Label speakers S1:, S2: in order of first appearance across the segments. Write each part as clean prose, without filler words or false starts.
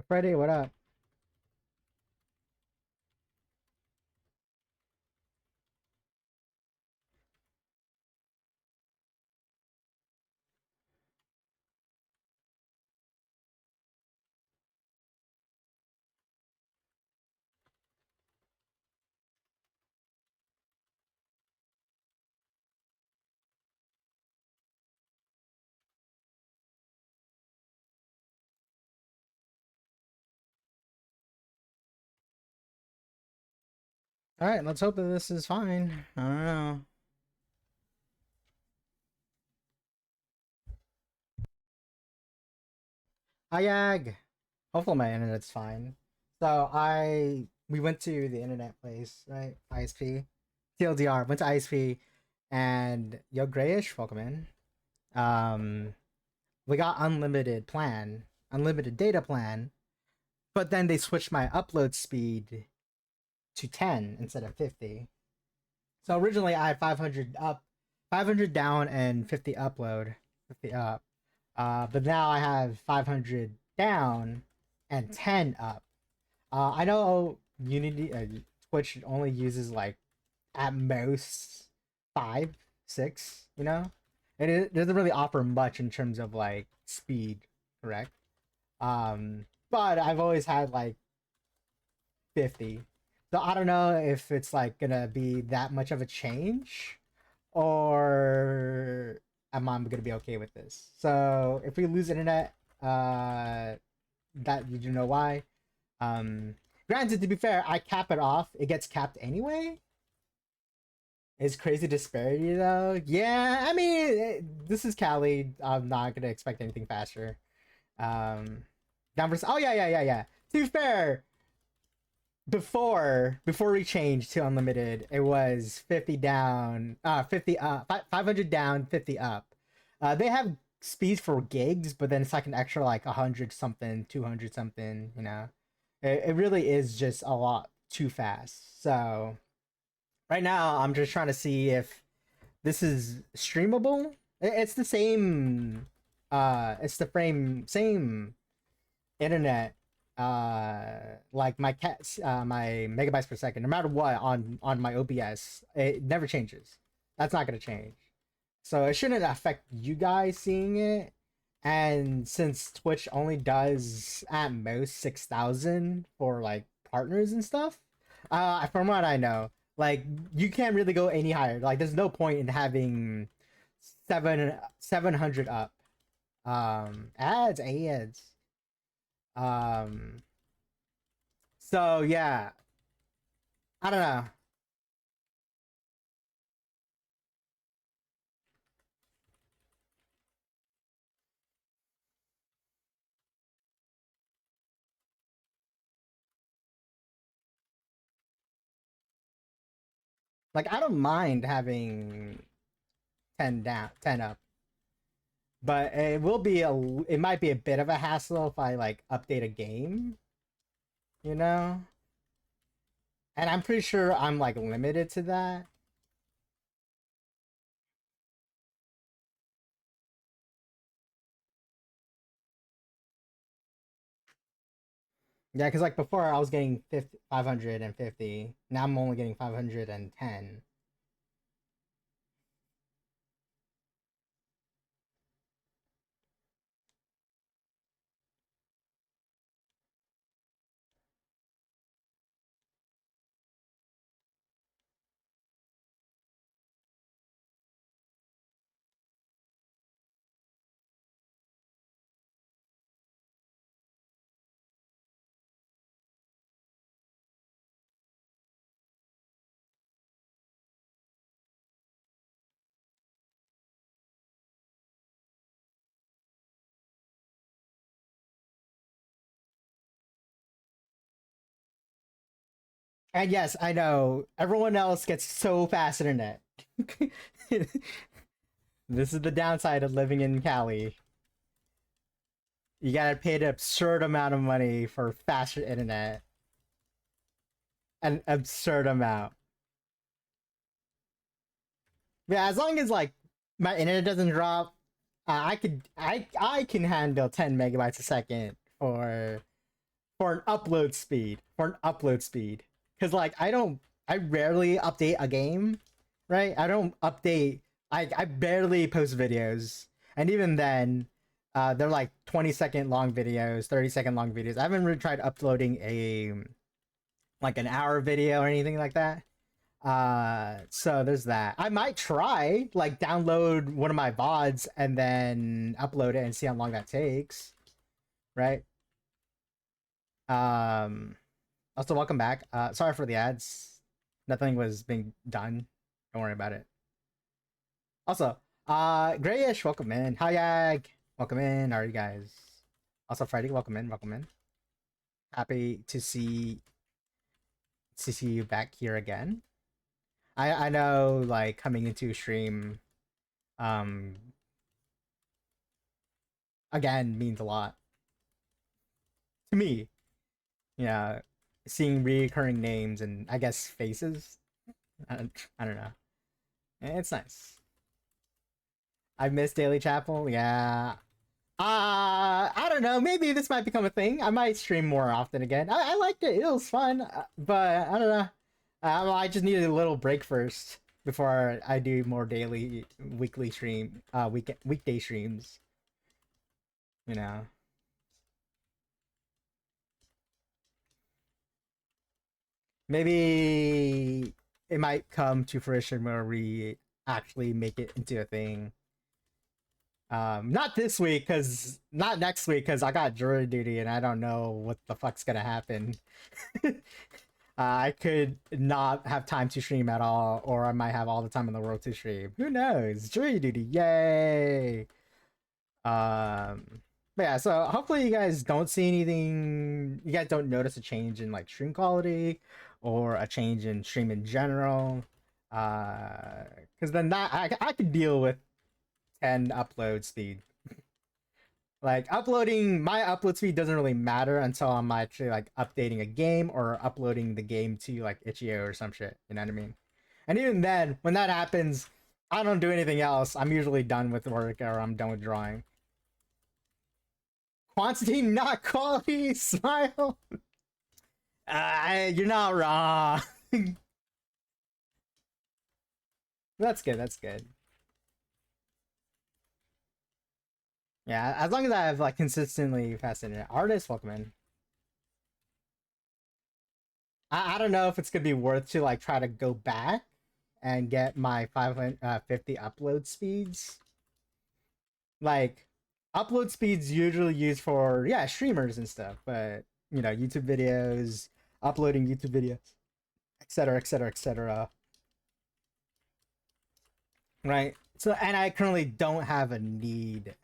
S1: Freddie, what up? All right, let's hope that this is fine. I don't know. Ayag. Hopefully my internet's fine. So we went to the internet place, right? ISP, TLDR. Went to ISP, and Yo Grayish, welcome in. Um, we got unlimited data plan, but then they switched my upload speed to 10 instead of 50. So originally I had 500 up, 500 down, and 50 upload, 50 up. But now I have 500 down and 10 up. I know Unity, Twitch only uses like at most 5, 6. You know, it doesn't really offer much in terms of like speed, correct? But I've always had like 50. So I don't know if it's like gonna be that much of a change, or am I gonna be okay with this? So if we lose internet, that you do know why. Um, Granted, to be fair, I cap it off. It gets capped anyway. It's crazy disparity though. Yeah, I mean, this is Cali. I'm not gonna expect anything faster. Um, down for oh yeah. To be fair, before we changed to unlimited, it was 50 down, 50 up, 500 down, 50 up. They have speeds for gigs, but then it's like an extra like 100 something, 200 something. It really is just a lot too fast. So right now, I'm just trying to see if this is streamable. It's the same. It's the same internet, like my megabytes per second, no matter what, on my OBS, it never changes. That's not going to change, so it shouldn't affect you guys seeing it. And since Twitch only does at most 6,000 for like partners and stuff, from what I know, like you can't really go any higher. Like there's no point in having 700 up. Ads. Um, so yeah, I don't know. Like I don't mind having 10 down, 10 up, but it might be a bit of a hassle if I like update a game, you know? And I'm pretty sure I'm like limited to that. Yeah, because like before I was getting 550. Now I'm only getting 510. And yes, I know everyone else gets so fast internet. This is the downside of living in Cali. You gotta pay an absurd amount of money for faster internet. An absurd amount. Yeah, as long as like my internet doesn't drop, I can handle 10 megabytes a second for for an upload speed. For an upload speed. Because like I rarely update a game, right? I don't update. I barely post videos, and even then, they're like 20-second long videos, 30-second long videos. I haven't really tried uploading a like an hour video or anything like that. So there's that. I might try like download one of my VODs and then upload it and see how long that takes, right? Um, Also, welcome back. Sorry for the ads. Nothing was being done. Don't worry about it. Also, Grayish, welcome in. Hayag, welcome in. How are you guys? Also, Friday, welcome in. Welcome in. Happy to see you back here again. I know like coming into a stream, um, again means a lot to me. Yeah, seeing recurring names and I guess faces. I don't know. It's nice. I miss Daily Chapel. Yeah. I don't know. Maybe this might become a thing. I might stream more often again. I liked it. It was fun, but I don't know. I just needed a little break first before I do more daily, weekly stream, weekday streams. You know, maybe it might come to fruition where we actually make it into a thing. Not this week, cause not next week, cause I got jury duty and I don't know what the fuck's gonna happen. I could not have time to stream at all, or I might have all the time in the world to stream. Who knows? Jury duty, yay! But yeah, so hopefully you guys don't see anything. You guys don't notice a change in like stream quality or a change in stream in general. Because then that I could deal with 10 upload speed. Like uploading my upload speed doesn't really matter until I'm actually like updating a game or uploading the game to like itch.io or some shit. You know what I mean? And even then, when that happens, I don't do anything else. I'm usually done with work or I'm done with drawing. Quantity, not quality. Smile. You're not wrong. That's good. That's good. Yeah, as long as I have like consistently fast internet. Artists, welcome in. I don't know if it's gonna be worth to like try to go back and get my 550 upload speeds. Like upload speeds usually used for yeah streamers and stuff, but you know YouTube videos, uploading YouTube videos, etc., etc., etc. Right. So and I currently don't have a need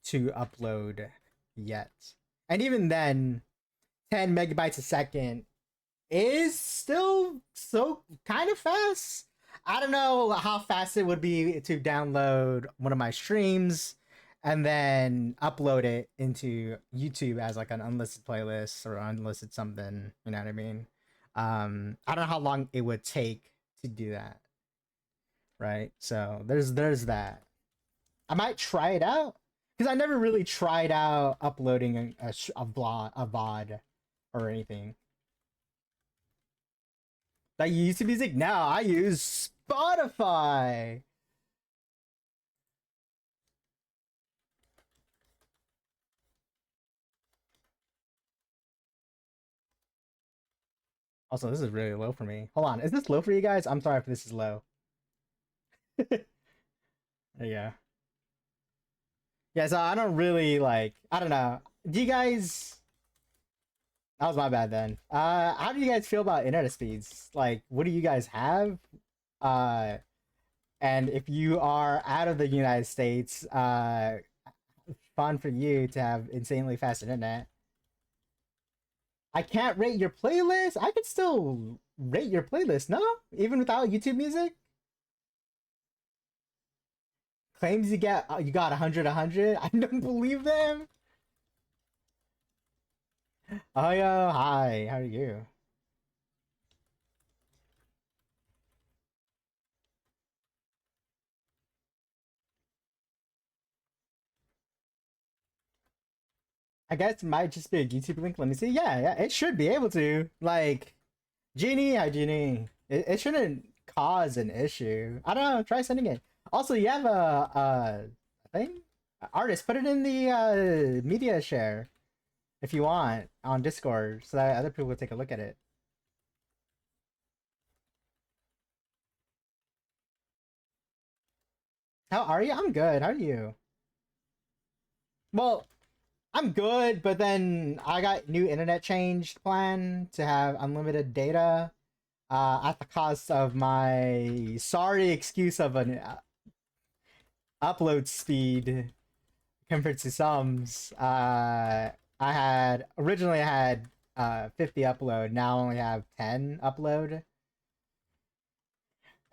S1: to upload yet, and even then, 10 megabytes a second is still so kind of fast. I don't know how fast it would be to download one of my streams and then upload it into YouTube as like an unlisted playlist or unlisted something. You know what I mean? I don't know how long it would take to do that. Right. So there's that. I might try it out because I never really tried out uploading a VOD or anything. Like YouTube Music? No, I use Spotify. Also, this is really low for me. Hold on, is this low for you guys? I'm sorry if this is low. Yeah. Yeah, so I don't really like. I don't know. Do you guys? That was my bad then. How do you guys feel about internet speeds? Like, what do you guys have? Uh, and if you are out of the United States, fun for you to have insanely fast internet. I can't rate your playlist. I could still rate your playlist, no? Even without YouTube music? Claims you got 100 100. I don't believe them. Oh yo, hi. How are you? I guess it might just be a YouTube link. Let me see. Yeah, yeah, it should be able to. Like, Genie, hi Genie. It shouldn't cause an issue. I don't know. Try sending it. Also, you have a thing. Artist, put it in the media share if you want on Discord, so that other people will take a look at it. How are you? I'm good. How are you? Well, I'm good, but then I got new internet changed plan to have unlimited data at the cost of my sorry excuse of an upload speed compared to sums. I had originally I had 50 upload, now I only have 10 upload.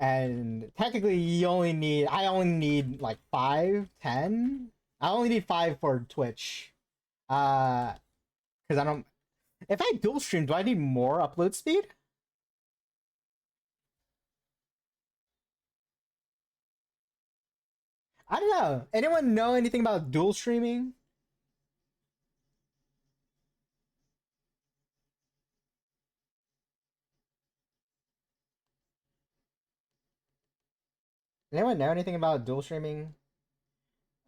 S1: And technically I only need like 5, 10. I only need 5 for Twitch. Because I don't, if I dual stream, do I need more upload speed? I don't know. Anyone know anything about dual streaming? Anyone know anything about dual streaming?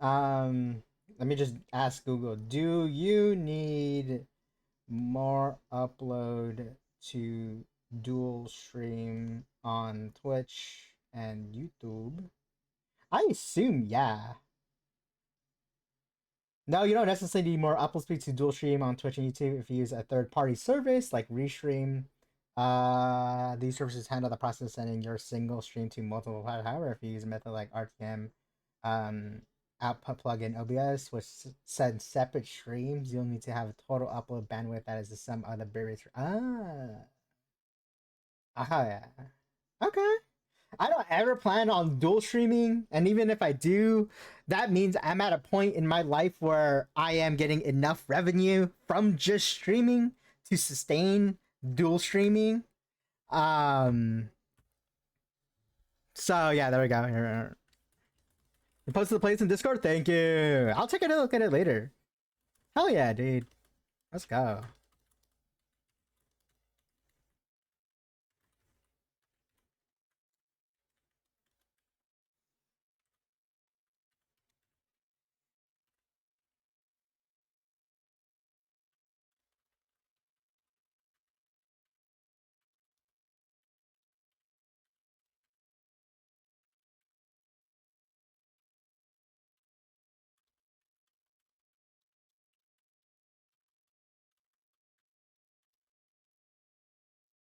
S1: Um, Let me just ask Google. Do you need more upload to dual stream on Twitch and YouTube? I assume yeah. No, you don't necessarily need more upload speed to dual stream on Twitch and YouTube if you use a third-party service like Restream. These services handle the process of sending your single stream to multiple. However, if you use a method like RTM, um, output plugin OBS, which sends separate streams, you'll need to have a total upload bandwidth that is the sum of the bitrate. Yeah. Okay. I don't ever plan on dual streaming, and even if I do, that means I'm at a point in my life where I am getting enough revenue from just streaming to sustain dual streaming. Um so yeah, there we go. You posted the place in Discord? Thank you. I'll take a look at it later. Hell yeah, dude. Let's go.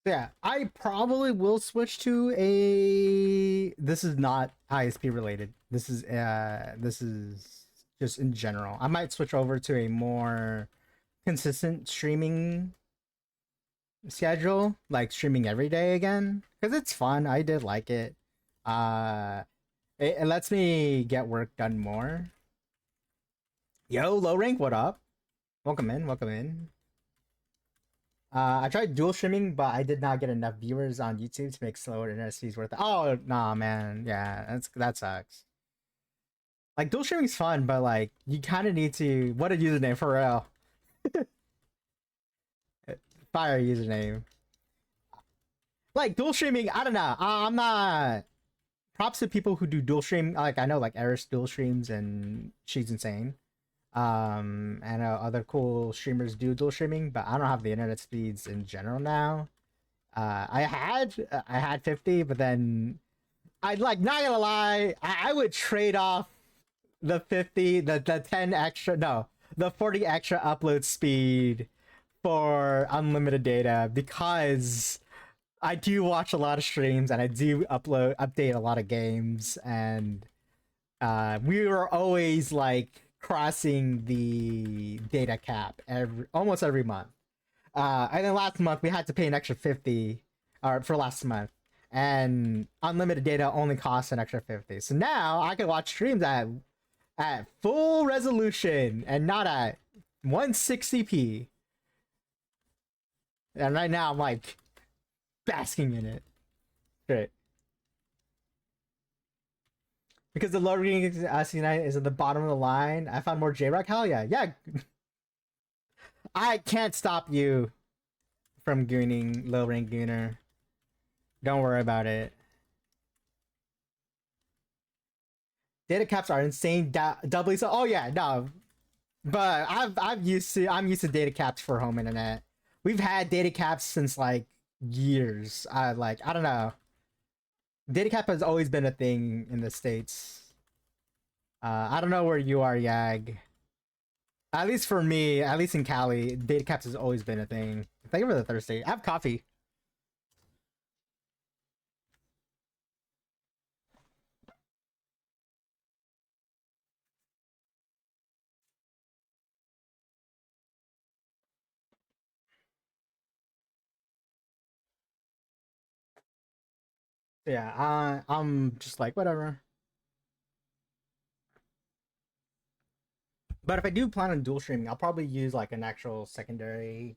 S1: Yeah, I probably will switch to a. This is not ISP related. This is just in general. I might switch over to a more consistent streaming schedule, like streaming every day again, because it's fun. I did like it. Uh, it lets me get work done more. Yo, low rank, what up? Welcome in, welcome in. I tried dual streaming, but I did not get enough viewers on YouTube to make slower internet speeds worth it. Oh, nah, man. Yeah, that sucks. Like, dual streaming's fun, but, like, you kind of need to... What a username, for real. Fire username. Like, dual streaming, I don't know. I'm not... Props to people who do dual stream. Like, I know, like, Eris dual streams, and she's insane. I know other cool streamers do dual streaming, but I don't have the internet speeds in general now. I had 50, but then I'd like not gonna lie, I would trade off the 50, the 10 extra, no, the 40 extra upload speed for unlimited data because I do watch a lot of streams and I do update a lot of games, and we were always like crossing the data cap almost every month. And then last month we had to pay an extra 50 or for last month. And unlimited data only costs an extra 50. So now I can watch streams at full resolution and not at 160p. And right now I'm like basking in it. Great. Because the lower reading C9 is at the bottom of the line. I found more J-Rock. Hell yeah. Yeah. I can't stop you from gooning low rank gooner. Don't worry about it. Data caps are insane. Doubly so. Oh yeah, no. But I'm used to data caps for home internet. We've had data caps since like years. I don't know. Data cap has always been a thing in the States. I don't know where you are, Yag. At least for me, at least in Cali, data caps has always been a thing. Thank you for the thirsty. I have coffee. Yeah, I'm just like whatever. But if I do plan on dual streaming, I'll probably use like an actual secondary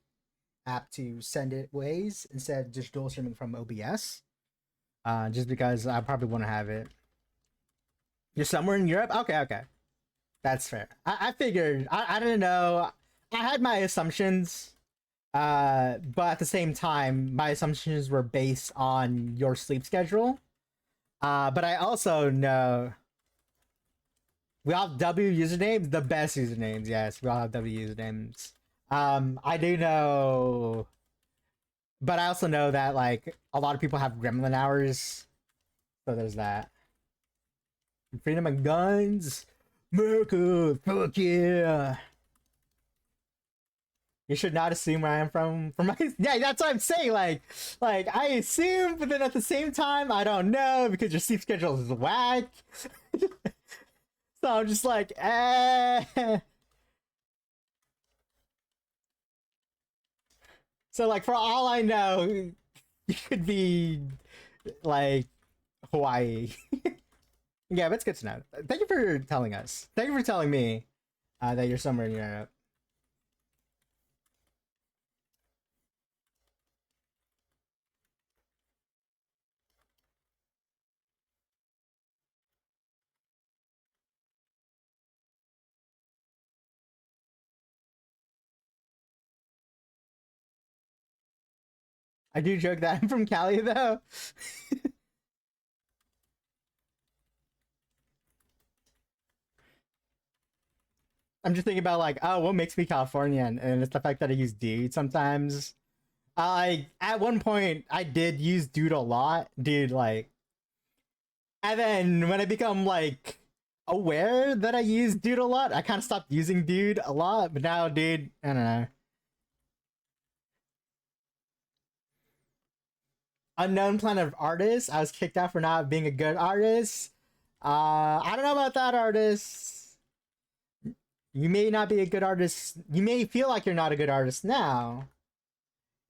S1: app to send it ways instead of just dual streaming from OBS. Just because I probably want to have it. You're somewhere in Europe? Okay, okay. That's fair. I figured. I didn't know. I had my assumptions. But at the same time, my assumptions were based on your sleep schedule. But I also know we all have W usernames, the best usernames. Yes, we all have W usernames. I do know, but I also know that like a lot of people have gremlin hours, so there's that. Freedom and guns, America, fuck yeah. You should not assume where I am from. From my yeah, that's what I'm saying. Like I assume, but then at the same time, I don't know because your sleep schedule is whack. So I'm just like, eh. So like for all I know, you could be like Hawaii. Yeah, but it's good to know. Thank you for telling us. Thank you for telling me that you're somewhere in Europe. I do joke that I'm from Cali though. I'm just thinking about like, oh, what makes me Californian, and it's the fact that I use dude sometimes. I at one point I did use dude a lot, dude. Like, and then when I become like aware that I use dude a lot, I kind of stopped using dude a lot. But now, dude, I don't know. Unknown Planet of Artists. I was kicked out for not being a good artist. I don't know about that artist. You may not be a good artist. You may feel like you're not a good artist now.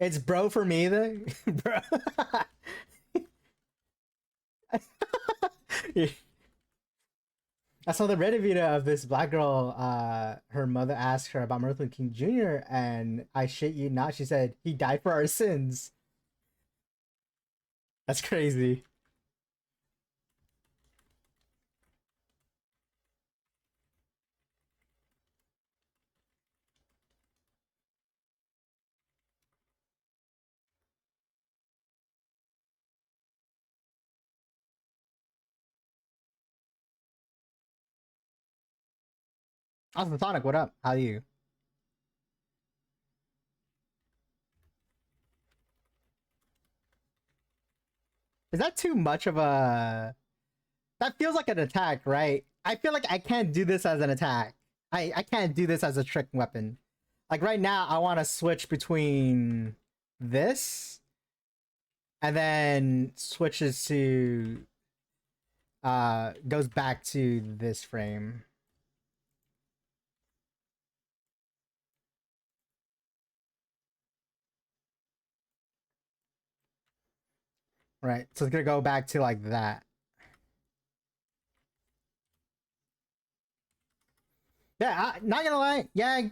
S1: It's bro for me, though. Bro. I saw the Reddit video of this black girl. Her mother asked her about Martin Luther King Jr. and I shit you not, she said he died for our sins. That's crazy. Awesome Sonic, what up? How are you? Is that too much of a? That feels like an attack, right? I feel like I can't do this as an attack. I can't do this as a trick weapon. Like right now, I want to switch between this and then switches to goes back to this frame. Right. So it's gonna go back to like that. Yeah, not gonna lie. Yeah,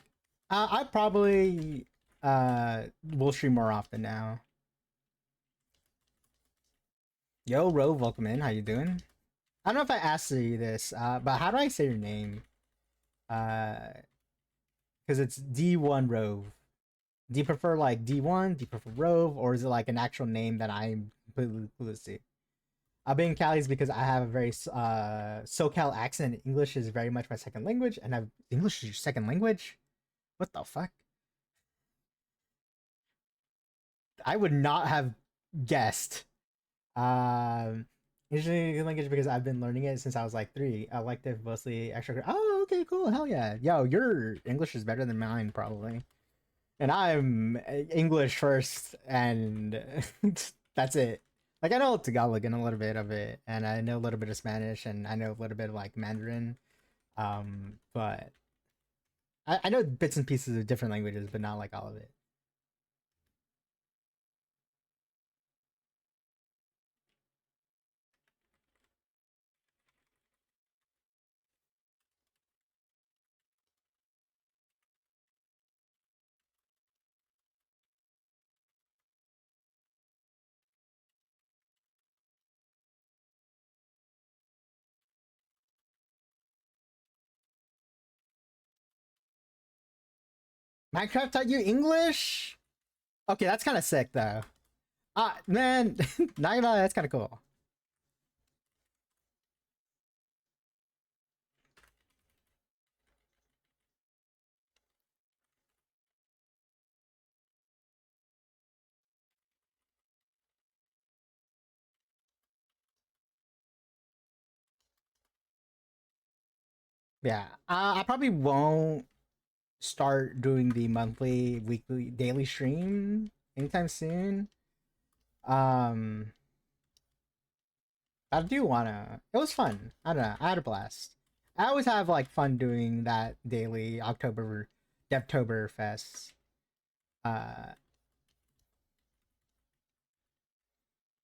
S1: I probably will stream more often now. Yo, Rove, welcome in. How you doing? I don't know if I asked you this, but how do I say your name? Because it's D1 Rove. Do you prefer like D1? Do you prefer Rove, or is it like an actual name that I'm completely clueless to? Being Cali is because I have a very SoCal accent. English is very much my second language, and English is your second language. What the fuck? I would not have guessed. Um, Usually language because I've been learning it since I was like 3. Elective, mostly extra. Oh, okay, cool. Hell yeah. Yo, your English is better than mine, probably. And I'm English first, and that's it. Like I know Tagalog and a little bit of it, and I know a little bit of Spanish, and I know a little bit of like Mandarin. But I know bits and pieces of different languages, but not like all of it. Minecraft taught you English? Okay, that's kind of sick though. Ah, man, not gonna lie, that's kind of cool. Yeah, I probably won't start doing the monthly, weekly, daily stream anytime soon. Um, I do wanna. It was fun. I don't know. I had a blast. I always have like fun doing that daily October Devtober fest. Uh,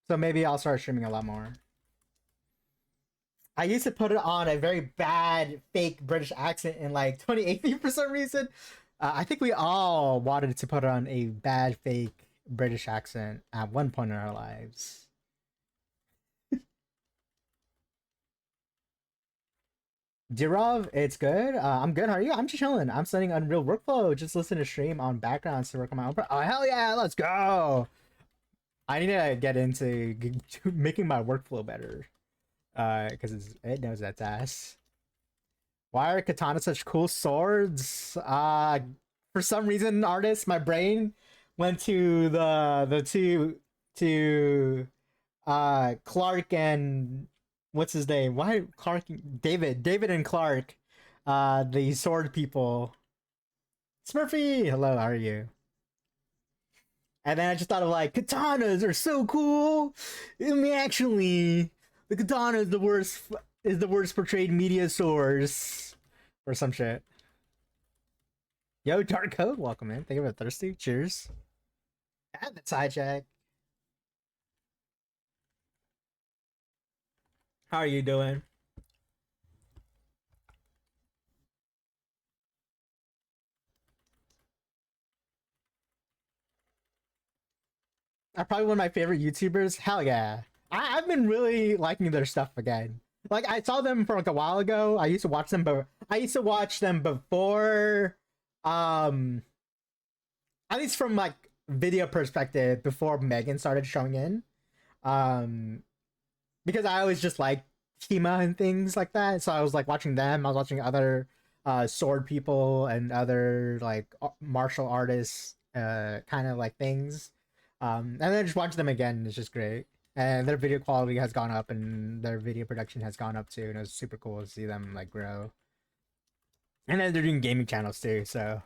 S1: so maybe I'll start streaming a lot more. I used to put it on a very bad fake British accent in like 2018 for some reason. I think we all wanted to put on a bad fake British accent at one point in our lives. Dirov, it's good. I'm good. How are you? I'm just chilling. I'm studying Unreal Workflow. Just listen to stream on backgrounds to work on my own. Oh hell yeah, let's go! I need to get into making my workflow better. Because it knows that's ass. Why are katana such cool swords? For some reason, artist, my brain went to the to Clark and what's his name? Why Clark David and Clark, the sword people. Smurfy, hello, how are you? And then I just thought of like katanas are so cool. I mean, actually, the katana is the worst portrayed media source or some shit. Yo, Dark Code, welcome in. Thank you for thirsty. Cheers. And the side check. How are you doing? Are probably one of my favorite YouTubers. Hell yeah. I've been really liking their stuff again. Like I saw them for like a while ago. I used to watch them, but I used to watch them before, um, at least from like video perspective, before Megan started showing in. Um, because I always just like Kima and things like that. So I was like watching them. I was watching other sword people and other like martial artists, kind of like things. And then just watching them again is just great. And their video quality has gone up, and their video production has gone up too. And it was super cool to see them like grow. And then they're doing gaming channels too. So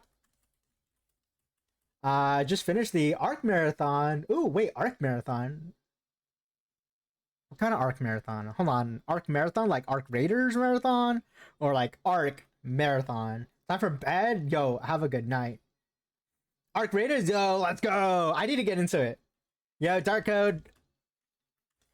S1: just finished the Arc Marathon. Ooh, wait, Arc Marathon. What kind of Arc Marathon? Hold on. Arc Marathon? Like Arc Raiders Marathon? Or like Arc Marathon? Time for bed? Yo, have a good night. Arc Raiders? Yo, let's go. I need to get into it. Yo, Dark Code.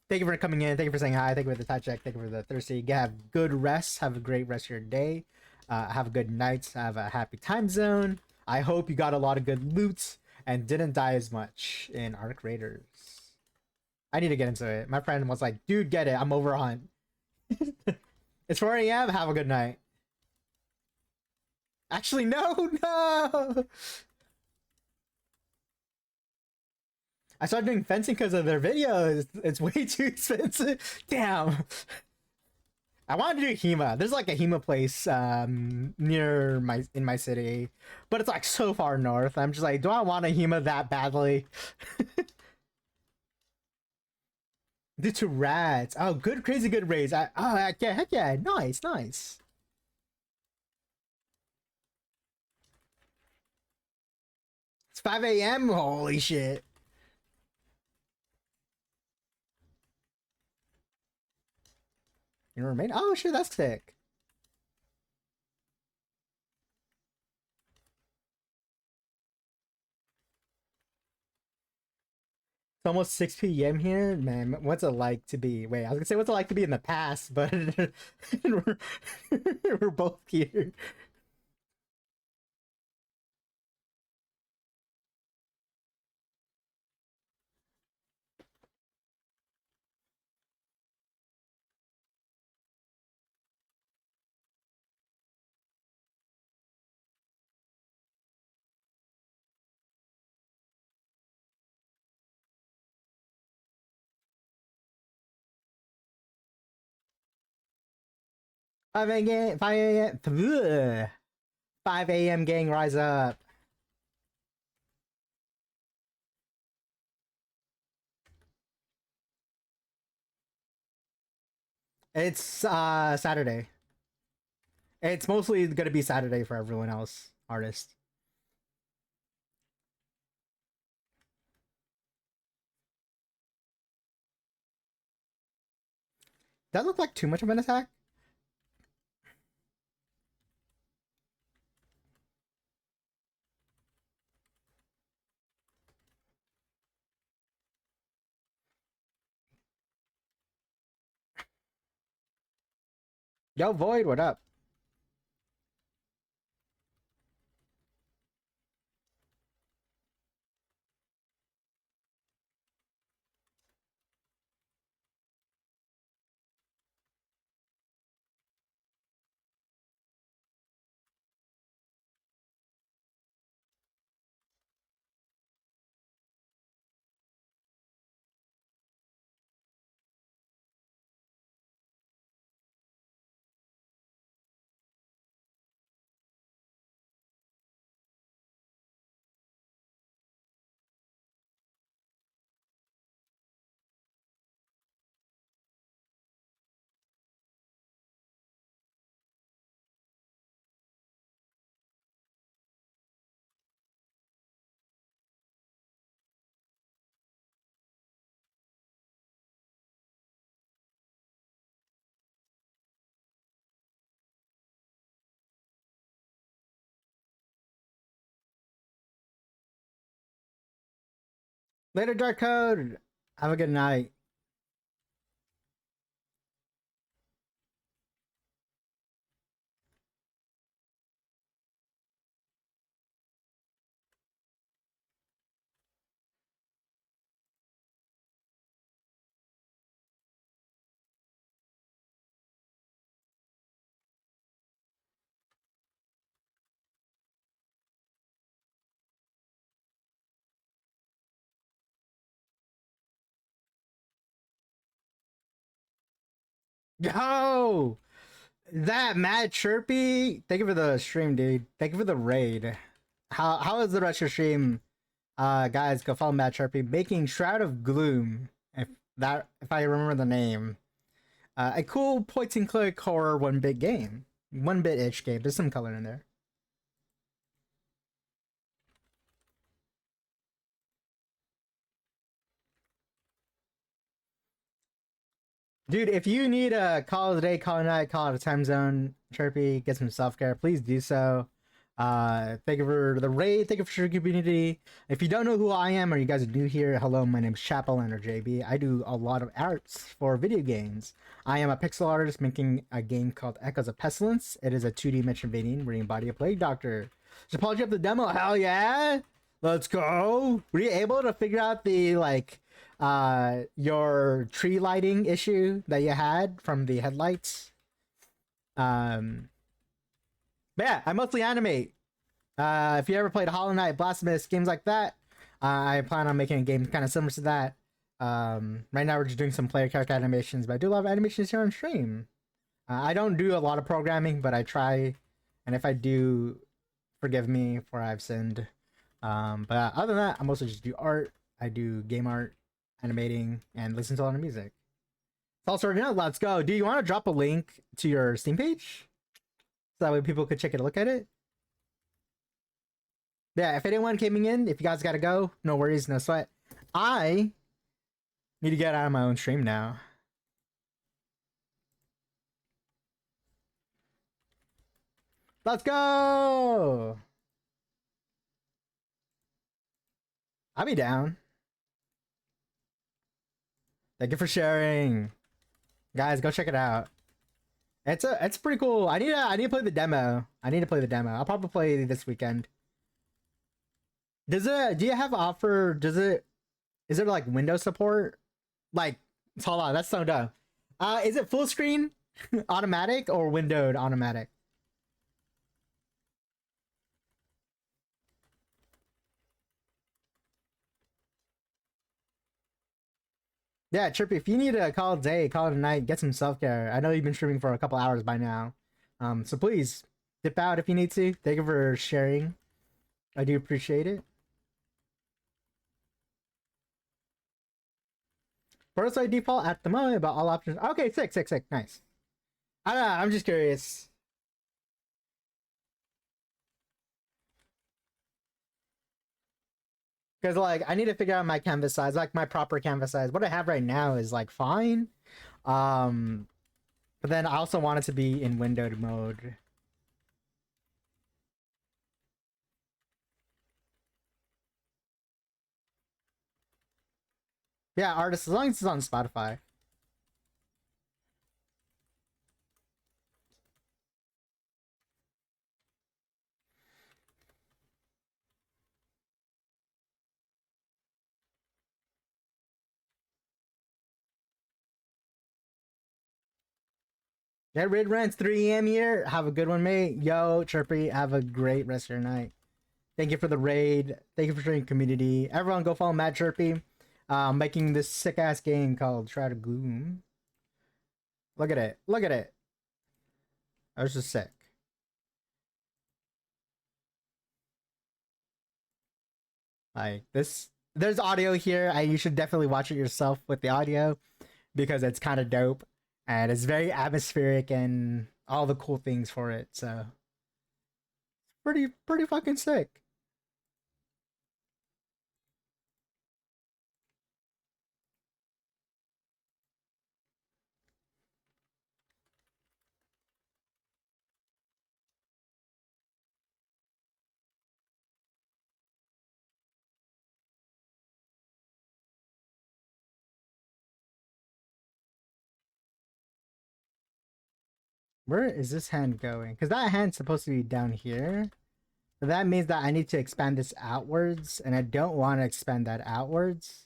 S1: Thank you for coming in. Thank you for saying hi. Thank you for the touch check. Thank you for the thirsty. Have good rest. Have a great rest of your day. Have a good night. Have a happy time zone. I hope you got a lot of good loot and didn't die as much in Arc Raiders. I need to get into it. My friend was like, dude, get it. I'm over on. It's 4 a.m. Have a good night. Actually, no, no. I started doing fencing because of their videos. It's way too expensive. Damn. I wanted to do HEMA. There's like a HEMA place near my city, but it's like so far north. I'm just like, do I want a HEMA that badly? The two rats. Oh, good, crazy good raids. Yeah, heck yeah, nice, nice. It's 5 a.m. Holy shit. You remain. Oh shit, that's sick. It's almost 6 p.m. here, man. What's it like to be? Wait, I was gonna say what's it like to be in the past, but we're, we're both here. Five a.m. 5 a.m. gang, rise up. It's Saturday. It's mostly gonna be Saturday for everyone else, artist. That look like too much of an attack. Yo, Void, what up? Later, Dark Code. Have a good night. Yo, that Mad Chirpy. Thank you for the stream, dude. Thank you for the raid. How is the rest of your stream? Guys, go follow Mad Chirpy. Making Shroud of Gloom. If I remember the name. A cool point and click horror 1-bit game. 1-bit itch game. There's some color in there. Dude, if you need a call of the day, call of the night, call it a time zone, Chirpy, get some self care, please do so. Thank you for the raid, thank you for your community. If you don't know who I am or you guys are new here, hello, my name is Chapel or JB. I do a lot of arts for video games. I am a pixel artist making a game called Echoes of Pestilence. It is a 2D Metroidvania where you embody a plague doctor. Just apology up the demo, hell yeah! Let's go! Were you able to figure out the your tree lighting issue that you had from the headlights? But yeah, I mostly animate. If you ever played Hollow Knight, Blasphemous, games like that, I plan on making a game kind of similar to that. Right now we're just doing some player character animations, but I do a lot of animations here on stream. I don't do a lot of programming, but I try, and if I do, forgive me for I've sinned. But other than that, I mostly just do art. I do game art, animating, and listen to a lot of music. It's all sorted out. Let's go. Do you want to drop a link to your Steam page so that way people could check it, look at it? Yeah, if anyone came in, if you guys gotta go, no worries, no sweat. I need to get out of my own stream now. Let's go! I'll be down. Thank you for sharing. Guys, go check it out. It's pretty cool. I need to play the demo. I need to play the demo. I'll probably play this weekend. Do you have offer is it like Windows support? Like hold on, that's so dumb. Is it full screen automatic or windowed automatic? Yeah, Chirpy, if you need to call it a day, call it a night, get some self care. I know you've been streaming for a couple hours by now. So please dip out if you need to. Thank you for sharing. I do appreciate it. Prototype default at the moment, but all options. Okay, sick, sick, sick. Nice. I don't know, I'm just curious. Because like I need to figure out my canvas size, like my proper canvas size. What I have right now is like fine. Um but then I also want it to be in windowed mode. Yeah, artist, as long as it's on Spotify. Yeah, Red Rants 3 a.m. here. Have a good one, mate. Yo, Chirpy, have a great rest of your night. Thank you for the raid. Thank you for sharing community. Everyone go follow Matt Chirpy. Making this sick ass game called Shroud of Gloom. Look at it. Look at it. That was just sick. Like this there's audio here. You should definitely watch it yourself with the audio because it's kind of dope and it's very atmospheric and all the cool things for it. So pretty fucking sick. Where is this hand going? Because that hand's supposed to be down here. So that means that I need to expand this outwards, and I don't want to expand that outwards.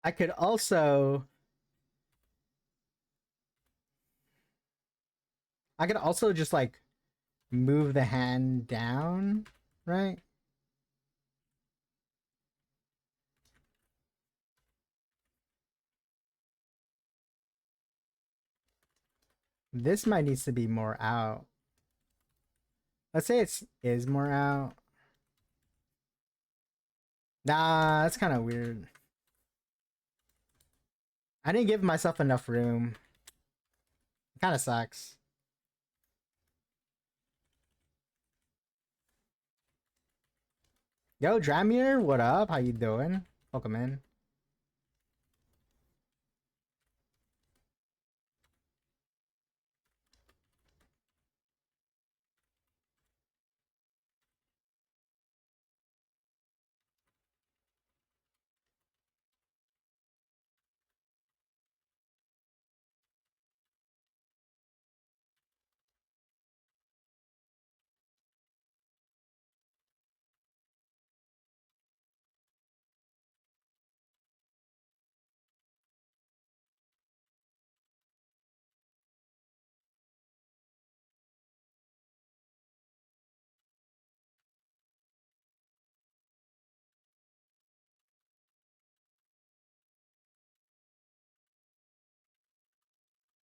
S1: I could also just like move the hand down, right? This might needs to be more out. Let's say is more out. Nah, that's kind of weird. I didn't give myself enough room. Kind of sucks. Yo, Dramir, what up? How you doing? Welcome in.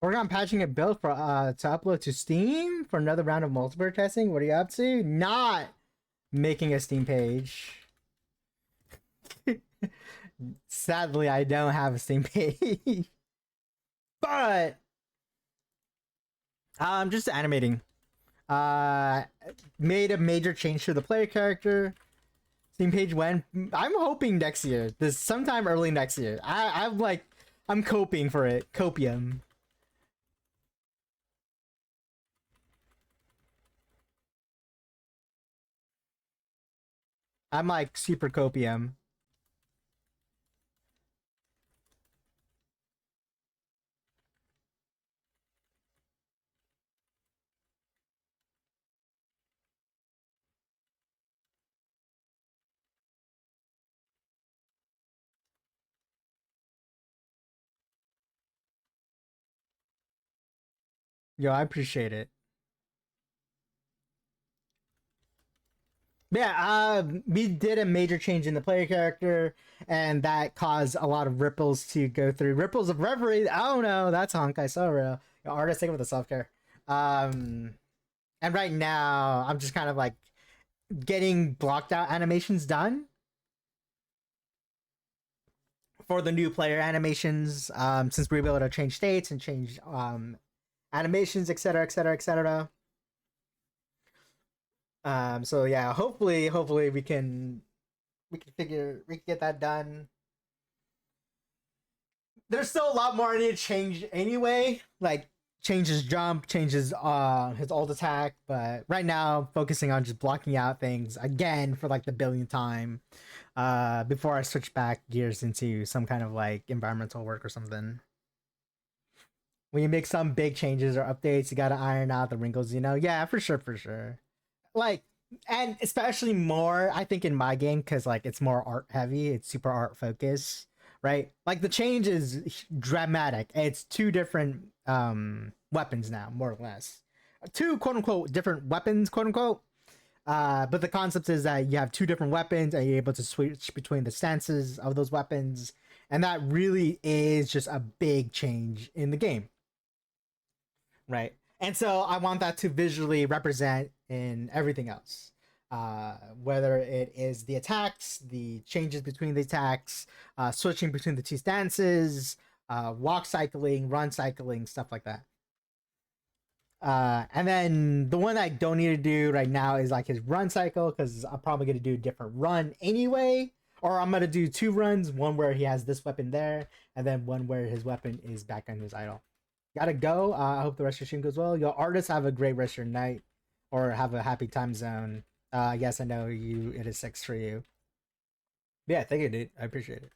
S1: Working on patching a build for to upload to Steam for another round of multiplayer testing. What are you up to? Not making a Steam page. Sadly, I don't have a Steam page, but I'm just animating. Uh, made a major change to the player character. Steam page when I'm hoping next year. This sometime early next year. I'm like I'm coping for it. Copium. I'm like super copium. Yo, I appreciate it. Yeah, we did a major change in the player character, and that caused a lot of ripples to go through. Ripples of reverie. Oh no, that's Honkai so real. Artist taking with the self care. Um, and right now I'm just kind of like getting blocked out animations done for the new player animations. Since we were able to change states and change animations, etc., etc., etc. So yeah, hopefully we can get that done. There's still a lot more I need to change anyway. Like change his jump, changes his ult attack, but right now focusing on just blocking out things again for like the billionth time. Before I switch back gears into some kind of like environmental work or something. When you make some big changes or updates, you gotta iron out the wrinkles, you know? Yeah, for sure, for sure. Like, and especially more, I think, in my game, because like it's more art heavy, it's super art focused, right? Like the change is dramatic. It's two different weapons now, more or less. Two quote unquote different weapons, quote unquote. But the concept is that you have two different weapons and you're able to switch between the stances of those weapons. And that really is just a big change in the game, right? And so I want that to visually represent in everything else. Whether it is the attacks, the changes between the attacks, switching between the two stances, walk cycling, run cycling, stuff like that. And then the one I don't need to do right now is like his run cycle because I'm probably gonna do a different run anyway, or I'm gonna do two runs, one where he has this weapon there, and then one where his weapon is back on his idle. Gotta go. I hope the rest of your stream goes well. Your artists have a great rest of your night, or have a happy time zone. Yes, I know you. It is 6 for you. Yeah, thank you, dude. I appreciate it.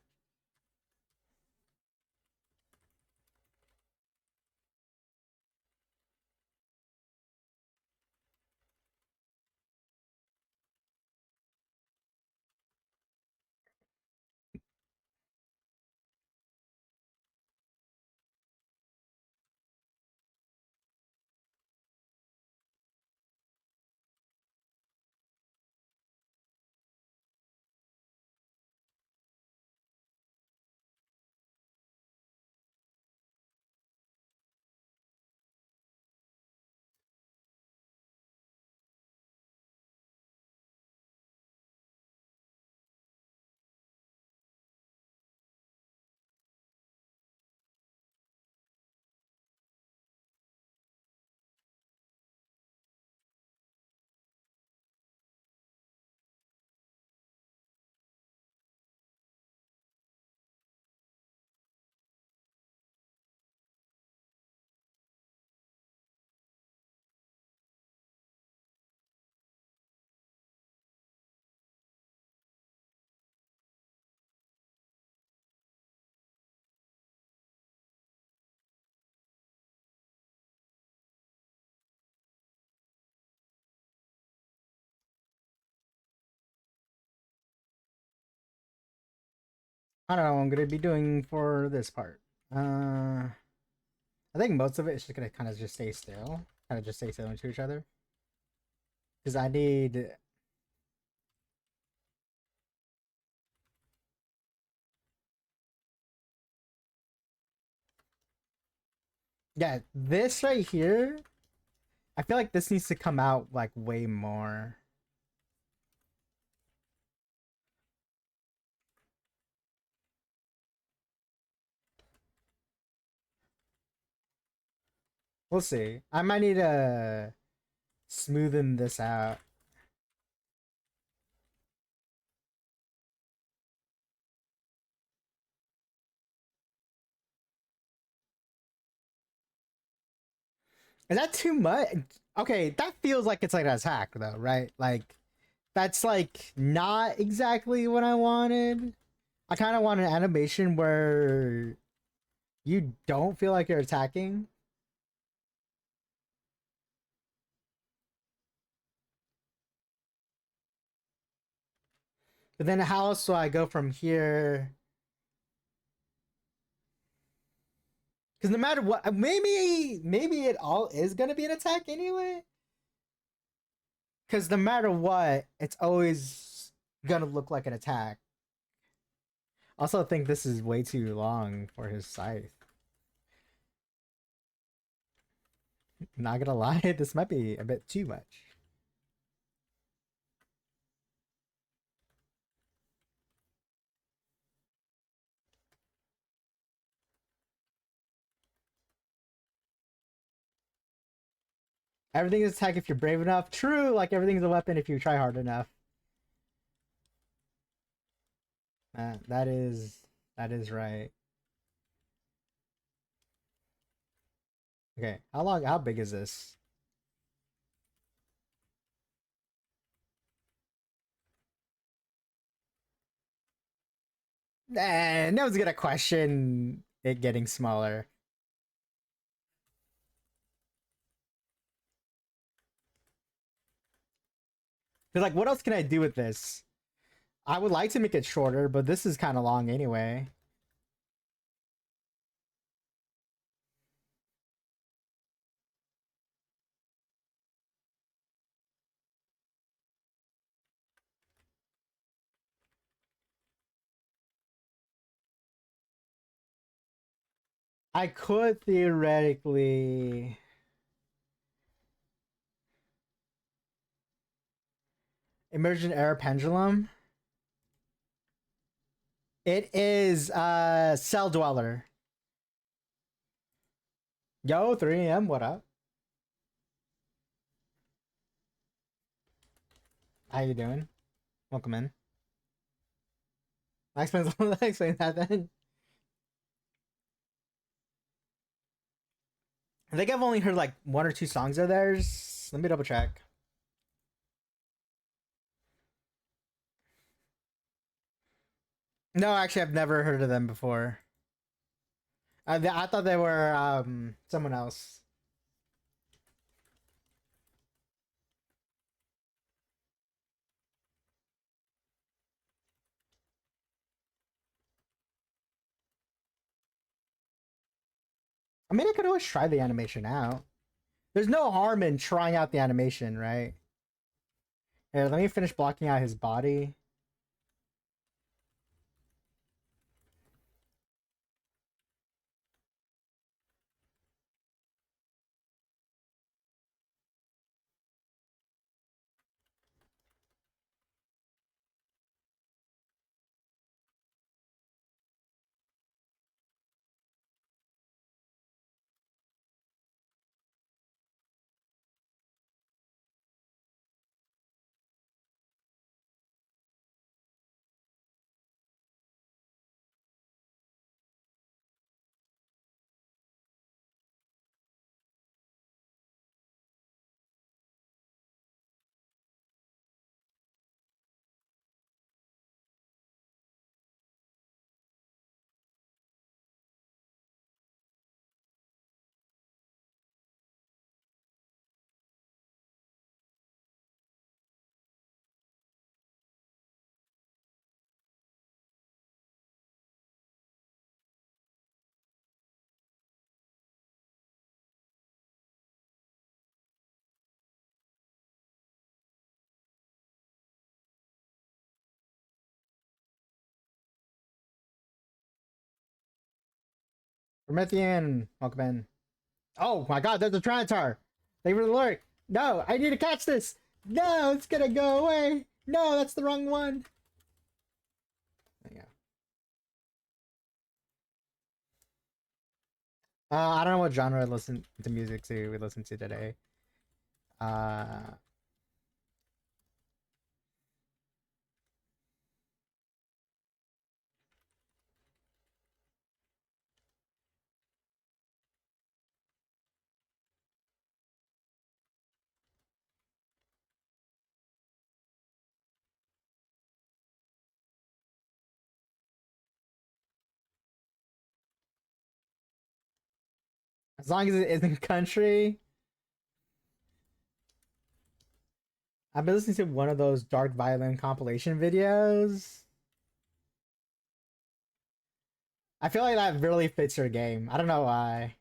S1: I don't know what I'm gonna be doing for this part. I think most of it is just gonna kind of just stay still, kind of just stay still into each other, because I need. Yeah, this right here, I feel like this needs to come out like way more. We'll see. I might need to smoothen this out. Is that too much? Okay, that feels like it's like an attack though, right? Like that's like not exactly what I wanted. I kind of want an animation where you don't feel like you're attacking. But then how else do I go from here? Because no matter what, maybe it all is gonna be an attack anyway. Because no matter what, it's always gonna look like an attack. Also, think this is way too long for his scythe. Not gonna lie, this might be a bit too much. Everything is attack if you're brave enough. True, like everything's a weapon if you try hard enough. That is right. Okay, how long? How big is this? No one's gonna question it getting smaller. Cause like, what else can I do with this? I would like to make it shorter, but this is kind of long anyway. I could theoretically emergent error pendulum. It is cell dweller. Yo, 3 a.m. What up? How you doing? Welcome in. I explain I explain that then. I think I've only heard like one or two songs of theirs. Let me double check. No, actually, I've never heard of them before. I thought they were someone else. I mean, I could always try the animation out. There's no harm in trying out the animation, right? Here, let me finish blocking out his body. Promethean, welcome in. Oh my god, there's a Tranitar! They were alert! No, I need to catch this! No, it's gonna go away! No, that's the wrong one! There you go. I don't know what genre listen to music to we listen to today. Uh, as long as it isn't country. I've been listening to one of those dark violent compilation videos. I feel like that really fits your game. I don't know why.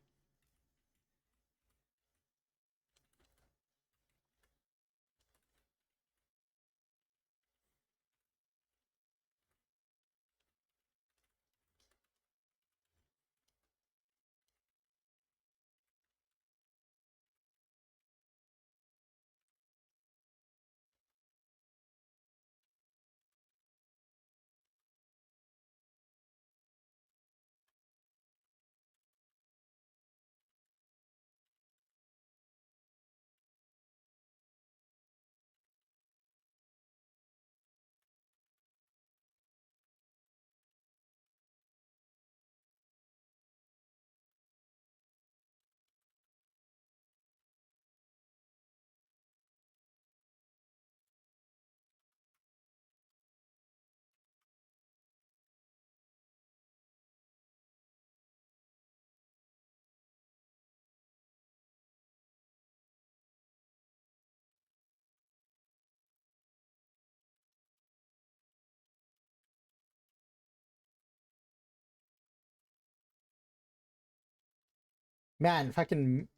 S1: Man, fucking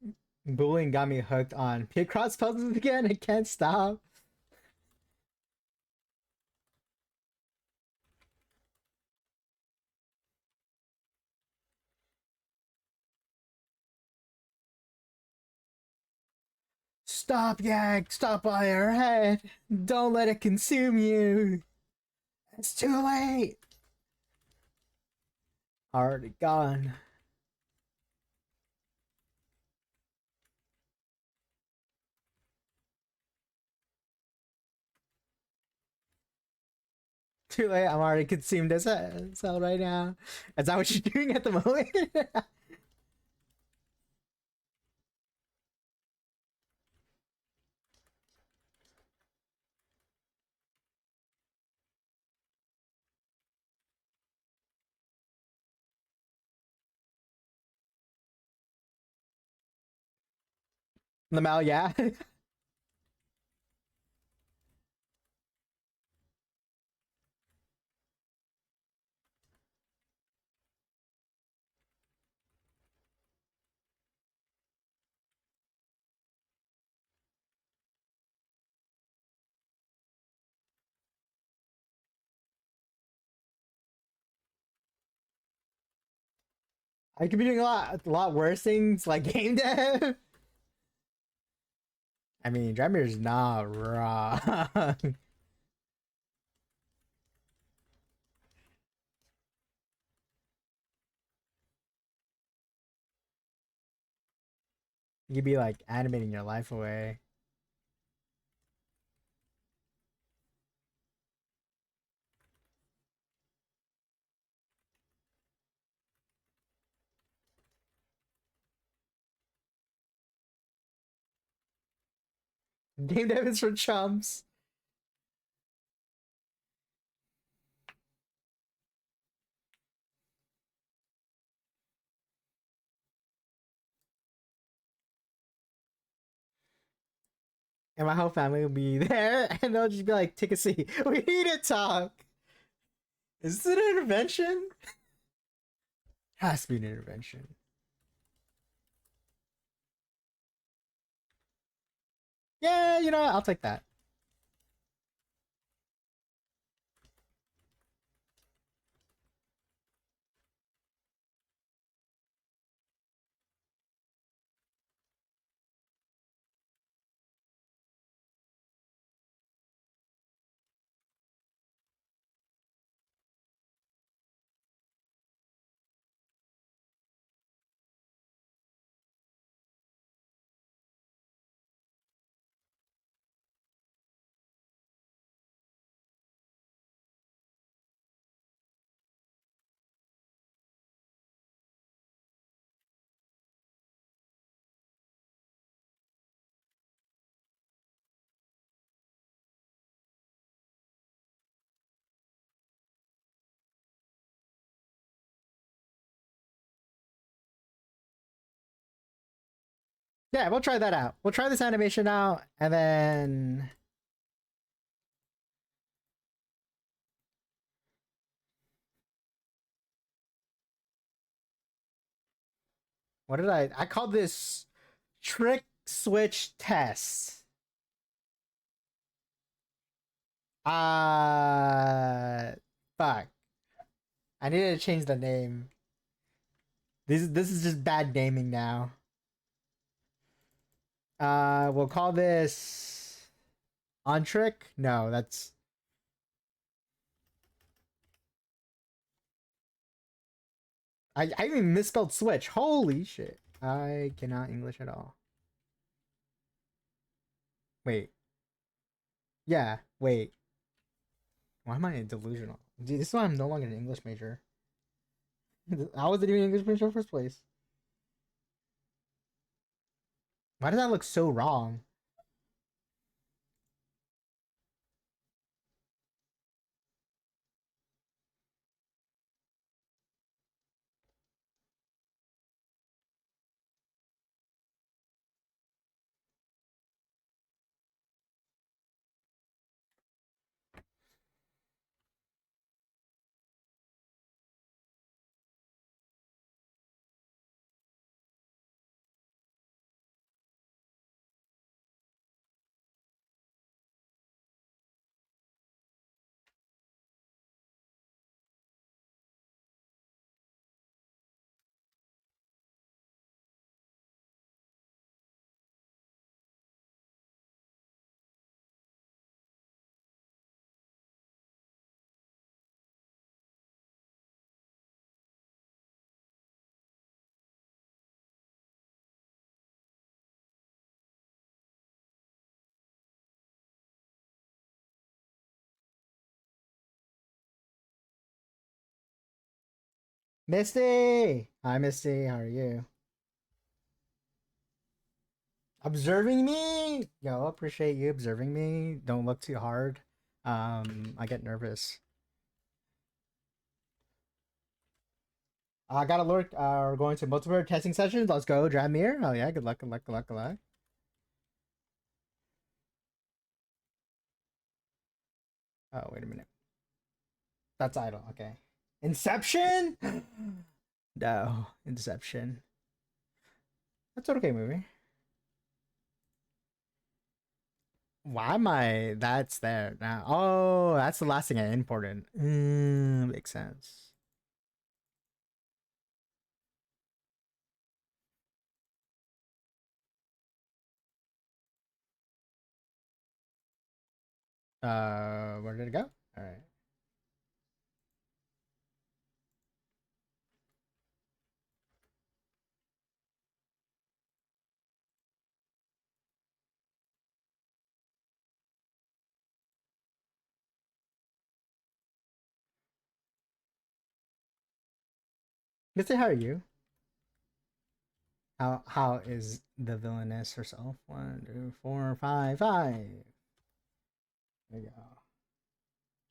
S1: bullying got me hooked on Picross puzzles again. I can't stop. Stop, Yak! Stop by your head! Don't let it consume you! It's too late! Already gone. Too late, I'm already consumed as a cell right now. Is that what you're doing at the moment? Lamal, yeah. I could be doing a lot worse things like game dev. I mean, Dremir's not wrong. You'd be like animating your life away. Game dev is for chumps. And my whole family will be there and they'll just be like, take a seat. We need to talk. Is this an intervention? Has to be an intervention. Yeah, you know what? I'll take that. Yeah, we'll try that out. We'll try this animation out, and then what did I called this trick switch test. Uh fuck. I needed to change the name. This is just bad naming now. We'll call this on trick. No, that's I even misspelled switch. Holy shit. I cannot English at all. Wait. Yeah, wait. Why am I delusional? Dude, this is why I'm no longer an English major. How was it even an English major in the first place? Why does that look so wrong? Misty! Hi, Misty. How are you? Observing me? Yo, appreciate you observing me. Don't look too hard. I get nervous. I got alert. We're going to multiple testing sessions. Let's go, Dramir. Oh yeah, good luck, good luck, good luck, good luck. Oh, wait a minute. That's idle. Okay. Inception? No, Inception. That's an okay movie. Why am I? That's there now. Oh, that's the last thing I imported. Makes sense. Where did it go? All right. Mister, how are you? How is the villainess herself? 1, 2, 4, 5, 5. There you go.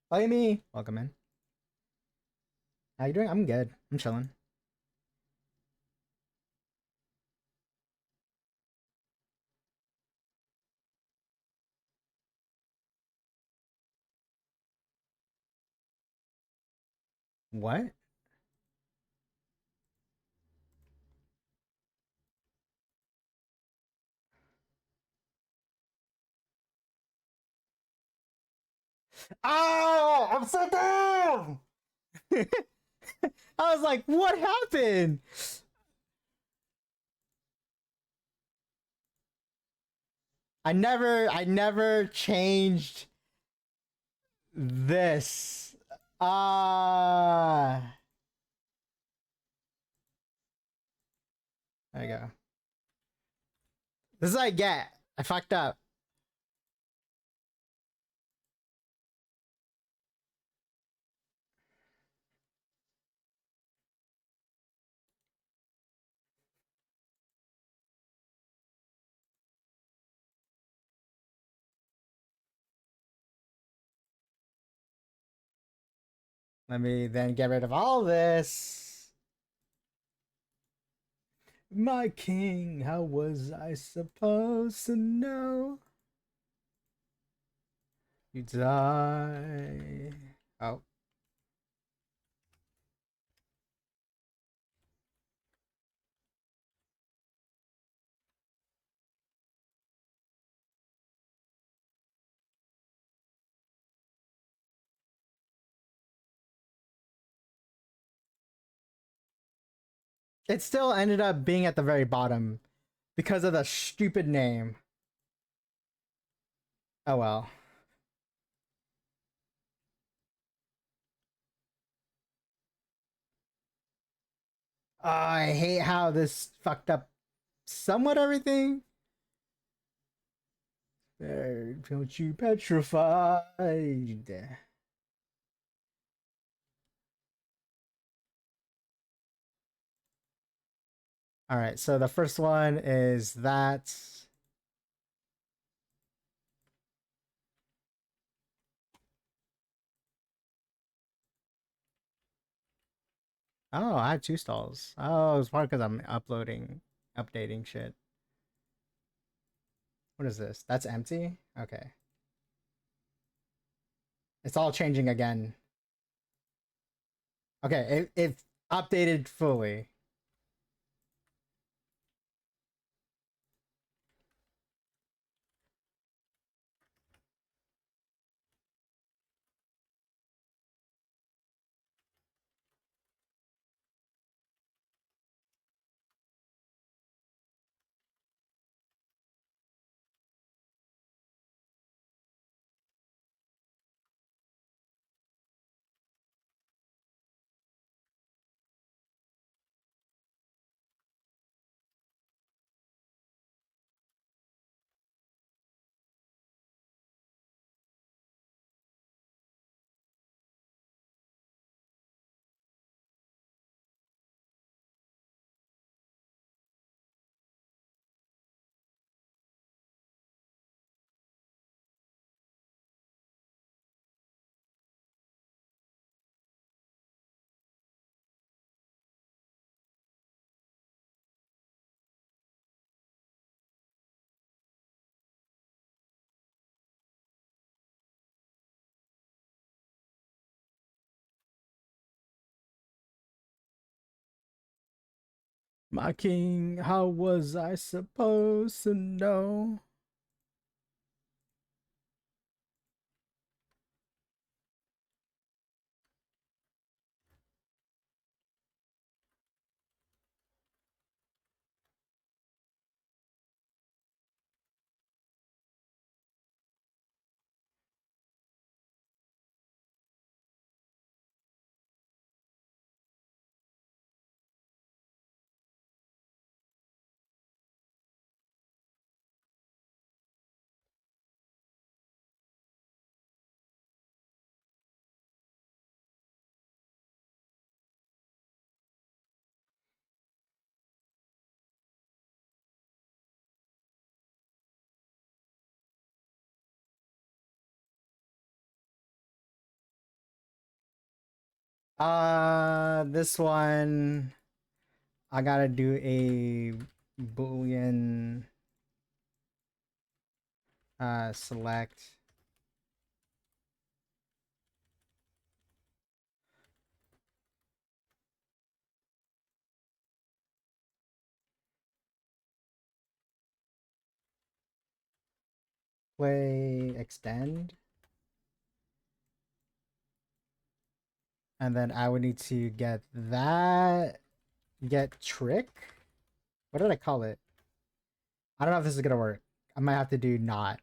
S1: Play me. Welcome in. How you doing? I'm good. I'm chilling. What? Oh, I'm so dumb. I was like, what happened? I never changed this. Ah, there you go. This is what I get. I fucked up. Let me then get rid of all this. My king, how was I supposed to know you die? Oh. It still ended up being at the very bottom because of the stupid name. Oh well. I hate how this fucked up somewhat everything. Don't you petrified. All right, so the first one is that. Oh, I have two stalls. Oh, it's probably because I'm updating shit. What is this? That's empty? Okay. It's all changing again. Okay, it updated fully. My king, how was I supposed to know? This one I gotta do a boolean select. Play extend, and then I would need to get that, get trick. What did I call it? I don't know if this is gonna work. I might have to do not.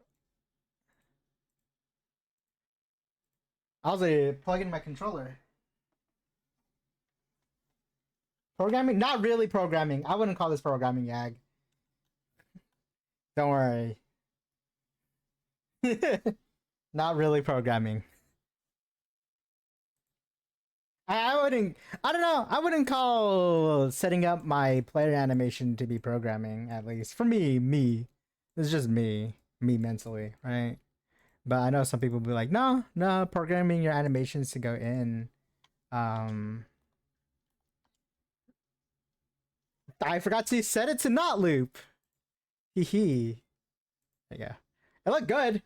S1: I was like, plug in my controller. Programming? Not really programming. I wouldn't call this programming, Yag. Don't worry. Not really programming. I wouldn't. I don't know. I wouldn't call setting up my player animation to be programming. At least for me, It's just me mentally, right? But I know some people be like, no, no, programming your animations to go in. Um, I forgot to set it to not loop. Hee hee. There you go. It looked good.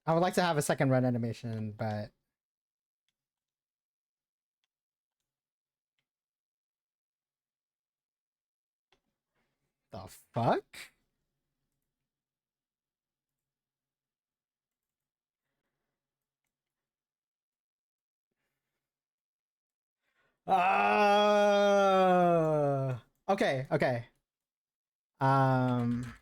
S1: I would like to have a second run animation, but the fuck? Okay, okay. Um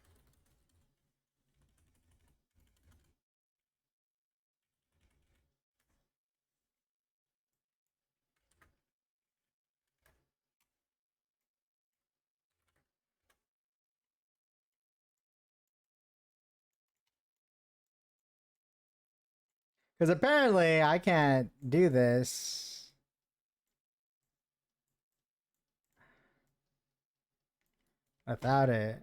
S1: because apparently I can't do this without it.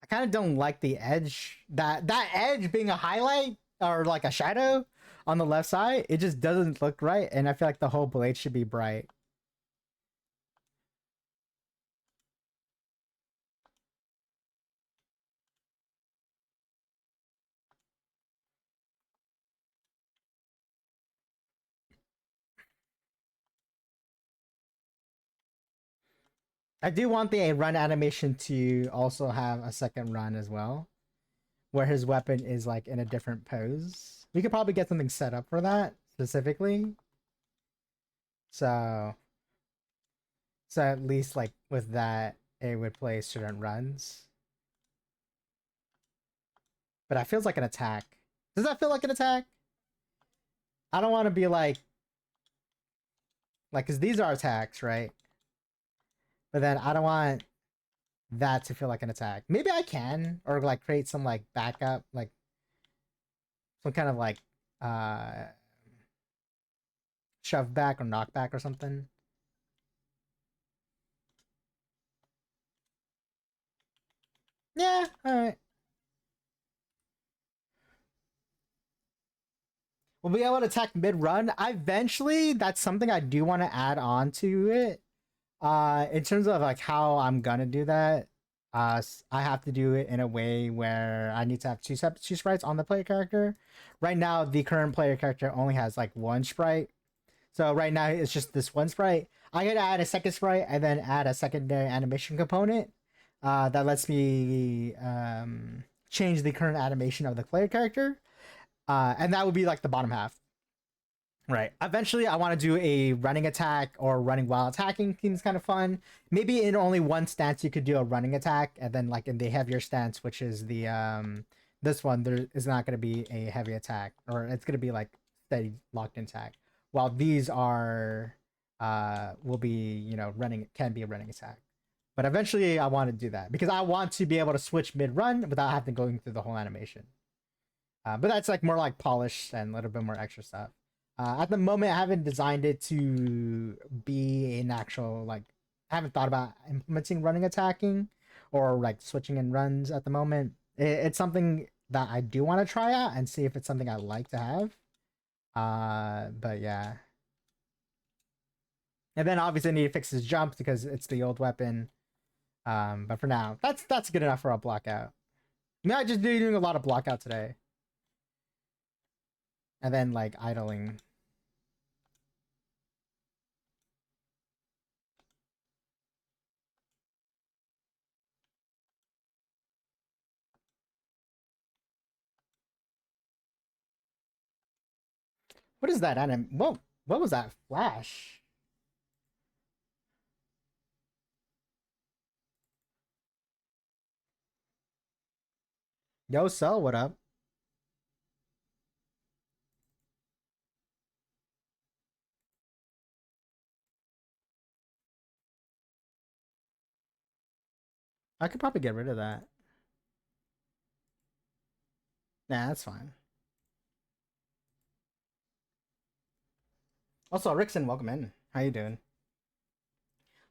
S1: I kind of don't like the edge. That edge being a highlight or like a shadow on the left side, it just doesn't look right, and I feel like the whole blade should be bright. I do want the run animation to also have a second run as well, where his weapon is like in a different pose. We could probably get something set up for that specifically. So so at least like with that it would play certain runs. But that feels like an attack. Does that feel like an attack? I don't want to be like cuz these are attacks, right? But then I don't want that to feel like an attack. Maybe I can or like create some like backup like some kind of like uh shove back or knockback or something. Yeah, all right. We'll be able to attack mid run. Eventually, that's something I do want to add on to it. In terms of like how I'm gonna do that, I have to do it in a way where I need to have two sprites on the player character. Right now, the current player character only has like one sprite, so right now it's just this one sprite. I gotta add a second sprite and then add a secondary animation component that lets me change the current animation of the player character, and that would be like the bottom half. Right. Eventually, I want to do a running attack or running while attacking. Seems kind of fun. Maybe in only one stance you could do a running attack, and then like in the heavier stance, which is the this one, there is not going to be a heavy attack, or it's going to be like steady locked in attack. While these are will be running, can be a running attack. But eventually, I want to do that because I want to be able to switch mid run without having to going through the whole animation. But that's like more like polish and a little bit more extra stuff. At the moment, I haven't designed it to be an actual like. I haven't thought about implementing running attacking or like switching in runs at the moment. It's something that I do want to try out and see if it's something I like to have. But yeah. And then obviously I need to fix his jump because it's the old weapon. But for now, that's good enough for a blockout. I mean, I just doing a lot of blockout today. And then like idling. What is that anim? What was that flash? Yo, Cell, what up? I could probably get rid of that. Nah, that's fine. Also, Rickson, welcome in. How you doing?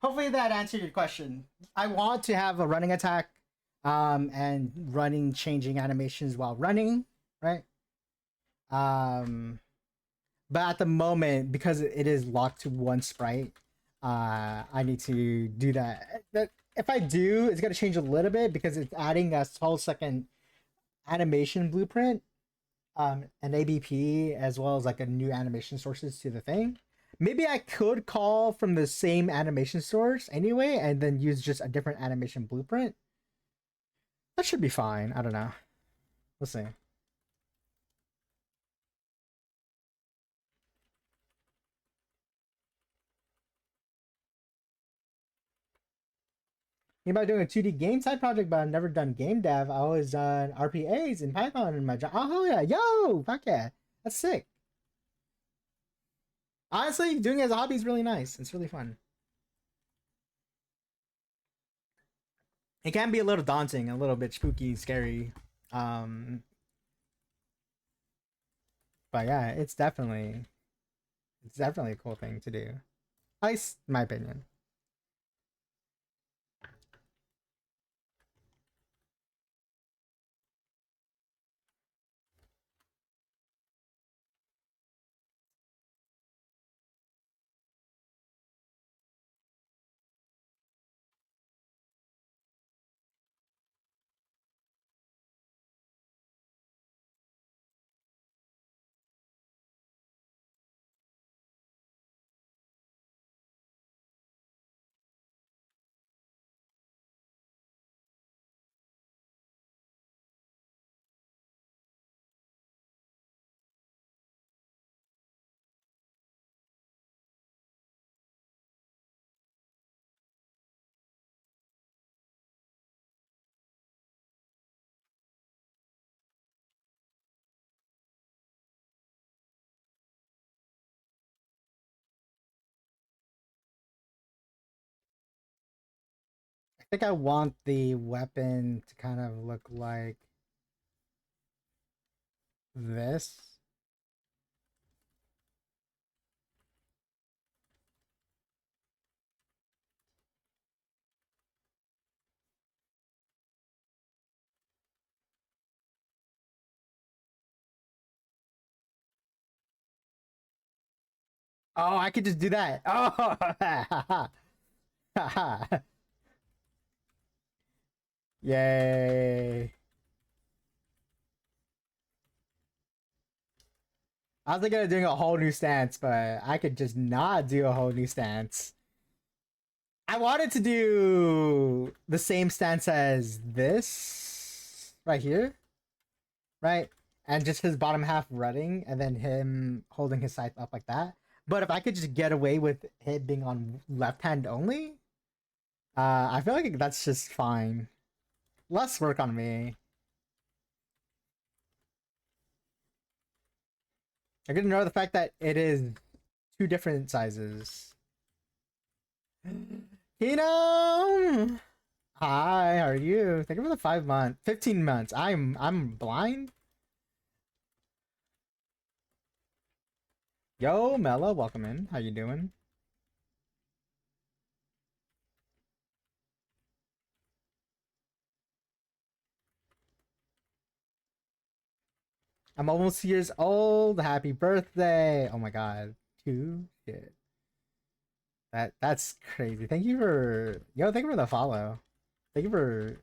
S1: Hopefully that answered your question. I want to have a running attack, and running changing animations while running, right? Um, but at the moment, because it is locked to one sprite, I need to do that. But if I do, it's gonna change a little bit because it's adding a 12-second animation blueprint, an ABP, as well as like a new animation sources to the thing. Maybe I could call from the same animation source anyway, and then use just a different animation blueprint. That should be fine. I don't know. We'll see. Thinking about doing a 2D game side project, but I've never done game dev. I always done RPAs in Python in my job. Oh hell yeah, yo, fuck yeah, that's sick. Honestly, doing it as a hobby is really nice. It's really fun. It can be a little daunting, a little bit spooky, scary. Um, but yeah, it's definitely a cool thing to do. At least in my opinion. I think I want the weapon to kind of look like this. Oh, I could just do that. Oh, yay! I was thinking of doing a whole new stance, but I could just not do a whole new stance. I wanted to do the same stance as this right here, right? And just his bottom half running and then him holding his scythe up like that. But if I could just get away with it being on left hand only, I feel like that's just fine. Less work on me. I didn't know the fact that it is two different sizes. Kino! Hi, how are you? Thank you for the 5 month, 15 months. I'm blind. Yo, Mela, welcome in. How you doing? I'm almost 2 years old. Happy birthday! Oh my god, two shit. That's crazy. Thank you for the follow. Thank you for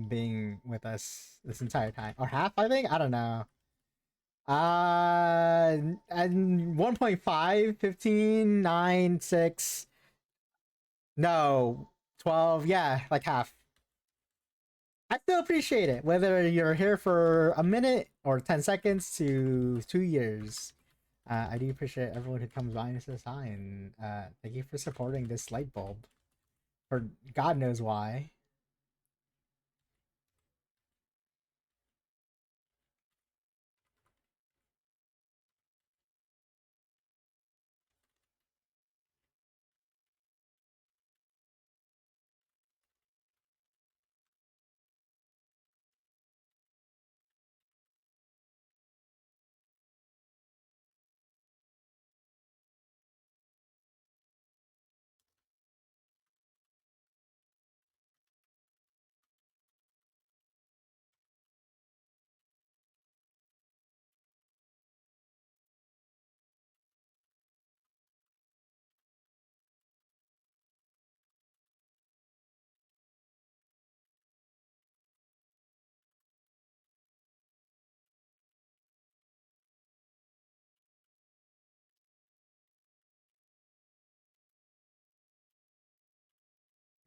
S1: being with us this entire time, or half. I think I don't know. And 1.5, 15, 9, 6. No, 12. Yeah, like half. I still appreciate it, whether you're here for a minute or 10 seconds to 2 years. I do appreciate everyone who comes by and says hi, and thank you for supporting this light bulb for God knows why.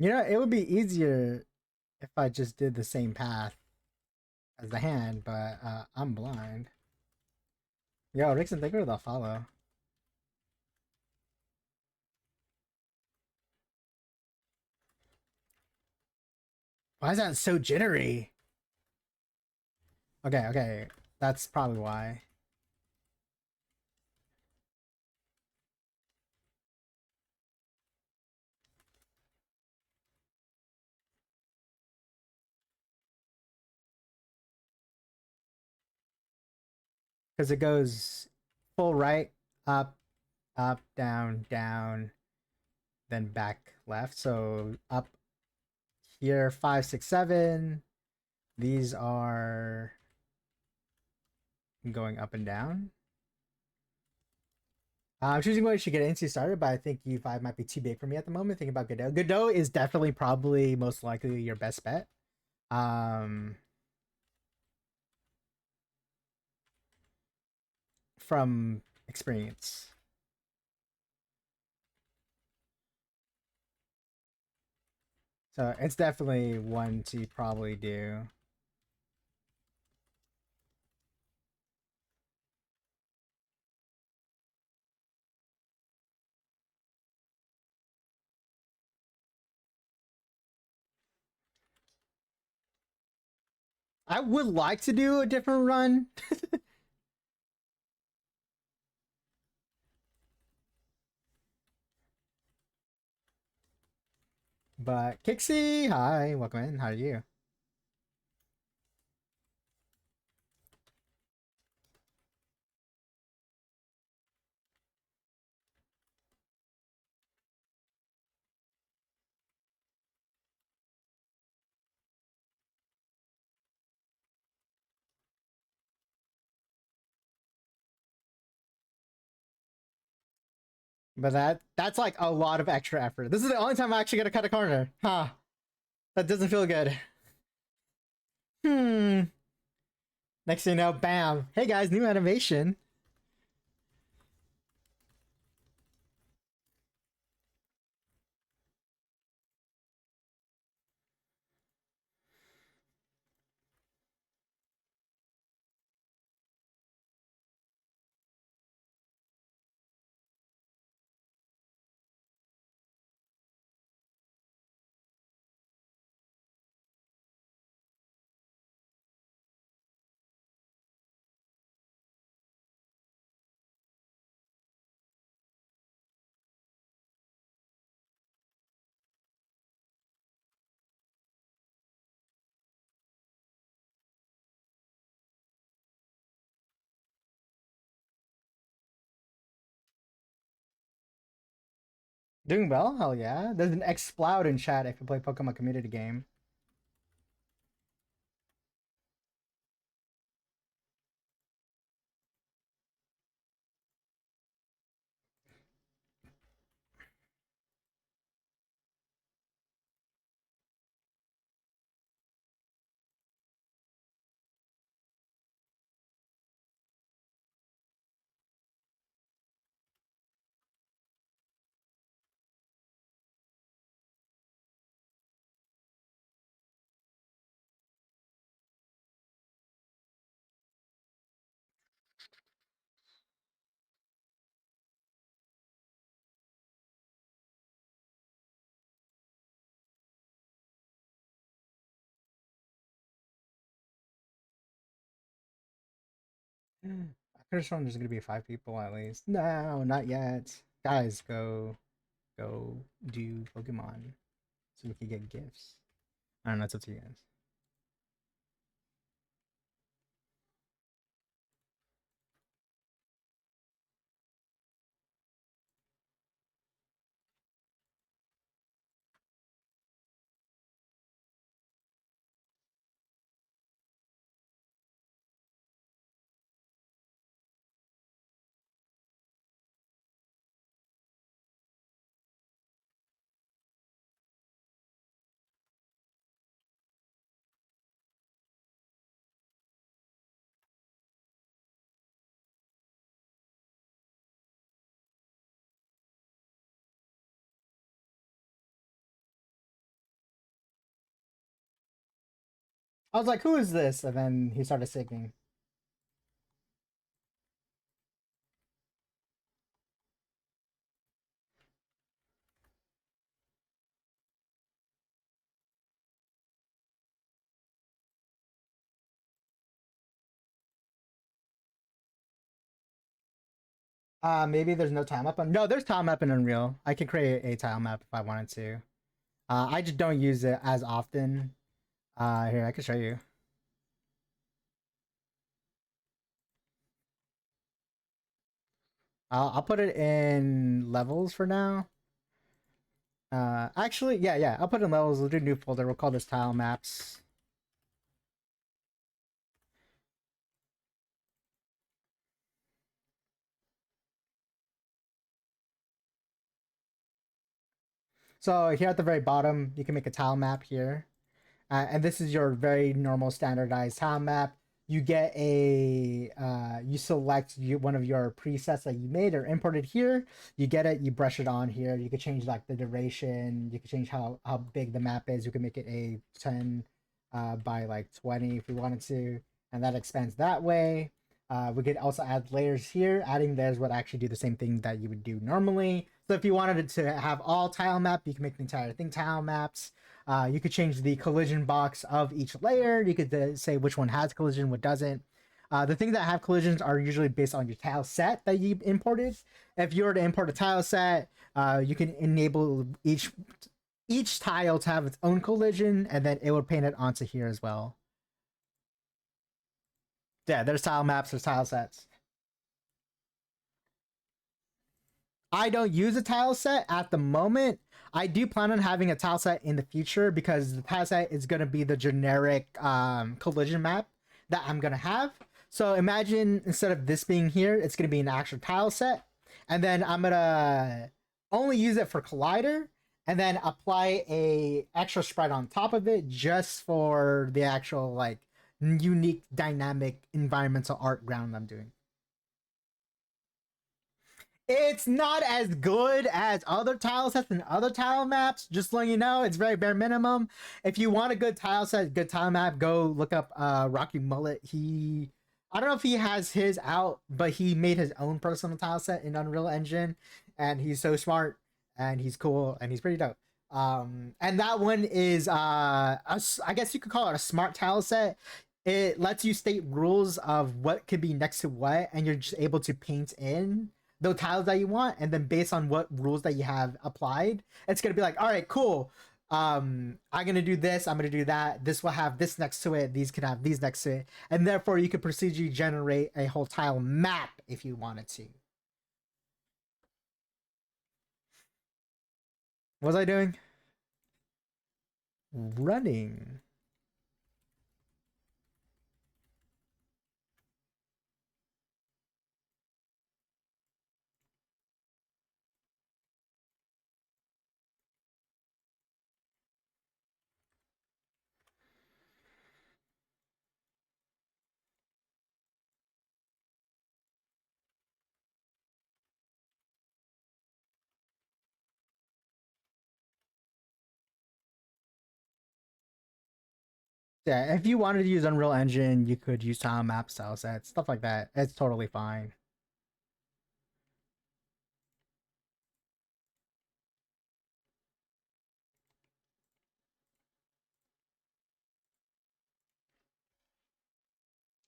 S1: You know, it would be easier if I just did the same path as the hand, but I'm blind. Yo, Rickson, thank you for the follow. Why is that so jittery? Okay, okay. That's probably why. Because it goes full right, up, up, down, down, then back left. So up here, 5, 6, 7. These are going up and down. I'm choosing what I should get into started, but I think UE5 might be too big for me at the moment. Thinking about Godot. Godot is definitely probably most likely your best bet. Um, from experience. So it's definitely one to probably do. I would like to do a different run. But Kixie, hi, welcome in. How are you? But that's like a lot of extra effort. This is the only time I actually get to cut a corner. Huh. That doesn't feel good. Hmm. Next thing you know, bam. Hey guys, new animation. Doing well? Hell yeah. There's an Xploud in chat if you play Pokemon community game. I could have sworn there's gonna be 5 people at least. No, not yet. Guys, go do Pokemon so we can get gifts. I don't know, it's up to you guys. I was like, who is this? And then he started singing. Maybe there's no tile map on. No, there's tile map in Unreal. I could create a tile map if I wanted to. I just don't use it as often. Here I can show you. I'll put it in levels for now. Actually, yeah. I'll put it in levels. We'll do a new folder. We'll call this tile maps. So here at the very bottom, you can make a tile map here. And this is your very normal standardized tile map. You get you select one of your presets that you made or imported here. You get it, you brush it on here. You could change like the duration. You could change how big the map is. You can make it a 10 by like 20 if we wanted to, and that expands that way. We could also add layers here. Adding layers would actually do the same thing that you would do normally. So if you wanted it to have all tile map, you can make the entire thing tile maps. You could change the collision box of each layer. You could say which one has collision, what doesn't. The things that have collisions are usually based on your tile set that you imported. If you were to import a tile set, you can enable each tile to have its own collision, and then it would paint it onto here as well. Yeah, there's tile maps, there's tile sets. I don't use a tile set at the moment. I do plan on having a tile set in the future because the tile set is going to be the generic collision map that I'm going to have. So imagine instead of this being here, it's going to be an actual tile set. And then I'm going to only use it for collider and then apply a extra spread on top of it just for the actual like unique dynamic environmental art ground I'm doing. It's not as good as other tile sets and other tile maps. Just letting you know, it's very bare minimum. If you want a good tile set, good tile map, go look up Rocky Mullet. I don't know if he has his out, but he made his own personal tile set in Unreal Engine, and he's so smart and he's cool and he's pretty dope. And that one is I guess you could call it a smart tile set. It lets you state rules of what could be next to what, and you're just able to paint in the tiles that you want, and then based on what rules that you have applied, it's gonna be like, all right, cool. I'm gonna do this, I'm gonna do that. This will have this next to it, these can have these next to it, and therefore you could procedurally generate a whole tile map if you wanted to. What was I doing? Running. Yeah, if you wanted to use Unreal Engine, you could use tile maps, tile sets, stuff like that. It's totally fine.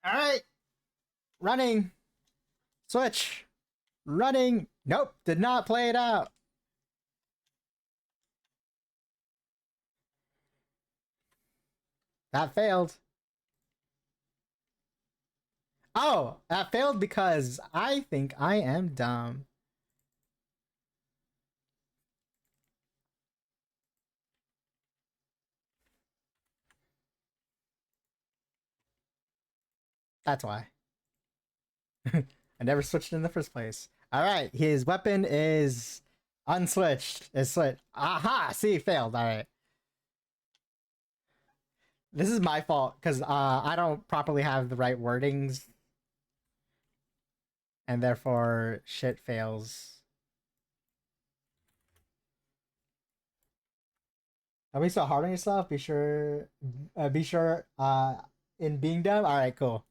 S1: All right, running. Switch. Running. Nope, did not play it out. That failed. Oh, that failed because I think I am dumb. That's why. I never switched in the first place. All right, his weapon is unswitched. It's switched. Aha! See, failed. All right. This is my fault because I don't properly have the right wordings, and therefore shit fails. Are we so hard on yourself? Be sure. In being dumb. All right, cool.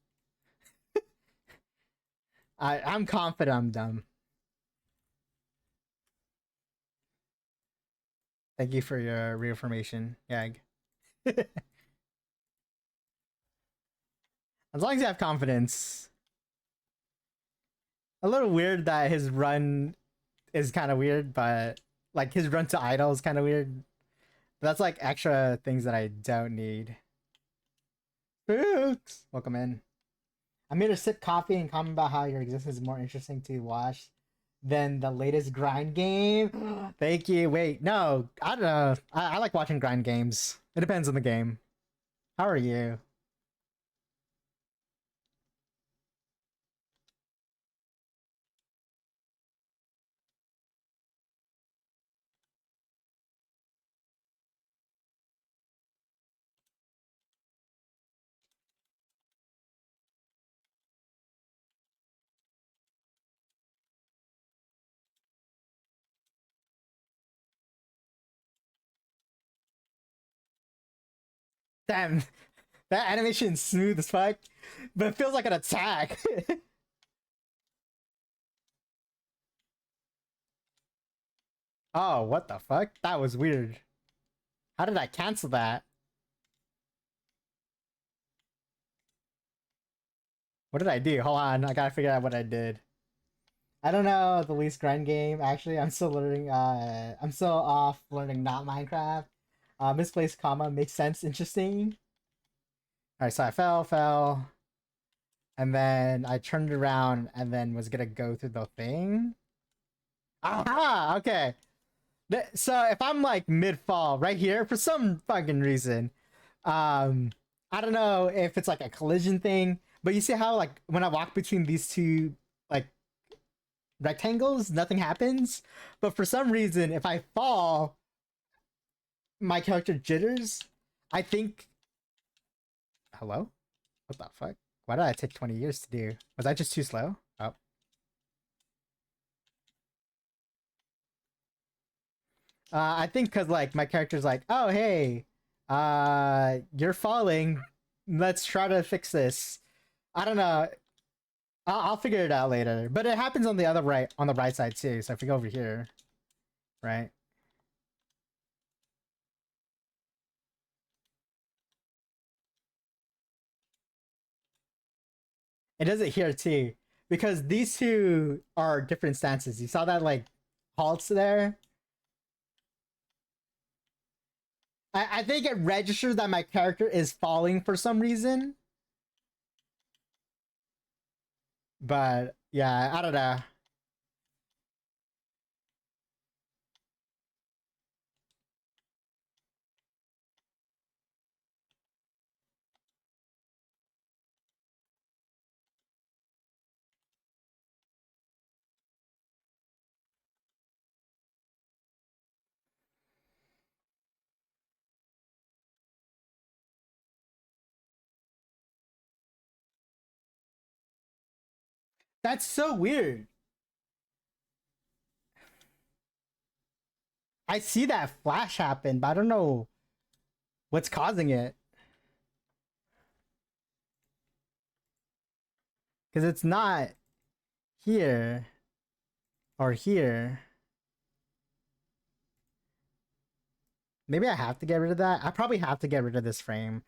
S1: I'm confident I'm dumb. Thank you for your reaffirmation, Yag. As long as you have confidence. A little weird that his run is kind of weird, but like his run to idol is kind of weird. That's like extra things that I don't need. Spooks! Welcome in. I'm here to sip coffee and comment about how your existence is more interesting to watch than the latest grind game. Thank you. Wait, no, I don't know. I like watching grind games. It depends on the game. How are you? Damn, that animation is smooth as fuck, but it feels like an attack. Oh, what the fuck? That was weird. How did I cancel that? What did I do? Hold on, I gotta figure out what I did. I don't know the least grind game. Actually, I'm still learning. I'm still off learning not Minecraft. Misplaced comma makes sense. Interesting. All right, so I fell, and then I turned around and then was gonna go through the thing. Aha! Okay. So if I'm like mid fall right here for some fucking reason, um, I don't know if it's like a collision thing, but you see how like when I walk between these two like rectangles, nothing happens. But for some reason, if I fall, my character jitters. I think. Hello? What the fuck? Why did I take 20 years to do? Was I just too slow? Oh. I think because like my character's like, oh hey, you're falling. Let's try to fix this. I don't know. I'll figure it out later. But it happens on the other right, on the right side too. So if we go over here, right? It does it here too, because these two are different stances. You saw that like halts there. I think it registers that my character is falling for some reason. But yeah, I don't know. That's so weird. I see that flash happen, but I don't know what's causing it. Because it's not here or here. Maybe I have to get rid of that. I probably have to get rid of this frame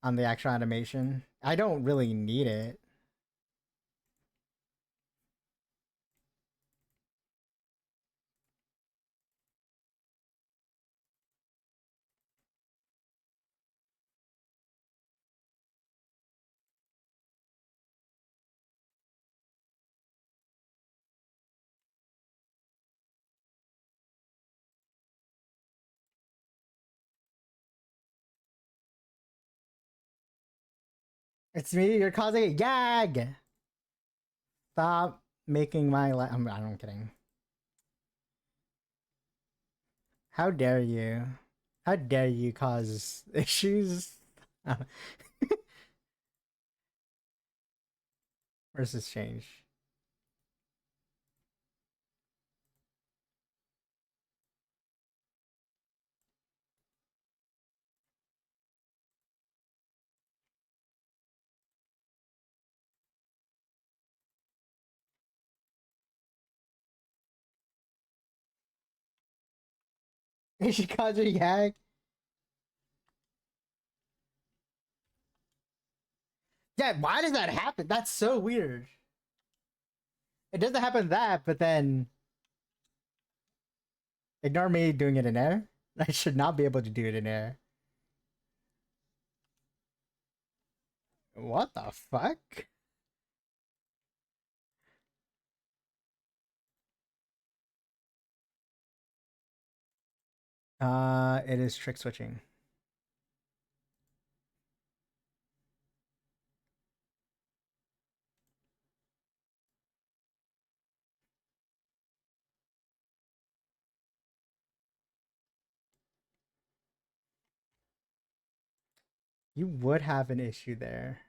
S1: on the actual animation. I don't really need it. It's me. You're causing a gag. Stop making my life. I'm kidding. How dare you? How dare you cause issues? Where's this change? Ishikawa Yag. Yeah, why does that happen? That's so weird. It doesn't happen that, but then ignore me doing it in air. I should not be able to do it in air. What the fuck? It is trick switching. You would have an issue there.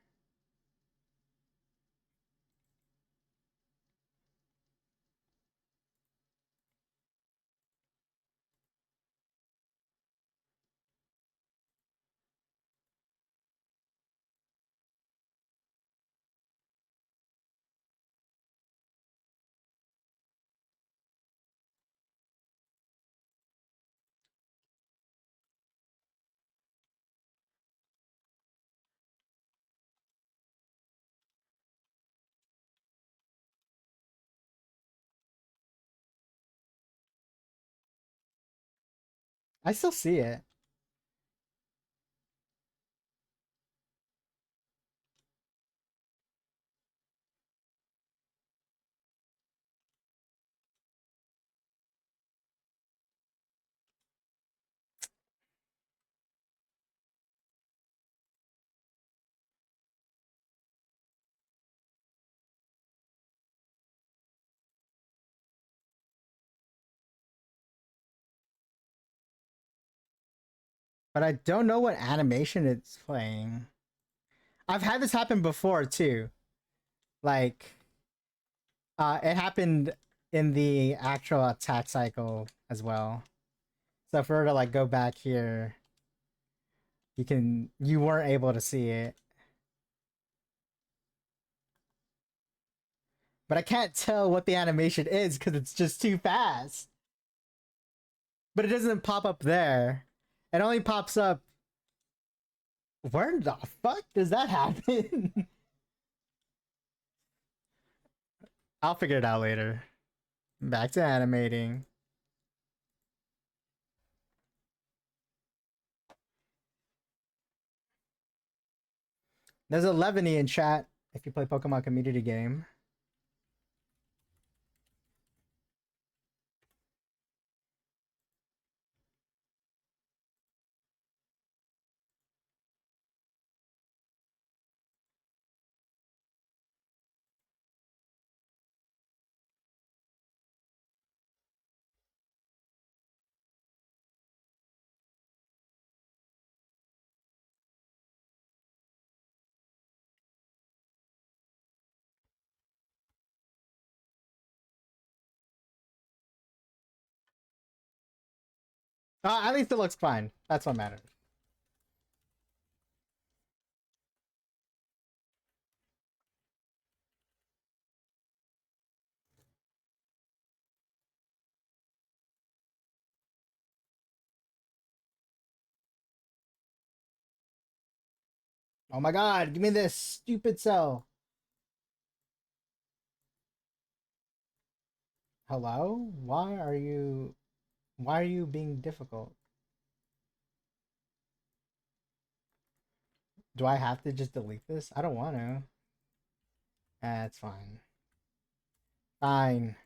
S1: I still see it. But I don't know what animation it's playing. I've had this happen before too. Like, it happened in the actual attack cycle as well. So if we were to like go back here, you weren't able to see it. But I can't tell what the animation is because it's just too fast. But it doesn't pop up there. It only pops up. Where the fuck does that happen? I'll figure it out later. Back to animating. There's a Levany in chat if you play Pokemon community game. At least it looks fine. That's what matters. Oh my god, give me this stupid cell. Hello? Why are you being difficult? Do I have to just delete this? I don't want to. That's fine. Fine.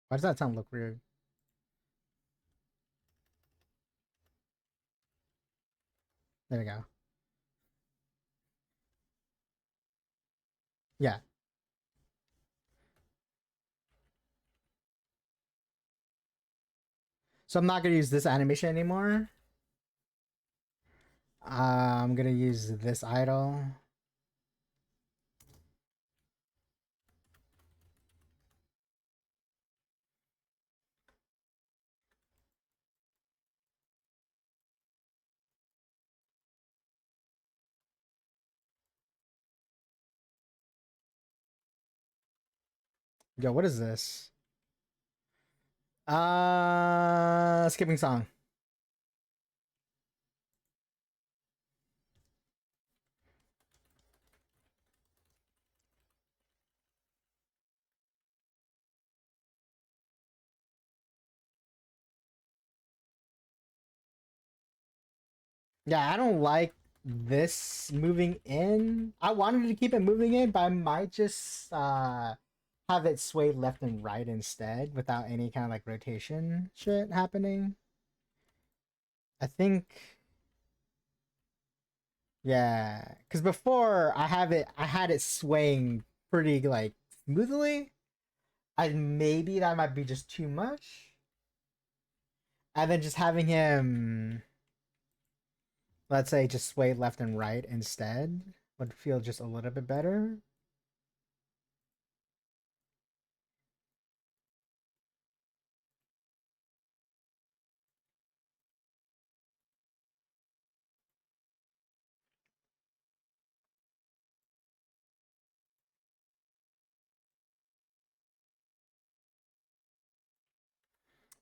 S1: Why does that sound look weird? There we go. Yeah. So I'm not gonna use this animation anymore. I'm gonna use this idle. Yo, what is this? Skipping song. Yeah, I don't like this moving in. I wanted to keep it moving in, but I might just have it sway left and right instead without any kind of like rotation shit happening. I think yeah, because before I had it swaying pretty like smoothly. I maybe that might be just too much. And then just having him, let's say, just sway left and right instead would feel just a little bit better.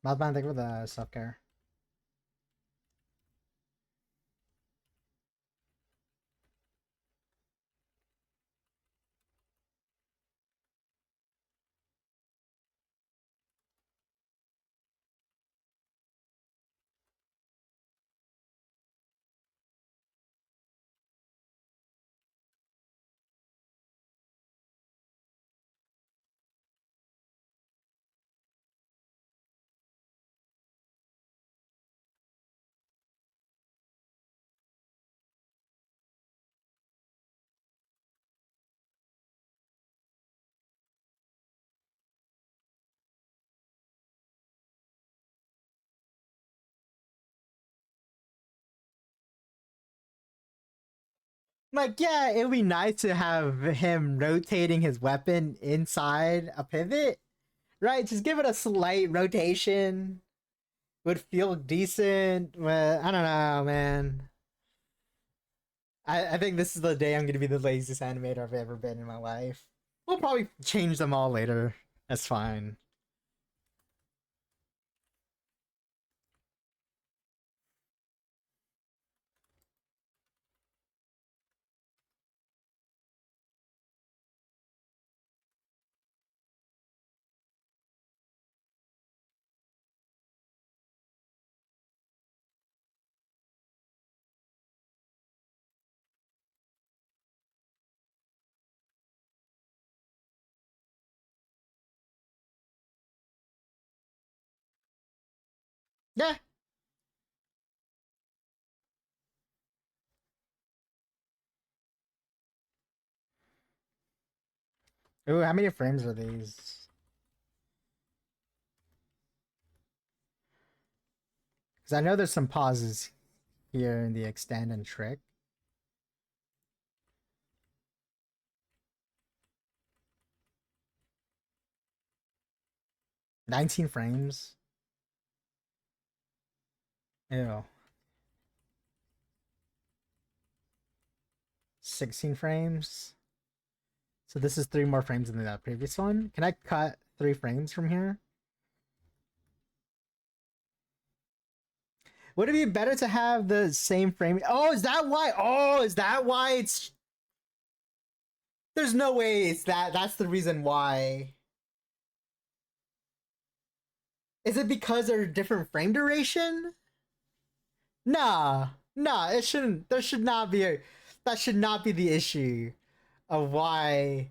S1: Mouthbound, thank you for the self care. Like, yeah, it would be nice to have him rotating his weapon inside a pivot, right? Just give it a slight rotation. Would feel decent. But I don't know, man. I think this is the day I'm gonna be the laziest animator I've ever been in my life. We'll probably change them all later. That's fine. Yeah. Ooh, how many frames are these? Because I know there's some pauses here in the extend and trick. 19 frames. Ew. 16 frames. So this is 3 more frames than the previous one. Can I cut 3 frames from here? Would it be better to have the same frame? Oh, is that why? Oh, is that why it's... There's no way it's that. That's the reason why. Is it because they're different frame duration? Nah. Nah, it shouldn't. There should not be a... That should not be the issue of why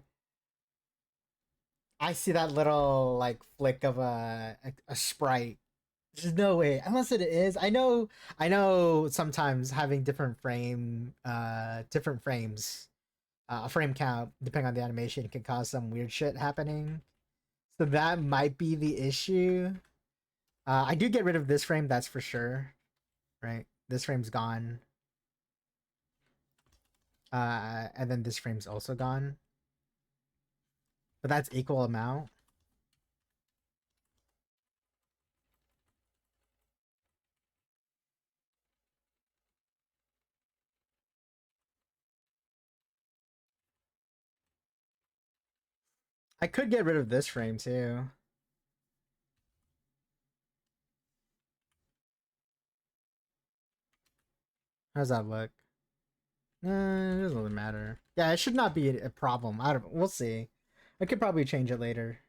S1: I see that little like flick of a sprite. There's no way. Unless it is. I know sometimes having different frames, a frame count depending on the animation can cause some weird shit happening. So that might be the issue. I do get rid of this frame, that's for sure. Right? This frame's gone. And then this frame's also gone. But that's equal amount. I could get rid of this frame too. How does that look? It doesn't really matter. Yeah, it should not be a problem. I don't. We'll see. I could probably change it later.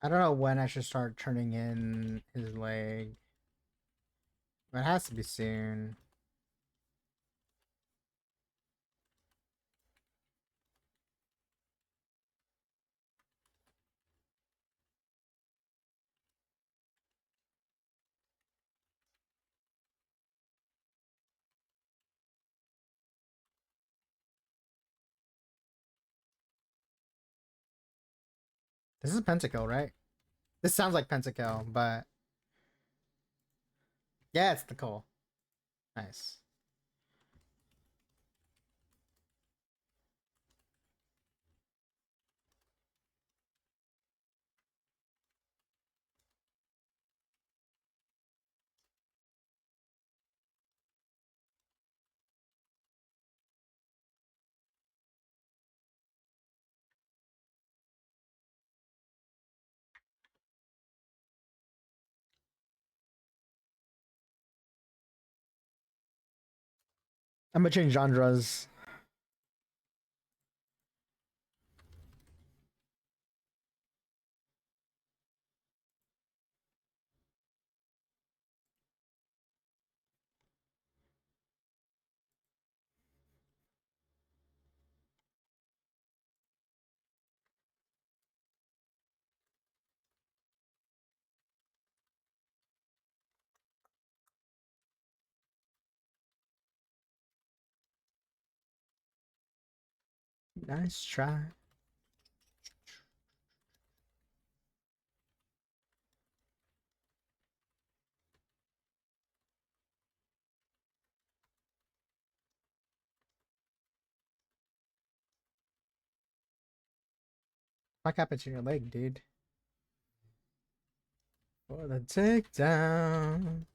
S1: I don't know when I should start turning in his leg. But it has to be soon. This is Pentakill, right? This sounds like Pentakill, but yeah, it's the Cole. Nice. I'm gonna change genres. Nice try. What happened to your leg, dude? For the takedown.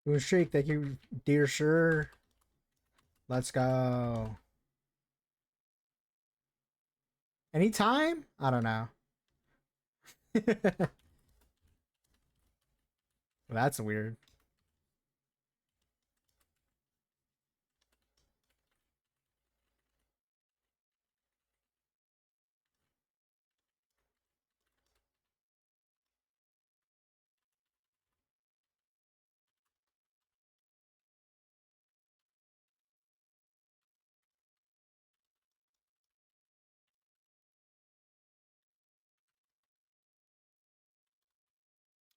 S1: Blue streak, thank you, dear sir. Let's go. Anytime? I don't know. That's weird.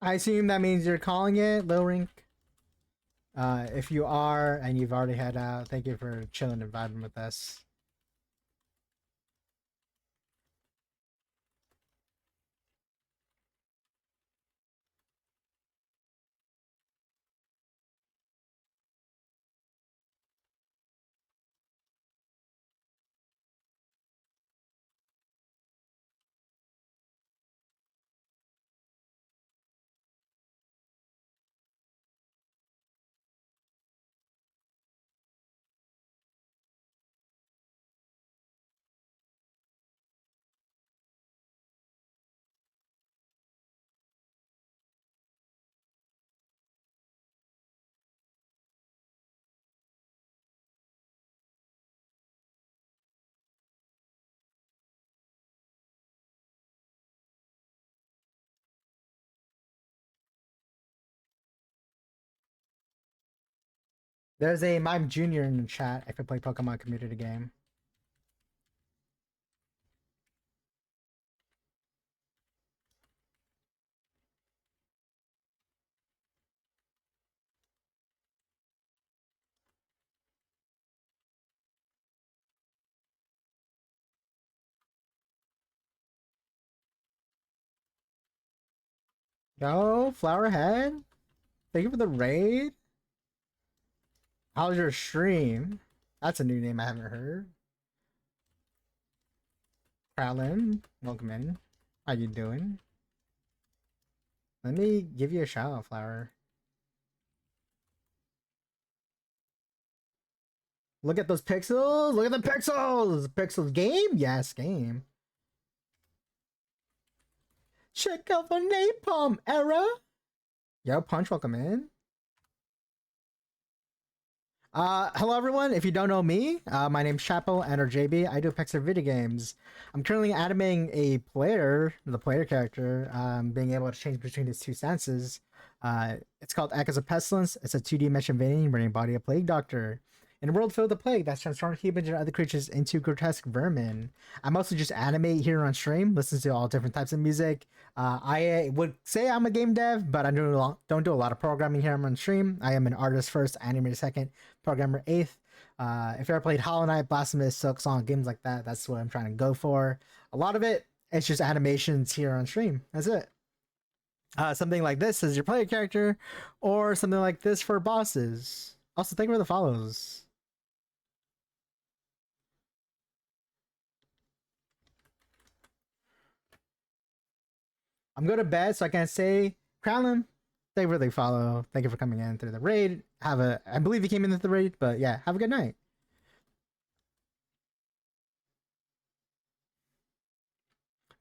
S1: I assume that means you're calling it, Lil Rink. If you are and you've already had out, thank you for chilling and vibing with us. There's a Mime Junior in the chat if you play Pokemon community game. Go, Flowerhead. Thank you for the raid. How's your stream? That's a new name I haven't heard. Prowlin, welcome in. How you doing? Let me give you a shout out, Flower. Look at those pixels! Look at the pixels! Pixels game? Yes, game. Check out the napalm era! Yo, Punch, welcome in. Hello everyone. If you don't know me, my name's Chapo and or JB. I do Pixar video games. I'm currently animating a player, the player character, being able to change between his two senses. It's called Echoes of Pestilence. It's a 2D Metroidvania where you embody a plague doctor. In a world filled with plague that's transformed humans and other creatures into grotesque vermin. I mostly just animate here on stream, listen to all different types of music. I would say I'm a game dev, but I don't do a lot of programming here on stream. I am an artist first, animator second, programmer eighth. If you ever played Hollow Knight, Blasphemous, Silksong, games like that, that's what I'm trying to go for. A lot of it, it's just animations here on stream. That's it. Something like this is your player character, or something like this for bosses. Also, thank you for the follows. I'm going to bed, so I can't say Crowlin. They really follow. Thank you for coming in through the raid. I believe you came in through the raid, but yeah, have a good night.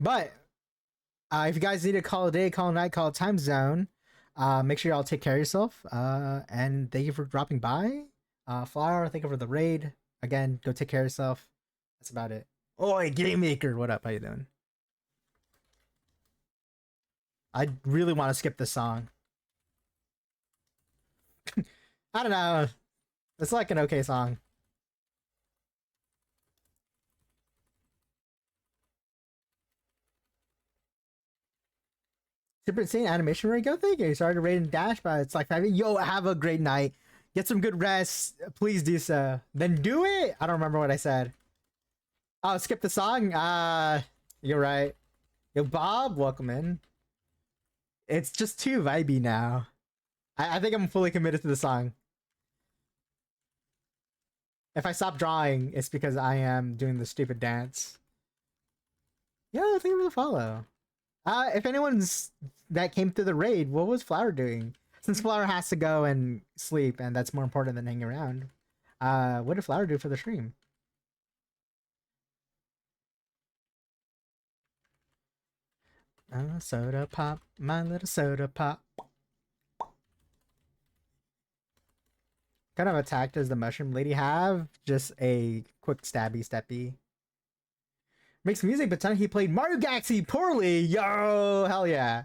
S1: But if you guys need to call a day, call a night, call a time zone, make sure y'all take care of yourself. And thank you for dropping by. Flower, thank you for the raid. Again, go take care of yourself. That's about it. Oi, Game Maker, what up? How you doing? I really want to skip this song. I don't know. It's like an okay song. Super insane animation rig. Go thank you. Sorry to raid and dash, but it's like 5. Yo, have a great night. Get some good rest. Please do so. Then do it. I don't remember what I said. Oh, skip the song. You're right. Yo, Bob, welcome in. It's just too vibey now. I think I'm fully committed to the song. If I stop drawing, it's because I am doing the stupid dance. Yeah, I think I'm gonna follow. If anyone's that came through the raid, what was Flower doing? Since Flower has to go and sleep, and that's more important than hanging around. What did Flower do for the stream? Soda pop, my little soda pop. Kind of attack does the mushroom lady have? Just a quick stabby steppy. Makes music, but he played Mario Galaxy poorly. Yo, hell yeah.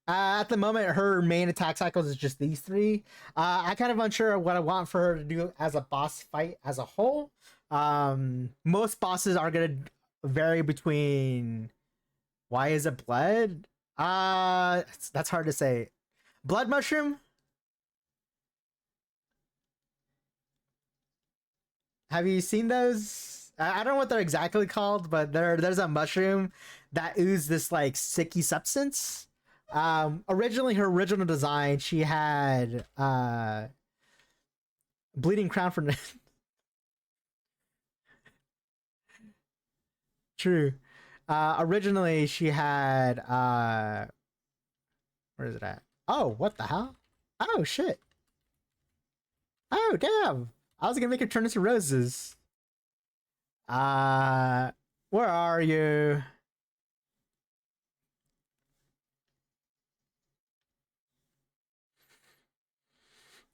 S1: At the moment, her main attack cycles is just these 3. I kind of unsure of what I want for her to do as a boss fight as a whole. Most bosses are gonna vary between. Why is it blood? That's hard to say. Blood mushroom. Have you seen those? I don't know what they're exactly called, but there's a mushroom that oozes this like sticky substance. Originally, her original design, she had bleeding crown for true. Originally, she had where is it at? Oh, what the hell? Oh shit! Oh damn! I was gonna make her turn into roses. Where are you?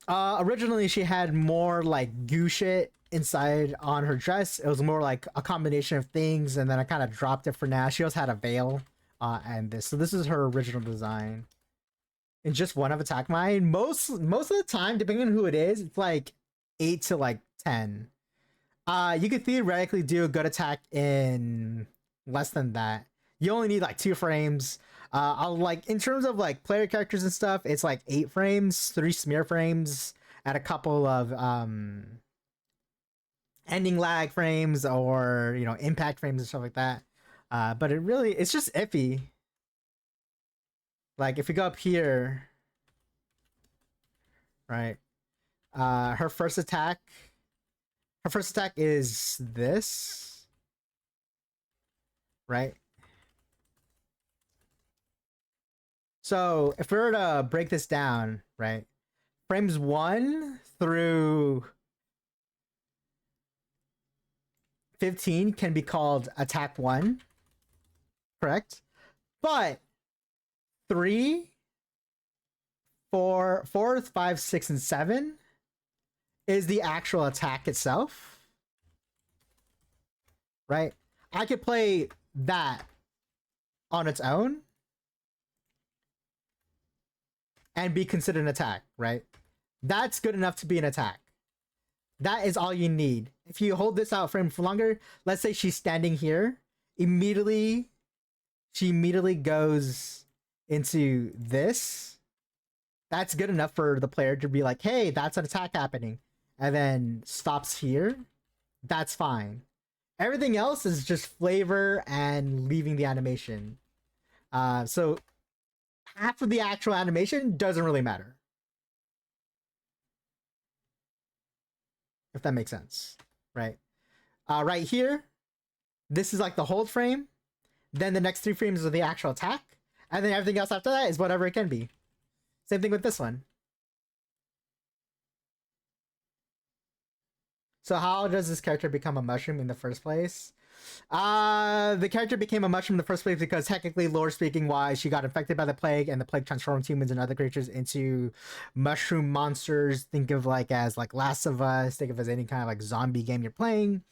S1: Originally she had more like goo shit inside on her dress. It was more like a combination of things, and then I kind of dropped it for now. She also had a veil, and this. So this is her original design. In just one of attack mine. Most of the time, depending on who it is, it's like 8 to like 10. You could theoretically do a good attack in less than that. You only need like 2 frames. I'll like in terms of like player characters and stuff, it's like 8 frames, 3 smear frames, and a couple of ending lag frames or impact frames and stuff like that. But it's just iffy. Like if we go up here, right? Her first attack is this, right? So if we were to break this down, right? Frames 1 through 15 can be called attack 1, correct? But 3, 4, 5, 6, and 7 is the actual attack itself, right? I could play that on its own and be considered an attack, right? That's good enough to be an attack. That is all you need. If you hold this out frame for longer, let's say she's standing here, she immediately goes into this. That's good enough for the player to be like, hey, that's an attack happening. And then stops here. That's fine. Everything else is just flavor and leaving the animation. So half of the actual animation doesn't really matter. If that makes sense, right? Right here, this is like the hold frame. Then the next 3 frames are the actual attack, and then everything else after that is whatever it can be. Same thing with this one. So how does this character become a mushroom in the first place? The character became a mushroom in the first place because technically, lore speaking wise, she got infected by the plague, and the plague transformed humans and other creatures into mushroom monsters. Think of like as like Last of Us. Think of as any kind of like zombie game you're playing.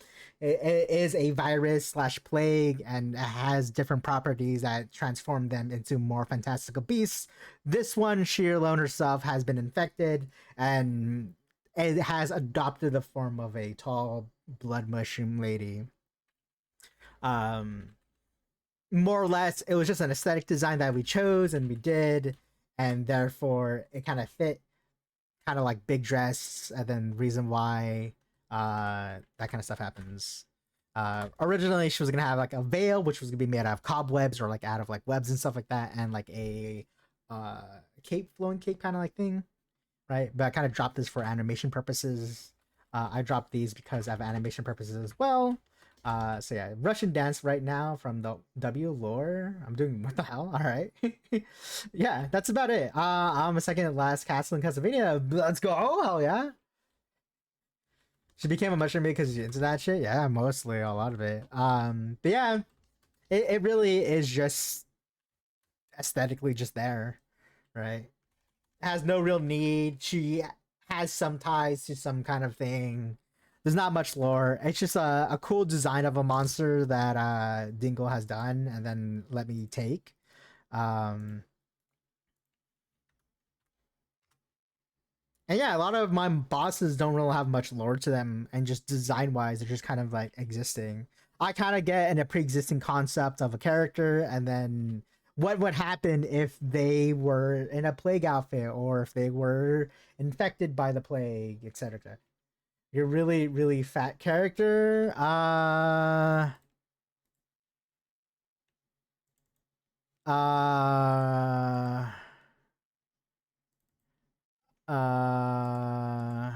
S1: It is a virus slash plague, and it has different properties that transform them into more fantastical beasts. This one, she alone herself has been infected, and it has adopted the form of a tall blood mushroom lady. um More or less it was just an aesthetic design that we chose and we did, and therefore it kind of fit, kind of like big dress, and then reason why that kind of stuff happens. Originally she was gonna have like a veil which was gonna be made out of cobwebs or like out of like webs and stuff like that, and like a uh cape, flowing cape kind of like thing, right? But I kind of dropped this for animation purposes. I dropped these because I have animation purposes as well. So yeah, Russian dance right now from the W lore. I'm doing what the hell? All right. Yeah, that's about it. I'm a second last castle in Castlevania. Let's go. Oh hell yeah. She became a mushroom because she's into that shit. Yeah, mostly a lot of it. But yeah, it really is just aesthetically just there, right? Has no real need. She has some ties to some kind of thing. There's not much lore. It's just a cool design of a monster that Dingle has done and then let me take. Um, and yeah, a lot of my bosses don't really have much lore to them, and just design wise, they're just kind of like existing. I kind of get in a pre-existing concept of a character, and then what would happen if they were in a plague outfit or if they were infected by the plague, etc. You're really, really fat character. Uh, uh, uh,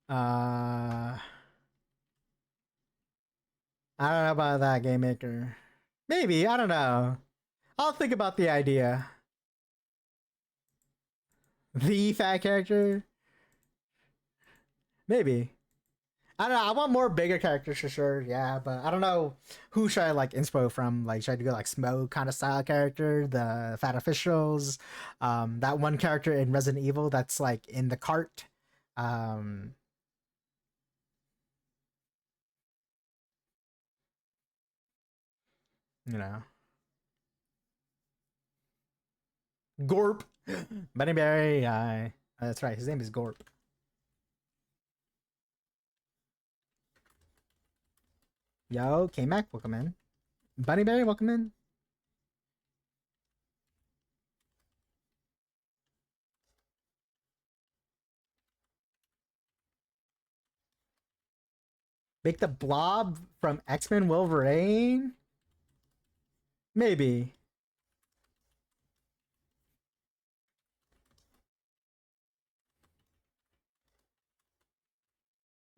S1: uh, I don't know about that, game maker. Maybe, I don't know. I'll think about the idea. The fat character? Maybe. I don't know. I want more bigger characters for sure. Yeah, but I don't know who should I like inspo from. Like, should I go like Smoke kind of style character, the fat officials, that one character in Resident Evil that's like in the cart, um, you know, Gorp, Bunny Berry. That's right. His name is Gorp. Yo, K-Mac, welcome in. Bunny Berry, welcome in. Make the Blob from X-Men Wolverine. Maybe.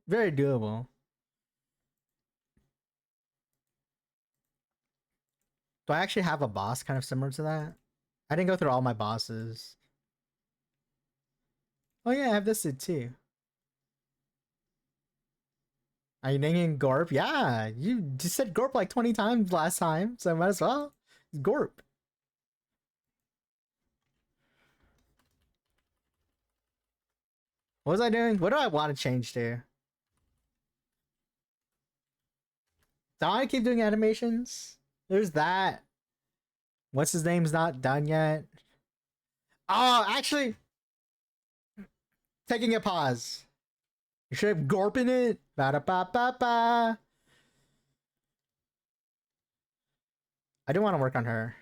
S1: Very doable. Do I actually have a boss kind of similar to that? I didn't go through all my bosses. Oh yeah, I have this too. Are you naming Gorp? Yeah, you just said Gorp like 20 times last time, so might as well. It's Gorp. What was I doing? What do I want to change to? Do I keep doing animations? There's that. What's his name's not done yet? Oh, actually, taking a pause. You should have Gorp in it. Ba da ba ba ba. I do want to work on her.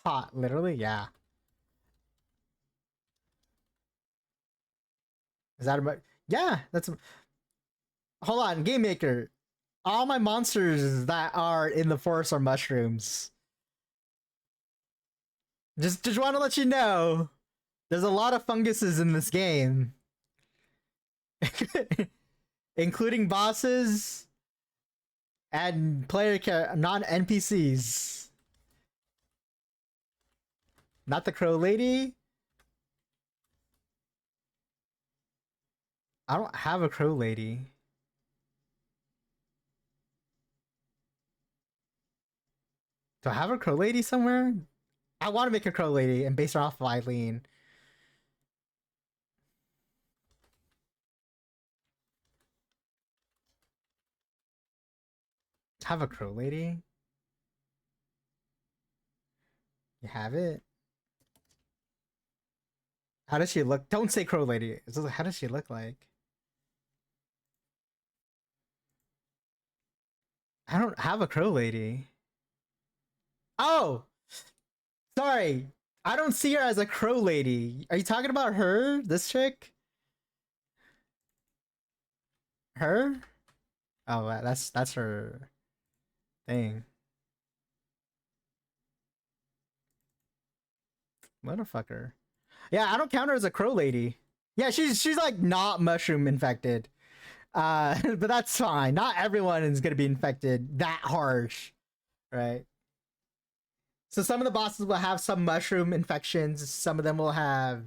S1: Hot, literally, yeah. Is that about? Yeah, that's. Hold on, Game Maker. All my monsters that are in the forest are mushrooms. Just want to let you know, there's a lot of funguses in this game, including bosses and non NPCs. Not the crow lady. I don't have a crow lady. Do I have a crow lady somewhere? I want to make a crow lady and base her off of Eileen. Have a crow lady? You have it? How does she look? Don't say crow lady. How does she look like? I don't have a crow lady. Oh, sorry. I don't see her as a crow lady. Are you talking about her? This chick? Her? Oh, that's her thing. Motherfucker. Yeah, I don't count her as a crow lady. Yeah, she's like not mushroom infected. But that's fine. Not everyone is gonna be infected that harsh, right? So some of the bosses will have some mushroom infections. Some of them will have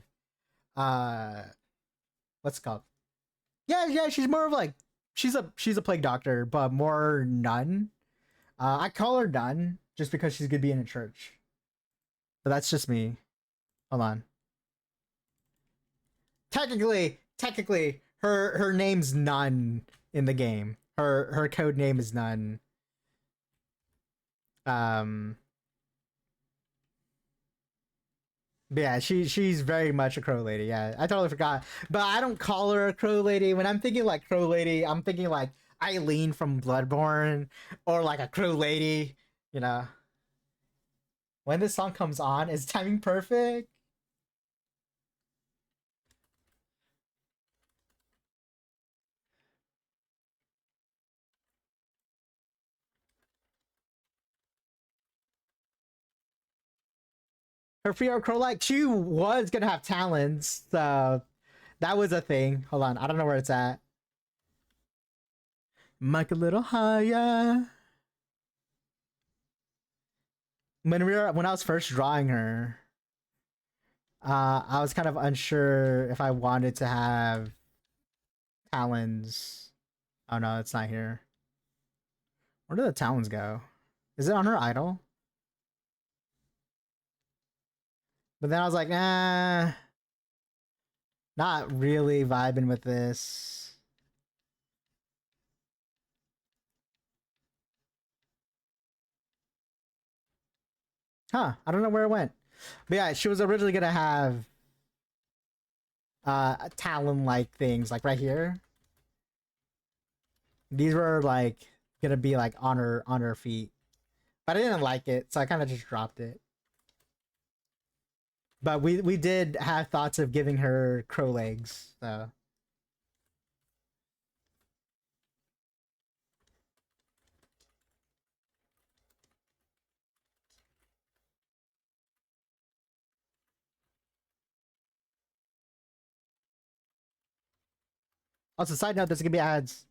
S1: uh what's it called? Yeah, she's more of like she's a plague doctor, but more nun. I call her nun just because she's gonna be in a church. But that's just me. Hold on. Technically, her name's Nun in the game. Her code name is Nun. Um, but yeah, she's very much a crow lady. Yeah, I totally forgot. But I don't call her a crow lady. When I'm thinking like crow lady, I'm thinking like Eileen from Bloodborne or like a crow lady. You know, when this song comes on, is timing perfect? Her Fio Crow like she was gonna have talents, so that was a thing. Hold on, I don't know where it's at. Mic a little higher. When I was first drawing her, I was kind of unsure if I wanted to have talons. Oh no, it's not here. Where do the talons go? Is it on her idol? But then I was like, not really vibing with this. Huh? I don't know where it went. But yeah, she was originally gonna have talon like things like right here. These were like gonna be like on her feet, but I didn't like it, so I kind of just dropped it. But we did have thoughts of giving her crow legs, so. Also, side note, there's gonna be ads.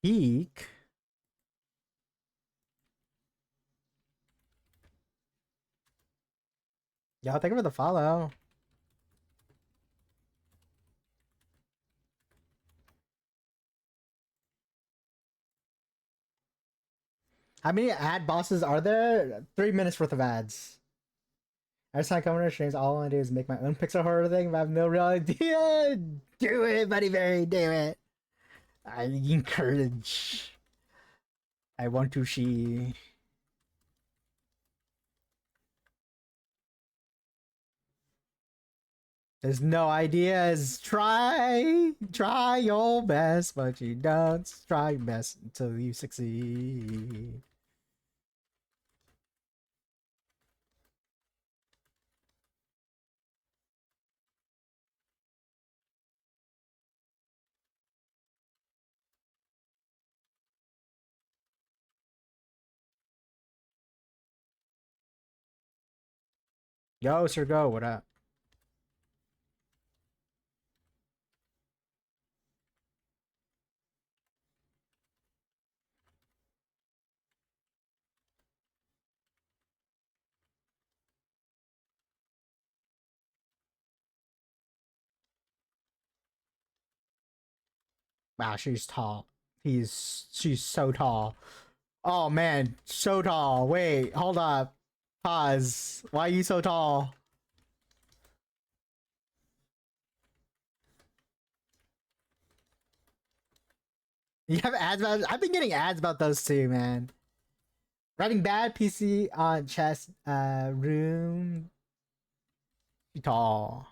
S1: Peak. Y'all, thank you for the follow. How many ad bosses are there? 3 minutes worth of ads. Every time I come on the streams, all I want to do is make my own pixel horror thing, but I have no real idea. Do it, Buddy Berry, do it. I encourage. I want to see. There's no ideas. Try your best, but you don't try your best until you succeed. Go, sir, go. What up? Wow, she's tall. She's so tall. Oh man, so tall. Wait, hold up. Pause. Why are you so tall? You have ads about I've been getting ads about those too, man. Writing bad PC on chest room tall.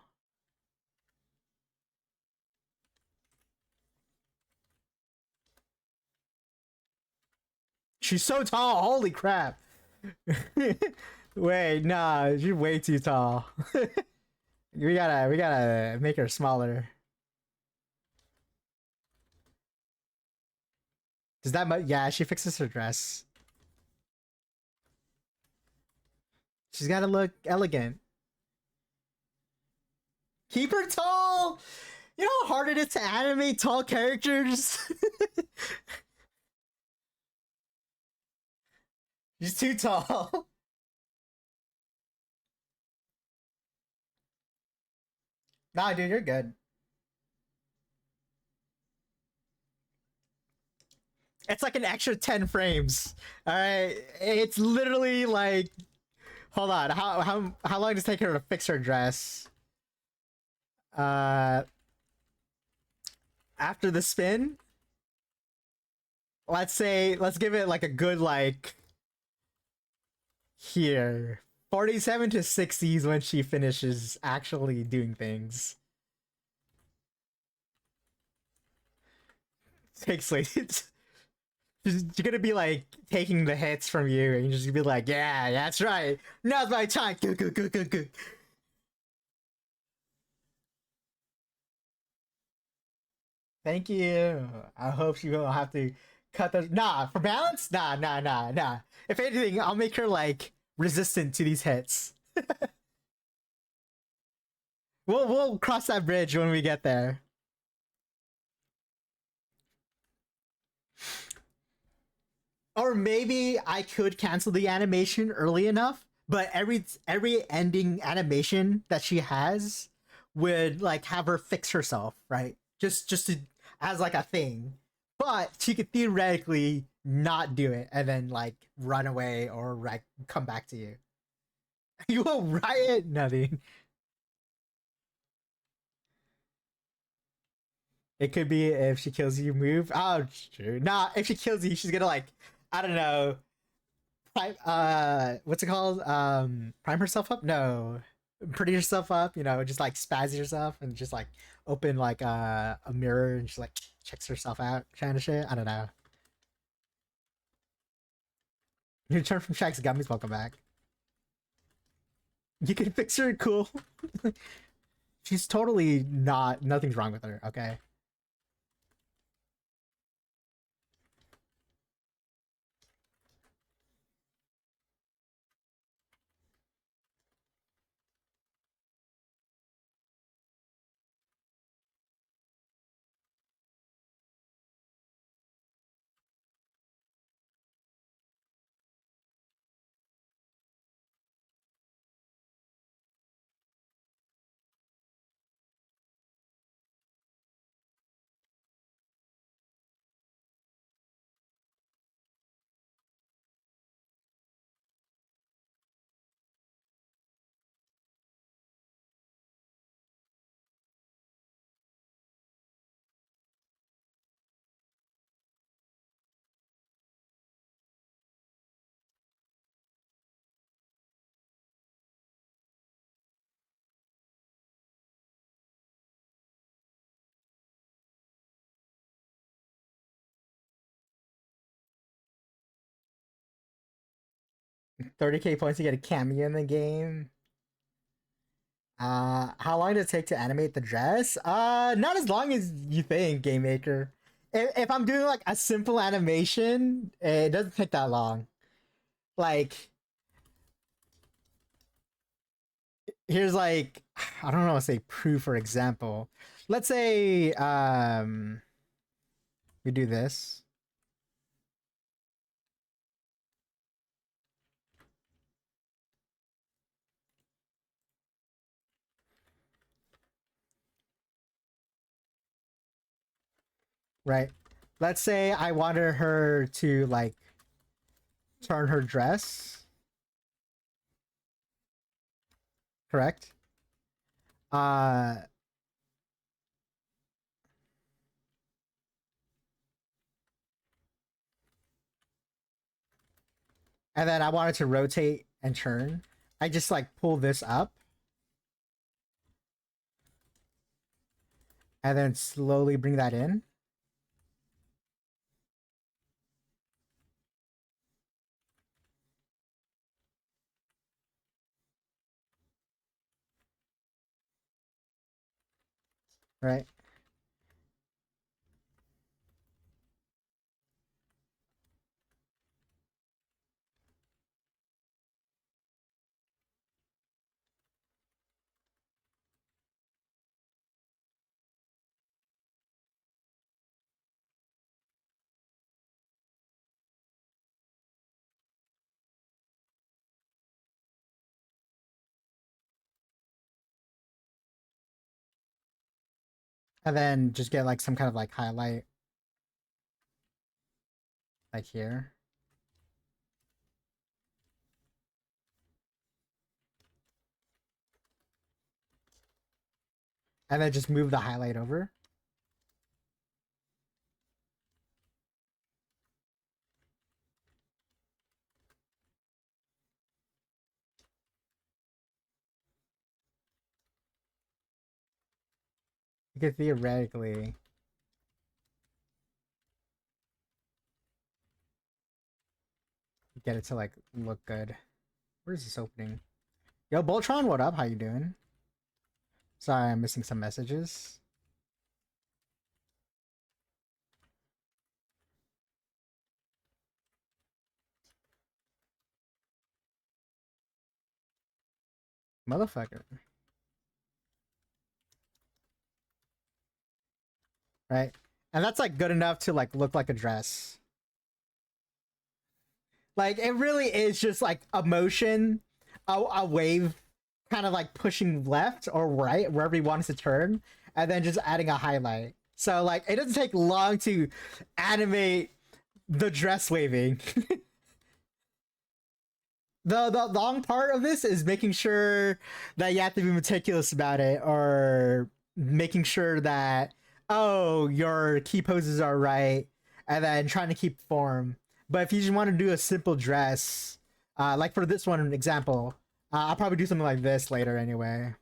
S1: She's so tall. Holy crap. Wait, nah, she's way too tall. We gotta make her smaller. Does that much? Yeah, she fixes her dress. She's gotta look elegant. Keep her tall. You know how hard it is to animate tall characters. She's too tall. Nah, dude, you're good. It's like an extra 10 frames. All right, it's literally like, hold on, how long does it take her to fix her dress? Uh, after the spin, let's give it like a good like here 47 to 60s when she finishes actually doing things. Takes like you're gonna be like taking the hits from you, and you're just gonna be like, yeah, that's right. Now's my time. Go, go, go, go, go. Thank you. I hope she will have to cut those. Nah, for balance? Nah, nah, nah, nah. If anything, I'll make her like resistant to these hits. We'll cross that bridge when we get there. Or maybe I could cancel the animation early enough, but every ending animation that she has would like have her fix herself, right? Just to as like a thing. But she could theoretically not do it and then like run away or like come back to you. You will riot nothing. It could be if she kills you, move. Oh, true. Nah, if she kills you, she's gonna like I don't know, prime what's it called, prime herself up, no, pretty yourself up, you know, just like spaz yourself and just like open like a mirror and she like checks herself out kind of shit. I don't know. You return from Shaq's gummies, welcome back. You can fix her, cool. She's totally not, nothing's wrong with her, okay. 30k points to get a cameo in the game. How long did it take to animate the dress? Not as long as you think, Game Maker. If I'm doing like a simple animation, it doesn't take that long. Like, here's like, I don't know, say proof for example. Let's say we do this. Right. Let's say I wanted her to like turn her dress. Correct. Uh and then I wanted to rotate and turn. I just like pull this up and then slowly bring that in. Right. And then just get like some kind of like highlight like here. And then just move the highlight over. You could theoretically get it to like look good. Where's this opening? Yo, Boltron, what up? How you doing? Sorry, I'm missing some messages. Motherfucker. Right? And that's like good enough to like look like a dress. Like it really is just like a motion, a wave kind of like pushing left or right, wherever you want it to turn, and then just adding a highlight. So like it doesn't take long to animate the dress waving. The long part of this is making sure that you have to be meticulous about it, or making sure that your key poses are right, and then trying to keep form. But if you just want to do a simple dress, like for this one example, I'll probably do something like this later anyway.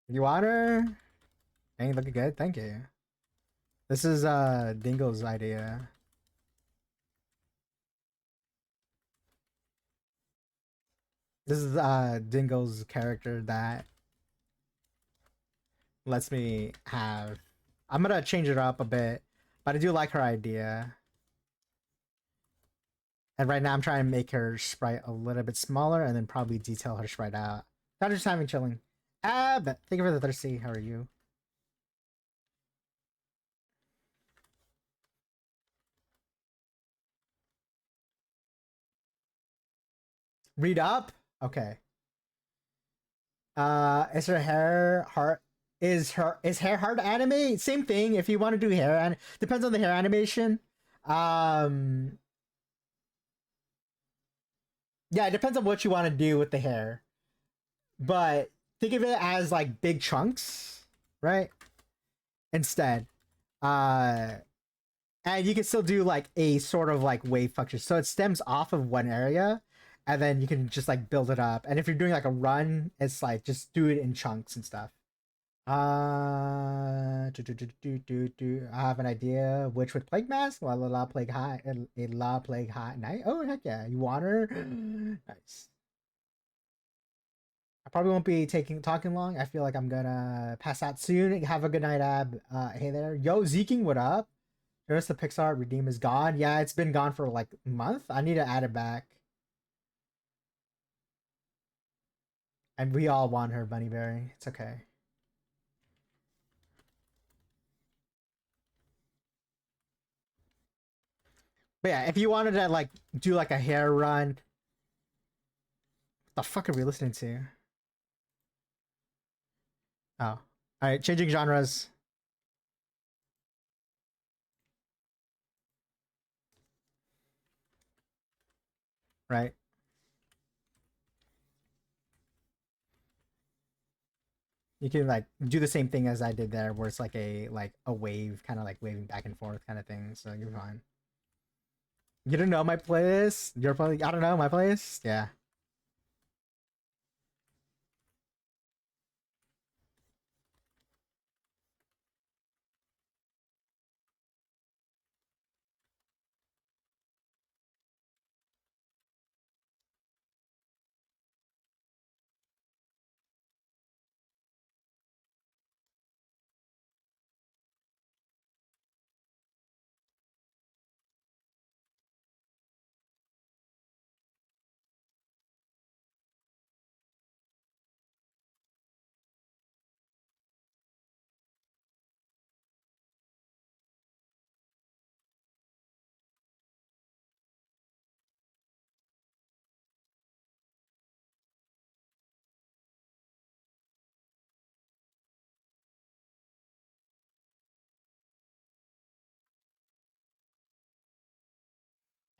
S1: You want her? Ain't looking good. Thank you. This is Dingo's idea. This is Dingo's character that lets me have. I'm gonna change it up a bit, but I do like her idea. And right now I'm trying to make her sprite a little bit smaller and then probably detail her sprite out. Not just having chilling. But thank you for the thirsty. How are you? Read up? Okay. Is her hair hard? Is hair hard to animate? Same thing. If you want to do hair, and depends on the hair animation. Um, yeah, it depends on what you want to do with the hair. But think of it as like big chunks, right? Instead, uh, and you can still do like a sort of like wave function. So it stems off of one area, and then you can just like build it up. And if you're doing like a run, it's like just do it in chunks and stuff. I have an idea. Which with Plague Mask? La la la Plague High, a la Plague High Night. Oh heck yeah! You want her? Nice. I probably won't be talking long. I feel like I'm gonna pass out soon. Have a good night, Ab. Hey there, yo, Zeking, what up? There's the Pixar Redeem is gone. Yeah, it's been gone for like a month. I need to add it back. And we all want her, Bunnyberry. It's okay. But yeah, if you wanted to like do like a hair run, what the fuck are we listening to? Oh, all right, changing genres. Right. You can like do the same thing as I did there, where it's like a wave, kind of like waving back and forth kind of thing. So you're fine. You don't know my playlist? You're probably I don't know my playlist. Yeah.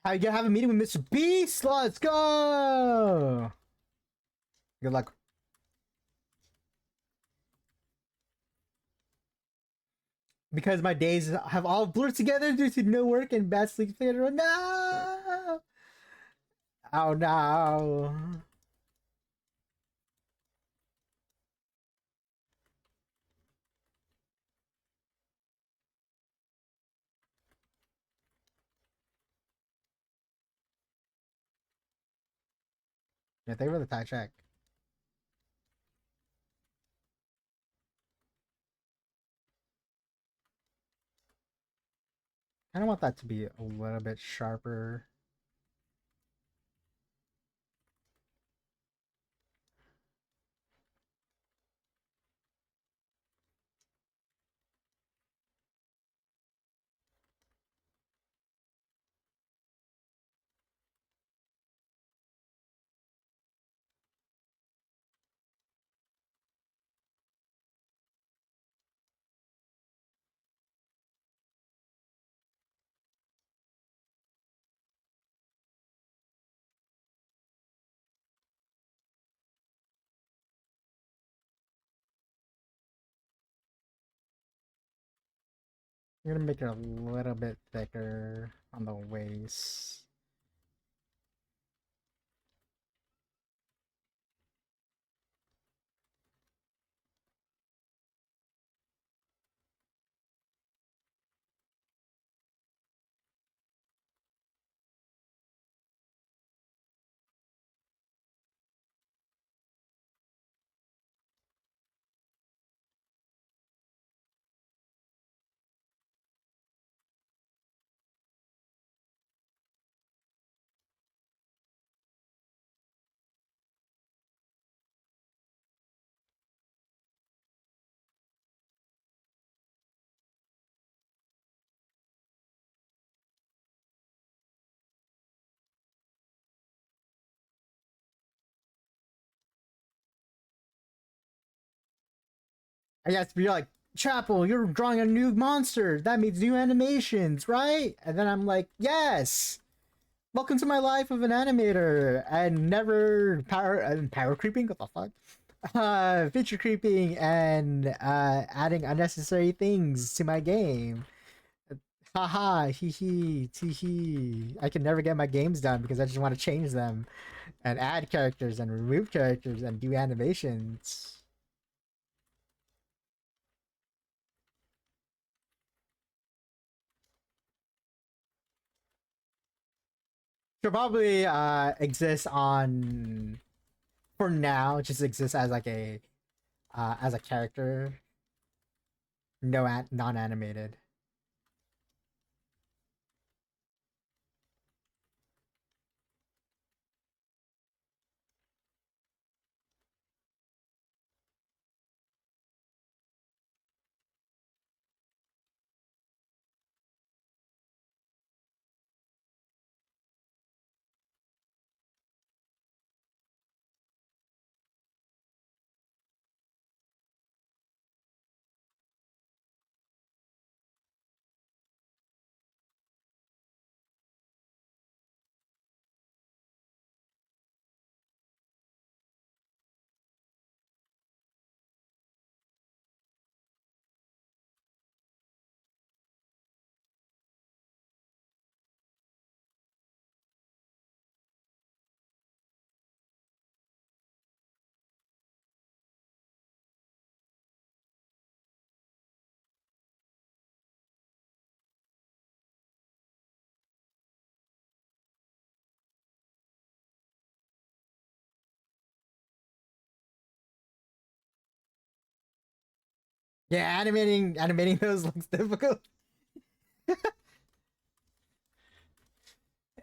S1: How you gonna have a meeting with Mr. Beast? Let's go. Good luck. Because my days have all blurred together due to no work and bad sleep theater. No. Oh no. Yeah, thank you for the tie check. I don't want that to be a little bit sharper. I'm gonna make it a little bit thicker on the waist. I guess you're like, Chapel, you're drawing a new monster. That means new animations, right? And then I'm like, yes. Welcome to my life of an animator and never power creeping. What the fuck? Feature creeping and adding unnecessary things to my game. Haha, hee hee, tee hee. I can never get my games done because I just want to change them and add characters and remove characters and do animations. Should probably exist on for now. Just exist as like a as a character, non animated. Yeah, animating those looks difficult.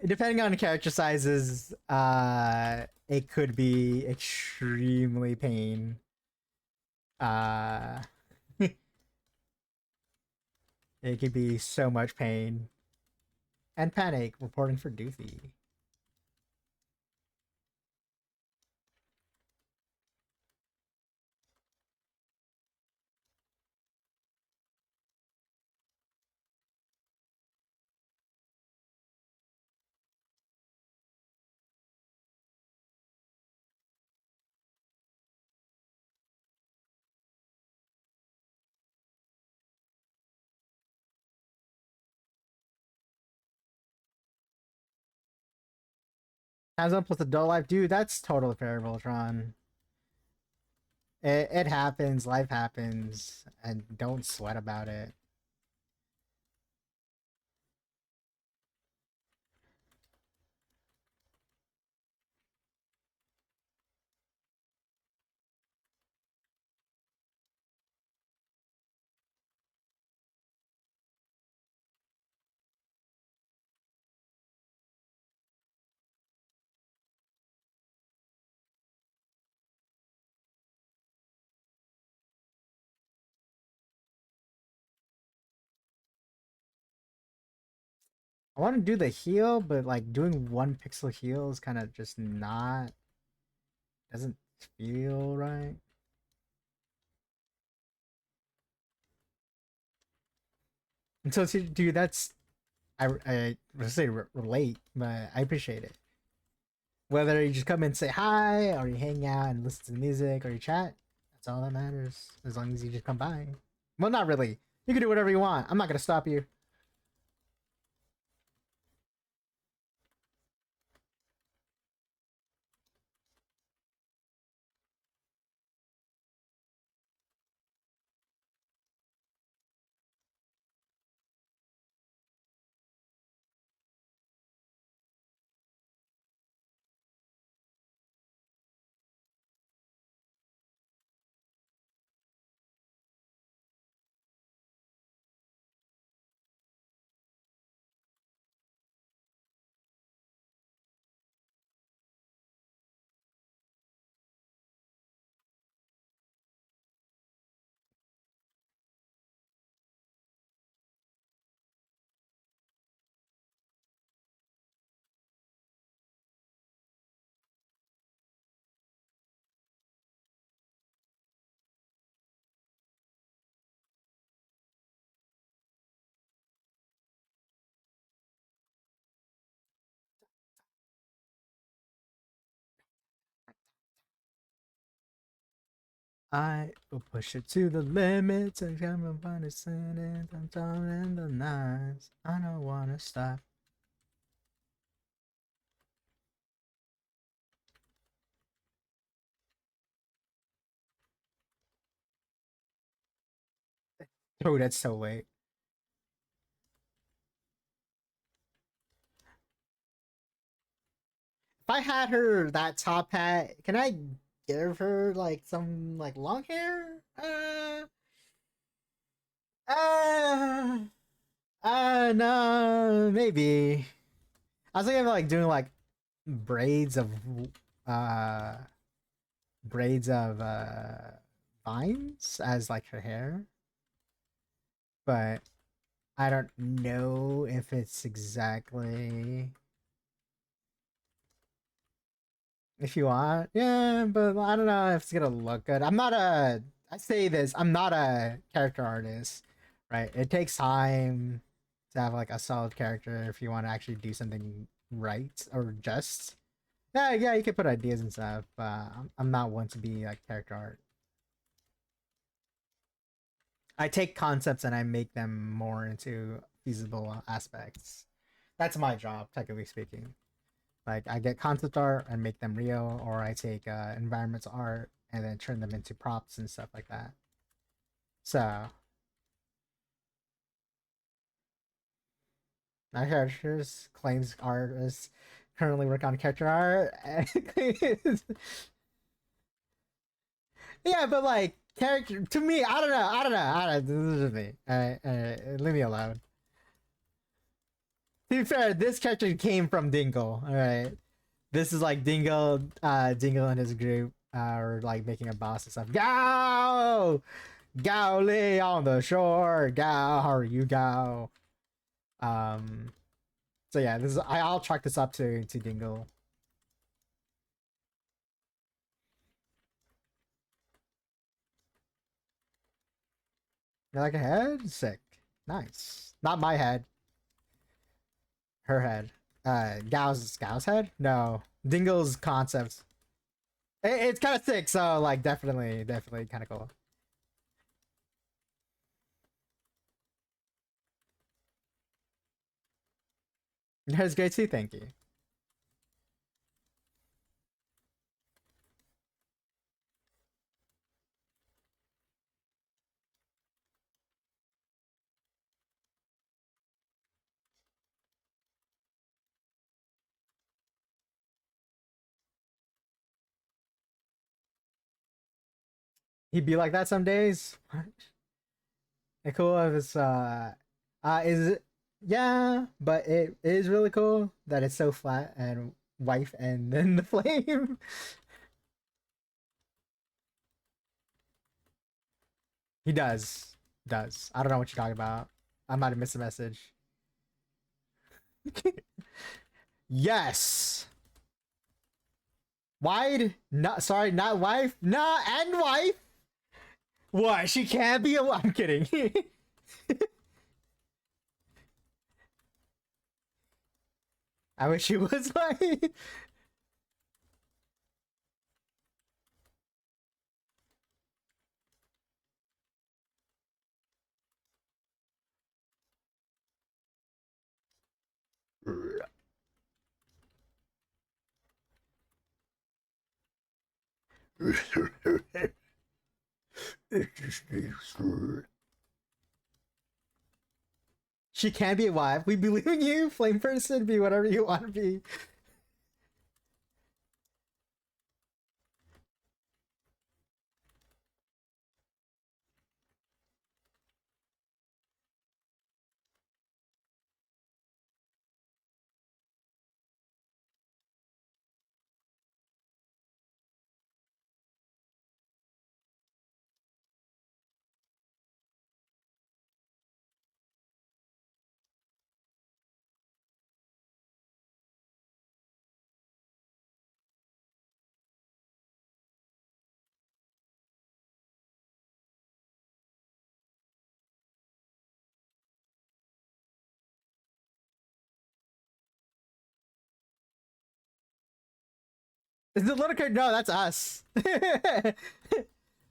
S1: Depending on character sizes, it could be extremely pain. Uh, it could be so much pain and panic. Reporting for Doofy. Times up plus adult life, dude. That's totally fair, Voltron. It happens. Life happens, and don't sweat about it. I want to do the heal, but like doing one pixel heal is kind of just not doesn't feel right. And so, dude, that's I would say relate, but I appreciate it. Whether you just come and say hi, or you hang out and listen to the music, or you chat, that's all that matters. As long as you just come by. Well, not really. You can do whatever you want. I'm not gonna stop you. I will push it to the limits and come up on the sentence. I'm telling the nights. I don't wanna stop. Oh, that's so late. If I had her that top hat, can I give her like some like long hair? Uh, no, maybe. I was thinking of like doing like braids of uh braids of vines as like her hair, but I don't know if it's exactly if you want. Yeah, but I don't know if it's gonna look good. I say this, I'm not a character artist, right? It takes time to have like a solid character if you want to actually do something right or just. Yeah, you can put ideas and stuff, but I'm not one to be like character art. I take concepts and I make them more into feasible aspects. That's my job, technically speaking. Like I get concept art and make them real, or I take environmental art and then turn them into props and stuff like that. So my characters claims artists currently work on character art. Yeah, but like character to me, This is me. Leave me alone. To be fair, this character came from Dingle. All right, this is like Dingle. Dingle and his group are like making a boss and stuff. Go, go, lay on the shore. Go, how are you go? Um. So yeah, this is. I'll track this up to Dingle. You like a head? Sick. Nice. Not my head. Her head. Gao's head? No. Dingle's concept. It's kind of sick, so like definitely kind of cool. That's great too, thank you. He'd be like that some days. What? Cool if it's is it yeah, but it is really cool that it's so flat and wife and then the flame. He does. Does. I don't know what you're talking about. I might have missed a message. Yes. Wide? Not sorry, not wife. Nah, and wife. What? She can't be a. I'm kidding. I wish she was like. She can be a wife. We believe in you, flame person. Be whatever you want to be. Is the little kid? No, that's us.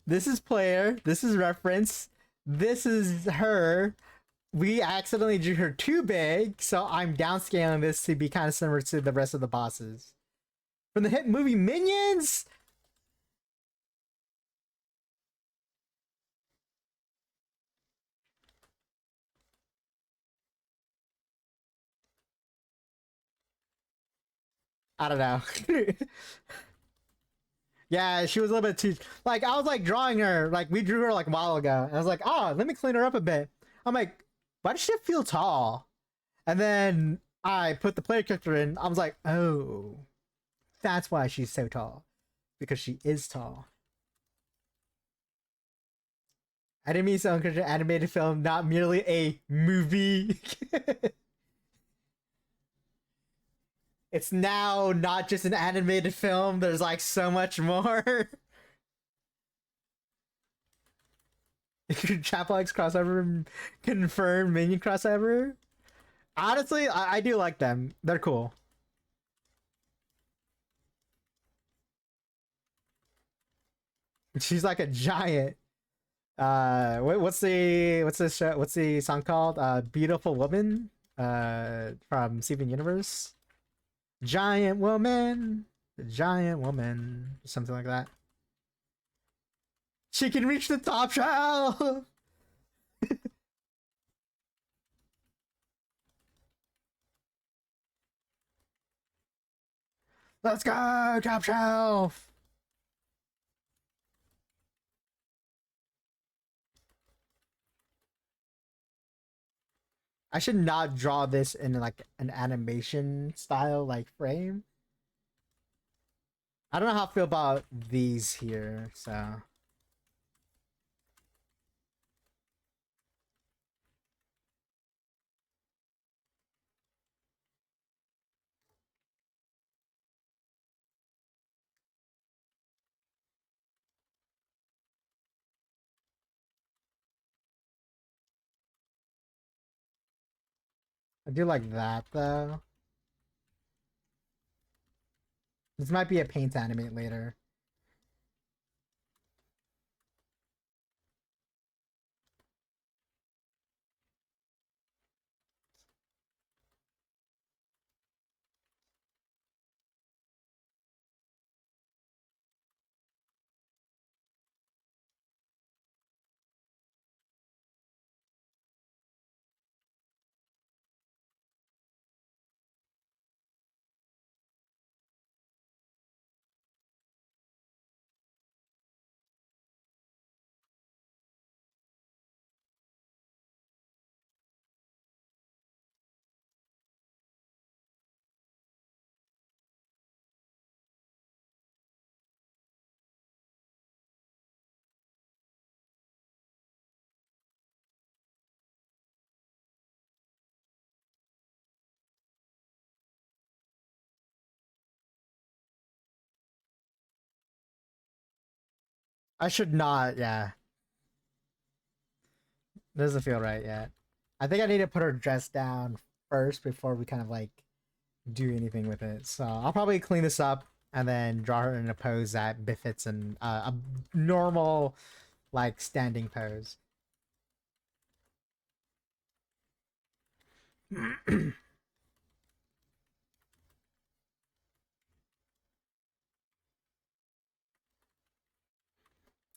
S1: This is player. This is reference. This is her. We accidentally drew her too big, so I'm downscaling this to be kind of similar to the rest of the bosses. From the hit movie Minions? I don't know. Yeah, she was a little bit too like I was like drawing her, like we drew her like a while ago. And I was like, oh, let me clean her up a bit. I'm like, why does she feel tall? And then I put the player character in. I was like, oh, that's why she's so tall. Because she is tall. Anime Sound Creature animated film, not merely a movie. It's now not just an animated film. There's like so much more. Chapel X crossover confirmed minion crossover. Honestly, I do like them. They're cool. She's like a giant. What's the song called? Beautiful Woman. From Steven Universe. Giant woman, giant woman, something like that. She can reach the top shelf. Let's go, top shelf. I should not draw this in like an animation style like frame. I don't know how I feel about these here, so I do like that though. This might be a paint animate later. I should not, yeah. Doesn't feel right yet. I think I need to put her dress down first before we kind of like do anything with it. So I'll probably clean this up and then draw her in a pose that befits a normal like standing pose.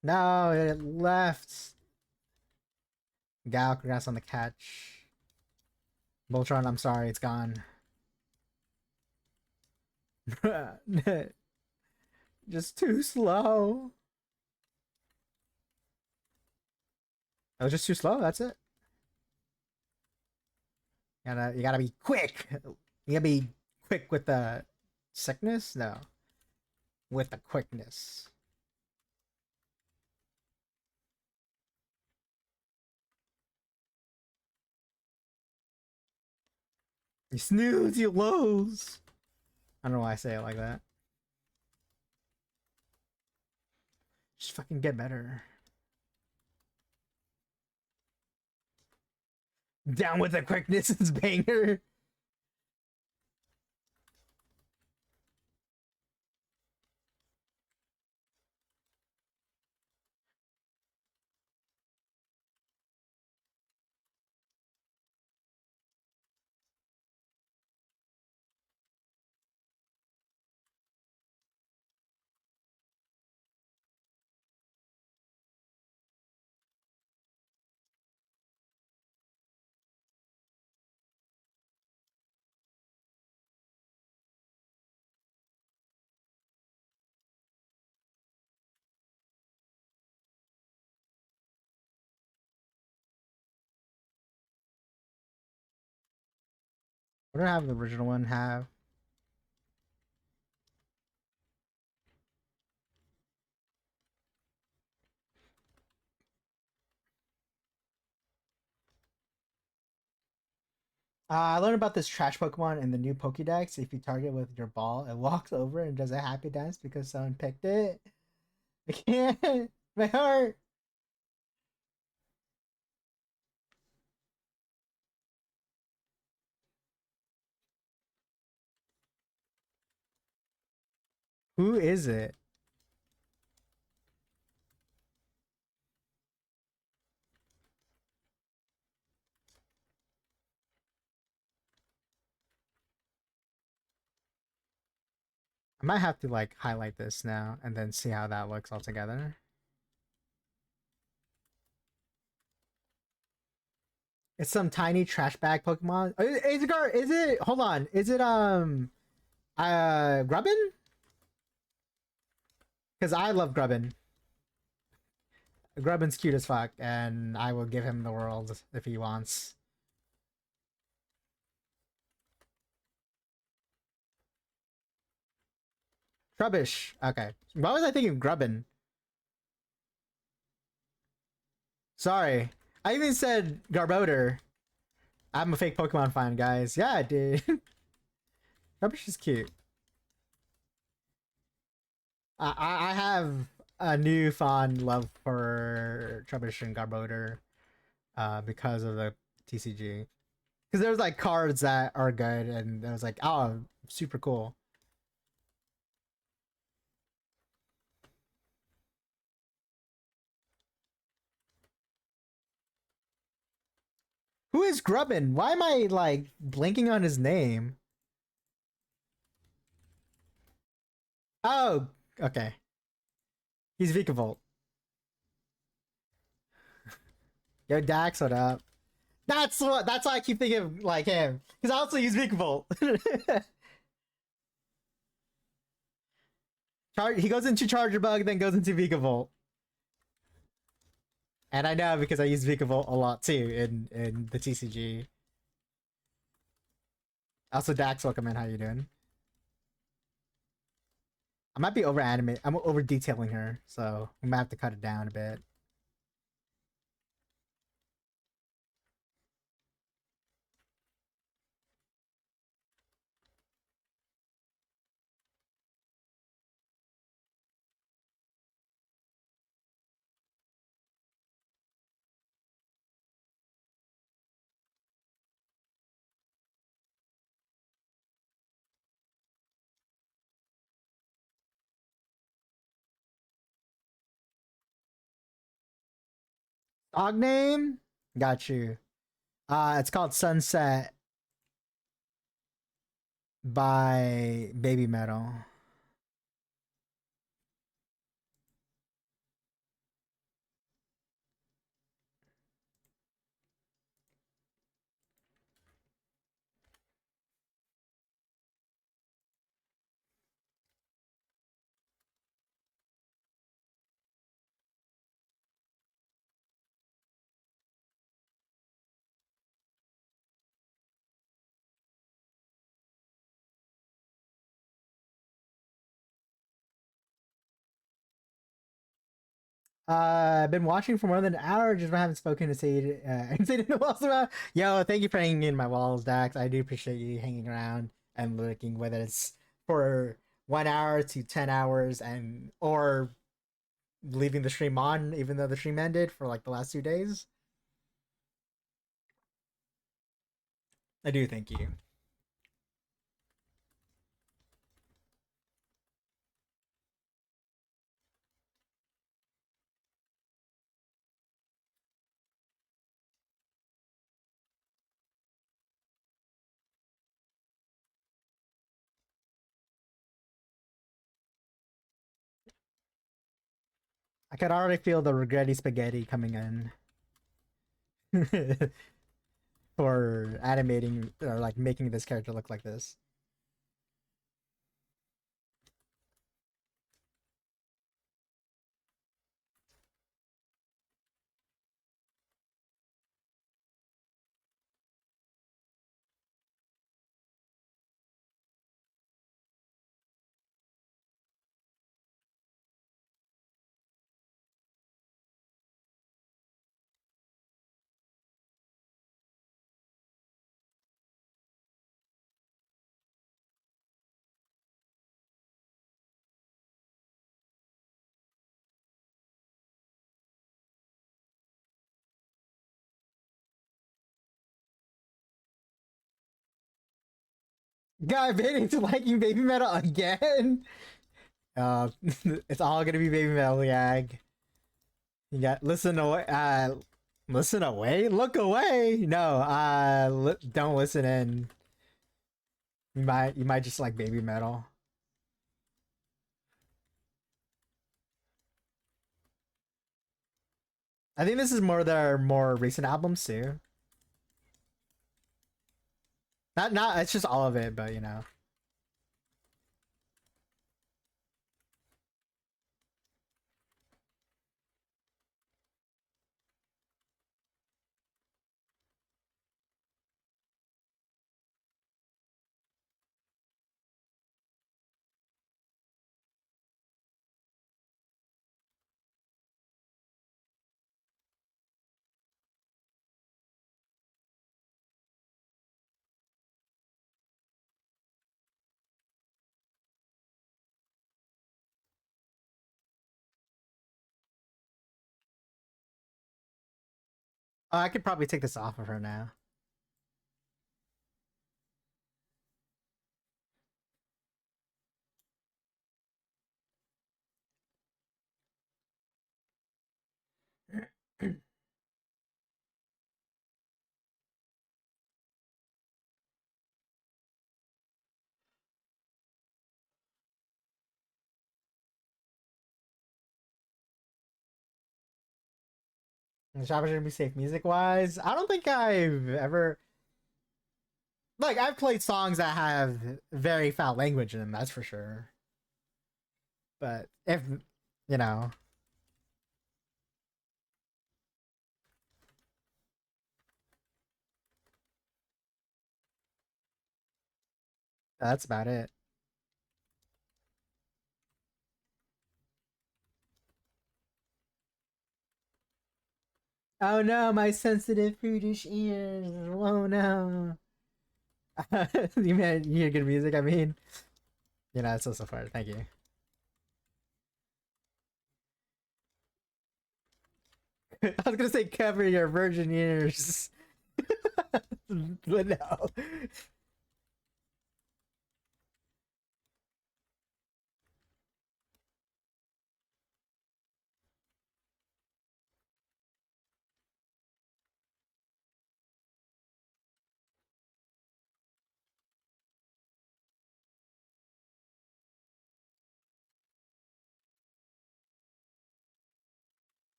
S1: No, it left. Gal, congrats on the catch. Voltron, I'm sorry, it's gone. Just too slow. It was just too slow. That's it. You gotta be quick. You gotta be quick with the sickness. No, with the quickness. You snooze, you lose. I don't know why I say it like that. Just fucking get better. Down with the quickness is banger. What did I have the original one have? I learned about this trash Pokemon in the new Pokédex. If you target with your ball, it walks over and does a happy dance because someone picked it. I can't. My heart. Who is it? I might have to like highlight this now and then see how that looks all together. It's some tiny trash bag Pokemon. Is it? Hold on. Is it Grubbin? Because I love Grubbin. Grubbin's cute as fuck, and I will give him the world if he wants. Trubbish. Okay. Why was I thinking Grubbin? Sorry. I even said Garbodor. I'm a fake Pokemon fan, guys. Yeah, dude. Trubbish is cute. I have a new fond love for Trubbish and Garbodor because of the TCG. Because there's like cards that are good, and it was like, oh, super cool. Who is Grubbin? Why am I like blinking on his name? Oh, okay. He's Vikavolt. Yo, Dax, what up? That's why I keep thinking of like him. Because I also use Vikavolt. He goes into Charger Bug, then goes into Vikavolt. And I know because I use Vikavolt a lot too in the TCG. Also, Dax, welcome in. How you doing? I might be over animate. I'm over detailing her, so we might have to cut it down a bit. Dog name? Got you. It's called Sunset by Baby Metal. I've been watching for more than an hour, just haven't spoken to Sade. Sade in the walls about. Yo, thank you for hanging in my walls, Dax. I do appreciate you hanging around and looking, whether it's for 1 hour to 10 hours, and or leaving the stream on, even though the stream ended for like the last 2 days. I do thank you. I could already feel the regretty spaghetti coming in for animating or like making this character look like this. Guy baiting to liking baby metal again. Uh, it's all gonna be baby metal, Yag. You got listen away. Listen away. Look away. No. Don't listen in. You might just like baby metal. I think this is more their more recent albums too. Not. It's just all of it, but you know. Oh, I could probably take this off of her now. The shopper should be safe music wise. I don't think I've ever like I've played songs that have very foul language in them. That's for sure. But if you know, that's about it. Oh no, my sensitive prudish ears. Oh no. You mean you hear good music? I mean, you know, it's so far. Thank you. I was gonna say cover your virgin ears, but no.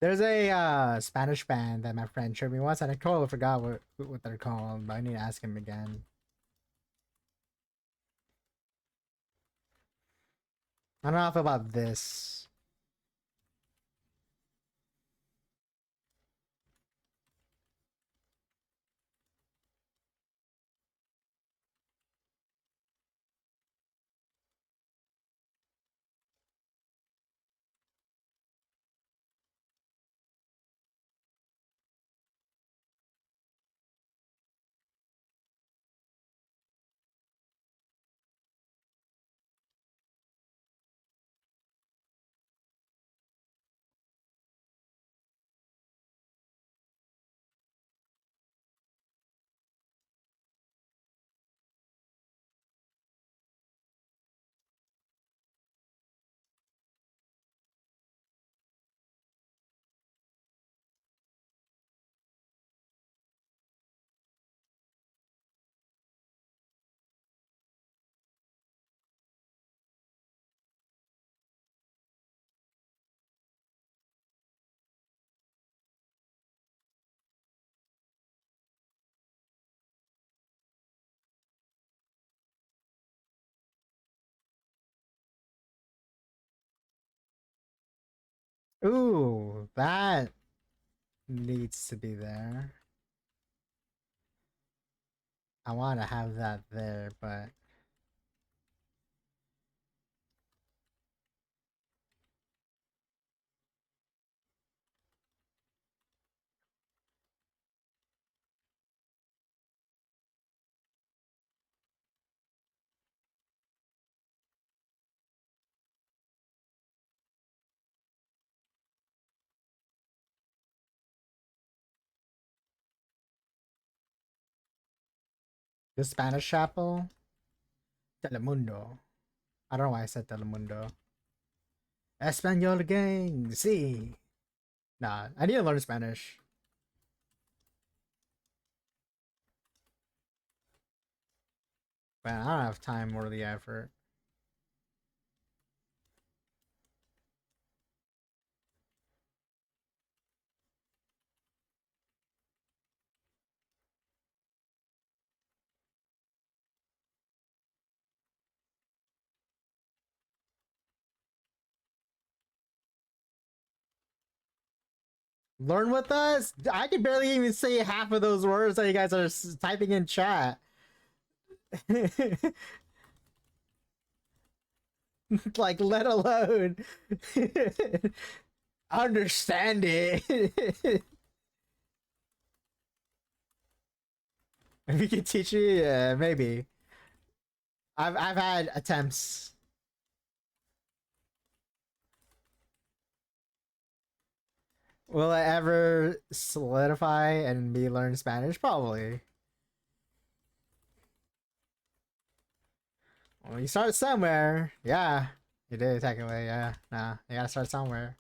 S1: There's a Spanish band that my friend showed me once, and I totally forgot what they're called. But I need to ask him again. I don't know if about this. Ooh, that needs to be there. I want to have that there, but The Spanish chapel. Telemundo. I don't know why I said Telemundo. Espanol gang. See. Nah, I need to learn Spanish. Man, I don't have time or the effort. Learn with us? I can barely even say half of those words that you guys are typing in chat. Like, let alone understand it. If we can teach you, yeah, maybe. I've had attempts. Will I ever solidify and me learn Spanish? Probably. Well, you start somewhere. Yeah, you did technically. Yeah, nah, you gotta start somewhere.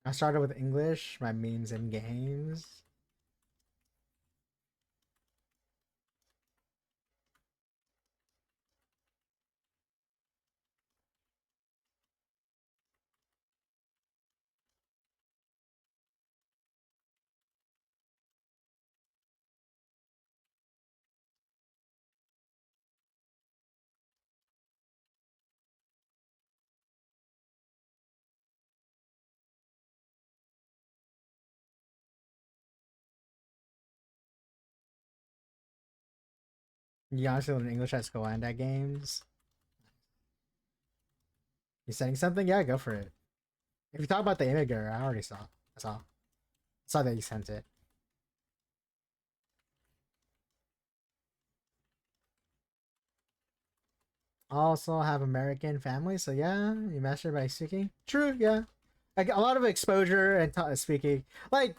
S1: I started with English, my memes and games. You honestly learn English at school and at games. You sending something? Yeah, go for it. If you talk about the immigrant, I already saw. I saw that you sent it. Also have American family, so yeah, you mastered by speaking. True, yeah. Like a lot of exposure and speaking. Like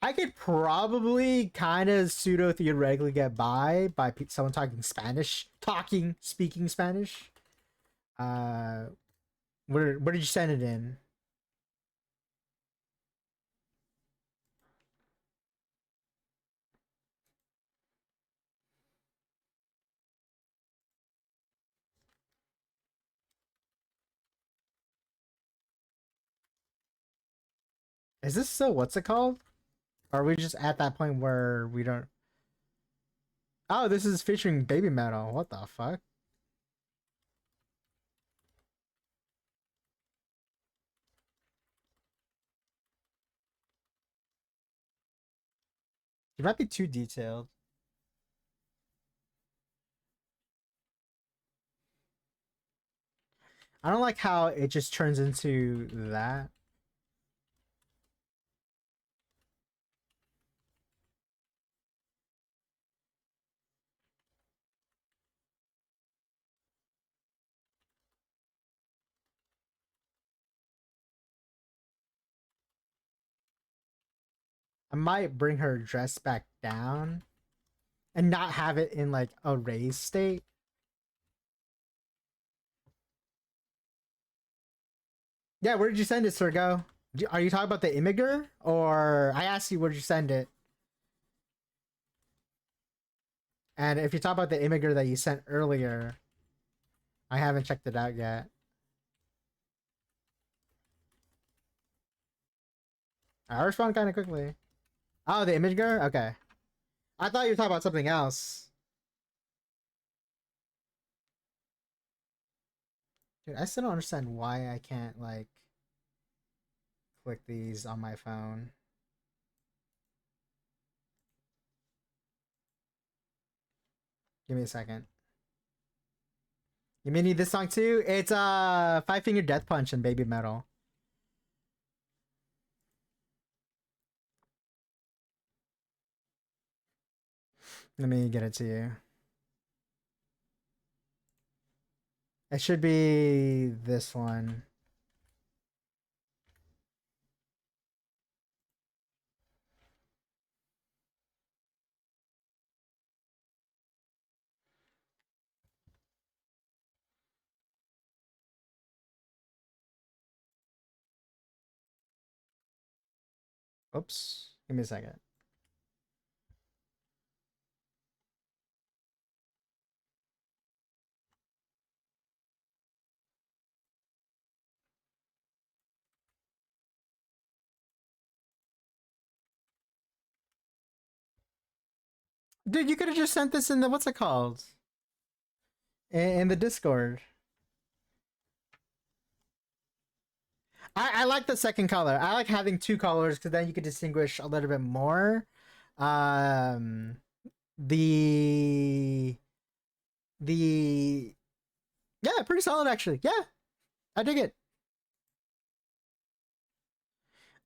S1: I could probably kind of pseudo theoretically get by someone talking Spanish, speaking Spanish. Uh, where did you send it in? Is this still what's it called? Or are we just at that point where we don't? Oh, this is featuring baby metal. What the fuck? You might be too detailed. I don't like how it just turns into that. I might bring her dress back down and not have it in like a raised state. Yeah, where did you send it, Sergo? Are you talking about the immigrant? Or I asked you where did you send it? And if you talk about the immigrant that you sent earlier, I haven't checked it out yet. I respond kind of quickly. Oh, the immigrant? Okay. I thought you were talking about something else. Dude, I still don't understand why I can't like click these on my phone. Give me a second. You may need this song too. It's Five Finger Death Punch and Baby Metal. Let me get it to you. It should be this one. Oops. Give me a second. Dude, you could have just sent this in the what's it called? In the Discord. I like the second color. I like having two colors because then you could distinguish a little bit more. Um, the the yeah, pretty solid actually. Yeah, I dig it.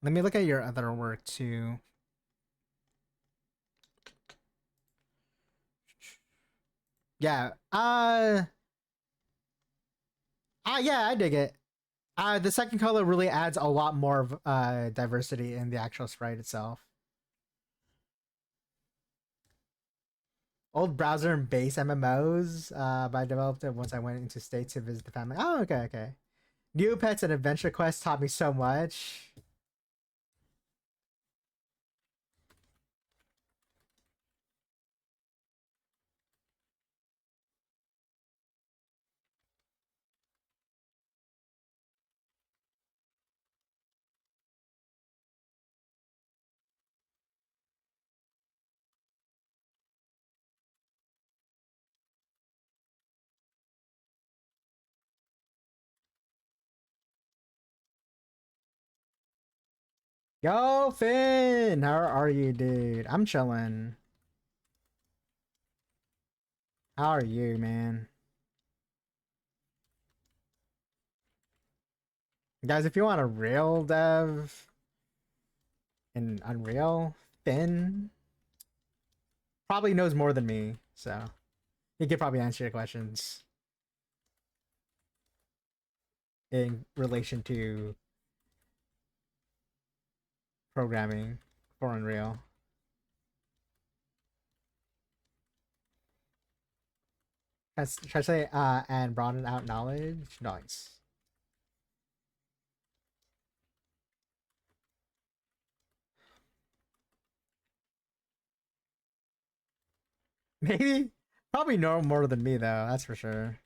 S1: Let me look at your other work too. Yeah. Yeah, I dig it. The second color really adds a lot more diversity in the actual sprite itself. Old browser and base MMOs, but I developed it once I went into states to visit the family. Oh, okay, okay. Neopets and Adventure Quest taught me so much. Yo, Finn! How are you, dude? I'm chilling. How are you, man? Guys, if you want a real dev in Unreal, Finn probably knows more than me, so he could probably answer your questions in relation to programming for Unreal. Try to say and broaden out knowledge. Nice. Maybe, probably know more than me though. That's for sure.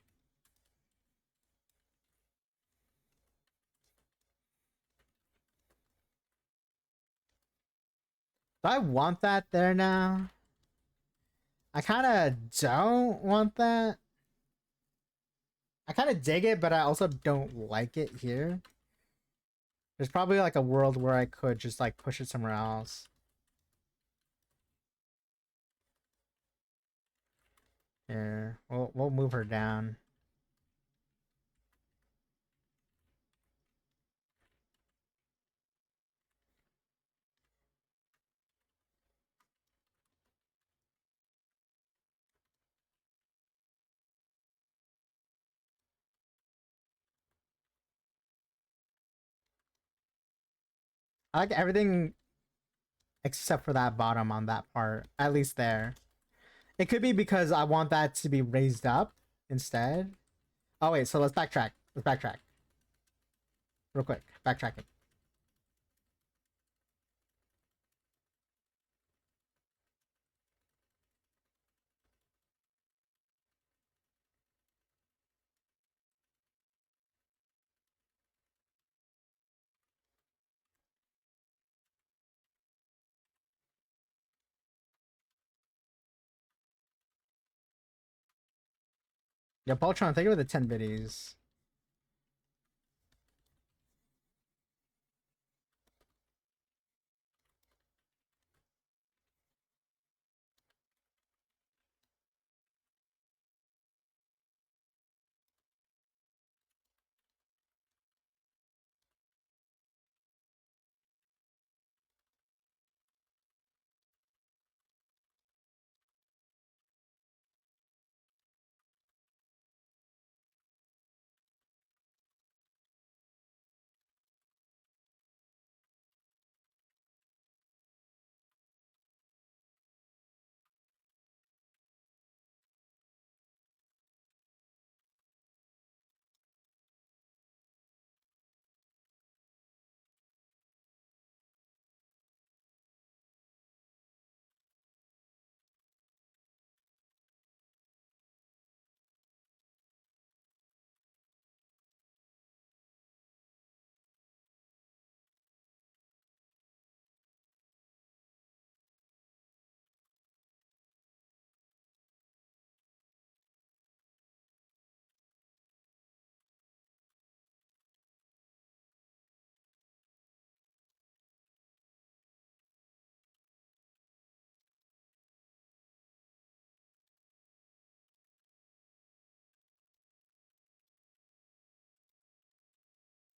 S1: Do I want that there now? I kind of don't want that. I kind of dig it, but I also don't like it here. There's probably like a world where I could just like push it somewhere else. Here, we'll move her down. I like everything except for that bottom on that part, at least there. It could be because I want that to be raised up instead. Oh wait, so let's backtrack. Let's backtrack real quick. Backtracking. Yo, Poltron, thank you for the 10 biddies.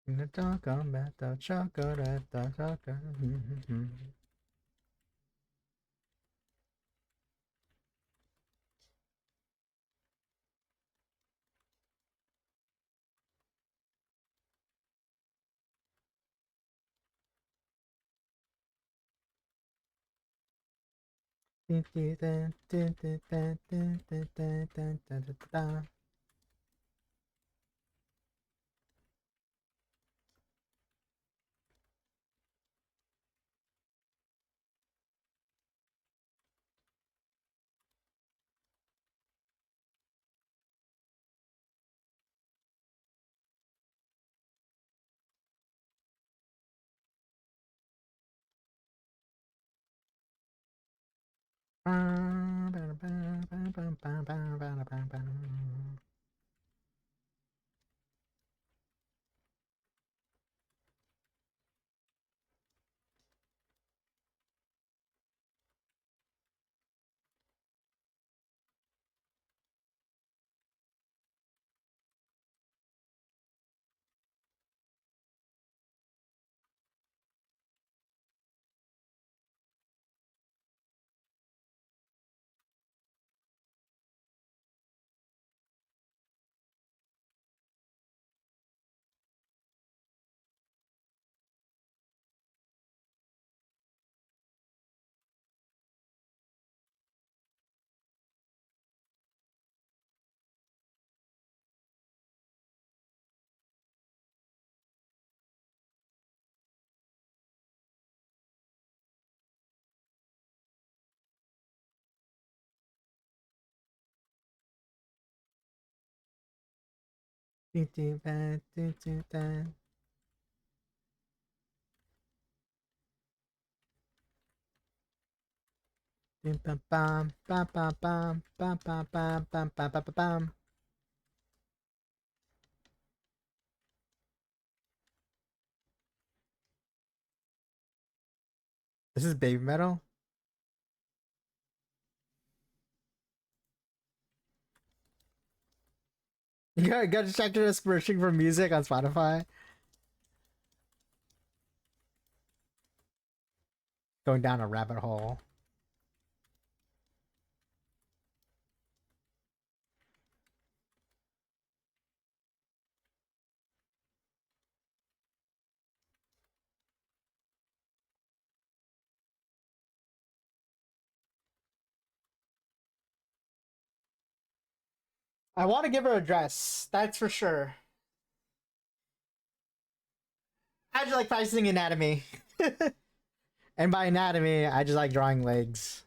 S1: The talk about the chocolate, the chocolate. This is baby metal. You gotta check your searching for music on Spotify. Going down a rabbit hole. I want to give her a dress. That's for sure. I just like practicing anatomy. And by anatomy, I just like drawing legs.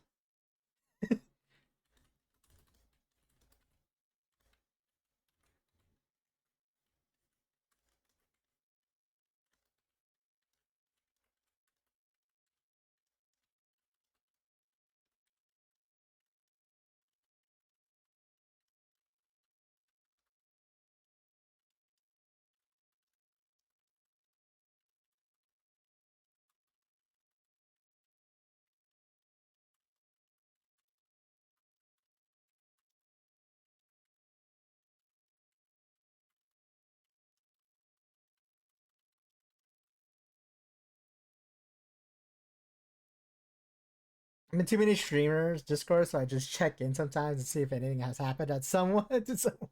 S1: I'm in too many streamers Discord, so I just check in sometimes and see if anything has happened at someone. To someone.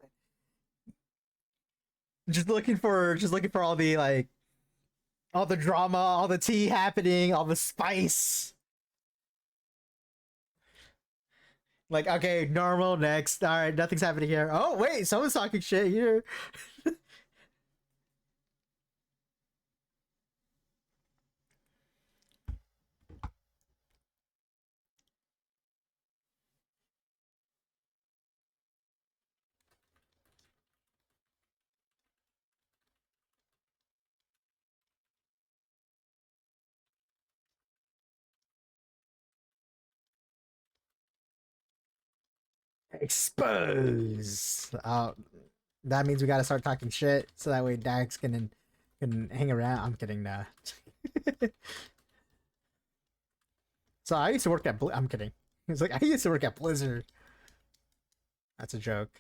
S1: Just looking for all the like all the drama, all the tea happening, all the spice. Like, okay, normal, next. All right, nothing's happening here. Oh, wait, someone's talking shit here. Expose. That means we gotta start talking shit so that way Dax can hang around. I'm kidding, nah. So I used to work at. I'm kidding. It's like I used to work at Blizzard. That's a joke.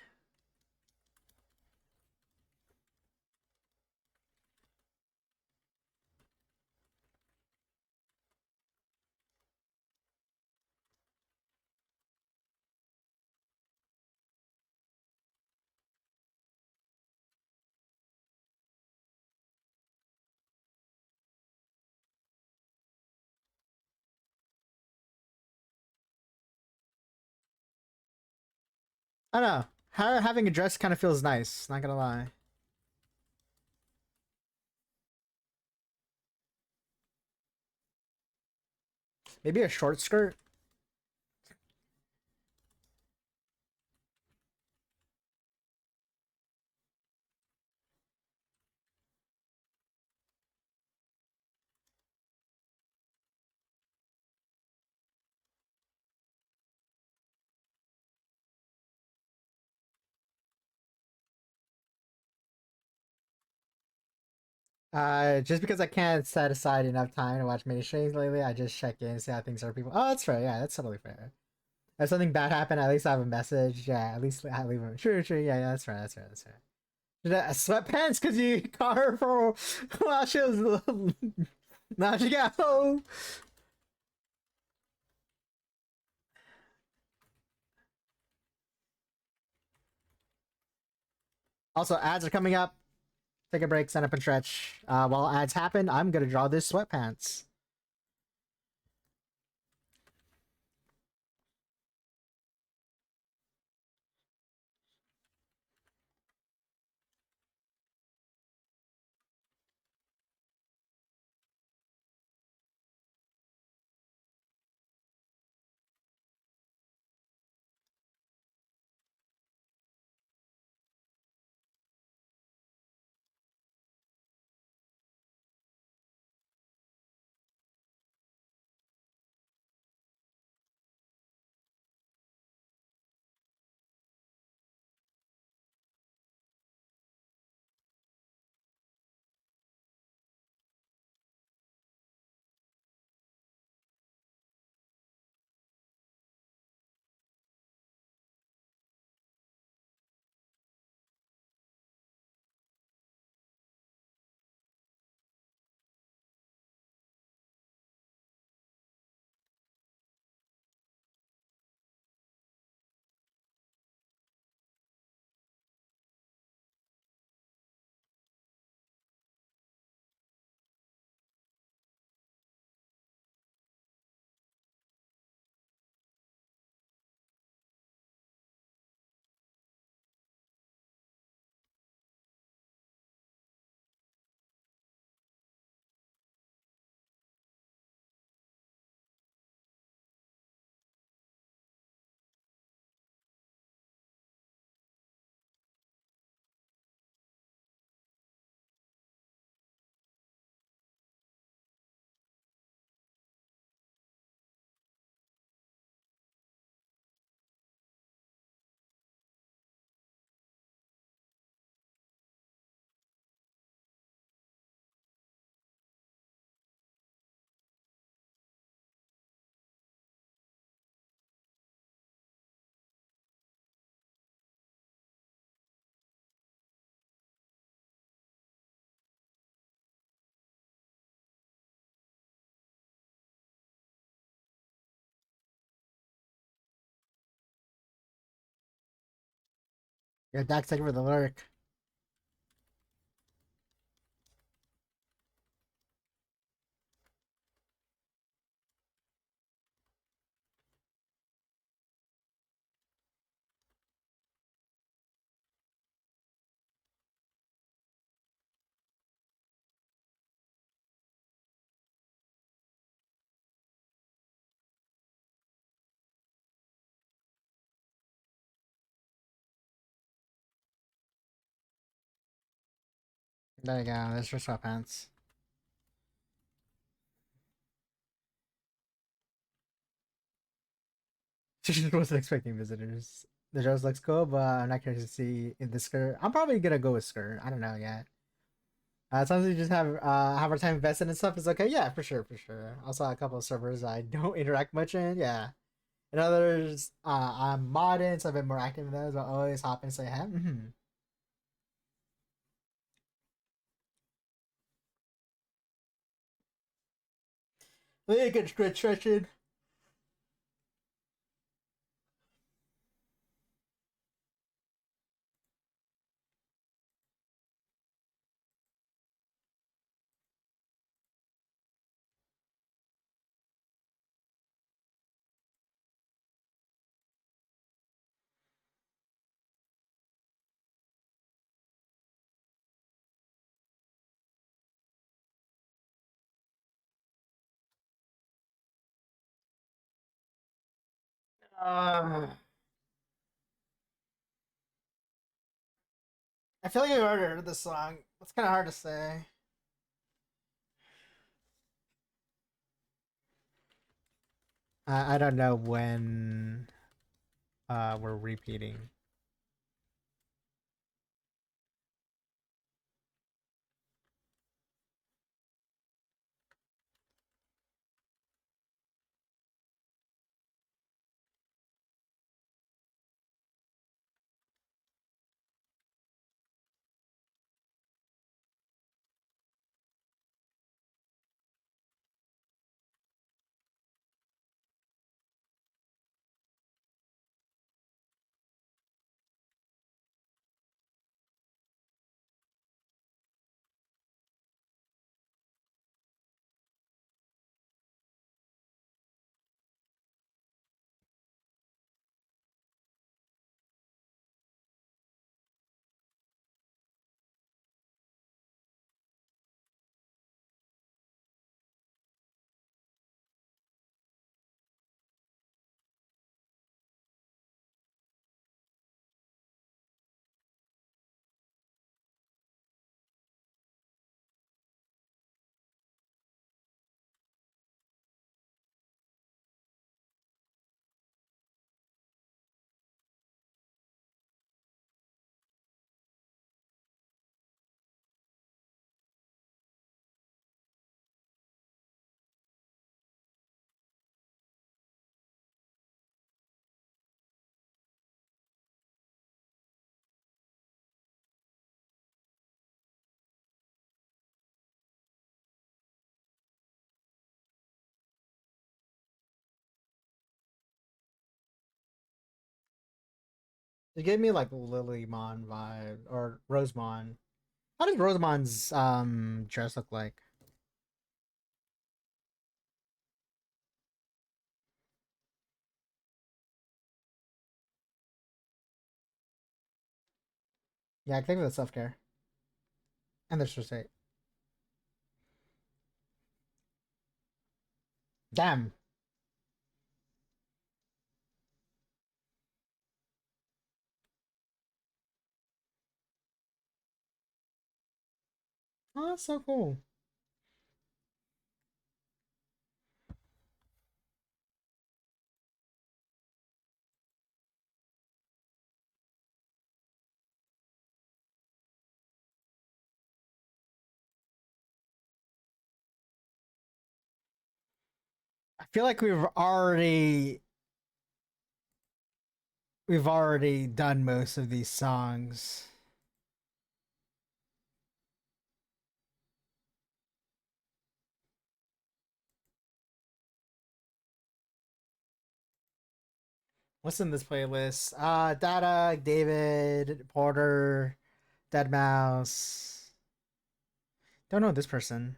S1: I don't know. Having a dress kind of feels nice. Not gonna lie. Maybe a short skirt. Just because I can't set aside enough time to watch mini streams lately, I just check in, see how things are. People. Oh, that's fair. Yeah, that's totally fair. If something bad happened, at least I have a message. Yeah, at least I leave them. True, true. Yeah, yeah, that's fair. That's fair. That's fair. Sweatpants because you caught her for while she was. Now she got home. Also, ads are coming up. Take a break, sign up and stretch. While ads happen, I'm gonna draw this sweatpants. Yeah, Dax, thank you for the lurk. There you go. There's your sweatpants. She just wasn't expecting visitors. The dress looks cool, but I'm not curious to see in the skirt. I'm probably gonna go with skirt. I don't know yet. As long as you just have our time invested in stuff, it's okay. Yeah, for sure, for sure. Also, a couple of servers I don't interact much in. Yeah, and others I'm modding, so I've been more active in those. But I always hop and say, "Hey, we can stretching." Uh, I feel like I've already heard this song. It's kind of hard to say. I don't know when we're repeating. It gave me like Lilymon vibe or Rosemon. How does Rosemon's dress look like? Yeah, I think that's self care. And there's just eight. Damn. Oh, that's so cool. I feel like we've already done most of these songs. What's in this playlist? Data, David, Porter, Dead Mouse. Don't know this person.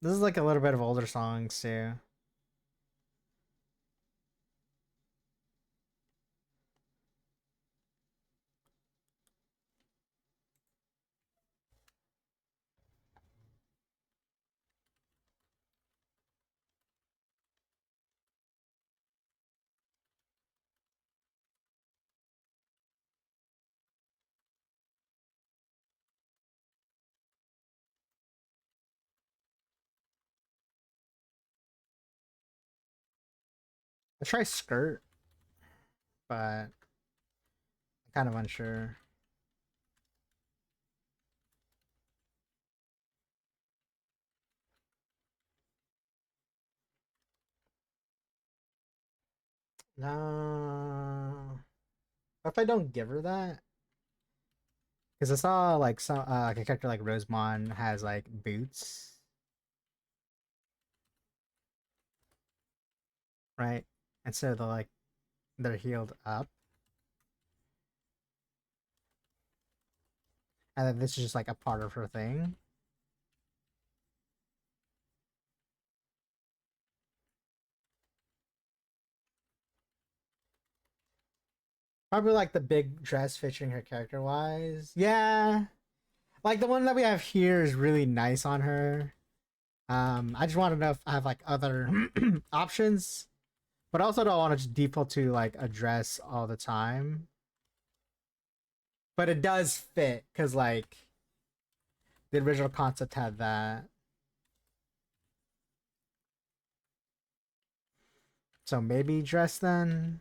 S1: This is like a little bit of older songs too. I try Skirt, but I'm kind of unsure. No. What if I don't give her that? Because I saw like some like a character like Rosemon has like boots, right? And so they're healed up, and then this is just like a part of her thing. Probably like the big dress featuring her character wise. Yeah. Like the one that we have here is really nice on her. I just want to know if I have like other options, but also don't want to just default to like a dress all the time. But it does fit because like the original concept had that. So maybe dress then.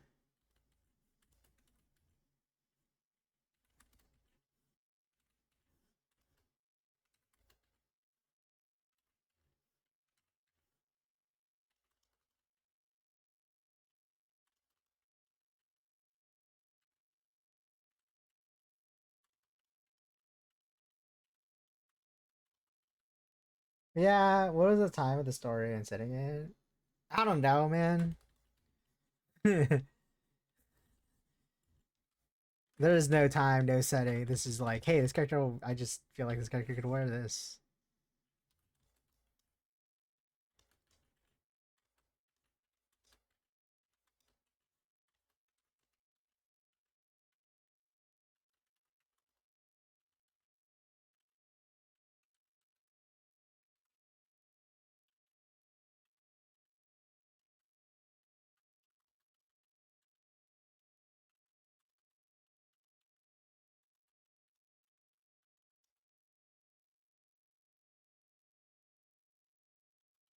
S1: Yeah, what was the time of the story and setting it? I don't know, man. There is no time, no setting. This is like, hey, this character. I just feel like this character could wear this.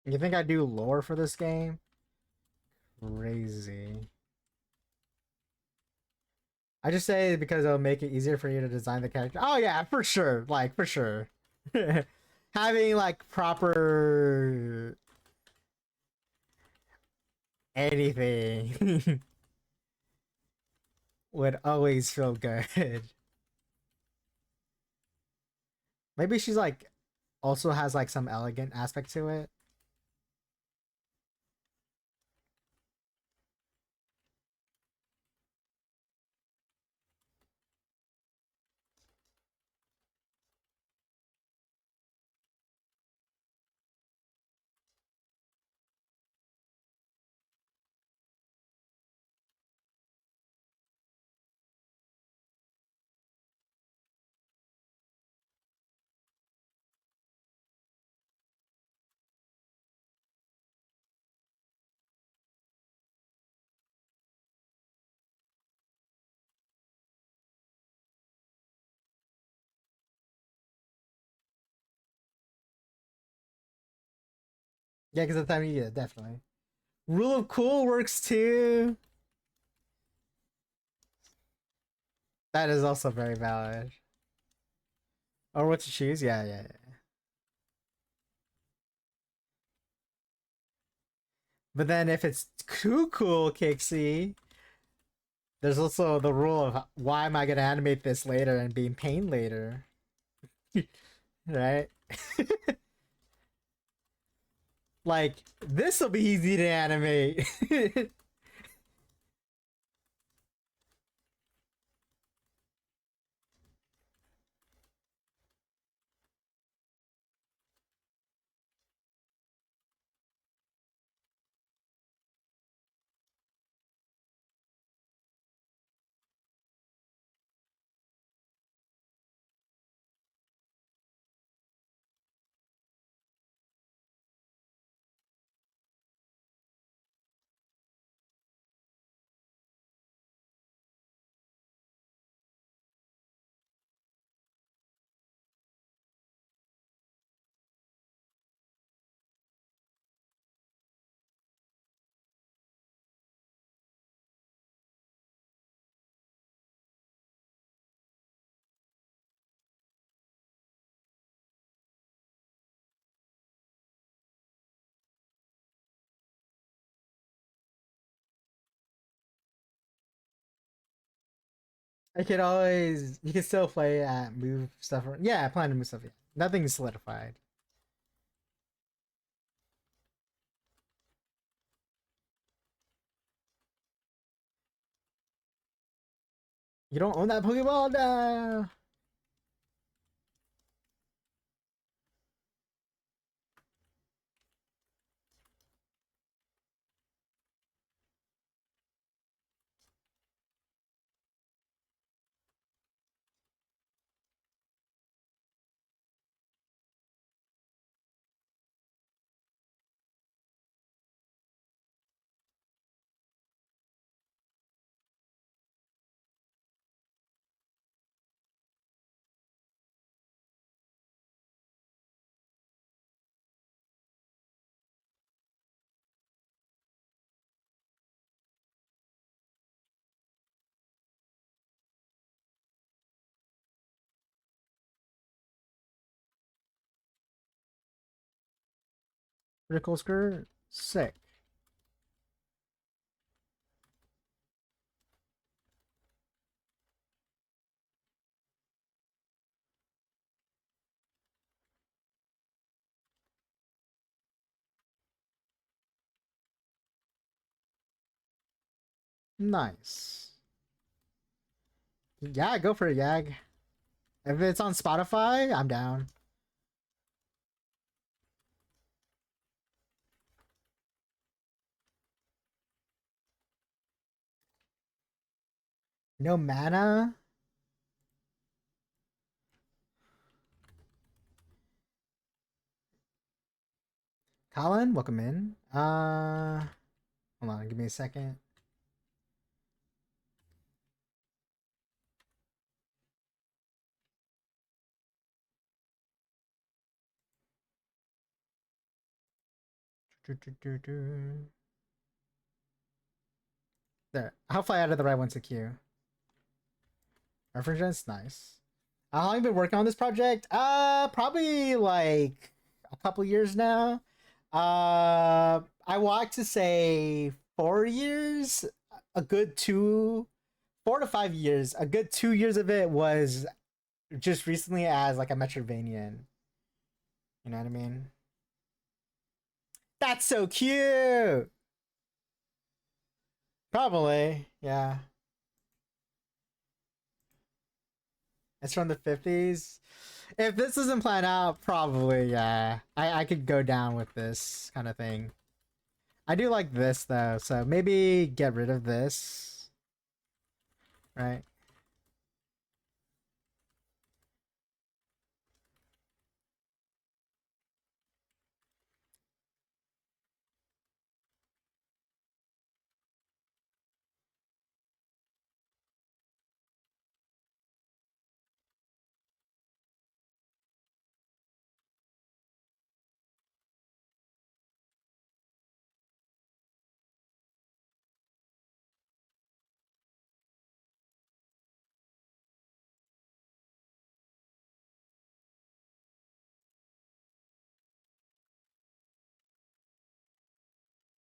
S1: You think I do lore for this game? Crazy. I just say it because it'll make it easier for you to design the character. Oh yeah, for sure. Like for sure. Having like proper anything would always feel good. Maybe she's like also has like some elegant aspect to it. Yeah, because at the time, yeah, definitely. Rule of cool works too. That is also very valid. Or what to choose? Yeah, yeah, yeah. But then if it's too cool, Kixie, there's also the rule of why am I gonna animate this later and be in pain later, right? Like this will be easy to animate. I could always you can still play at move stuff. Yeah, I plan to move stuff. Yeah. Nothing is solidified. You don't own that Pokeball now. Critical skirt, sick. Nice. Yeah, go for it, Yag. If it's on Spotify, I'm down. No mana? Colin, welcome in. Hold on, give me a second. There. Hopefully I added the right one to queue. Reference, nice. How long have you been working on this project? Probably like a couple years now. I want to say 4 years. A good 4 to 5 years. A good 2 years of it was just recently as like a Metroidvania. You know what I mean? That's so cute. Probably, yeah. It's from the 50s. If this isn't planned out, probably, yeah. I could go down with this kind of thing. I do like this though, so maybe get rid of this. Right?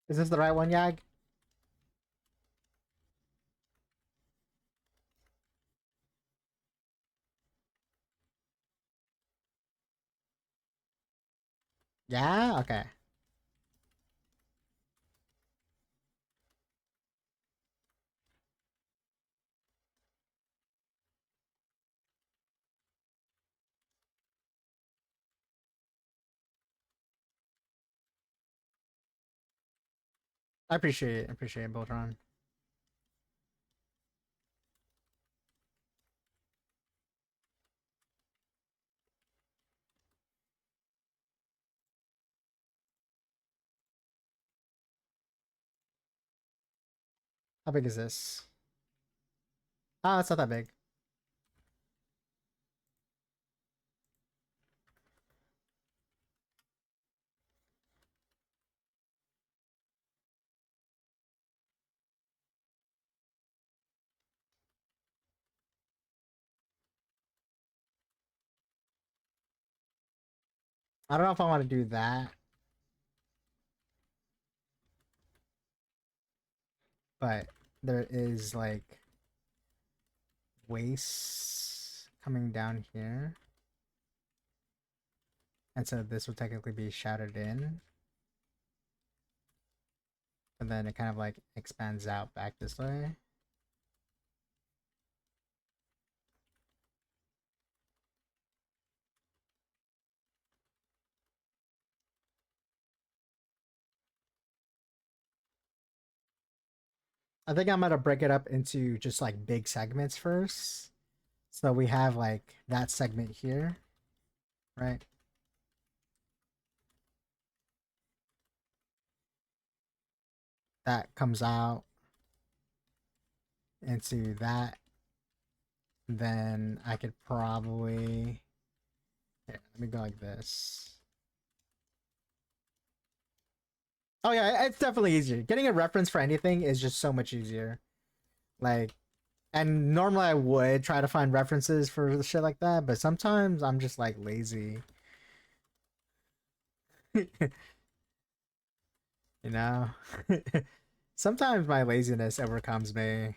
S1: Is this the right one, Yag? Yeah? Okay. I appreciate it. I appreciate it, Voltron. How big is this? Oh, it's not that big. I don't know if I want to do that, but there is like waste coming down here. And so this will technically be shadowed in. And then it kind of like expands out back this way. I think I'm gonna break it up into just like big segments first. So we have like that segment here, right? That comes out into that. Then I could probably here, let me go like this. Oh yeah, it's definitely easier. Getting a reference for anything is just so much easier. Like, and normally I would try to find references for the shit like that, but sometimes I'm just like lazy. You know? Sometimes my laziness overcomes me.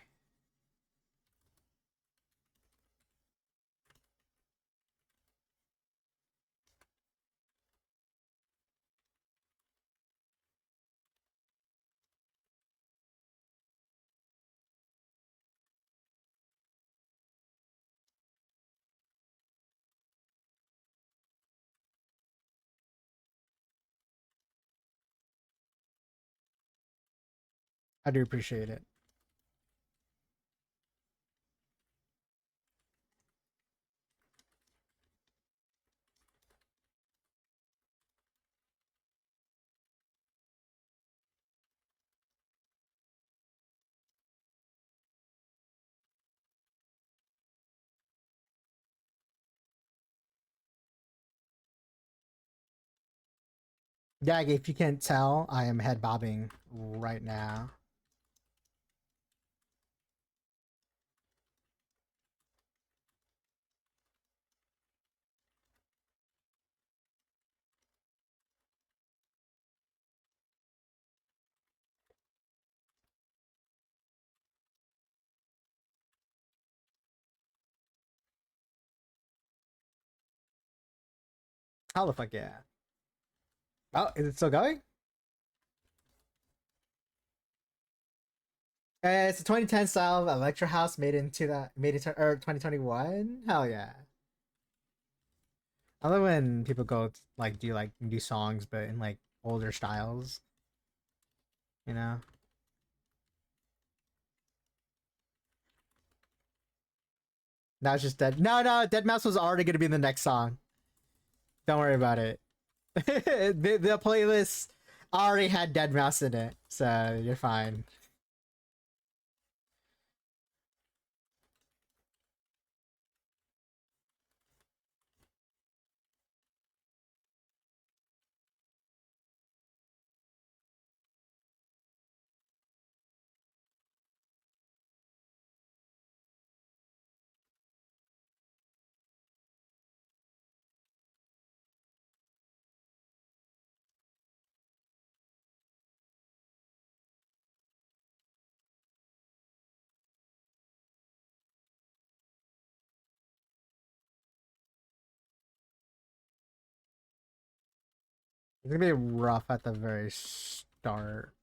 S1: I do appreciate it. Yeah, if you can't tell, I am head bobbing right now. How the fuck yeah? Oh, is it still going? It's a 2010 style electro house made into or 2021. Hell yeah! I love when people go like do songs but in like older styles. You know? Now it's just dead. No, Dead Mouse was already gonna be in the next song. Don't worry about it. The playlist already had Dead Mouse in it, so you're fine. It's gonna be rough at the very start.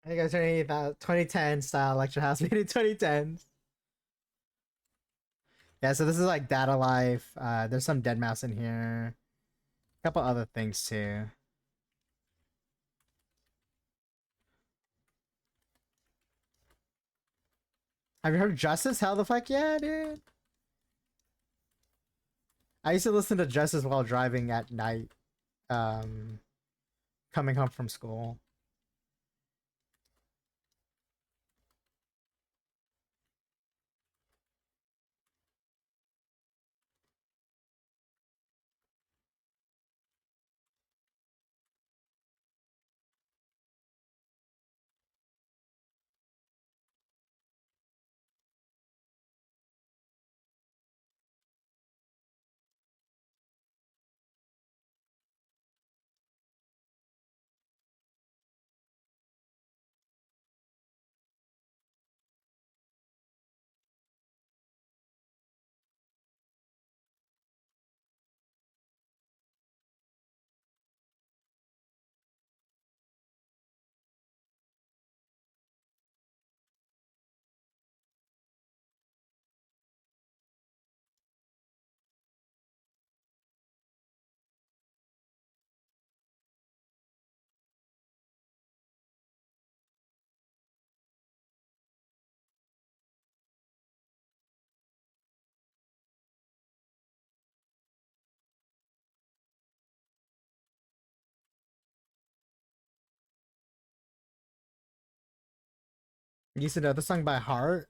S1: I think I was turning about 2010 style electro house made in 2010s. Yeah, so this is like Data Life. There's some Dead Mouse in here. A couple other things too. Have you heard Justice? Hell the fuck yeah, dude. I used to listen to Justice while driving at night, um, coming home from school. You used to know the song by heart.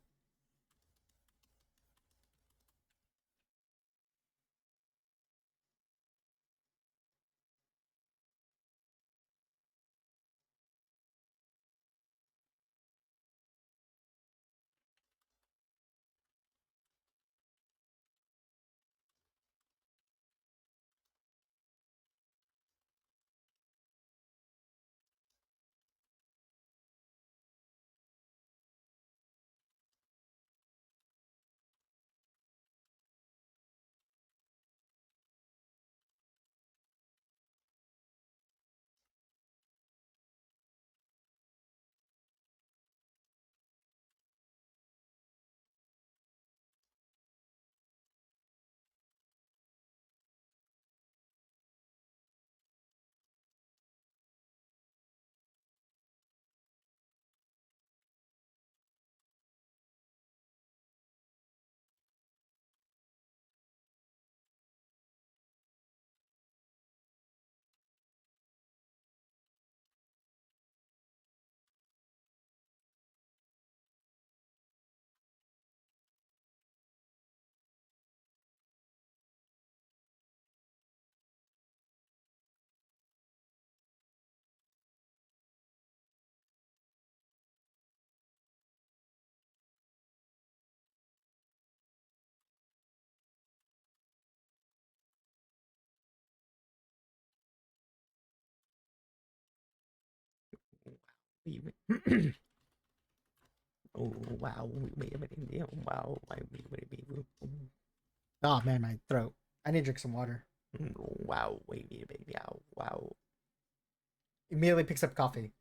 S2: Oh wow, wow,
S1: Oh man, my throat. I need to drink some water.
S2: wow, wow, wow.
S1: Immediately picks up coffee.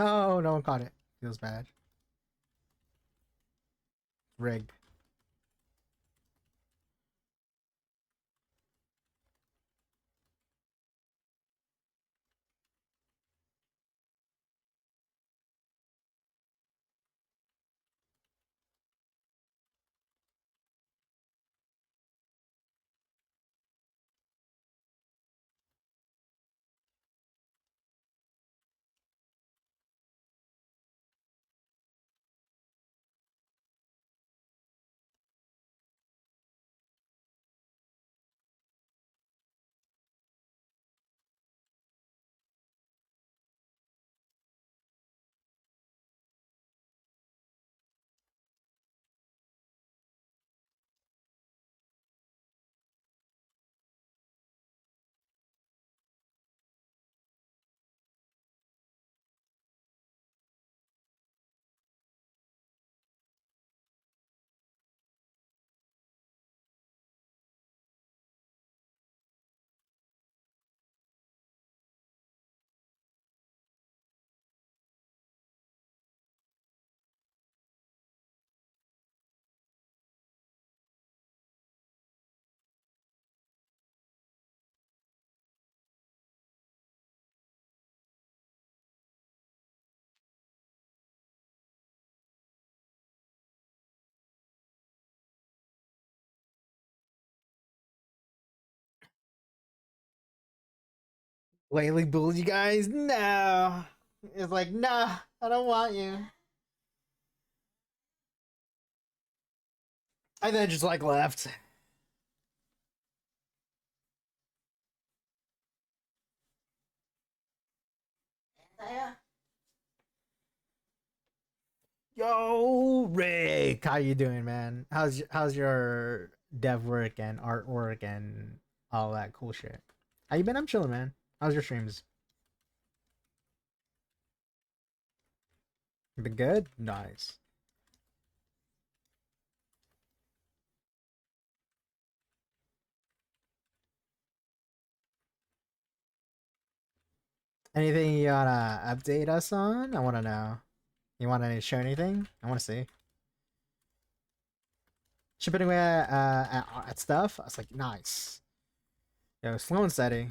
S1: Oh, no one caught it. Feels bad. Rigged. Lately bullied you guys? No. It's like, nah, I don't want you. I then just like left. Yo, Rick, how you doing, man? How's your dev work and artwork and all that cool shit? How you been? I'm chilling, man. How's your streams? You been good? Nice. Anything you wanna update us on? I wanna know. You wanna show anything? I wanna see. Chipping away at stuff. I was like, nice. Yo, slow and steady.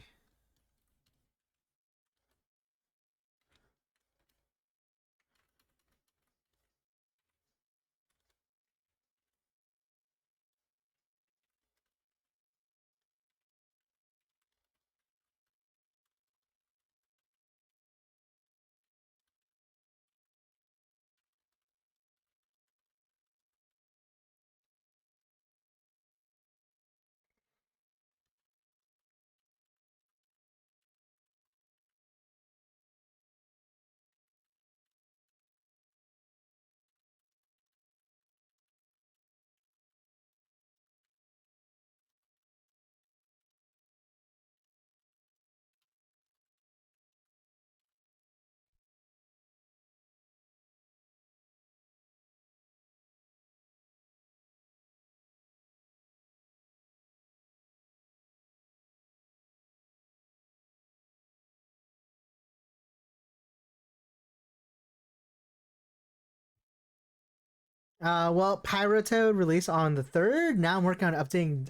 S1: Well, Pyrotoad released on the 3rd. Now I'm working on updating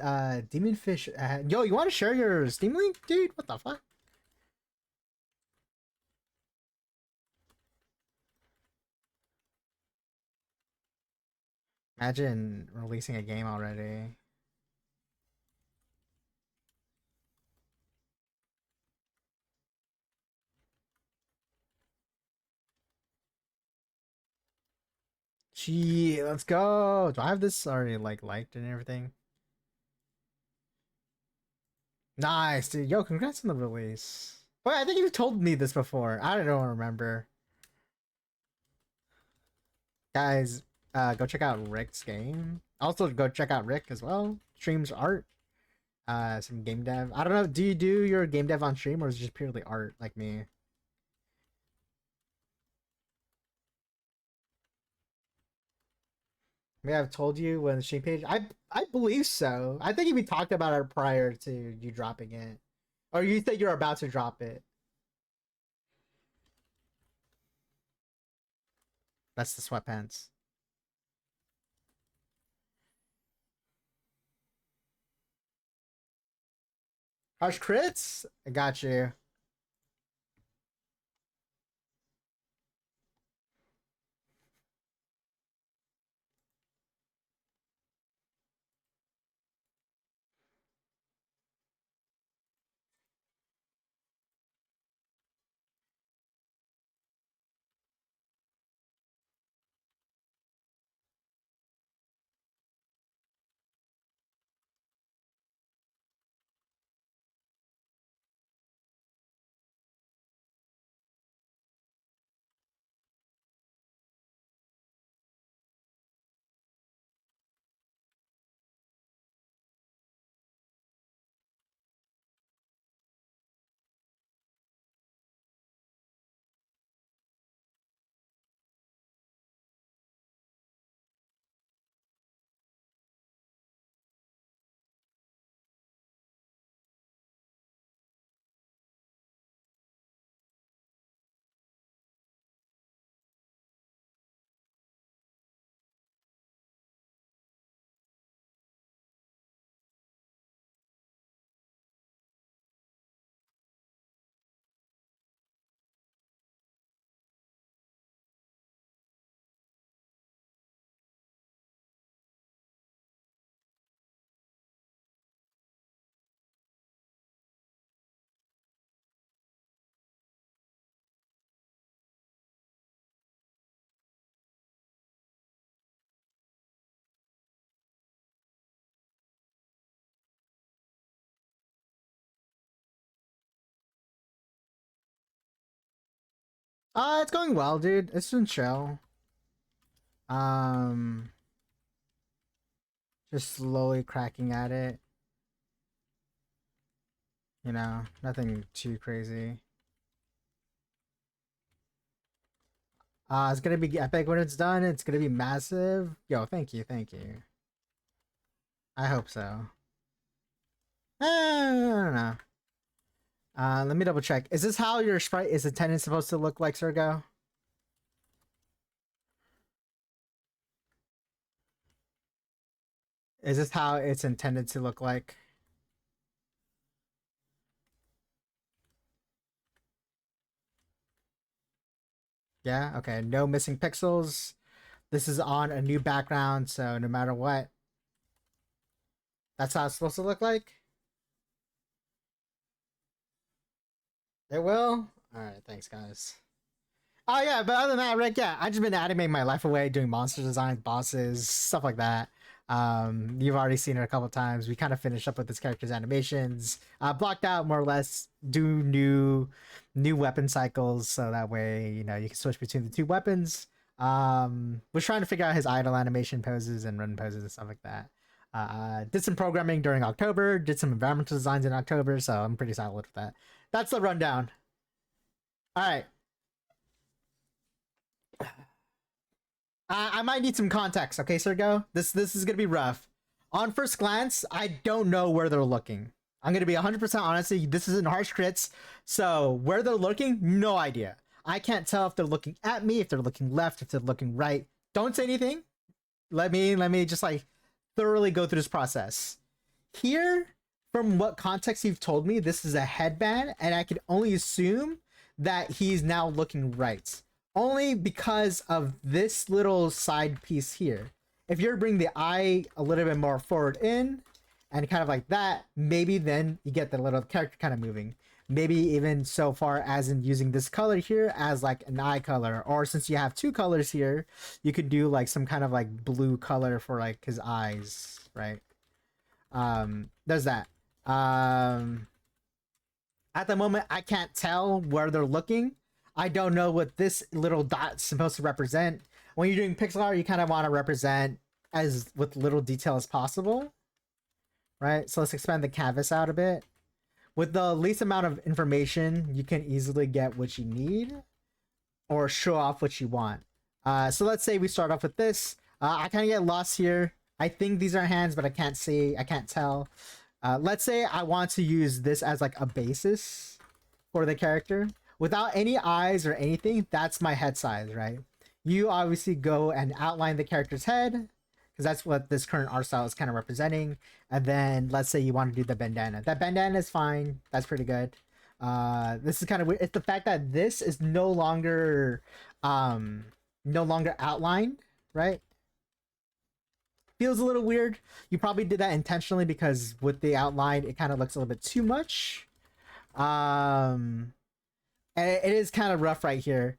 S1: Demonfish. Yo, you want to share your Steam link, dude? What the fuck? Imagine releasing a game already. Gee, let's go. Do I have this already like liked and everything? Nice, dude. Yo, congrats on the release. Wait, I think you told me this before. I don't remember. Guys, go check out Rick's game. Also, go check out Rick as well. Streams art. Some game dev. I don't know. Do you do your game dev on stream or is it just purely art like me? Maybe I've told you when the stream page. I believe so. I think we talked about it prior to you dropping it, or you said you're about to drop it. That's the sweatpants. Harsh crits? I got you. It's going well, dude. It's been chill. Um, just slowly cracking at it. You know, nothing too crazy. It's gonna be epic when it's done. It's gonna be massive. Yo, thank you, thank you. I hope so. I don't know. Let me double check. Is this how your sprite is intended supposed to look like, Sergo? Is this how it's intended to look like? Yeah, okay. No missing pixels. This is on a new background, so no matter what, that's how it's supposed to look like. It will? Alright, thanks guys. Oh yeah, but other than that, Rick, yeah, I just been animating my life away, doing monster designs, bosses, stuff like that. You've already seen it a couple times. We kind of finished up with this character's animations. Blocked out more or less. Do new weapon cycles, so that way you know you can switch between the two weapons. Was trying to figure out his idle animation poses and run poses and stuff like that. Did some programming during October. Did some environmental designs in October, so I'm pretty solid with that. That's the rundown. All right. I might need some context, okay, Sergo? This is gonna be rough. On first glance, I don't know where they're looking. I'm gonna be 100% honest. This isn't harsh crits, so where they're looking, no idea. I can't tell if they're looking at me, if they're looking left, if they're looking right. Don't say anything. Let me just like thoroughly go through this process. Here, from what context you've told me, this is a headband, and I can only assume that he's now looking right only because of this little side piece here. If you're bringing the eye a little bit more forward in and kind of like that, maybe then you get the little character kind of moving. Maybe even so far as in using this color here as like an eye color, or since you have two colors here, you could do like some kind of like blue color for like his eyes, right? There's that. At the moment, I can't tell where they're looking. I don't know what this little dot's supposed to represent. When you're doing pixel art, you kind of want to represent as with little detail as possible, right? So let's expand the canvas out a bit. With the least amount of information, you can easily get what you need or show off what you want. So let's say we start off with this. I kind of get lost here. I think these are hands, but I can't see. I can't tell. Let's say I want to use this as like a basis for the character without any eyes or anything. That's my head size, right? you obviously go and outline the character's head because that's what this current art style is kind of representing. And then let's say you want to do the bandana. That bandana is fine. That's pretty good. This is kind of weird. It's the fact that this is um, no longer outlined, right? Feels a little weird. You probably did that intentionally because with the outline, it kind of looks a little bit too much. Um, and it is kind of rough right here.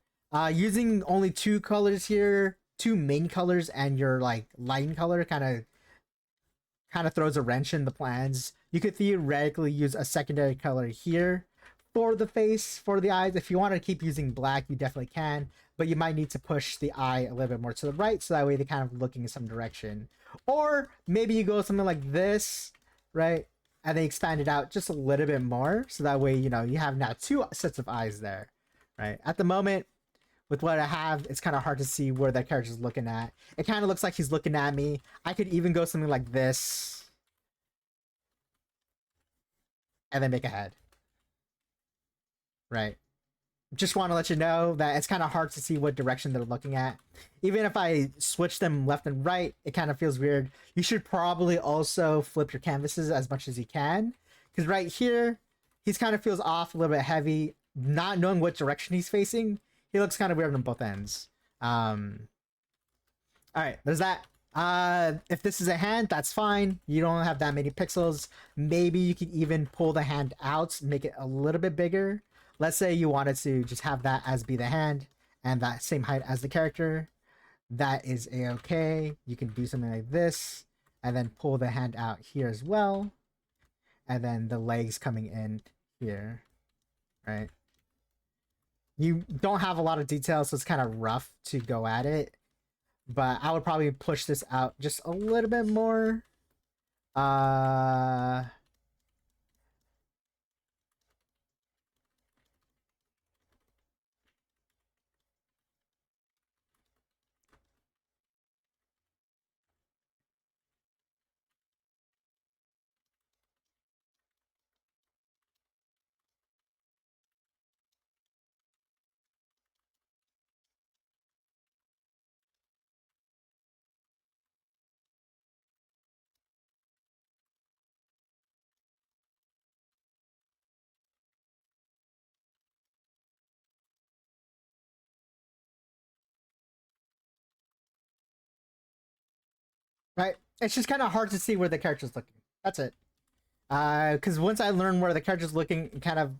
S1: Using only two colors here, two main colors, and your like line color kind of throws a wrench in the plans. You could theoretically use a secondary color here for the face, for the eyes. If you want to keep using black, you definitely can, but you might need to push the eye a little bit more to the right so that way they're kind of looking in some direction. Or maybe you go something like this, right? And they expand it out just a little bit more so that way, you have now two sets of eyes there, right? At the moment, with what I have, it's kind of hard to see where that character's looking at. It kind of looks like he's looking at me. I could even go something like this and then make a head, right? Just want to let you know that it's kind of hard to see what direction they're looking at. Even if I switch them left and right, it kind of feels weird. You should probably also flip your canvases as much as you can. Because right here, he's kind of feels off, a little bit heavy. Not knowing what direction he's facing, he looks kind of weird on both ends. All right, there's that. If this is a hand, that's fine. You don't have that many pixels. Maybe you could even pull the hand out, make it a little bit bigger. Let's say you wanted to just have that as be the hand and that same height as the character. That is a-okay. You can do something like this and then pull the hand out here as well. And then the legs coming in here, right? You don't have a lot of details, so it's kind of rough to go at it. But I would probably push this out just a little bit more. Uh, right. It's just kind of hard to see where the character's looking. That's it. Because once I learn where the character's looking, kind of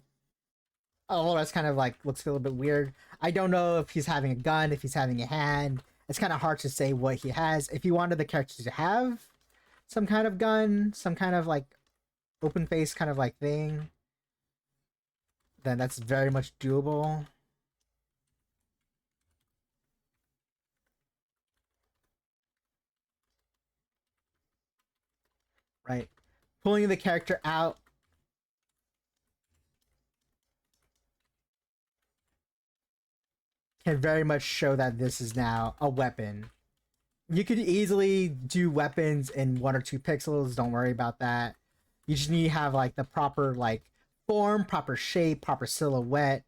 S1: all the rest kind of like looks a little bit weird. I don't know if he's having a gun, if he's having a hand. It's kind of hard to say what he has. If you wanted the character to have some kind of gun, some kind of like open face kind of like thing, then that's very much doable. Right. Pulling the character out can very much show that this is now a weapon. You could easily do weapons in 1 or 2 pixels. Don't worry about that. You just need to have like the proper like form, proper shape, proper silhouette.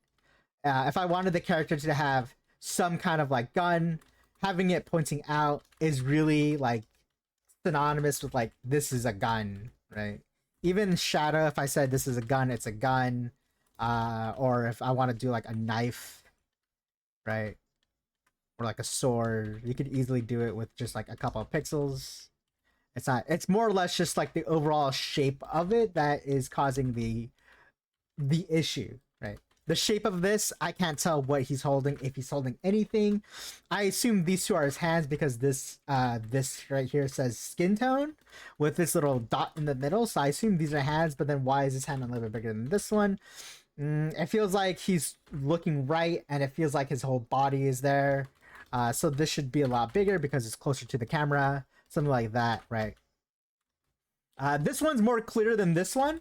S1: If I wanted the character to have some kind of like gun, having it pointing out is really like synonymous with like this is a gun, right? Even Shadow, if I said this is a gun, it's a gun. Or if I want to do like a knife, right? Or like a sword, you could easily do it with just like a couple of pixels. It's not. It's more or less just like the overall shape of it that is causing the issue, right? The shape of this, I can't tell what he's holding, if he's holding anything. I assume these two are his hands because this right here says skin tone with this little dot in the middle. So I assume these are hands, but then why is his hand a little bit bigger than this one? It feels like he's looking right, and it feels like his whole body is there. So this should be a lot bigger because it's closer to the camera, something like that, right? This one's more clear than this one.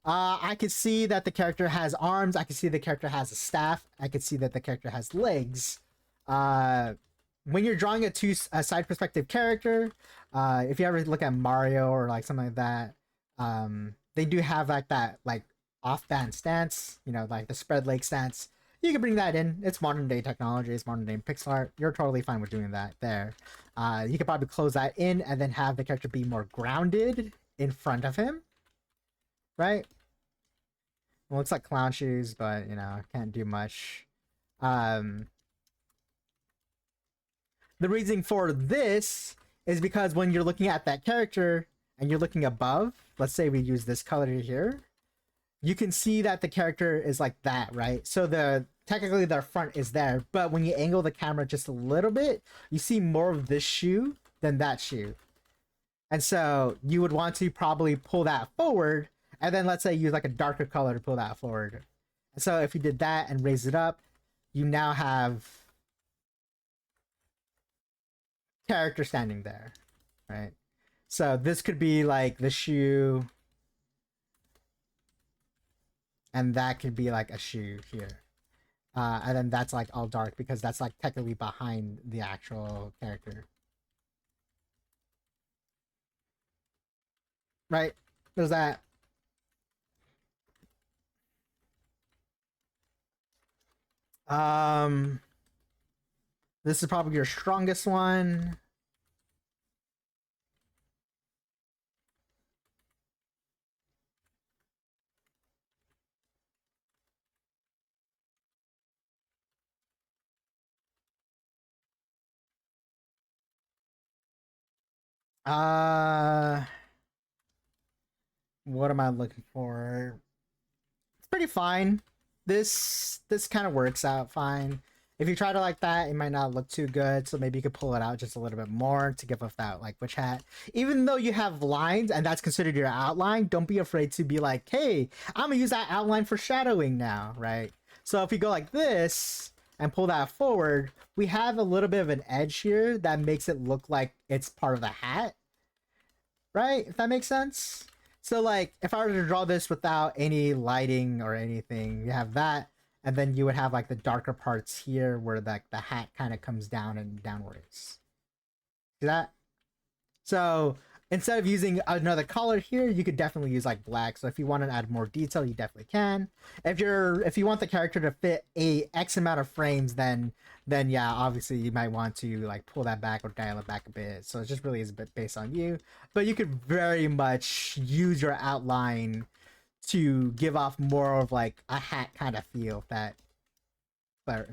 S1: I could see that the character has arms. I could see the character has a staff. I could see that the character has legs. When you're drawing a side perspective character, if you ever look at Mario or like something like that, they do have like that like off band stance, like the spread leg stance. You can bring that in. It's modern day technology. It's modern day pixel art. You're totally fine with doing that there. You could probably close that in and then have the character be more grounded in front of him, right? Well, looks like clown shoes, but you know, can't do much. Um, the reason for this is because when you're looking at that character and you're looking above, let's say we use this color here, you can see that the character is like that, right? So the technically their front is there, but when you angle the camera just a little bit, you see more of this shoe than that shoe. And so you would want to probably pull that forward, and then let's say use like a darker color to pull that forward. And so if you did that and raise it up, you now have character standing there, right? So this could be like the shoe, and that could be like a shoe here. And then that's like all dark because that's like technically behind the actual character. Right? There's that. Um this is probably your strongest one. Uh what am I looking for? It's pretty fine. This kind of works out fine. If you try to like that, it might not look too good. So maybe you could pull it out just a little bit more to give off that like witch hat. Even though you have lines and that's considered your outline, don't be afraid to be like, hey, I'm gonna use that outline for shadowing now, right? So if you go like this and pull that forward, we have a little bit of an edge here that makes it look like it's part of the hat, right? If that makes sense. So like if I were to draw this without any lighting or anything, you have that, and then you would have like the darker parts here where like the hat kind of comes down and downwards. See that? So instead of using another color here, you could definitely use like black. So if you want to add more detail, you definitely can. If you want the character to fit a X amount of frames, then yeah, obviously you might want to like pull that back or dial it back a bit. So it just really is a bit based on you. But you could very much use your outline to give off more of like a hat kind of feel if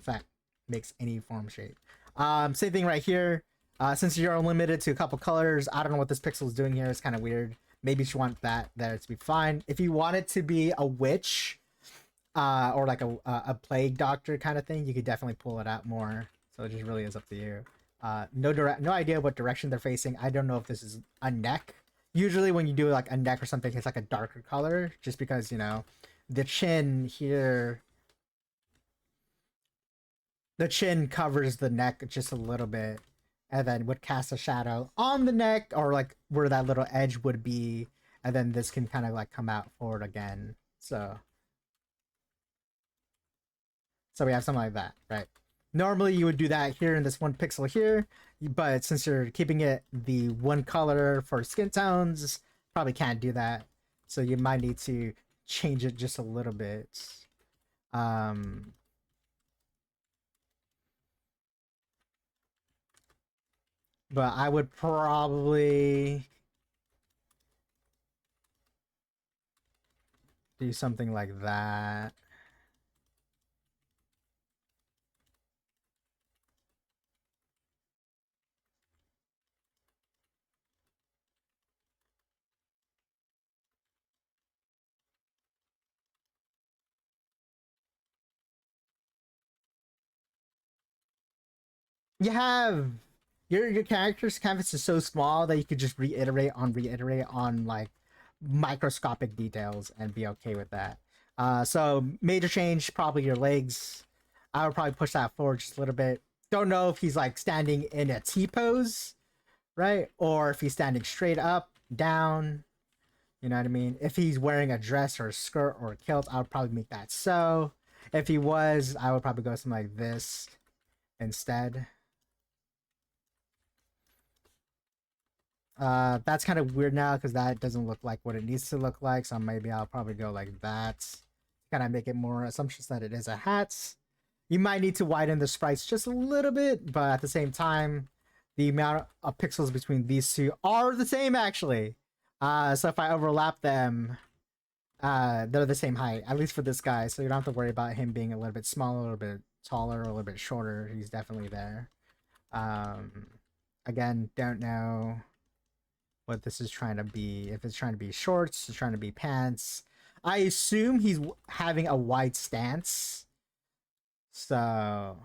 S1: that makes any form shape. Same thing right here. Since you're limited to a couple colors, I don't know what this pixel is doing here. It's kind of weird. Maybe you want that there to be fine. If you want it to be a witch, or like a plague doctor kind of thing, you could definitely pull it out more. So it just really is up to you. No idea what direction they're facing. I don't know if this is a neck. Usually when you do like a neck or something, it's like a darker color, just because you know the chin here. The chin covers the neck just a little bit, and then would cast a shadow on the neck or like where that little edge would be, and then this can kind of like come out forward again. So we have something like that, right? Normally you would do that here in this one pixel here, but since you're keeping it the one color for skin tones, probably can't do that. So you might need to change it just a little bit. Um, but I would probably do something like that. You have your character's canvas is so small that you could just reiterate on like microscopic details and be okay with that. So major change, probably your legs. I would probably push that forward just a little bit. Don't know if he's like standing in a T pose, right? Or if he's standing straight up, down. You know what I mean? If he's wearing a dress or a skirt or a kilt, I would probably make that so. If he was, I would probably go something like this instead. That's kind of weird now because that doesn't look like what it needs to look like. So maybe I'll probably go like that. Kind of make it more assumptions that it is a hat. You might need to widen the sprites just a little bit, but at the same time, the amount of pixels between these two are the same actually. So if I overlap them, they're the same height, at least for this guy. So you don't have to worry about him being a little bit smaller, a little bit taller, or a little bit shorter. He's definitely there. Um, again, don't know what this is trying to be. If it's trying to be shorts, it's trying to be pants. I assume he's having a wide stance. So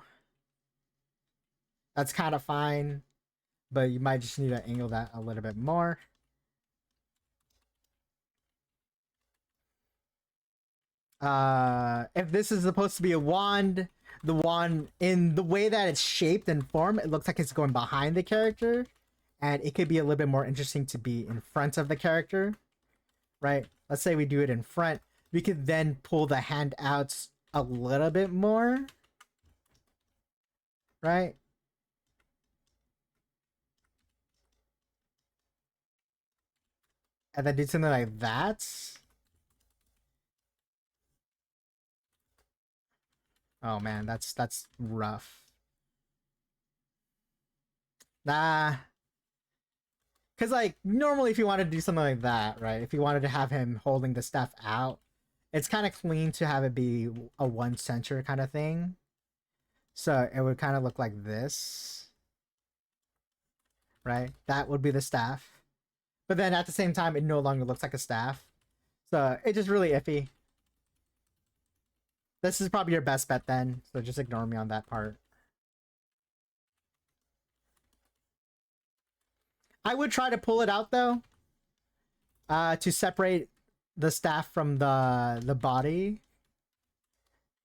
S1: that's kind of fine. But you might just need to angle that a little bit more. If this is supposed to be a wand, the wand in the way that it's shaped and formed, it looks like it's going behind the character, and it could be a little bit more interesting to be in front of the character, right? Let's say we do it in front. We could then pull the hand out a little bit more, right? And then do something like that. Oh man, that's rough. Nah, because like normally if you wanted to do something like that, right? If you wanted to have him holding the staff out, it's kind of clean to have it be a one center kind of thing. So it would kind of look like this, right? That would be the staff. But then at the same time, it no longer looks like a staff. So it's just really iffy. This is probably your best bet then. So just ignore me on that part. I would try to pull it out though, to separate the staff from the body,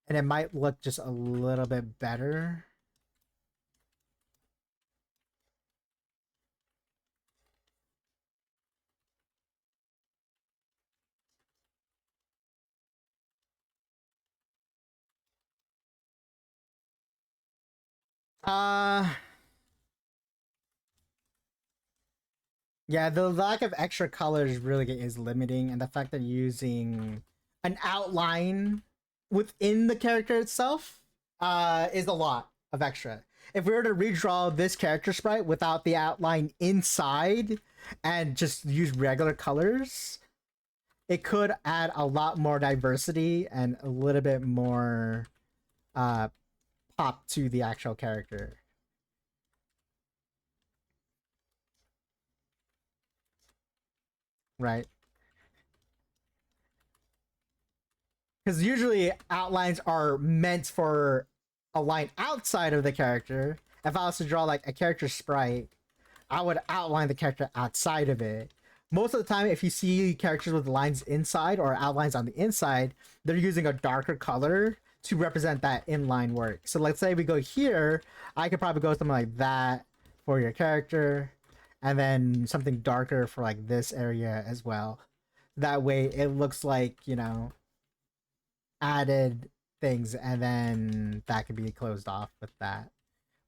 S1: and it might look just a little bit better. Uh yeah, the lack of extra colors really is limiting, and the fact that you're using an outline within the character itself is a lot of extra. If we were to redraw this character sprite without the outline inside and just use regular colors, it could add a lot more diversity and a little bit more uh pop to the actual character. Right? Because usually outlines are meant for a line outside of the character. If I was to draw like a character sprite, I would outline the character outside of it. Most of the time, if you see characters with lines inside or outlines on the inside, they're using a darker color to represent that inline work. So let's say we go here, I could probably go something like that for your character, and then something darker for like this area as well. That way it looks like, you know, added things, and then that could be closed off with that,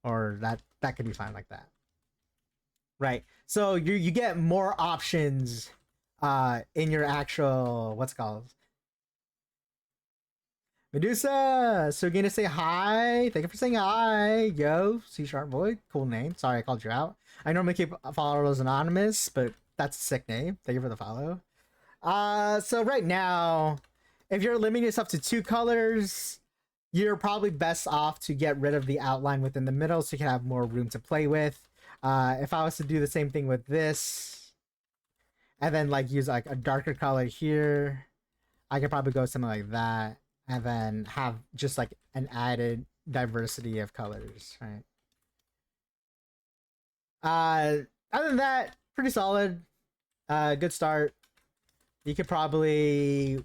S1: or that could be fine like that, right? So you get more options in your actual what's it called, Medusa. So you're gonna say hi. Thank you for saying hi. Yo, C Sharp Boy, cool name. Sorry I called you out. I normally keep followers anonymous, but that's a sick name. Thank you for the follow. So right now, if you're limiting yourself to two colors, you're probably best off to get rid of the outline within the middle so you can have more room to play with. If I was to do the same thing with this, and then like use like a darker color here, I could probably go something like that, and then have just like an added diversity of colors, right? Other than that, pretty solid. Good start. You could probably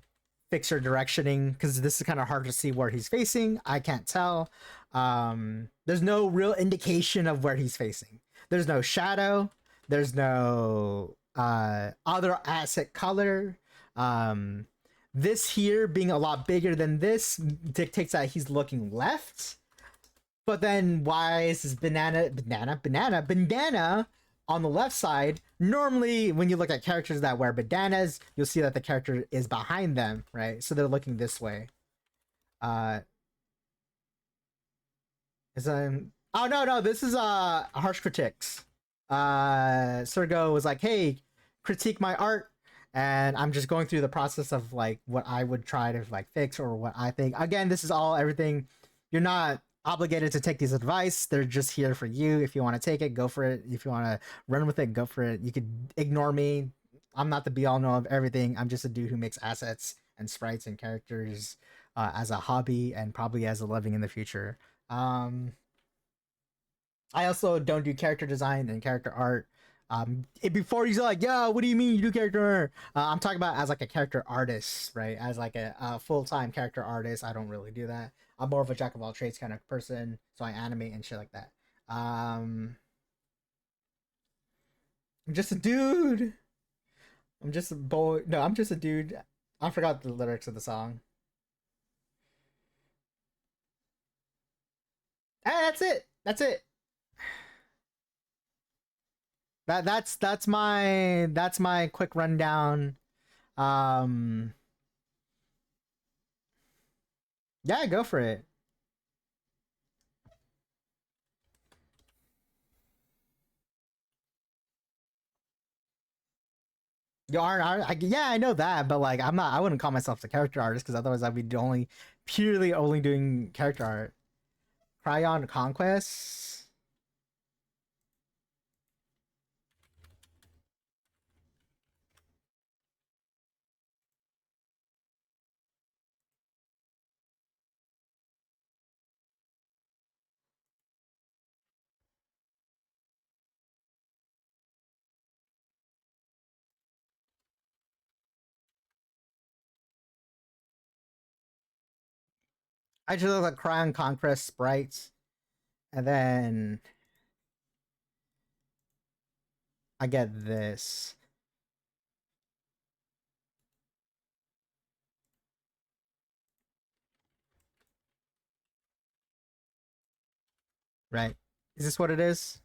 S1: fix your directioning because this is kind of hard to see where he's facing. I can't tell. There's no real indication of where he's facing. There's no shadow. There's no other asset color. This here being a lot bigger than this dictates that he's looking left. But then why is this banana on the left side? Normally, when you look at characters that wear bandanas, you'll see that the character is behind them, right? So they're looking this way. Uh, Is oh no, this is harsh critiques. Sergo was like, hey, critique my art, and I'm just going through the process of like what I would try to like fix or what I think. Again, this is all everything. You're not obligated to take these advice. They're just here for you. If you want to take it, go for it. If you want to run with it, go for it. You could ignore me. I'm not the be all know of everything. I'm just a dude who makes assets and sprites and characters as a hobby and probably as a living in the future. Um, I also don't do character design and character art. Before he's like, yeah, what do you mean you do character art? I'm talking about as like a character artist, right? As like a full-time character artist. I don't really do that. I'm more of a jack of all trades kind of person, so I animate and shit like that. I'm just a dude. I'm just a boy. No, I'm just a dude. I forgot the lyrics of the song. Hey, that's it. That's it. That's my quick rundown. Um, yeah, go for it. You are, yeah, I know that, but like, I'm not. I wouldn't call myself a character artist because otherwise I'd be only purely only doing character art. Cryon Conquest. I just look like Cryon Conquest sprites, and then I get this. Right? Is this what it is?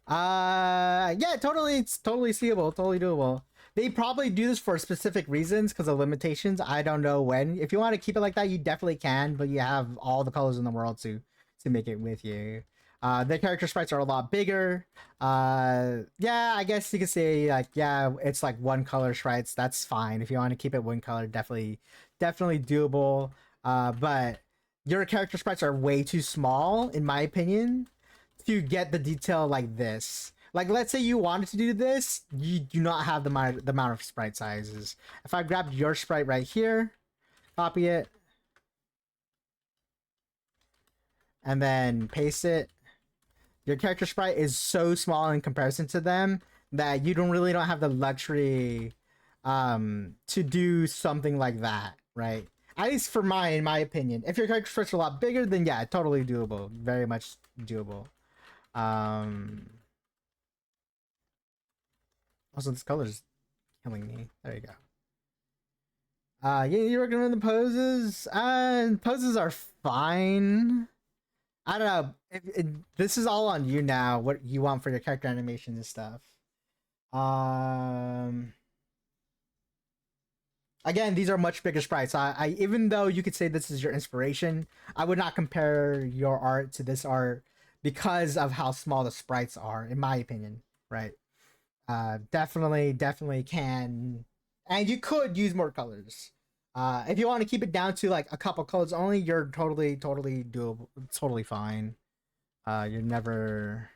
S1: Yeah, totally. It's totally seeable, totally doable. They probably do this for specific reasons because of limitations. I don't know when. If you want to keep it like that, you definitely can, but you have all the colors in the world to make it with you. The character sprites are a lot bigger. Yeah, I guess you could say like yeah, it's like one color sprites. That's fine if you want to keep it one color. Definitely doable. But your character sprites are way too small, in my opinion, to get the detail like this. Like, let's say you wanted to do this, you do not have the amount of sprite sizes. If I grabbed your sprite right here, copy it, and then paste it, your character sprite is so small in comparison to them that you don't have the luxury to do something like that, right? At least for in my opinion. If your character sprite's a lot bigger, then yeah, totally doable. Very much doable. Um Also, this color's killing me. There you go. Yeah, you recommend the poses? Poses are fine. I don't know. This is all on you now. What you want for your character animation and stuff. Um. Again, these are much bigger sprites. I even though you could say this is your inspiration, I would not compare your art to this art because of how small the sprites are, in my opinion. Right. Definitely can, and you could use more colors. If you want to keep it down to like a couple colors only, you're totally doable, totally fine. You're never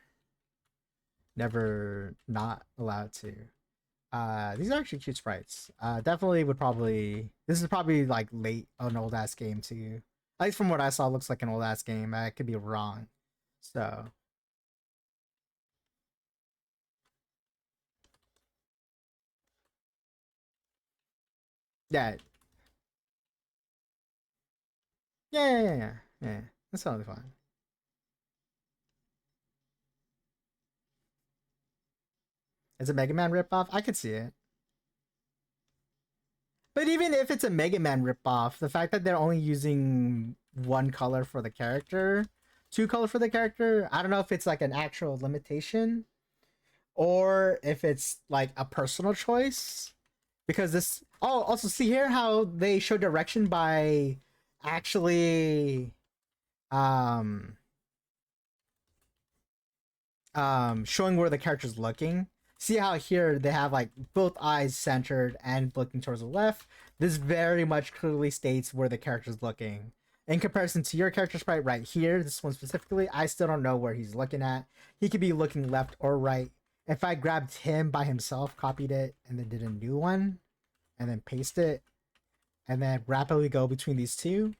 S1: not allowed to. These are actually cute sprites. Definitely would probably. This is probably like late an old ass game too. At least from what I saw, it looks like an old ass game. I could be wrong. So yeah, yeah. That's totally fine. It's a Mega Man ripoff. I could see it. But even if it's a Mega Man ripoff, the fact that they're only using one color for the character, two color for the character, I don't know if it's like an actual limitation or if it's like a personal choice. Because this, oh, also see here how they show direction by actually um showing where the character's looking. See how here they have like both eyes centered and looking towards the left. This very much clearly states where the character's looking. In comparison to your character sprite right here, this one specifically, I still don't know where he's looking at. He could be looking left or right. If I grabbed him by himself, copied it, and then did a new one, and then paste it, and then rapidly go between these two,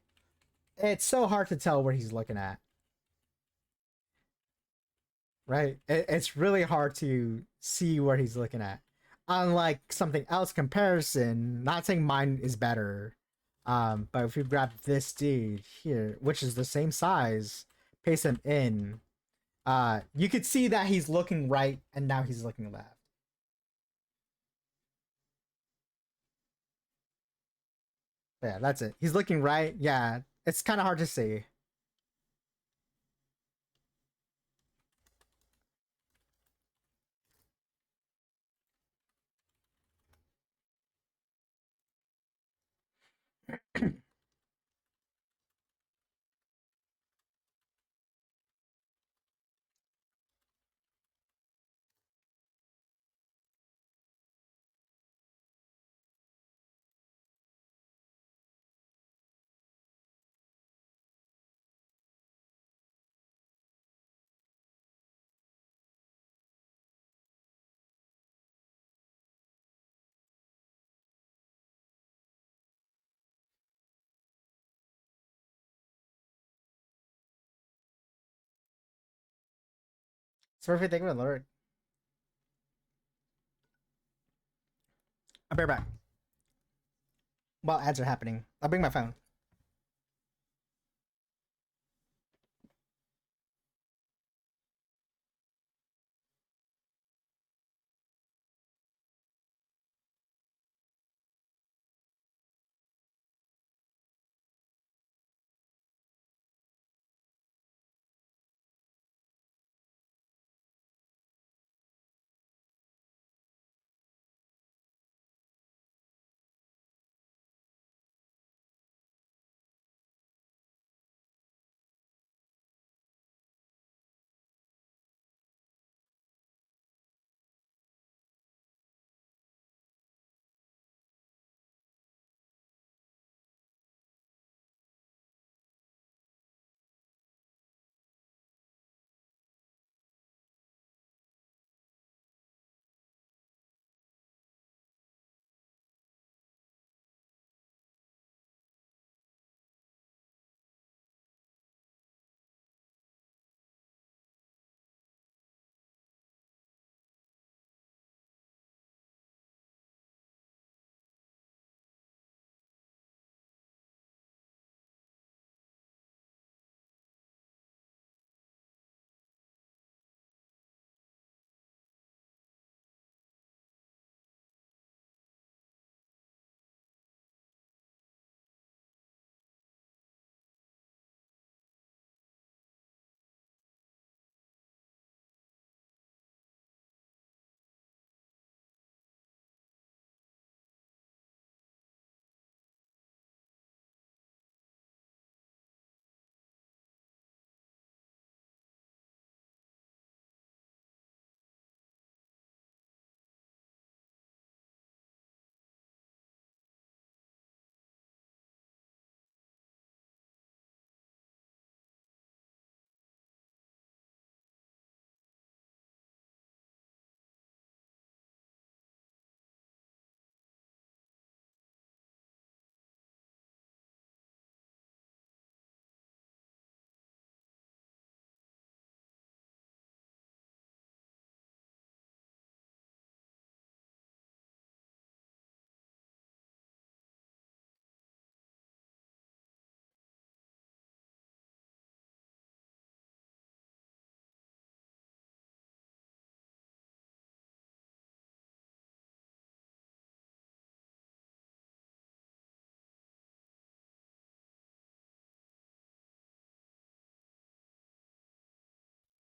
S1: it's so hard to tell where he's looking at. Right? It's really hard to see where he's looking at. Unlike something else comparison, not saying mine is better, but if you grab this dude here, which is the same size, paste him in, you could see that he's looking right and now he's looking left. Yeah, that's it. He's looking right. Yeah, it's kind of hard to see. It's perfect. Thank you, Lord. I'll be right back. While ads are happening, I'll bring my phone.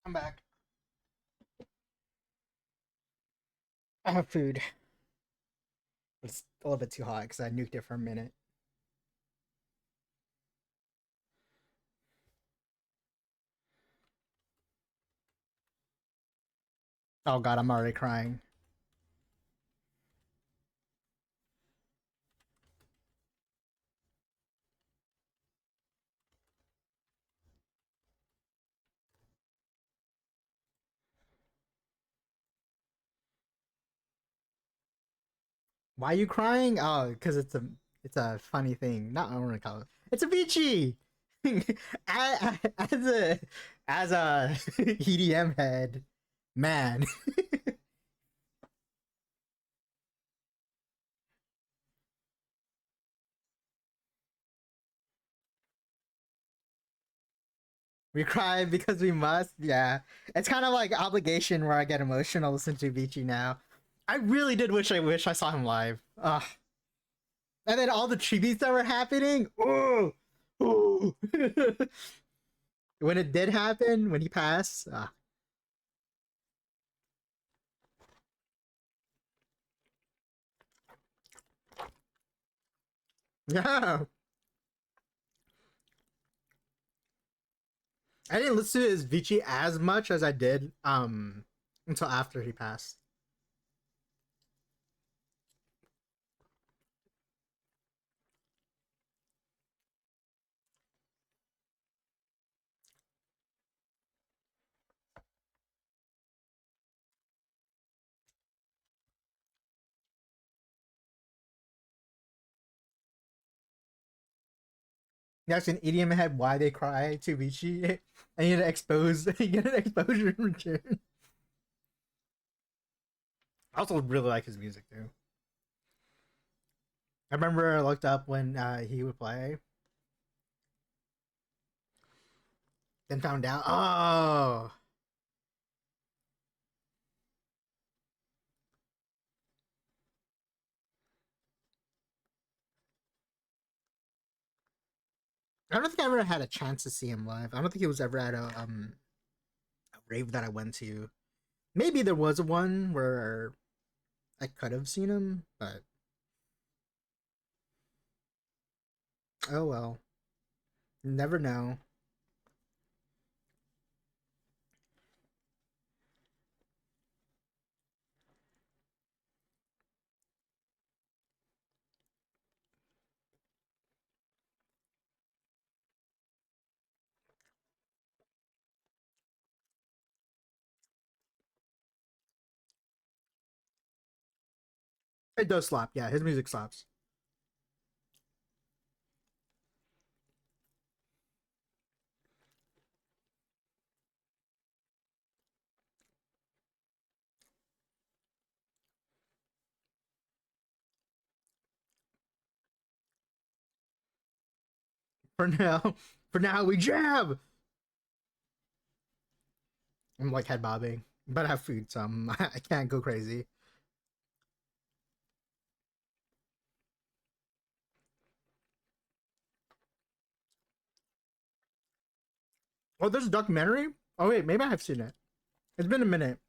S1: I'm back. I have food. It's a little bit too hot because I nuked it for a minute. Oh god, I'm already crying. Why are you crying? Oh, because it's a funny thing. Not I don't want to call it. It's a beachy. as a EDM head, man. We cry because we must. Yeah, it's kind of like obligation where I get emotional listening to Beachy now. I really did wish I saw him live. Ugh. And then all the tributes that were happening. Oh, oh. When it did happen, when he passed. Yeah, I didn't listen to his Vici as much as I did until after he passed. That's an idiom head why they cry to Vici and you get expose you get an exposure in return. I also really like his music too. I remember I looked up when he would play, then found out. Oh, I don't think I ever had a chance to see him live. I don't think he was ever at a rave that I went to. Maybe there was one where I could have seen him, but oh well. Never know. It does slap. Yeah, his music slaps. For now, for now we jab. I'm like head bobbing, but I have food, so I can't go crazy. Oh, there's a documentary. Oh wait, maybe I have seen it. It's been a minute.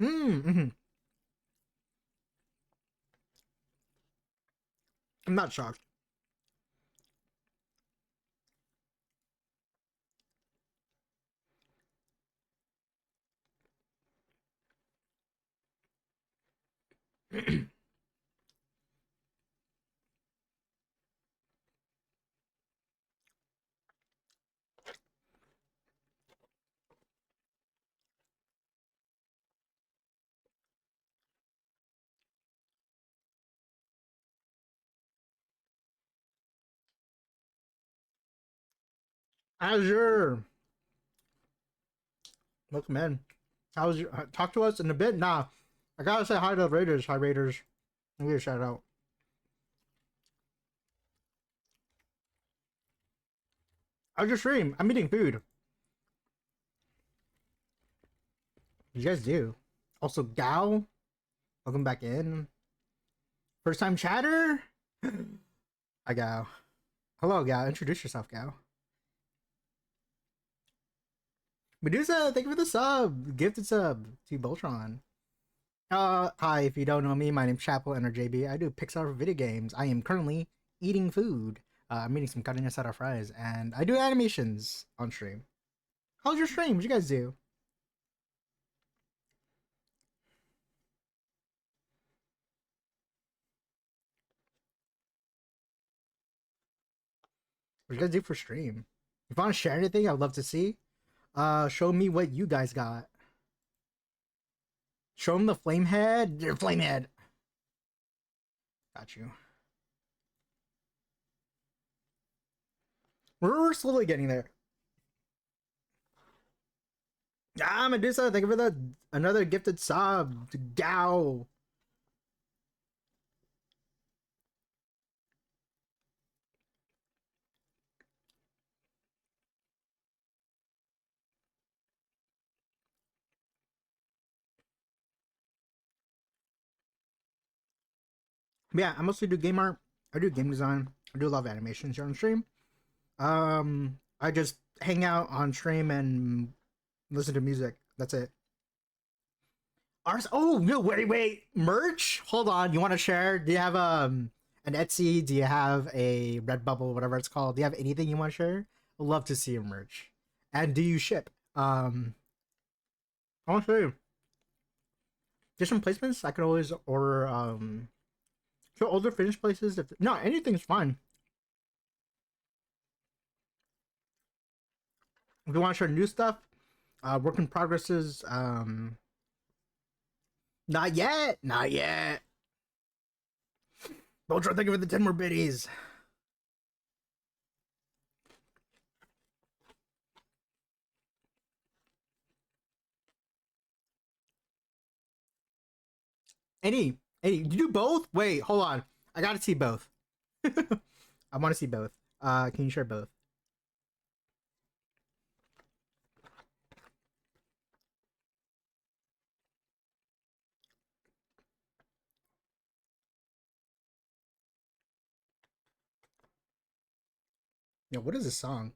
S1: Mm-hmm. I'm not shocked. Azure, look, man. How's your talk to us in a bit? Nah, I gotta say hi to the Raiders. Hi Raiders. Give you a shout out. How's your stream? I'm eating food. You guys do. Also, Gal, welcome back in. First time chatter. Hi Gal. Hello Gal. Introduce yourself, Gal. Medusa, thank you for the sub. Gifted sub to Voltron. Hi, if you don't know me, my name's Chapel and JB. I do Pixar video games. I am currently eating food. I'm eating some carne asada fries, and I do animations on stream. How's your stream? What you guys do? What you guys do for stream? If you want to share anything, I'd love to see. Show me what you guys got. Show them the flame head. Your flame head. Got you. We're slowly getting there. Ah, Medusa, thank you for the another gifted sub. Gao. But yeah, I mostly do game art. I do game design. I do a lot of animations here on stream. I just hang out on stream and listen to music. That's it. Ours. Oh no! Wait. Merch. Hold on. You want to share? Do you have an Etsy? Do you have a Redbubble? Whatever it's called. Do you have anything you want to share? I'd love to see your merch. And do you ship? I want to show you. There's some placements I could always order. Show older finished places. If no, anything's fine. If you want to share new stuff, work in progresses. Not yet. Not yet. Ultra, thank you for the 10 more biddies. Any, you do both? Wait, hold on. I gotta see both. I want to see both. Can you share both? Yeah, what is this song?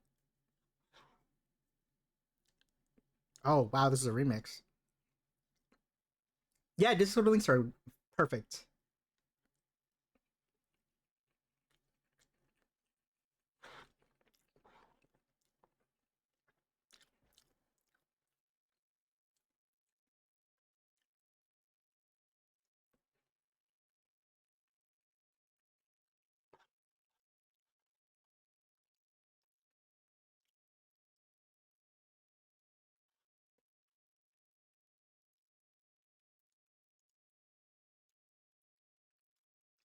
S1: Oh wow, this is a remix. Yeah, digital links are perfect.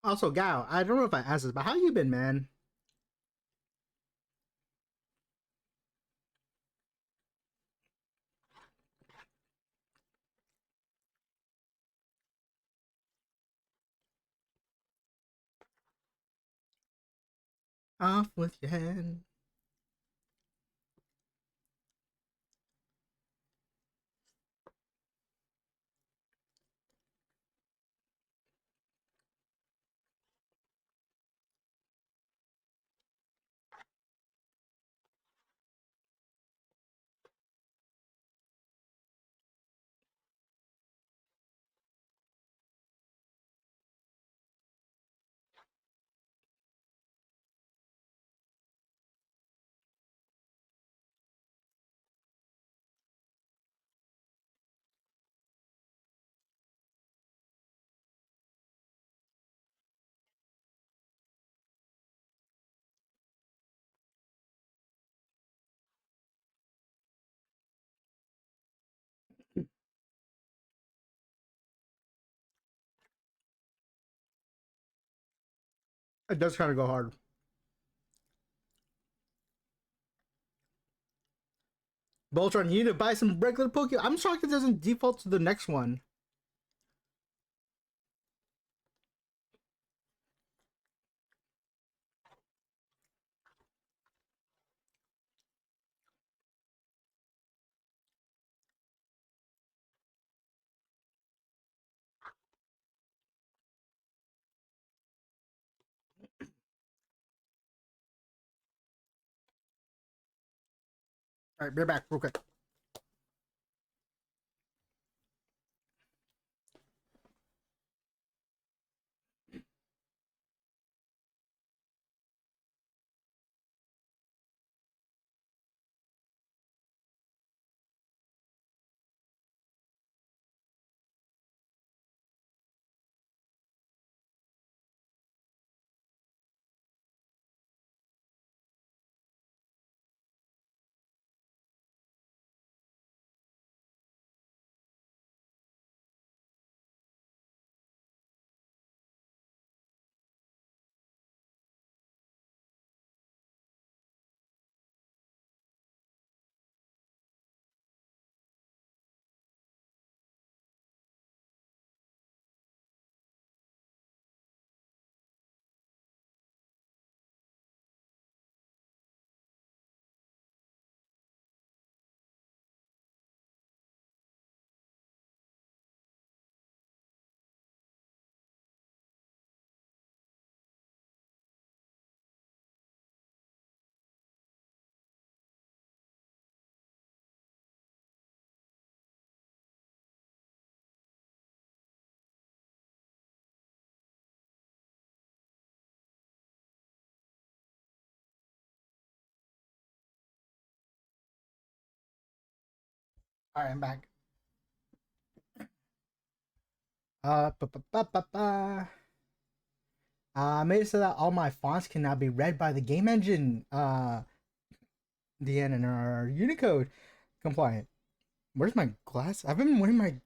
S1: Also, Gao, I don't know if I asked this, but how you been, man? Off with your head. It does kind of go hard. Voltron, you need to buy some regular Pokemon. I'm shocked it doesn't default to the next one. All right, be back real quick. Alright, I'm back. Ba. I made it so that all my fonts can now be read by the game engine. DN and our Unicode compliant. Where's my glass? I've been wearing my. I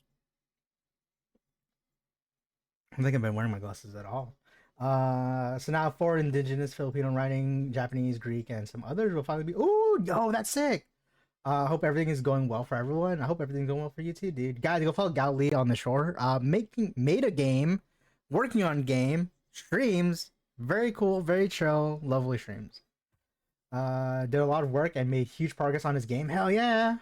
S1: don't think I've been wearing my glasses at all. So now for indigenous Filipino writing, Japanese, Greek, and some others will finally be. Oh, yo, that's sick. I hope everything is going well for everyone. I hope everything's going well for you too, dude. Guys, go follow Galilee on the shore. Made a game, working on game streams. Very cool, very chill, lovely streams. Did a lot of work and made huge progress on his game. Hell yeah.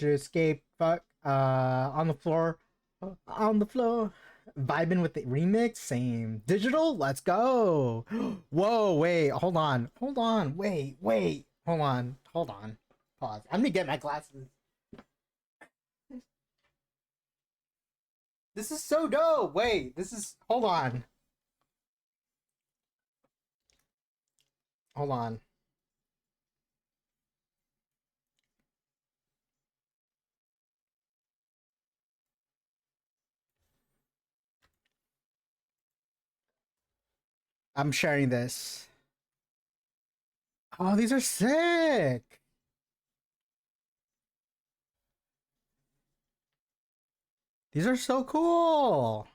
S1: Escape. Fuck. On the floor. Vibing with the remix. Same. Digital. Let's go. Whoa. Wait. Hold on. Wait. Hold on. Pause. I'm gonna get my glasses. This is so dope. Wait. This is. Hold on. Hold on. I'm sharing this. Oh, these are sick. These are so cool.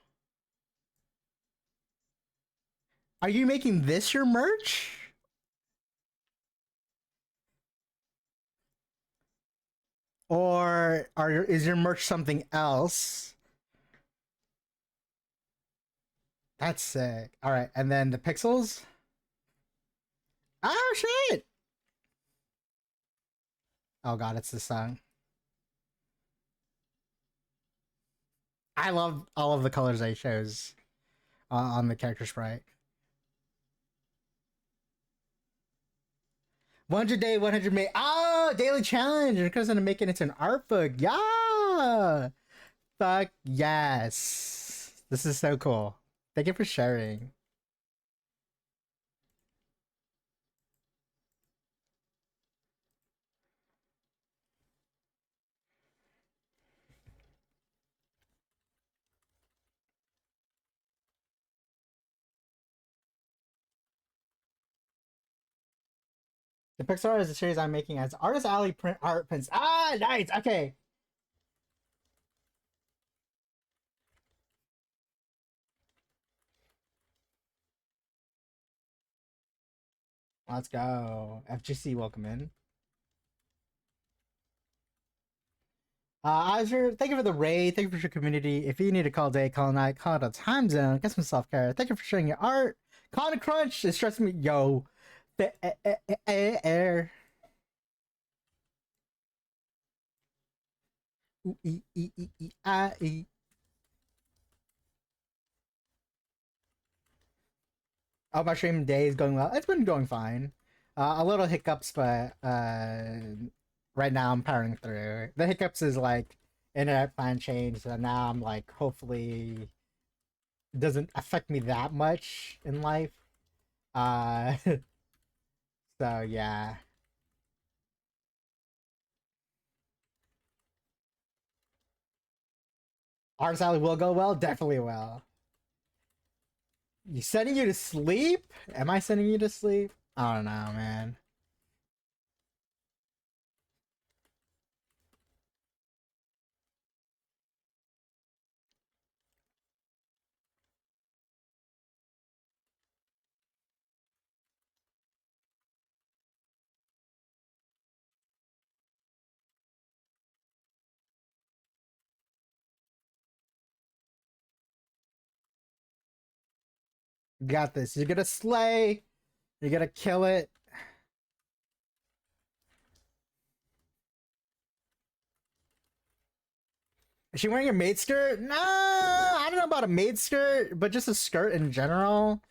S1: Are you making this your merch? Or is your merch something else? That's sick. All right, and then the pixels. Oh shit! Oh god, it's the song. I love all of the colors they chose on the character sprite. 100 day, 100 May. Oh, daily challenge. You're gonna make it into an art book. Yeah. Fuck yes. This is so cool. Thank you for sharing. The Pixar is the series I'm making as Artist Alley print art prints. Ah, nice. Okay. Let's go. FGC, welcome in. Azure, thank you for the raid. Thank you for your community. If you need to call day, call night, call it a time zone, get some self care. Thank you for sharing your art. Call it crunch. It's stressing me. Yo. Air. Oh, my stream day is going well. It's been going fine. A little hiccups, but right now I'm powering through. The hiccups is like internet plan change, so now I'm like hopefully it doesn't affect me that much in life. Uh, so yeah. Our Sally will go well, definitely will. You sending you to sleep? Am I sending you to sleep? I don't know, man. You got this. You're gonna slay. You're gonna kill it. Is she wearing a maid skirt? No, I don't know about a maid skirt, but just a skirt in general.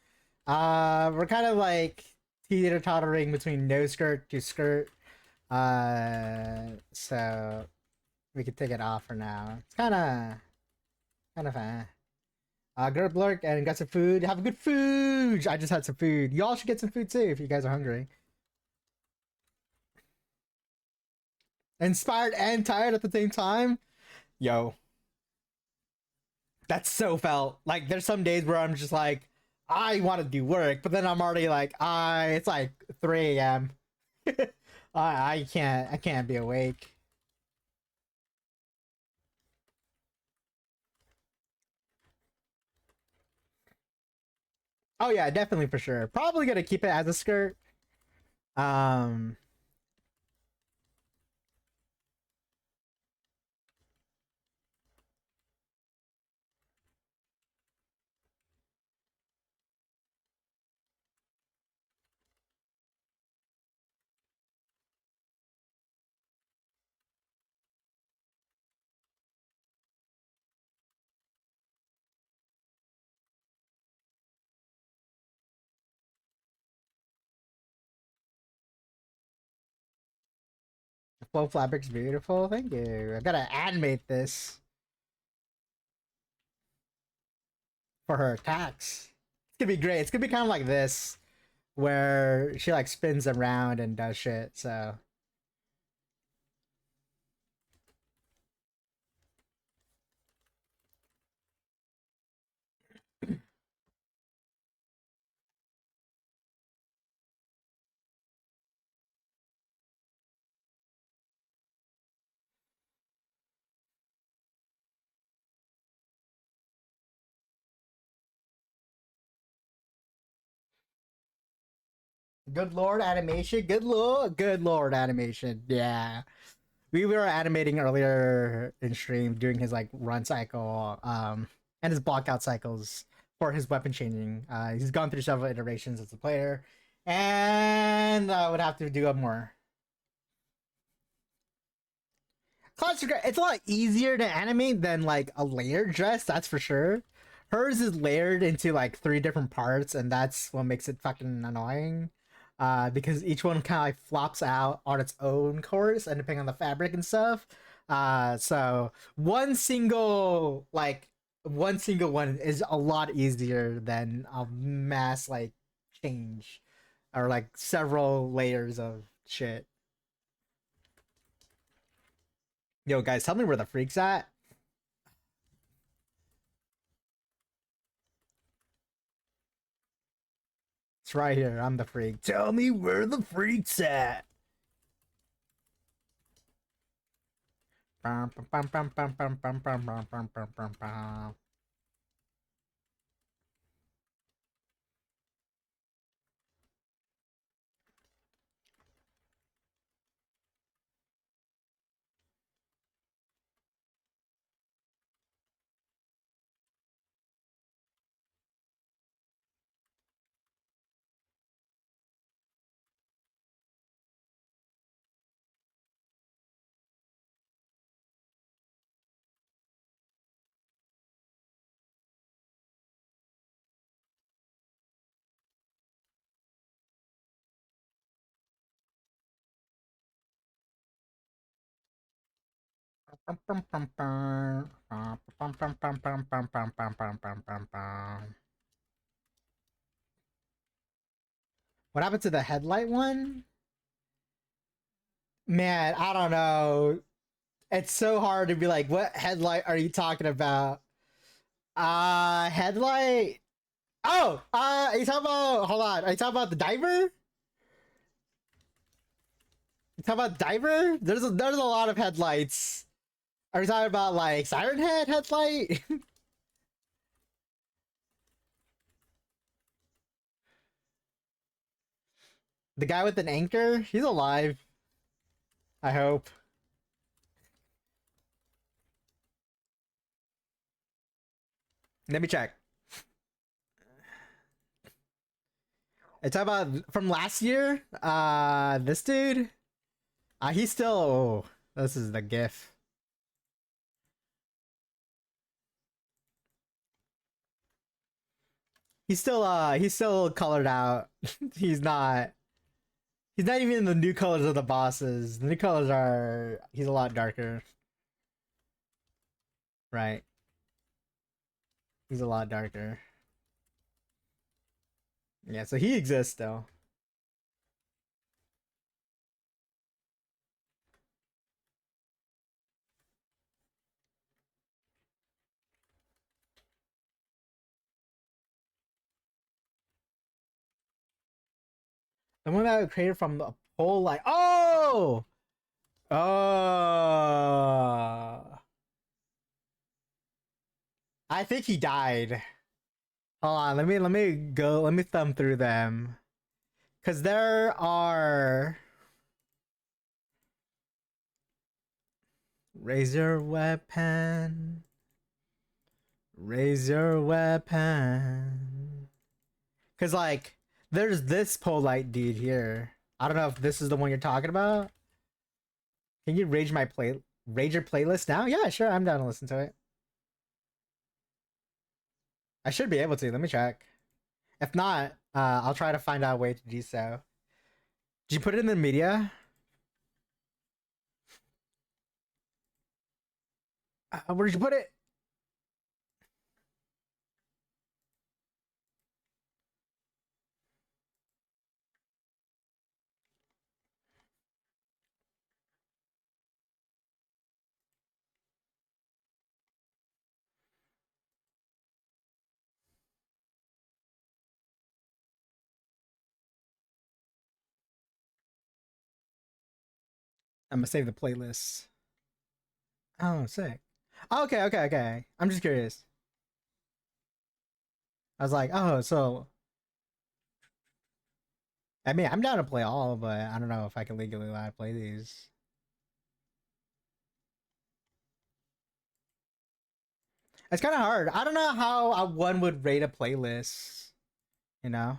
S1: We're kind of like teeter tottering between no skirt to skirt. So we could take it off for now. It's kind of fun. Good blurk and got some food. Have a good food. I just had some food. Y'all should get some food too if you guys are hungry. Inspired and tired at the same time. Yo, that's so felt. Like there's some days where I'm just like, I want to do work, but then I'm already like, it's like 3 a.m. I can't be awake. Oh yeah, definitely for sure. Probably gonna keep it as a skirt. Um, Flow fabric's beautiful. Thank you. I gotta animate this for her attacks. It's gonna be great. It's gonna be kind of like this, where she like spins around and does shit. So good lord animation. Good lord animation. Yeah. We were animating earlier in stream doing his like run cycle and his blockout cycles for his weapon changing. He's gone through several iterations as a player, and I would have to do up more. It's a lot easier to animate than like a layered dress, that's for sure. Hers is layered into like 3 different parts, and that's what makes it fucking annoying. Because each one kind of like flops out on its own course, and depending on the fabric and stuff. So one single one is a lot easier than a mass like change or like several layers of shit. Yo, guys, tell me where the freak's at. It's right here. I'm the freak. Tell me where the freak's at. What happened to the headlight one? Man, I don't know. It's so hard to be like, what headlight are you talking about? Headlight. Oh, are you talking about? Hold on. Are you talking about the diver? You talking about diver? There's a lot of headlights. Are you talking about like Siren Head headlight? The guy with an anchor? He's alive. I hope. Let me check. It's about from last year. This dude. He's still. Oh, this is the GIF. He's still colored out. he's not. He's not even in the new colors of the bosses. The new colors are. He's a lot darker. Right. He's a lot darker. Yeah. So he exists still. The one that I created from the poll, like, oh, oh, I think he died. Hold on, let me go. Let me thumb through them, cause there are raise your weapon, raise your weapon. Cause like there's this polite dude here. I don't know if this is the one you're talking about. Can you rage your playlist now? Yeah, sure. I'm down to listen to it. I should be able to. Let me check. If not, I'll try to find out a way to do so. Did you put it in the media? Where did you put it? I'm gonna save the playlist. Oh, sick. Oh, okay, okay, okay. I'm just curious. I was like, oh, so I mean, I'm down to play all, but I don't know if I can legally allowed to play these. It's kind of hard. I don't know how one would rate a playlist. You know,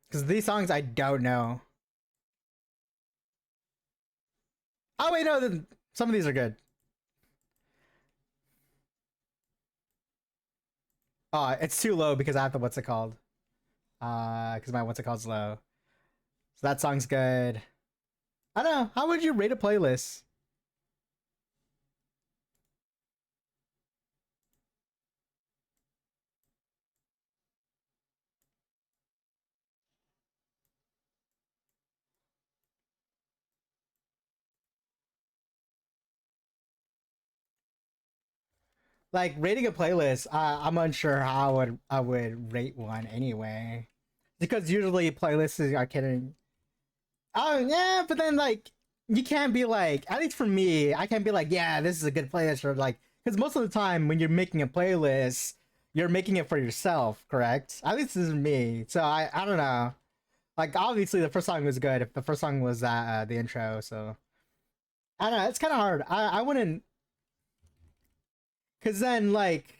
S1: because these songs I don't know. Oh wait, no, some of these are good. Oh, it's too low because I have the what's it called? Because my what's it called's low. So that song's good. I don't know. How would you rate a playlist? Like rating a playlist, I'm unsure how I would rate one anyway, because usually playlists are kidding. Oh yeah, but then like you can't be like, at least for me, I can't be like, yeah, this is a good playlist, or like, because most of the time when you're making a playlist, you're making it for yourself, correct? At least this is me, so I don't know. Like obviously the first song was good. If the first song was that the intro, so I don't know. It's kind of hard. I wouldn't, because then like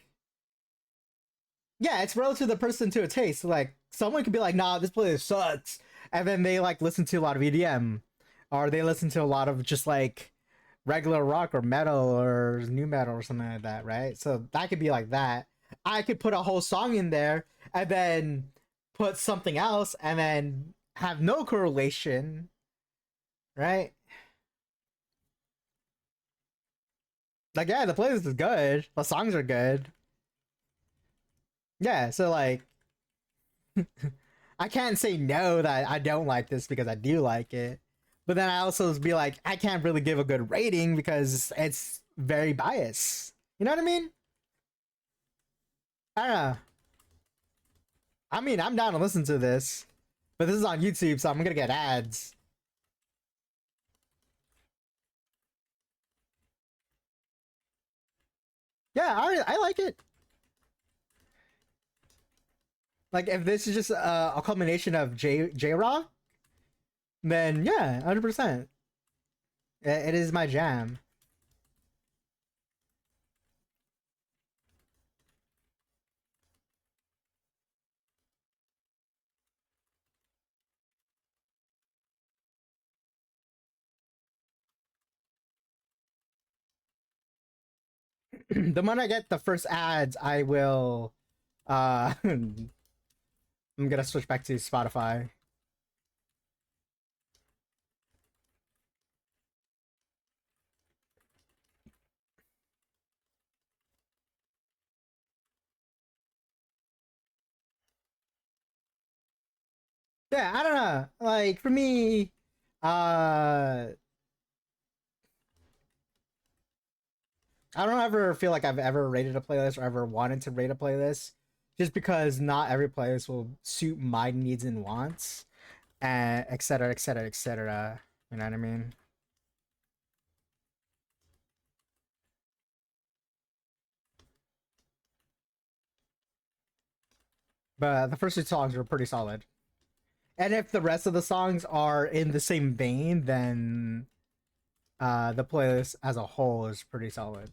S1: yeah, it's relative to the person to a taste. Like someone could be like, "Nah, this playlist sucks," and then they like listen to a lot of EDM, or they listen to a lot of just like regular rock or metal or new metal or something like that, right? So that could be like that. I could put a whole song in there and then put something else and then have no correlation, right? Like yeah, the playlist is good. The songs are good. Yeah, so like I can't say no that I don't like this because I do like it. But then I also be like, I can't really give a good rating because it's very biased. You know what I mean? I don't know. I mean, I'm down to listen to this, but this is on YouTube, so I'm gonna get ads. Yeah, I like it. Like if this is just a culmination of J Rock, then yeah, 100%. It is my jam. The moment I get the first ads, I will. I'm gonna switch back to Spotify. Yeah, I don't know. Like for me, uh I don't ever feel like I've ever rated a playlist or ever wanted to rate a playlist just because not every playlist will suit my needs and wants, and et cetera, et cetera, et cetera. You know what I mean? But the first two songs were pretty solid. And if the rest of the songs are in the same vein, then the playlist as a whole is pretty solid.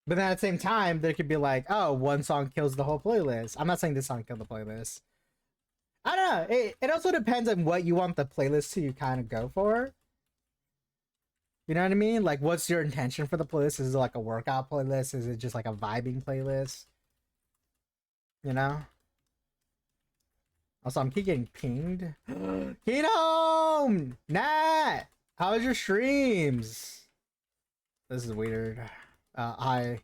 S1: But then at the same time, there could be like, oh, one song kills the whole playlist. I'm not saying this song killed the playlist. I don't know. It also depends on what you want the playlist to kind of go for. You know what I mean? Like, what's your intention for the playlist? Is it like a workout playlist? Is it just like a vibing playlist? You know? Also, I'm keep getting pinged. Kingdom! Nat! How was your streams? This is weird. Hi.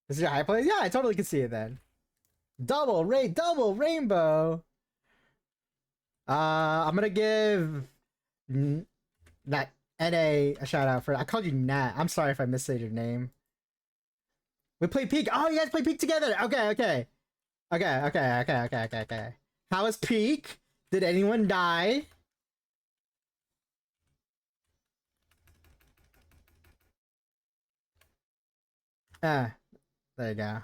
S1: This is your high place? Yeah, I totally can see it then. Double rainbow. I'm gonna give Nat NA a shout out for. I called you Nat. I'm sorry if I missaid your name. We played Peak. Oh, you guys play Peak together. Okay. How was Peak? Did anyone die? There you go.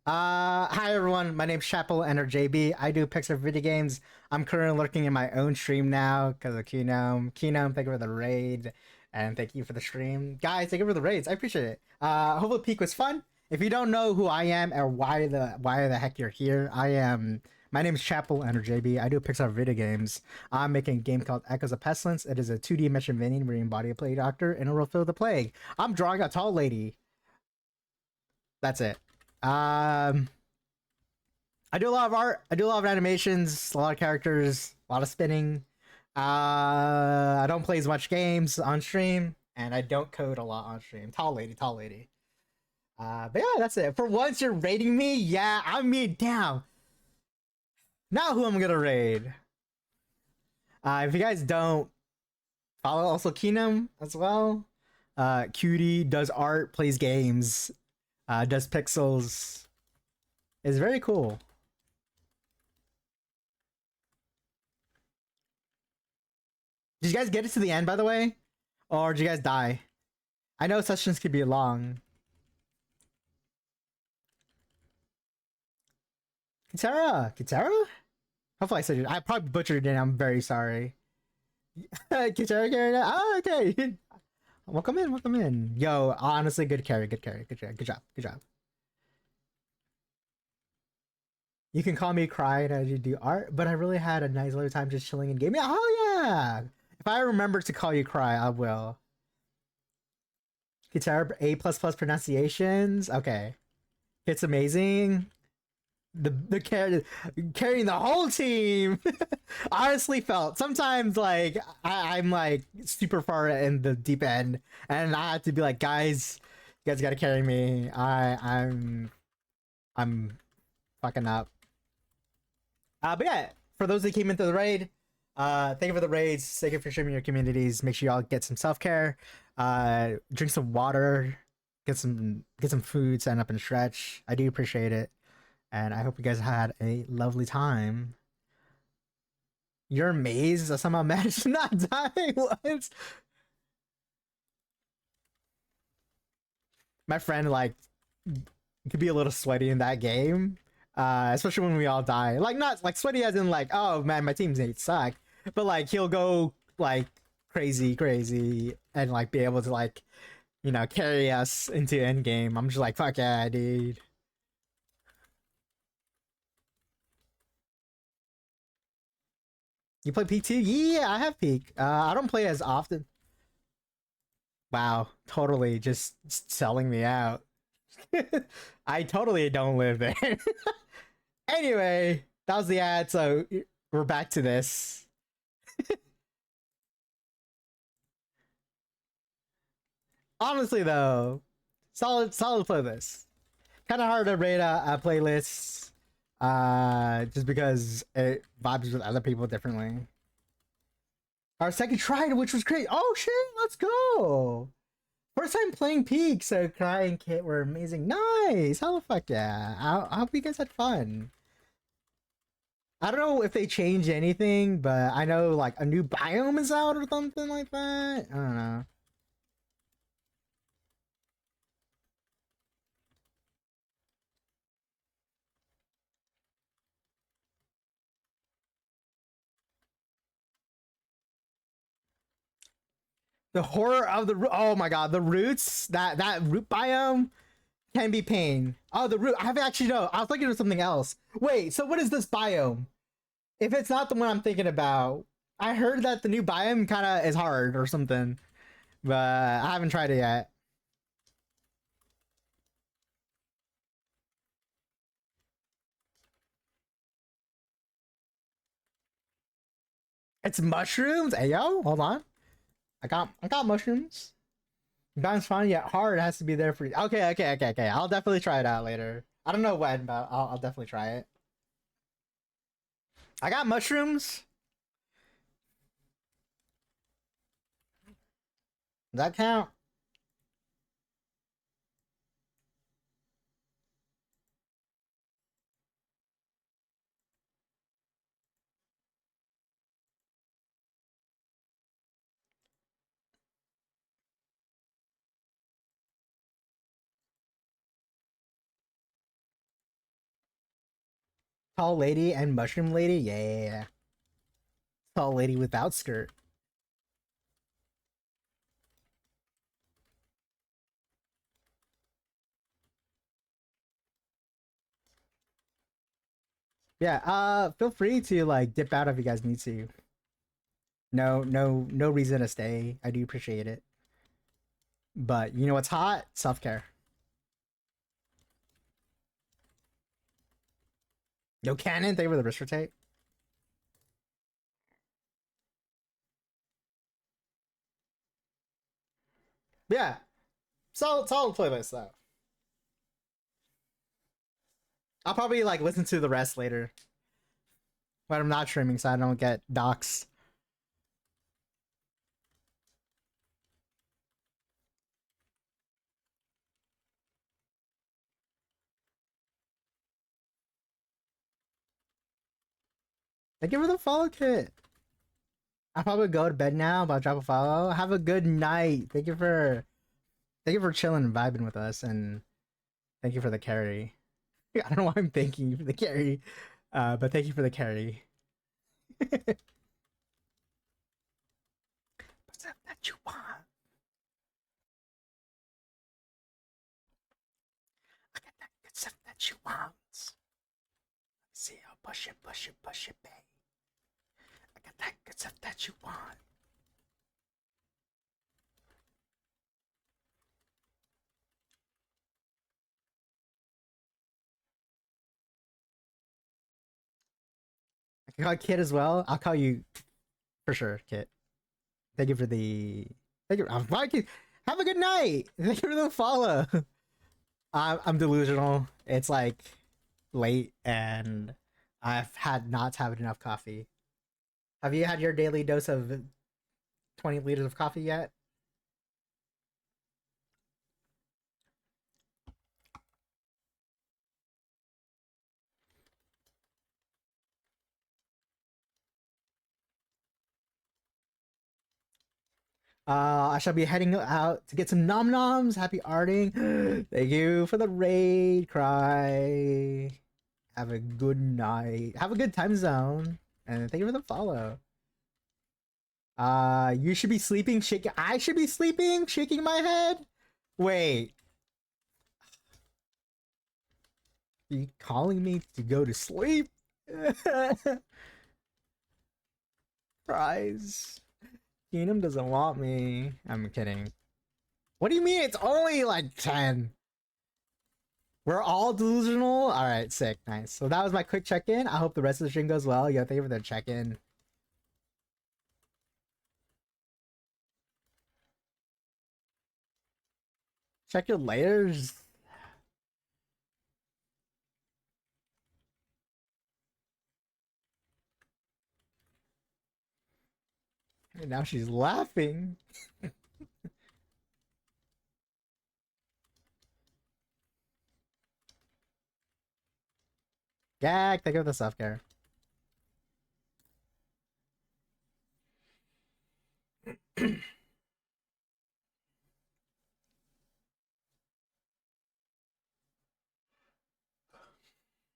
S1: Hi everyone. My name's Chapel Enter JB. I do Pixar video games. I'm currently lurking in my own stream now because of Keenum. Keenum, thank you for the raid, and thank you for the stream, guys. Thank you for the raids. I appreciate it. Hopefully Peak was fun. If you don't know who I am or why the heck you're here, I am. My name is Chapel Enter JB. I do Pixar video games. I'm making a game called Echoes of Pestilence. It is a 2D Metroidvania where you embody a plague doctor and it will fill the plague. I'm drawing a tall lady. That's it. I do a lot of art. I do a lot of animations, a lot of characters, a lot of spinning. I don't play as much games on stream, and I don't code a lot on stream. Tall lady, tall lady. But yeah, that's it. For once, you're raiding me. Yeah, I'm me down. Now, who I'm gonna raid? If you guys don't follow, also Keenum as well. Cutie does art, plays games, does pixels. It's very cool. Did you guys get it to the end, by the way? Or did you guys die? I know sessions could be long. Kitara? Hopefully I said it. I probably butchered it. I'm very sorry. Kitara carried it? Oh, okay. Welcome in. Yo, honestly, good carry. Good job. You can call me crying as you do art, but I really had a nice little time just chilling and gaming. Oh, yeah. If I remember to call you cry, I will. Guitar A pronunciations. Okay. It's amazing. The carrying the whole team. Honestly felt sometimes like I'm like super far in the deep end and I had to be like, guys, you guys gotta carry me. I'm fucking up. But yeah, for those that came into the raid, thank you for the raids. Thank you for streaming your communities. Make sure y'all get some self care. Drink some water. Get some food. Stand up and stretch. I do appreciate it, and I hope you guys had a lovely time. You're amazed that somehow managed to not die once. My friend like could be a little sweaty in that game. Especially when we all die. Like not like sweaty as in like, oh man, my teammates suck. But like he'll go like crazy and like be able to like, you know, carry us into end game. I'm just like, fuck yeah, dude. You play Peak too? Yeah, I have Peak. I don't play as often. Wow, totally just selling me out. I totally don't live there. Anyway, that was the ad, so we're back to this. Honestly, though, solid playlist. Kind of hard to rate a playlist. Just because it vibes with other people differently. Our second try, which was great. Oh shit, let's go. First time playing Peak, so Cry and Kit were amazing. Nice. Hell fuck yeah. I hope you guys had fun. I don't know if they changed anything, but I know like a new biome is out or something like that. I don't know. The horror of the oh my god, the roots, that root biome can be pain. Oh, the root. I have actually no. I was thinking of something else. Wait, so what is this biome? If it's not the one I'm thinking about, I heard that the new biome kind of is hard or something, but I haven't tried it yet. It's mushrooms. Hey yo, hold on. I got mushrooms. Bounce fun yet hard has to be there for you. Okay. I'll definitely try it out later. I don't know when, but I'll definitely try it. I got mushrooms. Does that count? Tall lady and mushroom lady. Yeah. Tall lady without skirt. Yeah. Feel free to like dip out if you guys need to. No reason to stay. I do appreciate it. But you know what's hot? Self care. No cannon. Thank you for the wrist rotate. Yeah. Solid playlist though. I'll probably like listen to the rest later. But I'm not streaming so I don't get doxxed. Thank you for the follow kit. I'll probably go to bed now, but I'll drop a follow. Have a good night. Thank you for chilling and vibing with us, and thank you for the carry. I don't know why I'm thanking you for the carry, but thank you for the carry. What's up that you want? I got that good stuff that you want. See, I'll push it, babe. I got that good stuff that you want. I can call Kit as well. I'll call you for sure, Kit. Thank you for the. Thank you. Have a good night. Thank you for the follow. I'm delusional. It's like late and I've had not had enough coffee. Have you had your daily dose of 20 liters of coffee yet? I shall be heading out to get some nom noms. Happy arting. Thank you for the raid, Cry. Have a good night. Have a good time zone. And thank you for the follow. You should be sleeping, shaking. I should be sleeping, shaking my head. Wait, are you calling me to go to sleep? Prize. Keenum doesn't want me. I'm kidding. What do you mean? It's only like 10. We're all delusional. All right, sick, nice. So that was my quick check-in. I hope the rest of the stream goes well. Yo, thank you for the check-in. Check your layers. And now she's laughing. Gag, think of the self care.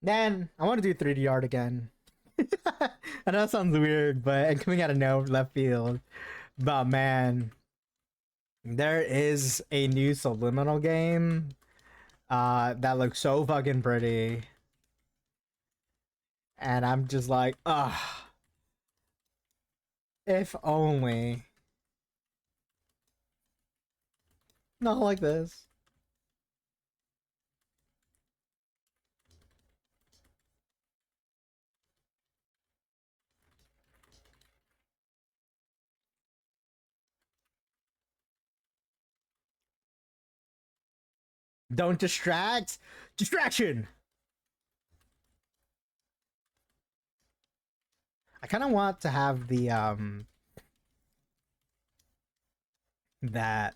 S1: Then I want to do 3D art again. I know that sounds weird, but and coming out of no left field. But man, there is a new subliminal game that looks so fucking pretty. And I'm just like, ah, if only. Not like this. Don't distract. Distraction. I kind of want to have the that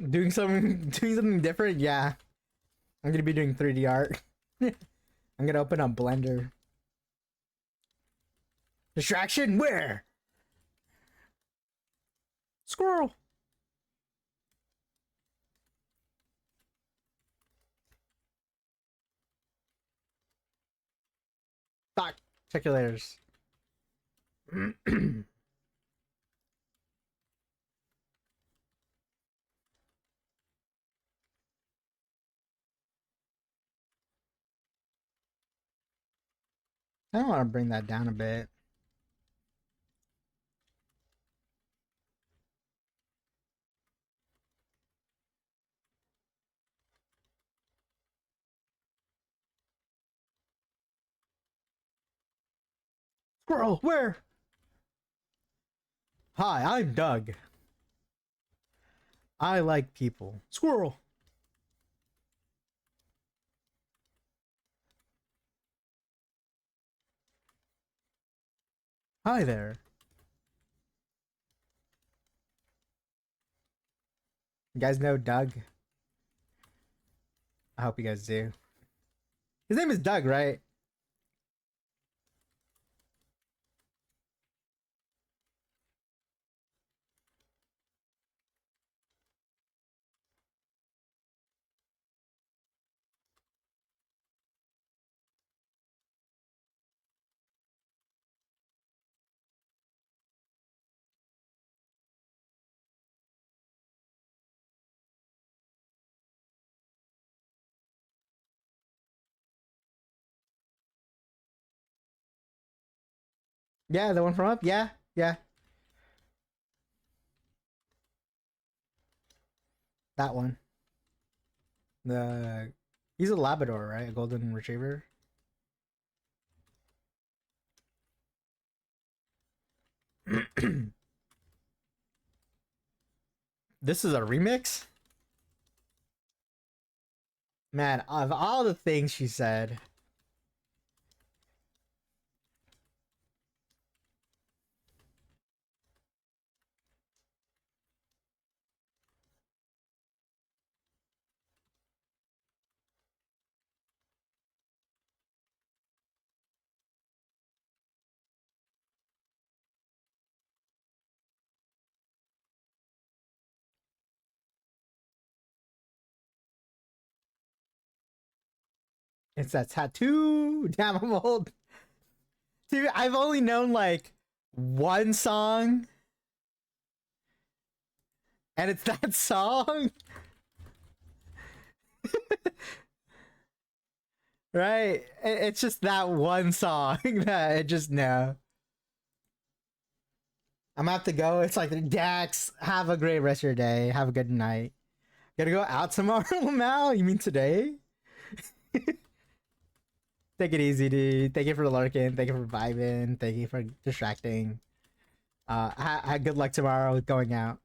S1: doing something doing something different. Yeah, I'm gonna be doing 3D art. I'm gonna open up Blender. Distraction where? Squirrel. Fuck. Check I want to bring that down a bit. Squirrel, where? Hi, I'm Doug. I like people. Squirrel. Hi there. You guys know Doug? I hope you guys do. His name is Doug, right? Yeah, the one from up. Yeah, yeah, that one. The he's a Labrador, right? A golden retriever. This is a remix? Man, of all the things she said, it's that tattoo. Damn, I'm old. Dude, I've only known like one song, and it's that song, right? It's just that one song that I just know. I'm gonna have to go. It's like Dax. Have a great rest of your day. Have a good night. Gotta go out tomorrow, Mal. You mean today? Take it easy, dude. Thank you for lurking. Thank you for vibing. Thank you for distracting. Good luck tomorrow with going out.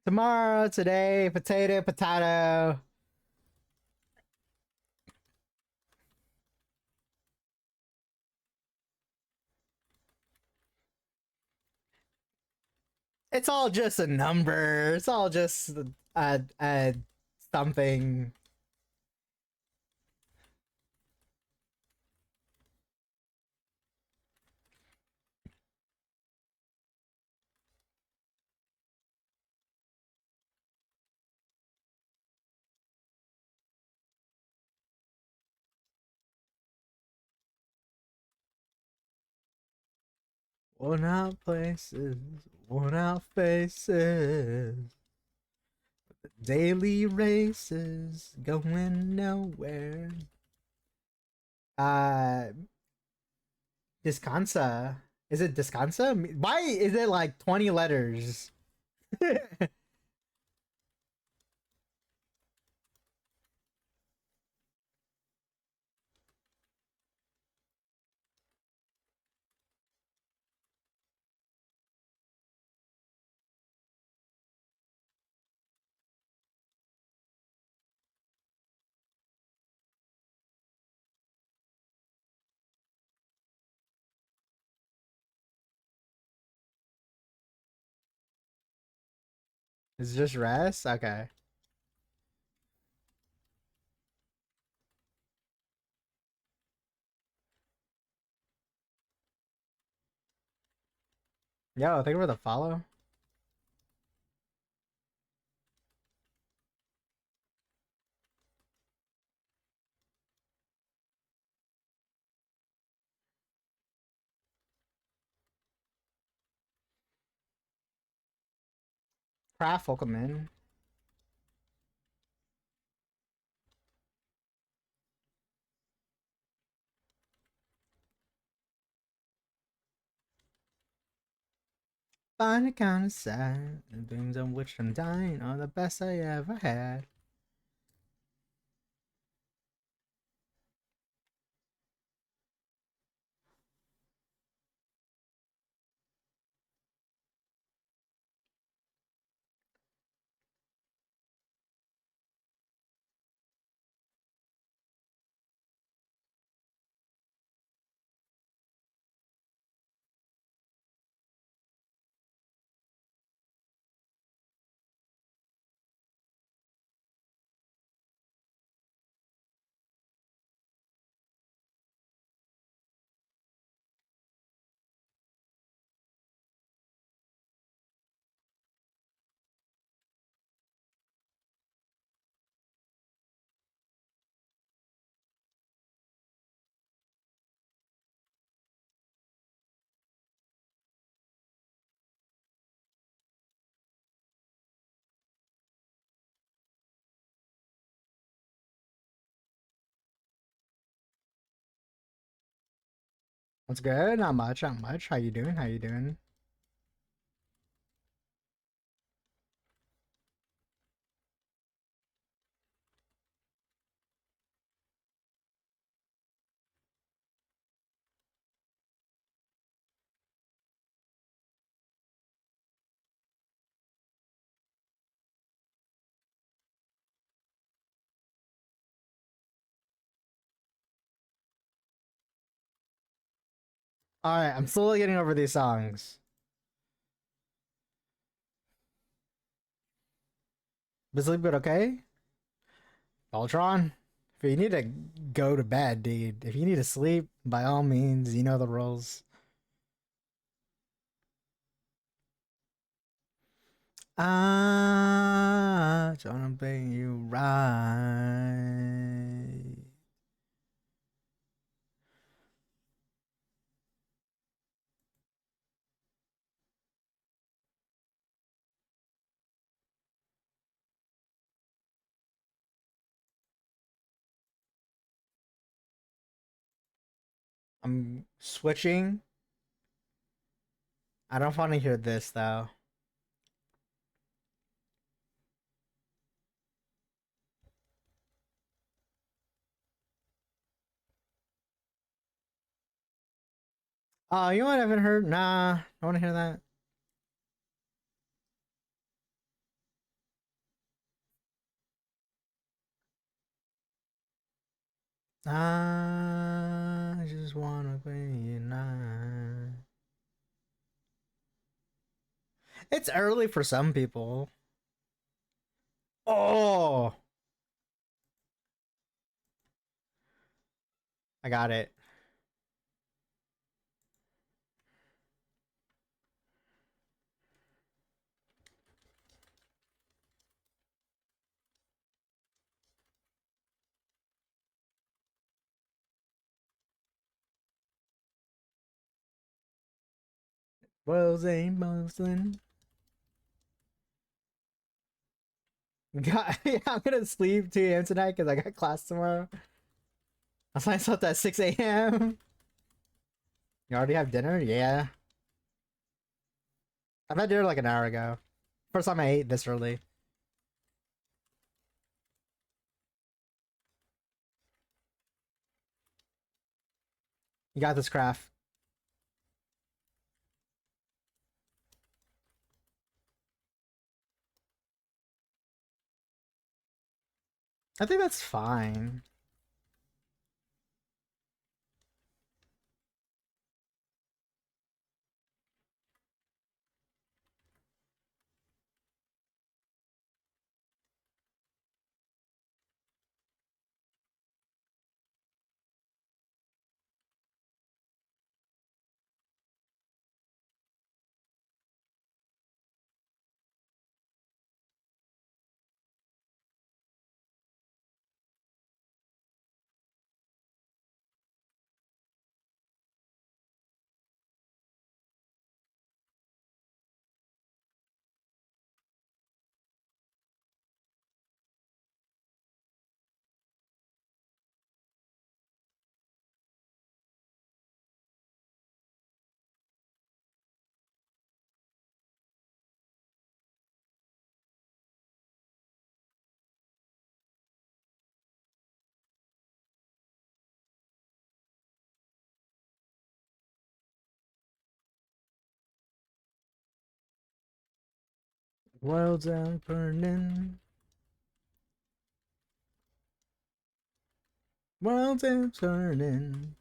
S1: Tomorrow, today, potato, potato. It's all just a number. It's all just a something. Worn out places, worn out faces, daily races going nowhere. Uh, Descansa. Is it Descansa? Why is it like 20 letters? It's just rest? Okay. Yo, thank you for the follow. Craft, welcome in. Find it kind of sad. The things on which I'm dying are the best I ever had. What's good? Not much, not much. How you doing? How you doing? Alright, I'm slowly getting over these songs. Is sleep good? Okay. Ultron. If you need to go to bed, dude. If you need to sleep, by all means, you know the rules. Ah, trying to pay you right. I'm switching. I don't want to hear this though. Oh, you know what I haven't heard? Nah, I want to hear that. I just wanna play you night. It's early for some people. Oh, I got it. Wells ain't Moslin. Yeah, I'm gonna sleep 2 a.m. tonight because I got class tomorrow. I slept at 6 a.m. You already have dinner? Yeah. I've had dinner like an hour ago. First time I ate this early. You got this craft. I think that's fine. World's end burning. World's end turning.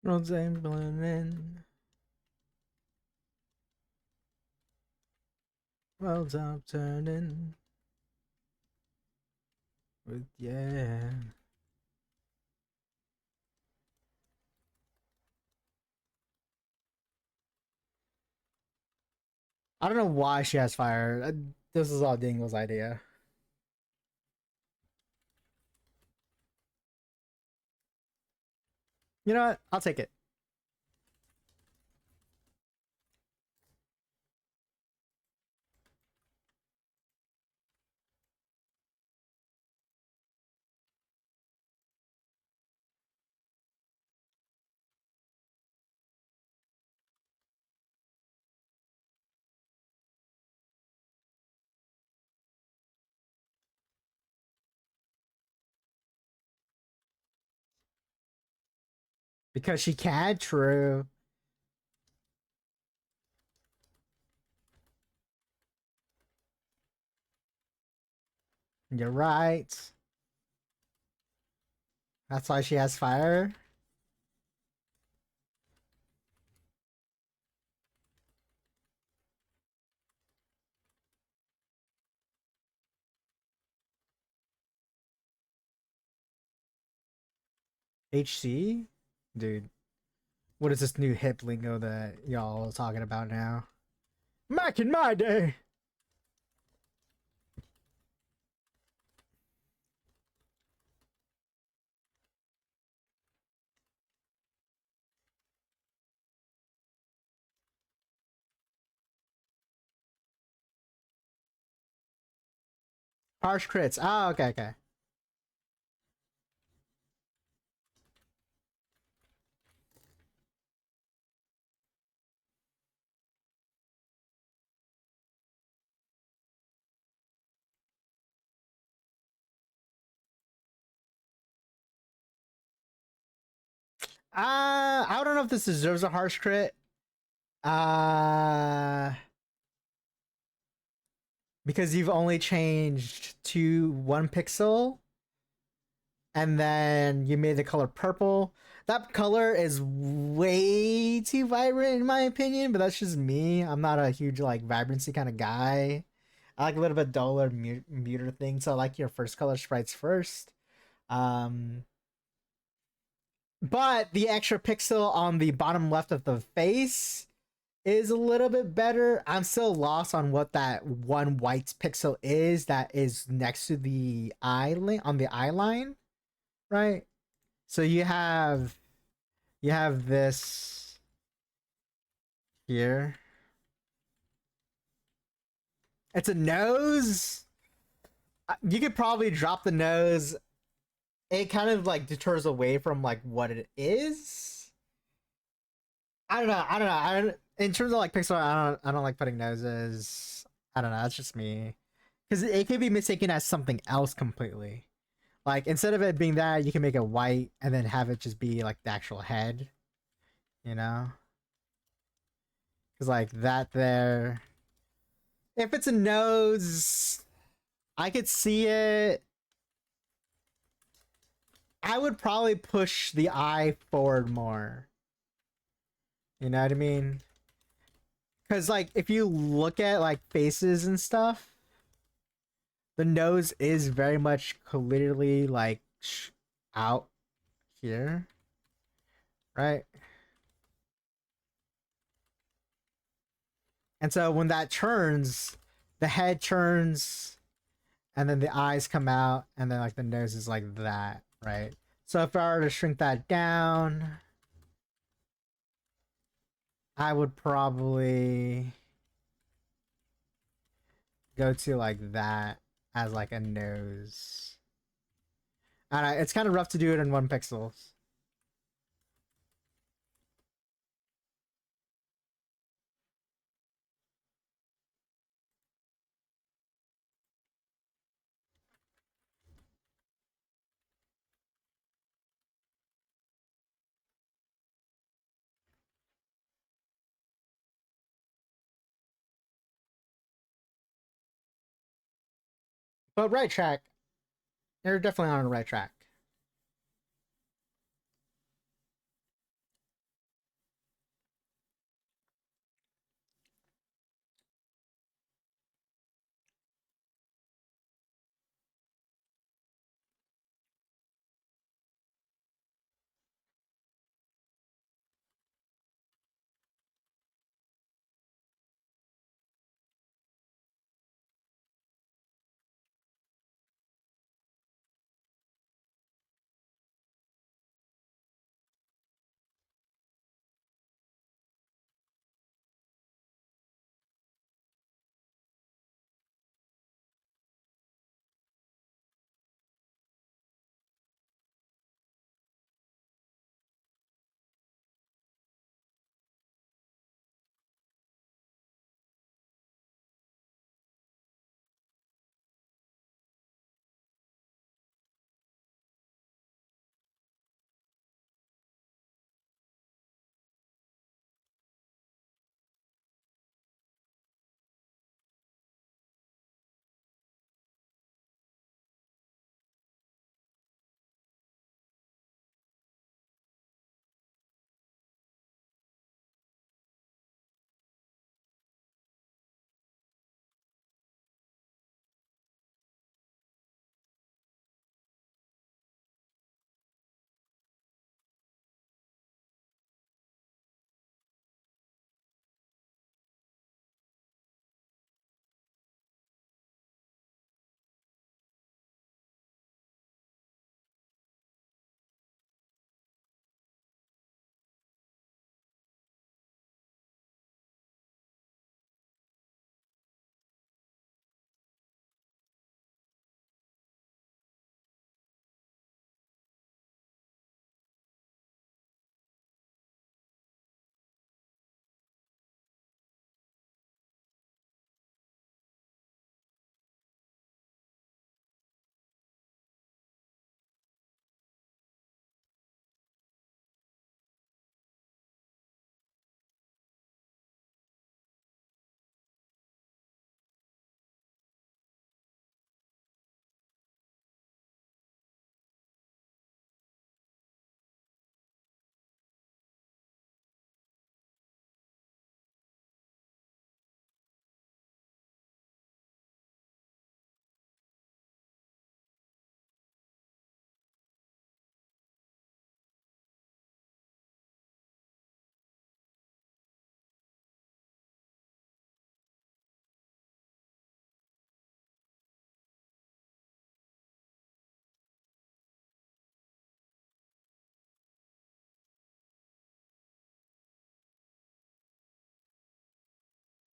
S1: Roads ain't blending. Worlds are turning. With yeah. I don't know why she has fire. This is all Dingle's idea. You know what? I'll take it. Because she can, true. You're right. That's why she has fire. HC? Dude, what is this new hip lingo that y'all are talking about now? Back in my day. Harsh crits. Oh, okay, okay. I don't know if this deserves a harsh crit. Uh because you've only changed to 1 pixel and then you made the color purple. That color is way too vibrant in my opinion, but that's just me. I'm not a huge like vibrancy kind of guy. I like a little bit duller muter thing, so I like your first color sprites first. Um, but the extra pixel on the bottom left of the face is a little bit better. I'm still lost on what that one white pixel is that is next to the eye on the eye line, right? So you have this here. It's a nose. You could probably drop the nose. It kind of like deters away from like what it is. I don't know. I don't know. In terms of like pixel, I don't like putting noses. I don't know. It's just me because it could be mistaken as something else completely. Like instead of it being that, you can make it white and then have it just be like the actual head. You know, because like that there. If it's a nose, I could see it. I would probably push the eye forward more. You know what I mean? Because like if you look at like faces and stuff, the nose is very much clearly like out here, right? And so when that turns, the head turns, and then the eyes come out, and then like the nose is like that, right? So if I were to shrink that down, I would probably go to like that as like a nose. And it's kind of rough to do it in 1 pixel. But right track, you're definitely on the right track.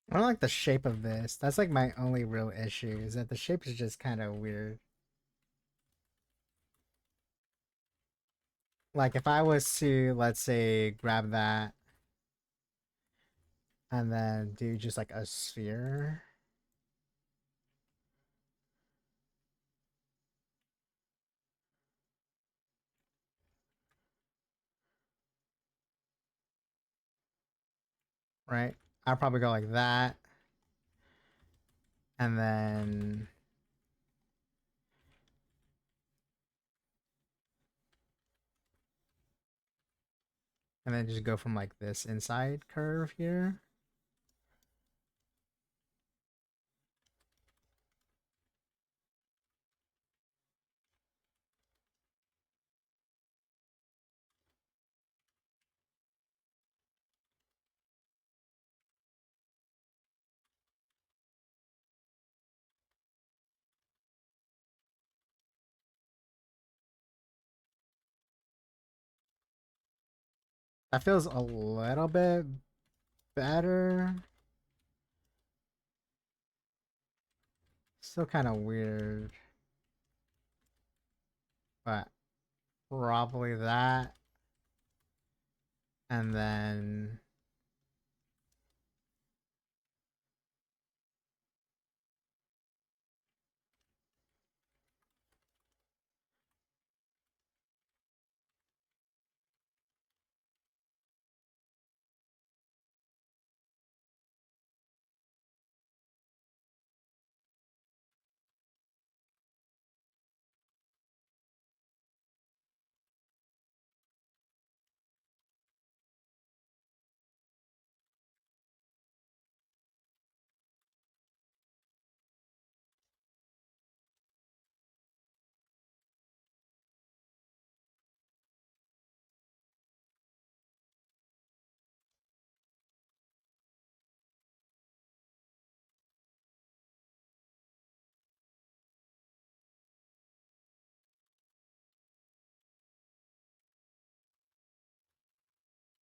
S1: I don't like the shape of this. That's like my only real issue is that the shape is just kind of weird. Like if I was to, let's say, grab that and then do just like a sphere. Right? I'd probably go like that. And then just go from like this inside curve here. That feels a little bit better. Still kind of weird. But probably that. And then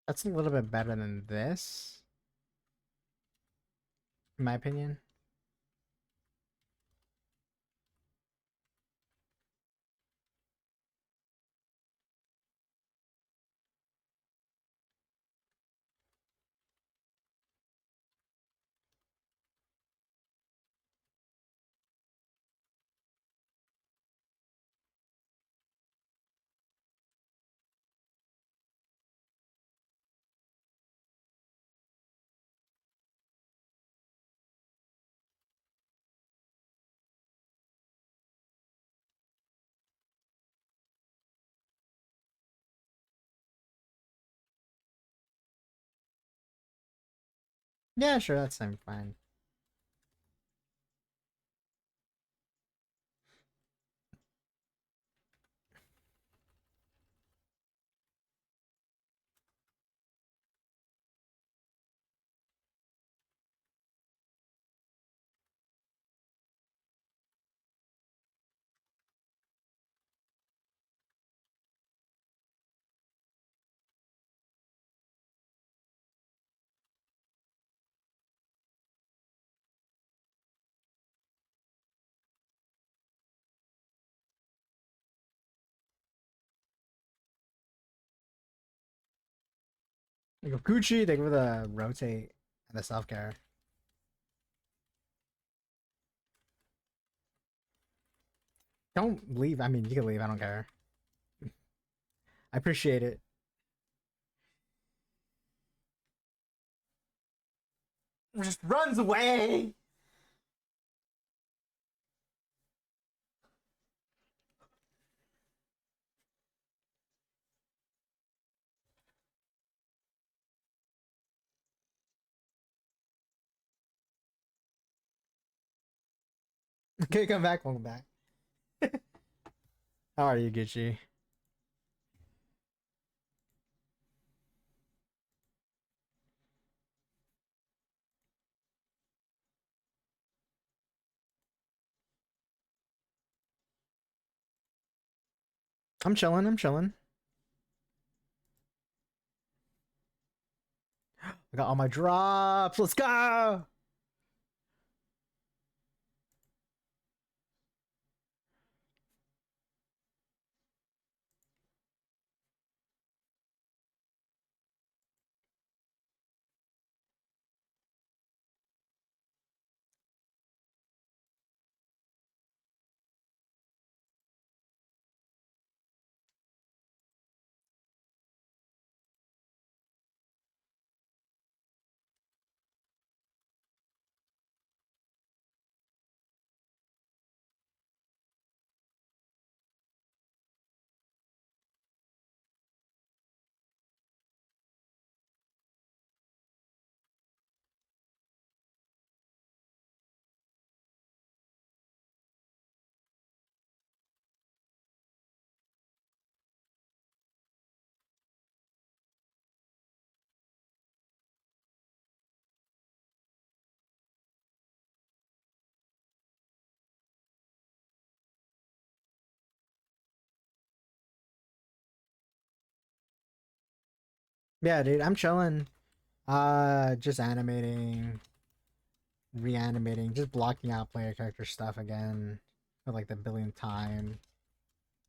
S1: that's a little bit better than this, in my opinion. Yeah, sure, that sounds fine. You go Gucci, they go with the rotate and the self care. Don't leave. I mean, you can leave. I don't care. I appreciate it. Just runs away. Okay, come back. Welcome back. How are you, Gucci? I'm chilling. I'm chilling. I got all my drops. Let's go. Yeah, dude, I'm chilling. Just animating, reanimating, just blocking out player character stuff again for like the billionth time.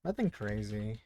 S1: Nothing crazy.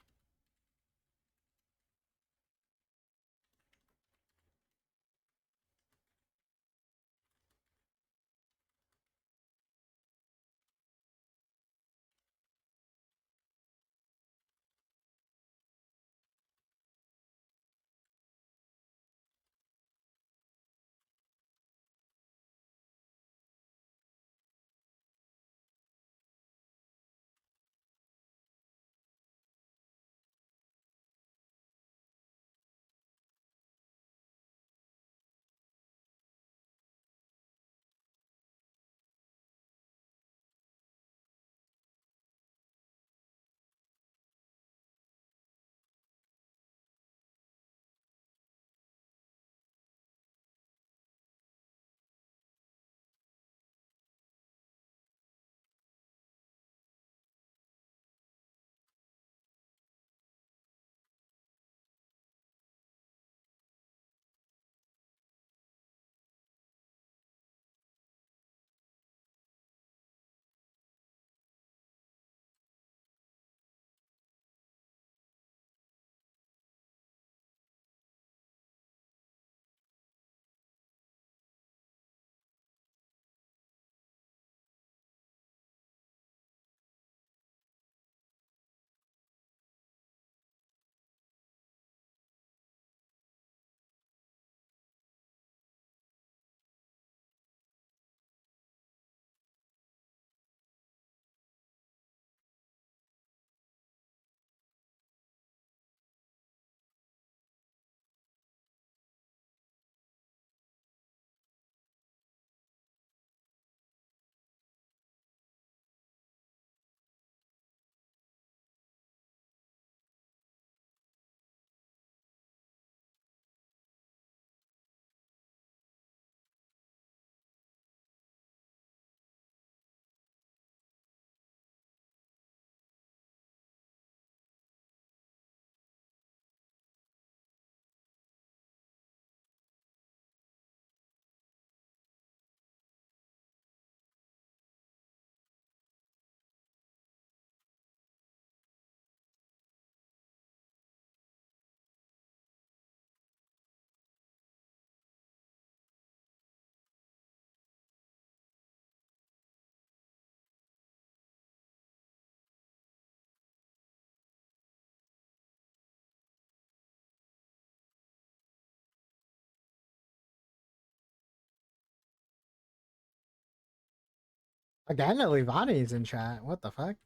S1: Again, Livani's in chat. What the fuck?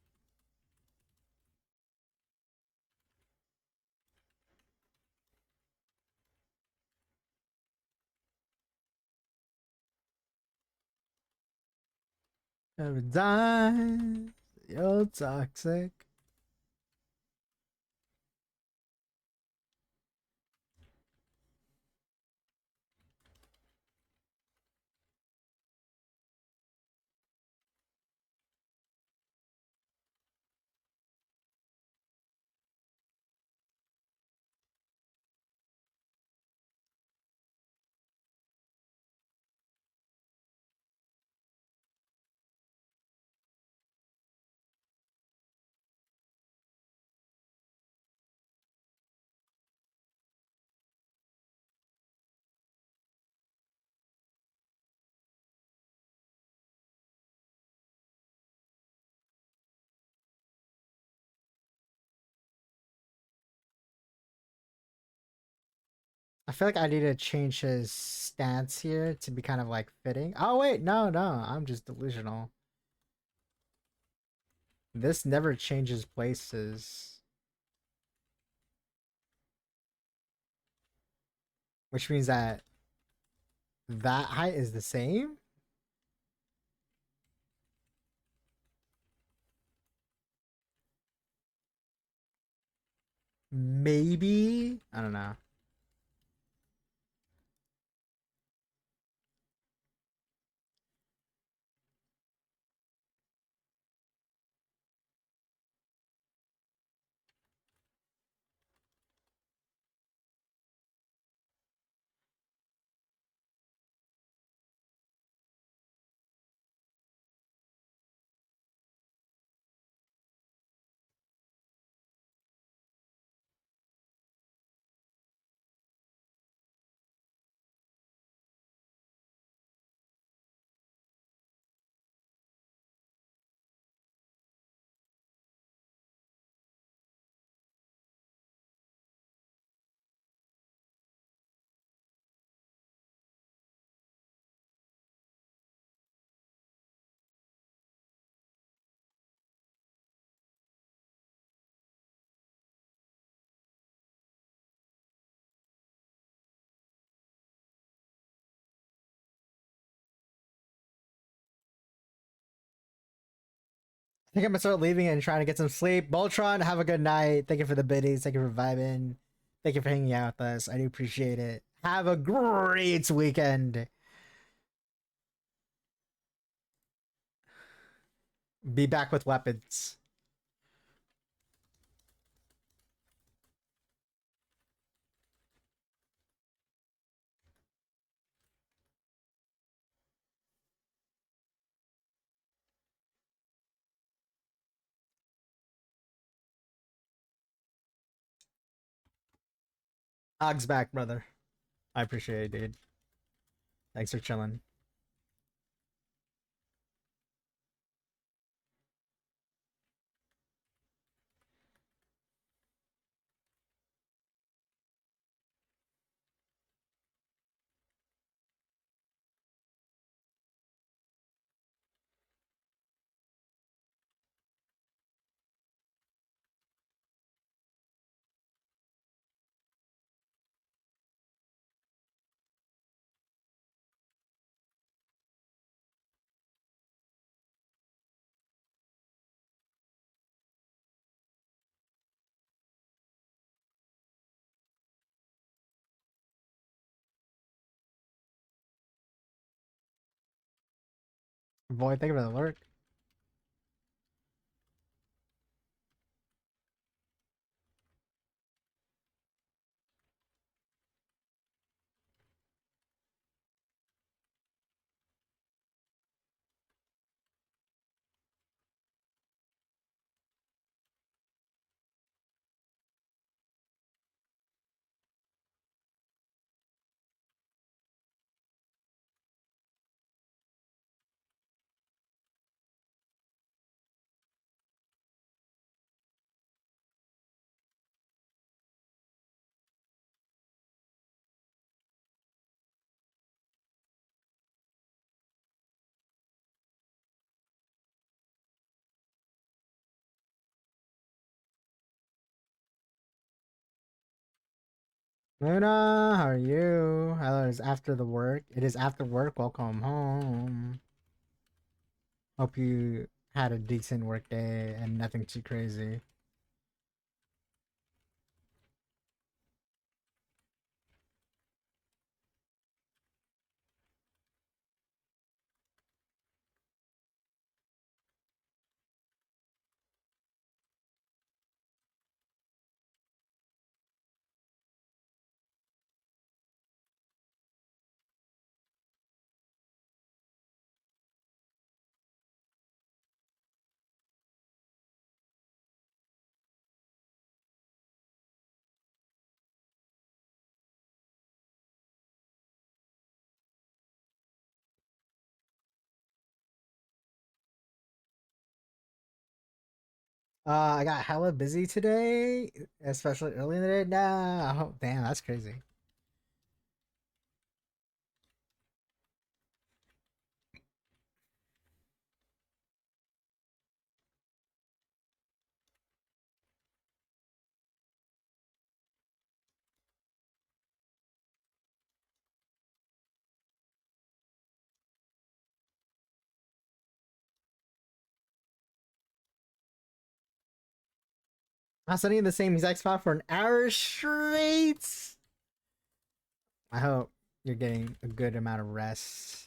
S1: Never die. You're toxic. I feel like I need to change his stance here to be kind of like fitting. Oh wait, no, no, I'm just delusional. This never changes places, which means that that height is the same. Maybe, I don't know. think I'm gonna start leaving and trying to get some sleep. Voltron, have a good night. Thank you for the biddies. Thank you for vibing. Thank you for hanging out with us. I do appreciate it. Have a great weekend. Be back with weapons. Og's back, brother. I appreciate it, dude. Thanks for chilling. Boy, thank you for the alert. Luna, how are you? Hello, it's after the work. It is after work. Welcome home. Hope you had a decent work day and nothing too crazy. I got hella busy today, especially early in the day. Nah, oh, damn, that's crazy. I was sitting in the same exact spot for an hour straight. I hope you're getting a good amount of rest.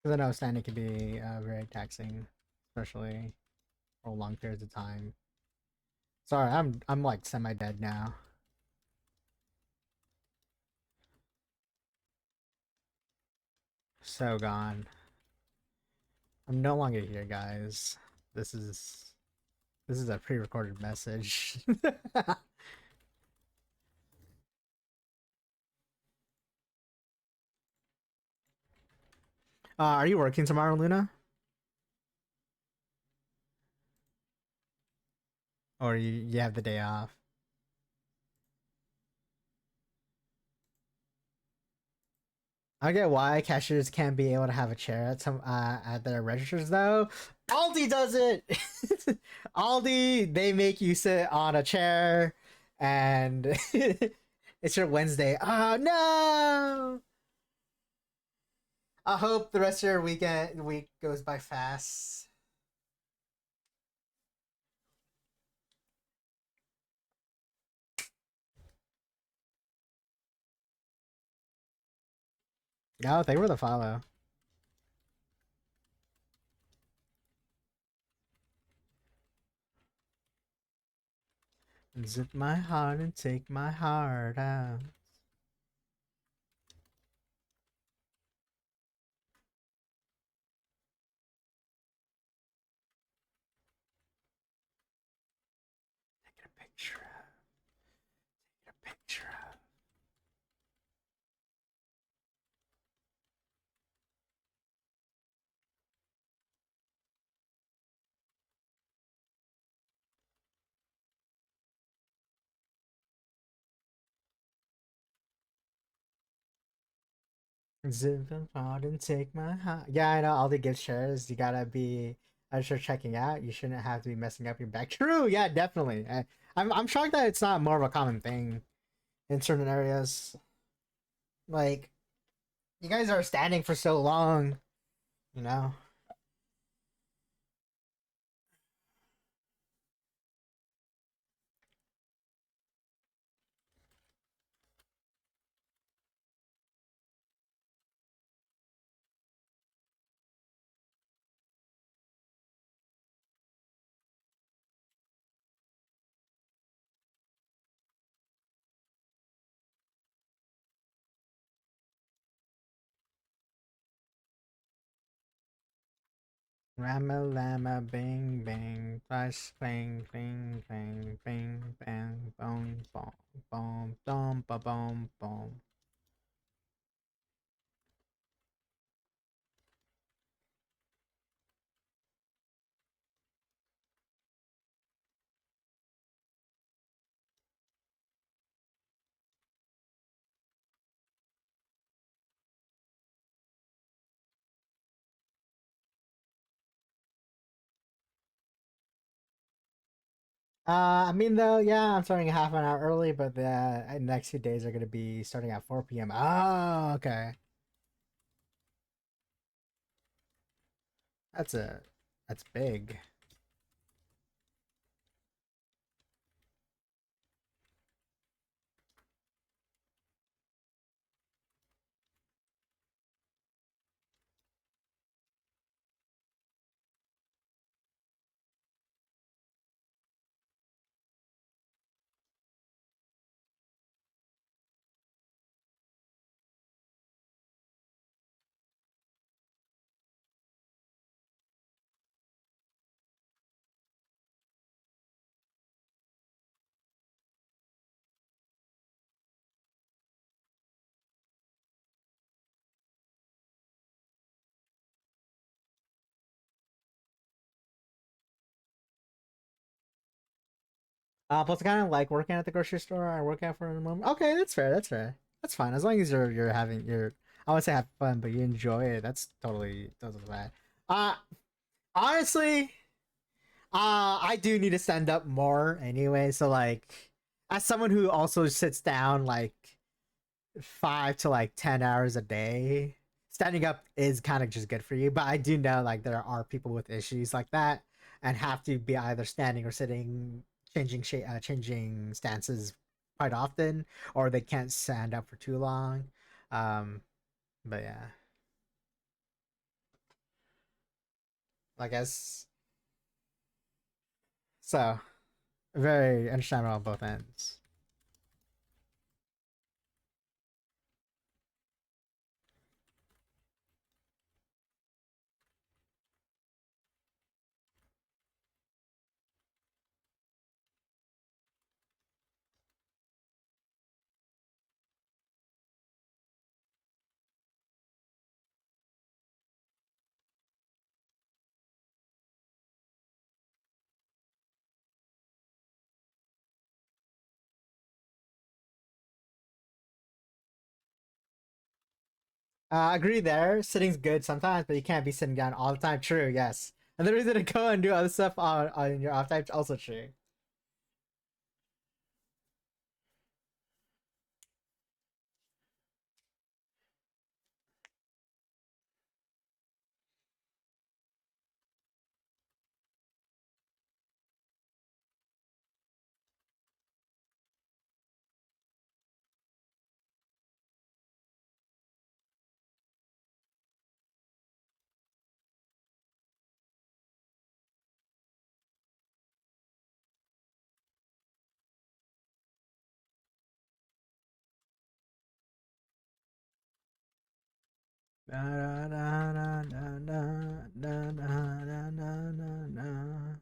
S1: Because I know standing can be very taxing, especially for long periods of time. Sorry, I'm like semi dead now. So gone. I'm no longer here, guys. This is this is a pre-recorded message. Are you working tomorrow, Luna? Or you have the day off? I get why cashiers can't be able to have a chair at some at their registers though. Aldi does it. Aldi, they make you sit on a chair, and it's your Wednesday. Oh no! I hope the rest of your week goes by fast. No, thank you for the follow. Zip my heart and take my heart out. Take a picture of. Take a picture of. Zip my heart and take my heart. Yeah, I know all the gift shares. You gotta be sure checking out. You shouldn't have to be messing up your back. True. Yeah, definitely. I'm shocked that it's not more of a common thing in certain areas. Like you guys are standing for so long, you know. Rama lama bing bang flash bang bing bang bing bang boom boom boom boom ba boom boom. I mean though, yeah, I'm starting half an hour early, but the next few days are gonna be starting at 4 p.m. Oh, okay. That's a that's big. Plus I kind of like working at the grocery store I work at for the moment. Okay, that's fair. That's fair. That's fine as long as you're having your I would say have fun, but you enjoy it. That's totally bad. Uh honestly, I do need to stand up more anyway. So like, as someone who also sits down like 5 to like 10 hours a day, standing up is kind of just good for you. But I do know like there are people with issues like that and have to be either standing or sitting, changing stances quite often, or they can't stand up for too long. Um, but yeah. I guess so. Very understandable on both ends. I agree there. Sitting's good sometimes, but you can't be sitting down all the time. True, yes. And the reason to go and do other stuff on your off time is also true. Na, na, na, na, na, na, na, na, na, na, na.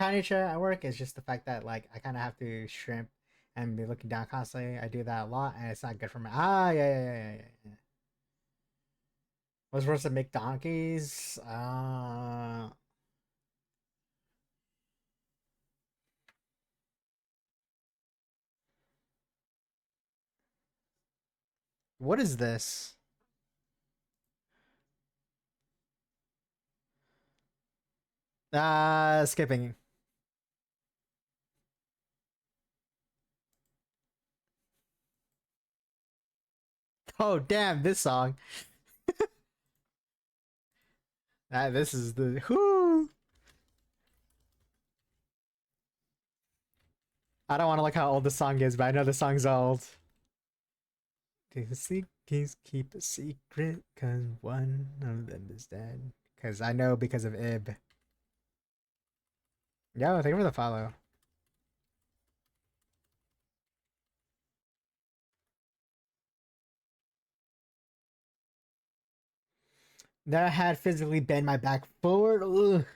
S1: Kind of sure at work is just the fact that like I kind of have to shrimp and be looking down constantly. I do that a lot, and it's not good for me. Ah, yeah, yeah, yeah, yeah, yeah. What's worse than McDonkeys? What is this? Skipping. Oh, damn, this song. This is the whoo. I don't want to look how old the song is, but I know the song's old. Keep a secret, cause one of them is dead. Cause I know because of Ib. Yo, thank you for the follow. Never had physically bend my back forward. Ugh.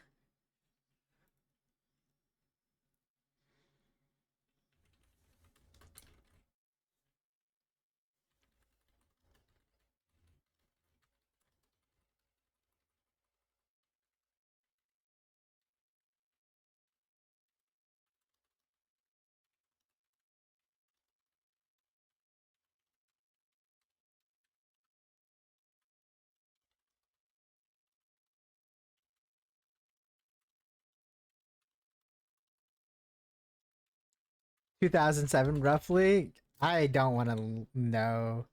S1: Two 2007 roughly. I don't want to know.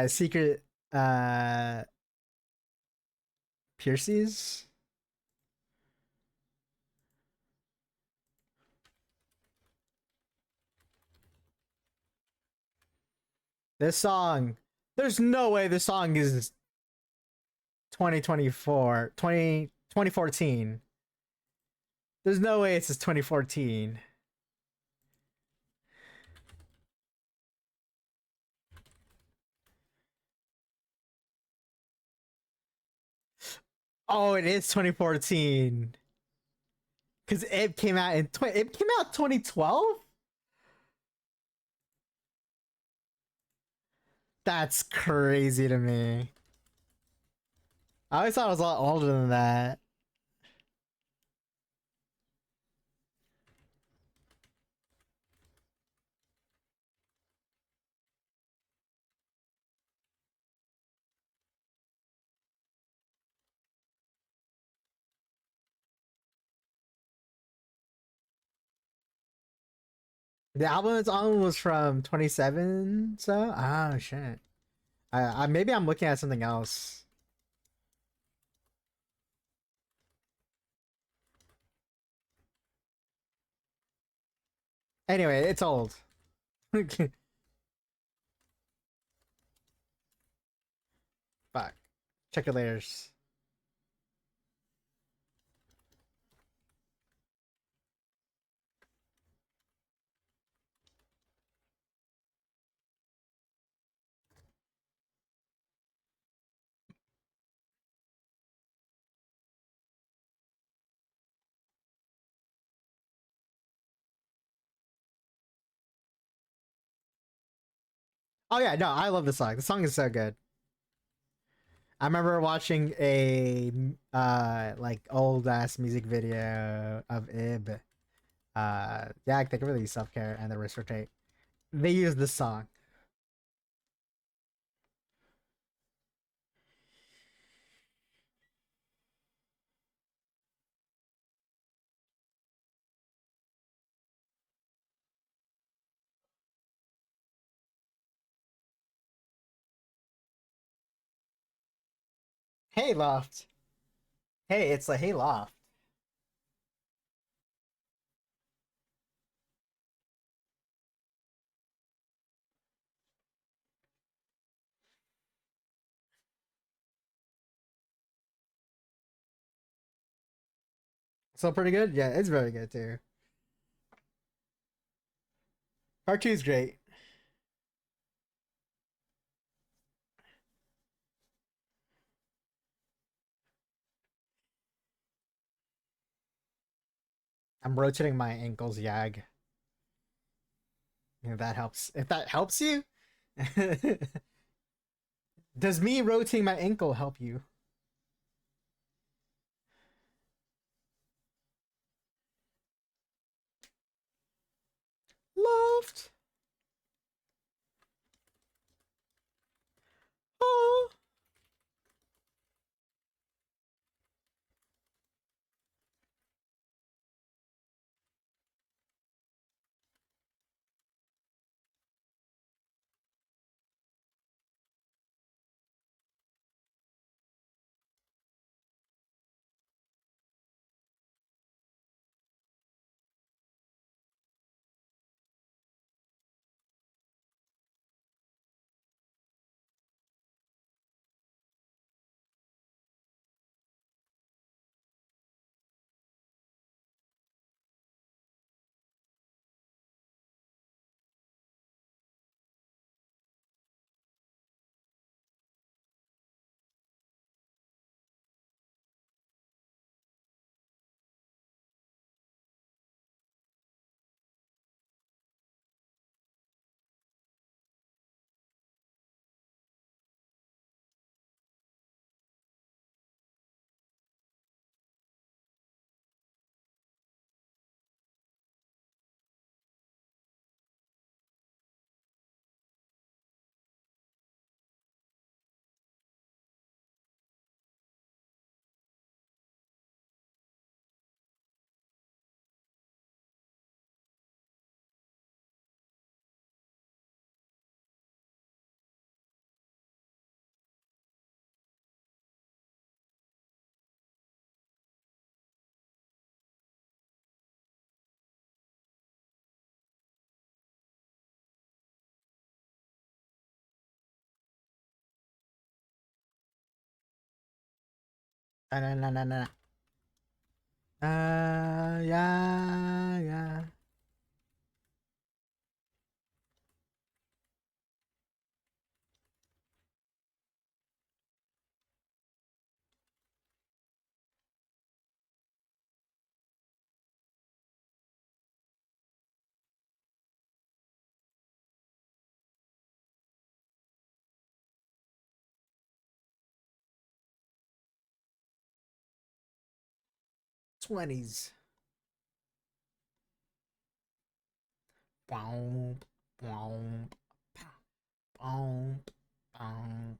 S1: Secret Pierces. This song. There's no way this song is 2024, 2014. There's no way it's just 2014. Oh, it is 2014. Because it came out it came out 2012? That's crazy to me. I always thought it was a lot older than that. The album it's on was from 27, so oh shit. I maybe I'm looking at something else. Anyway, it's old. Fuck. Check it later. Oh yeah, no, I love the song. The song is so good. I remember watching a like old ass music video of Ib. Yeah, they can really self care and the wrist rotate. They use this song. Hey Loft. Hey, it's like hey Loft. So pretty good. Yeah, it's very good too. Part two is great. I'm rotating my ankles, Yag. If that helps. If that helps you, does me rotating my ankle help you? Loft. Oh. ななななな。Yeah, yeah. '20s. Boom, boom, boom, boom.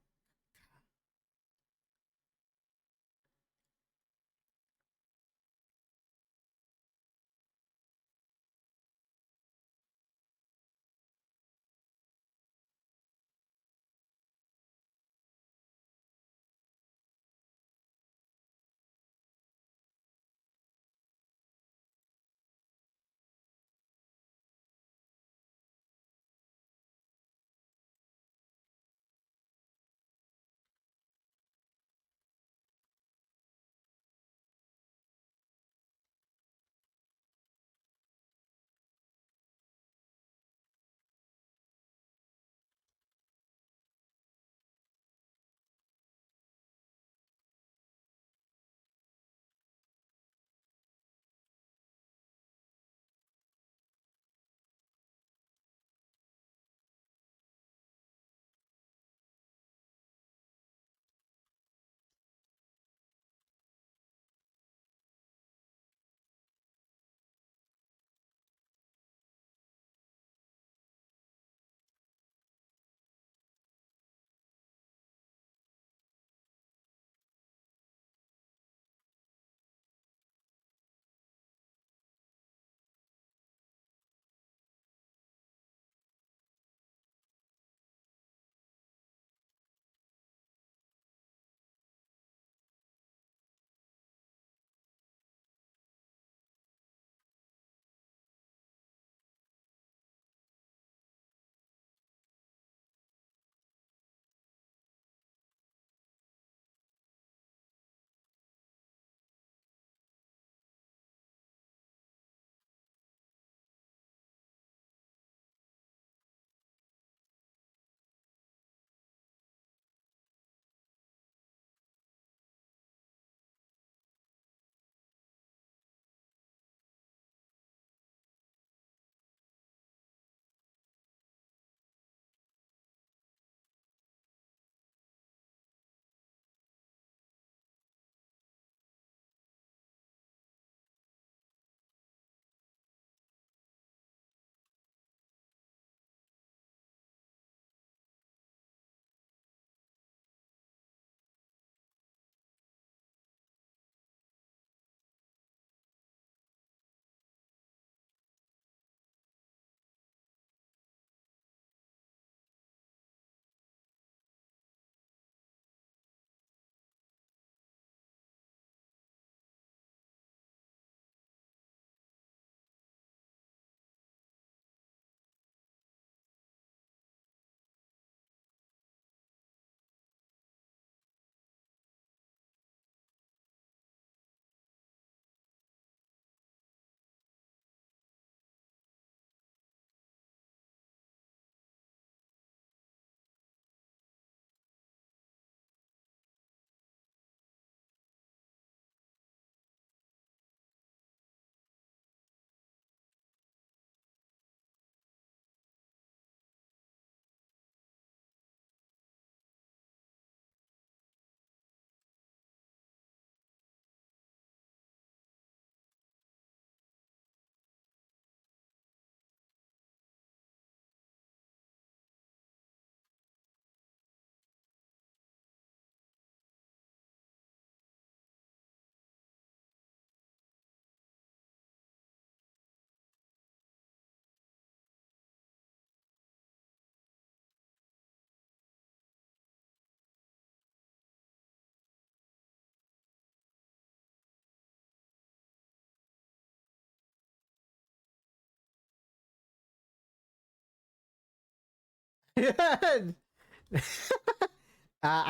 S1: I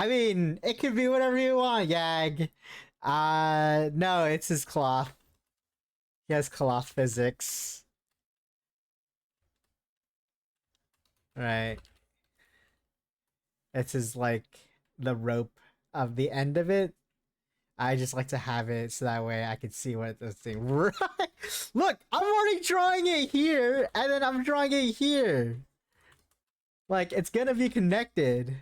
S1: mean, it could be whatever you want, Yag. No, it's his cloth. He has cloth physics. Right. It's his, like, the rope of the end of it. I just like to have it so that way I can see what this thing. Right. Look, I'm already drawing it here, and then I'm drawing it here. Like, it's gonna be connected.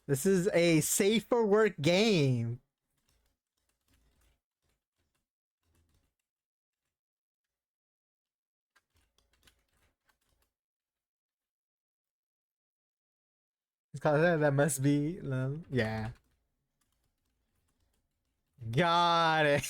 S1: This is a safe for work game. It's called that must be yeah. Got it.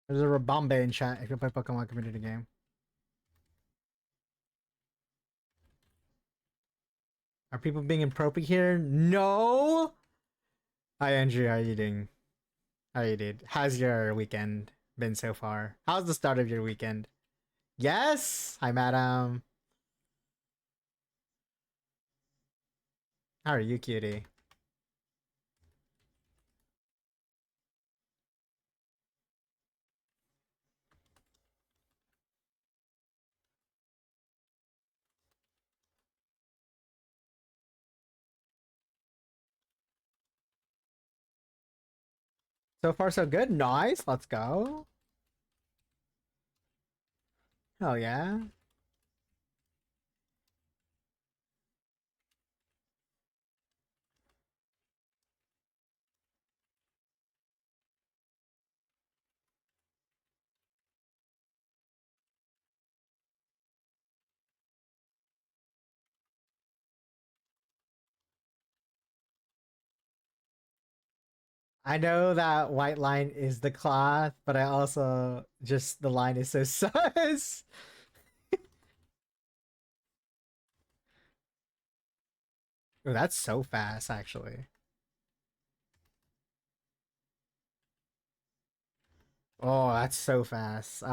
S1: There's a Rabambe in chat if you play Pokemon community game. Are people being improper here? No. Hi Andrew, how are you doing? How you did? How's your weekend been so far? How's the start of your weekend? Yes. Hi madam. How are you, cutie? So far so good. Nice. Let's go. Oh yeah. I know that white line is the cloth, but I also just the line is so sus. Oh, that's so fast, actually. Oh, that's so fast.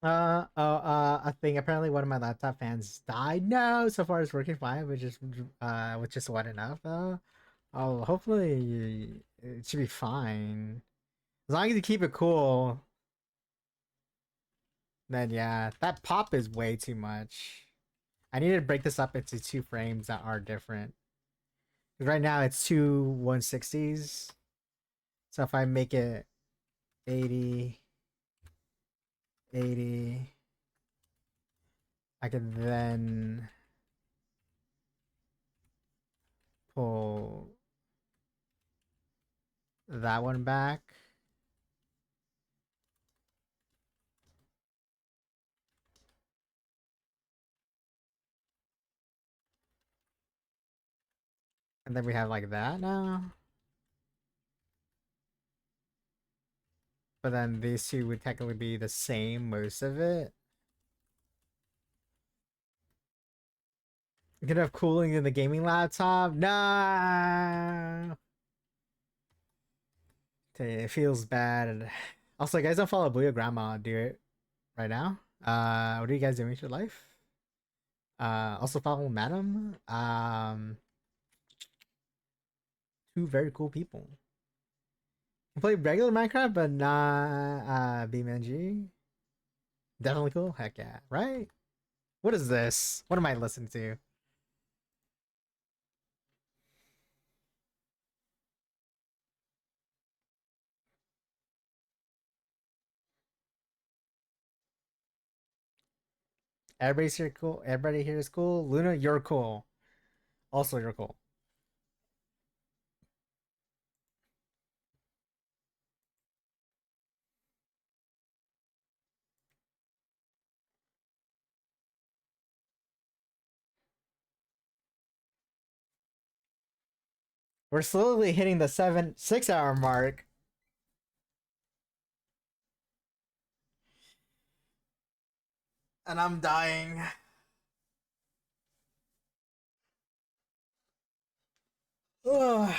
S1: I think apparently one of my laptop fans died. No, so far it's working fine, which is what enough though. Oh, hopefully it should be fine. As long as you keep it cool, then yeah, that pop is way too much. I need to break this up into two frames that are different. 'Cause right now it's two 160s. So if I make it 80, 80, I can then pull that one back. And then we have like that now. But then these two would technically be the same, most of it. You could have cooling in the gaming laptop. No. Okay, it feels bad. Also, guys, don't follow Booyah Grandma. Do it right now. What are you guys doing with your life? Also follow Madam. Two very cool people. I play regular Minecraft, but not BeamNG. Definitely cool. Heck yeah, right? What is this? What am I listening to? Everybody's here cool. Everybody here is cool. Luna, you're cool. Also, you're cool. We're slowly hitting the 6 hour mark. And I'm dying. Ugh.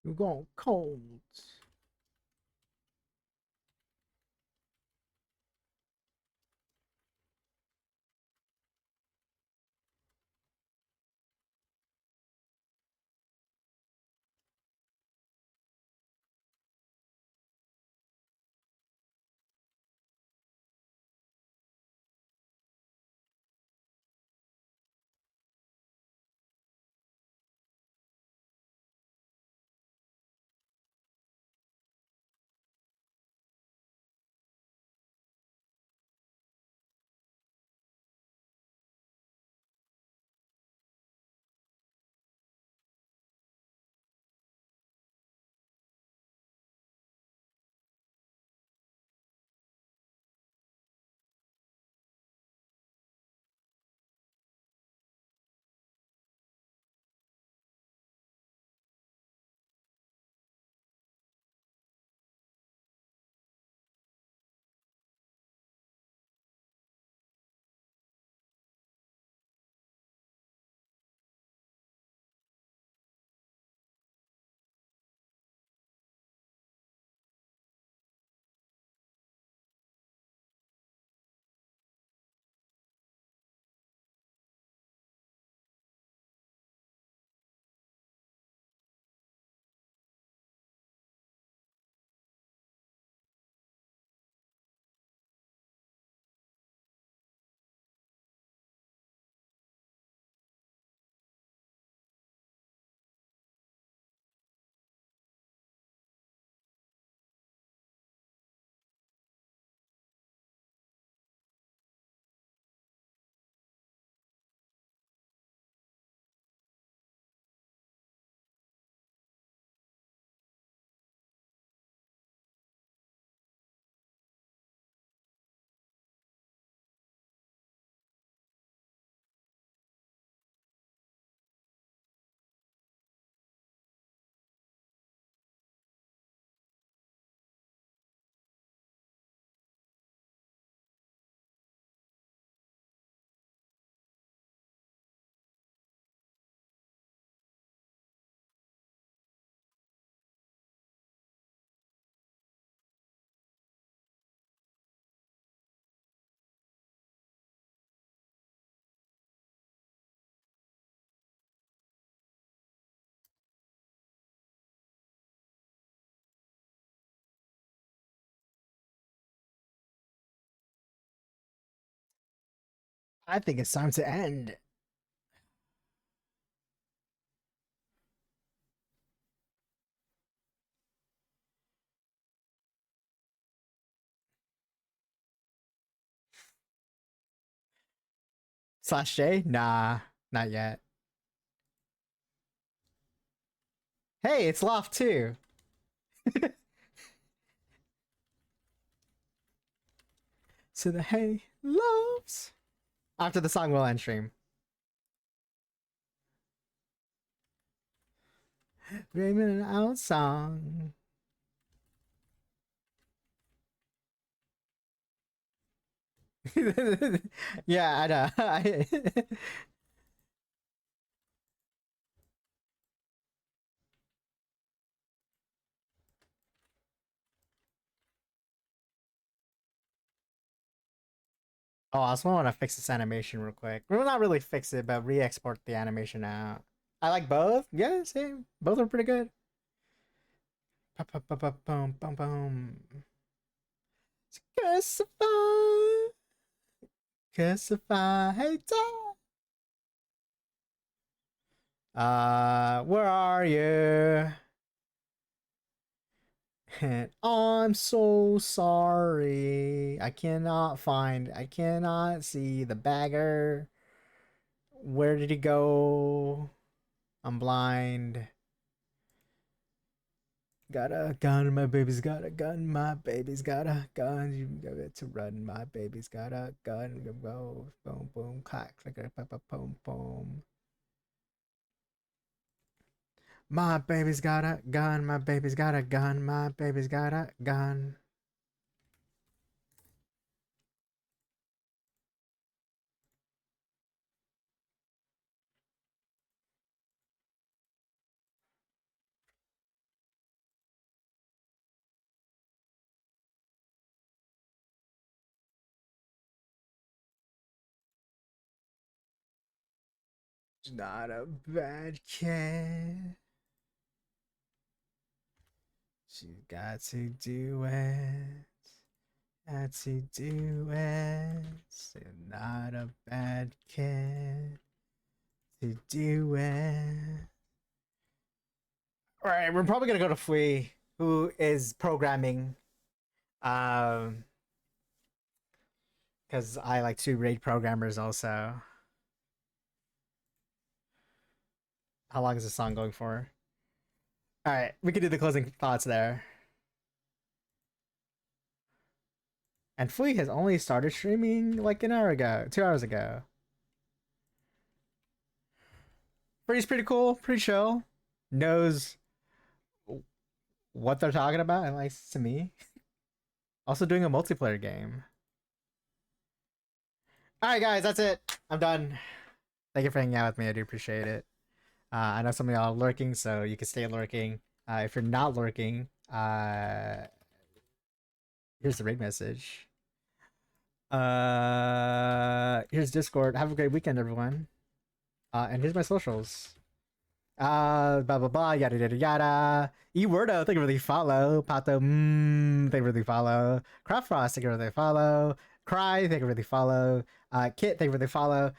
S1: You're going cold. I think it's time to end. Slash J? Nah, not yet. Hey, it's Loft too. So the hey loves. After the song, we'll end stream. Raymond out song. Yeah, I know. Oh, I also want to fix this animation real quick. Well, not really fix it, but re-export the animation out. I like both. Yeah, same. Both are pretty good. Boom. Crucify, crucify, hey, where are you? I'm so sorry. I cannot see the bagger. Where did he go? I'm blind. Got a gun, my baby's got a gun, my baby's got a gun. You got to run, my baby's got a gun. Go, boom, boom, clack, clicker, boom, boom. My baby's got a gun, my baby's got a gun, my baby's got a gun. Not a bad kid. She got to do it. Got to do it. So not a bad kid to do it. All right, we're probably gonna go to Fui, who is programming. Um, because I like to raid programmers also. How long is the song going for? All right, we can do the closing thoughts there. And Fui has only started streaming like an hour ago, 2 hours ago. He's pretty cool, pretty chill. Knows what they're talking about and likes to me. Also doing a multiplayer game. All right, guys, that's it. I'm done. Thank you for hanging out with me. I do appreciate it. I know some of y'all are lurking, so you can stay lurking. If you're not lurking, here's the raid message. Here's Discord. Have a great weekend, everyone. And here's my socials. Blah blah blah, yada yada yada. Ewordo, thank you for the follow. Pato, thank you for the follow. Craftfrost, thank you for the follow. Cry, thank you for the follow. Kit, thank you for the follow.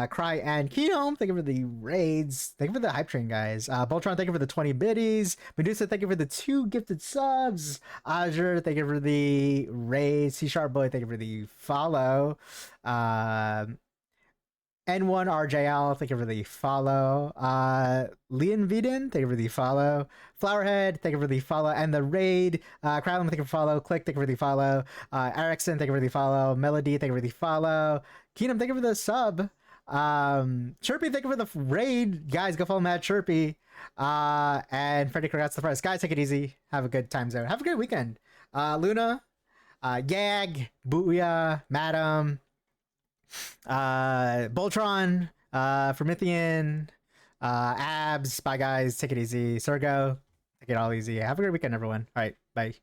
S1: Cry and Keenom, thank you for the raids. Thank you for the hype train, guys. Voltron, thank you for the 20 biddies. Medusa, thank you for the 2 gifted subs. Azure, thank you for the raid. C Sharp Boy, thank you for the follow. N1 RJL, thank you for the follow. Leon Viden, thank you for the follow. Flowerhead, thank you for the follow and the raid. Crowdland, thank you for the follow. Click, thank you for the follow. Erickson, thank you for the follow. Melody, thank you for the follow. Keenum, thank you for the sub. Chirpy, thank you for the raid. Guys, go follow Mad Chirpy. And Freddy Crocat's the first. Guys, take it easy. Have a good time zone. Have a great weekend. Luna, Yag, Booyah, Madam, Voltron, Promethean, Abs. Bye, guys. Take it easy. Sergo, take it all easy. Have a great weekend, everyone. All right, bye.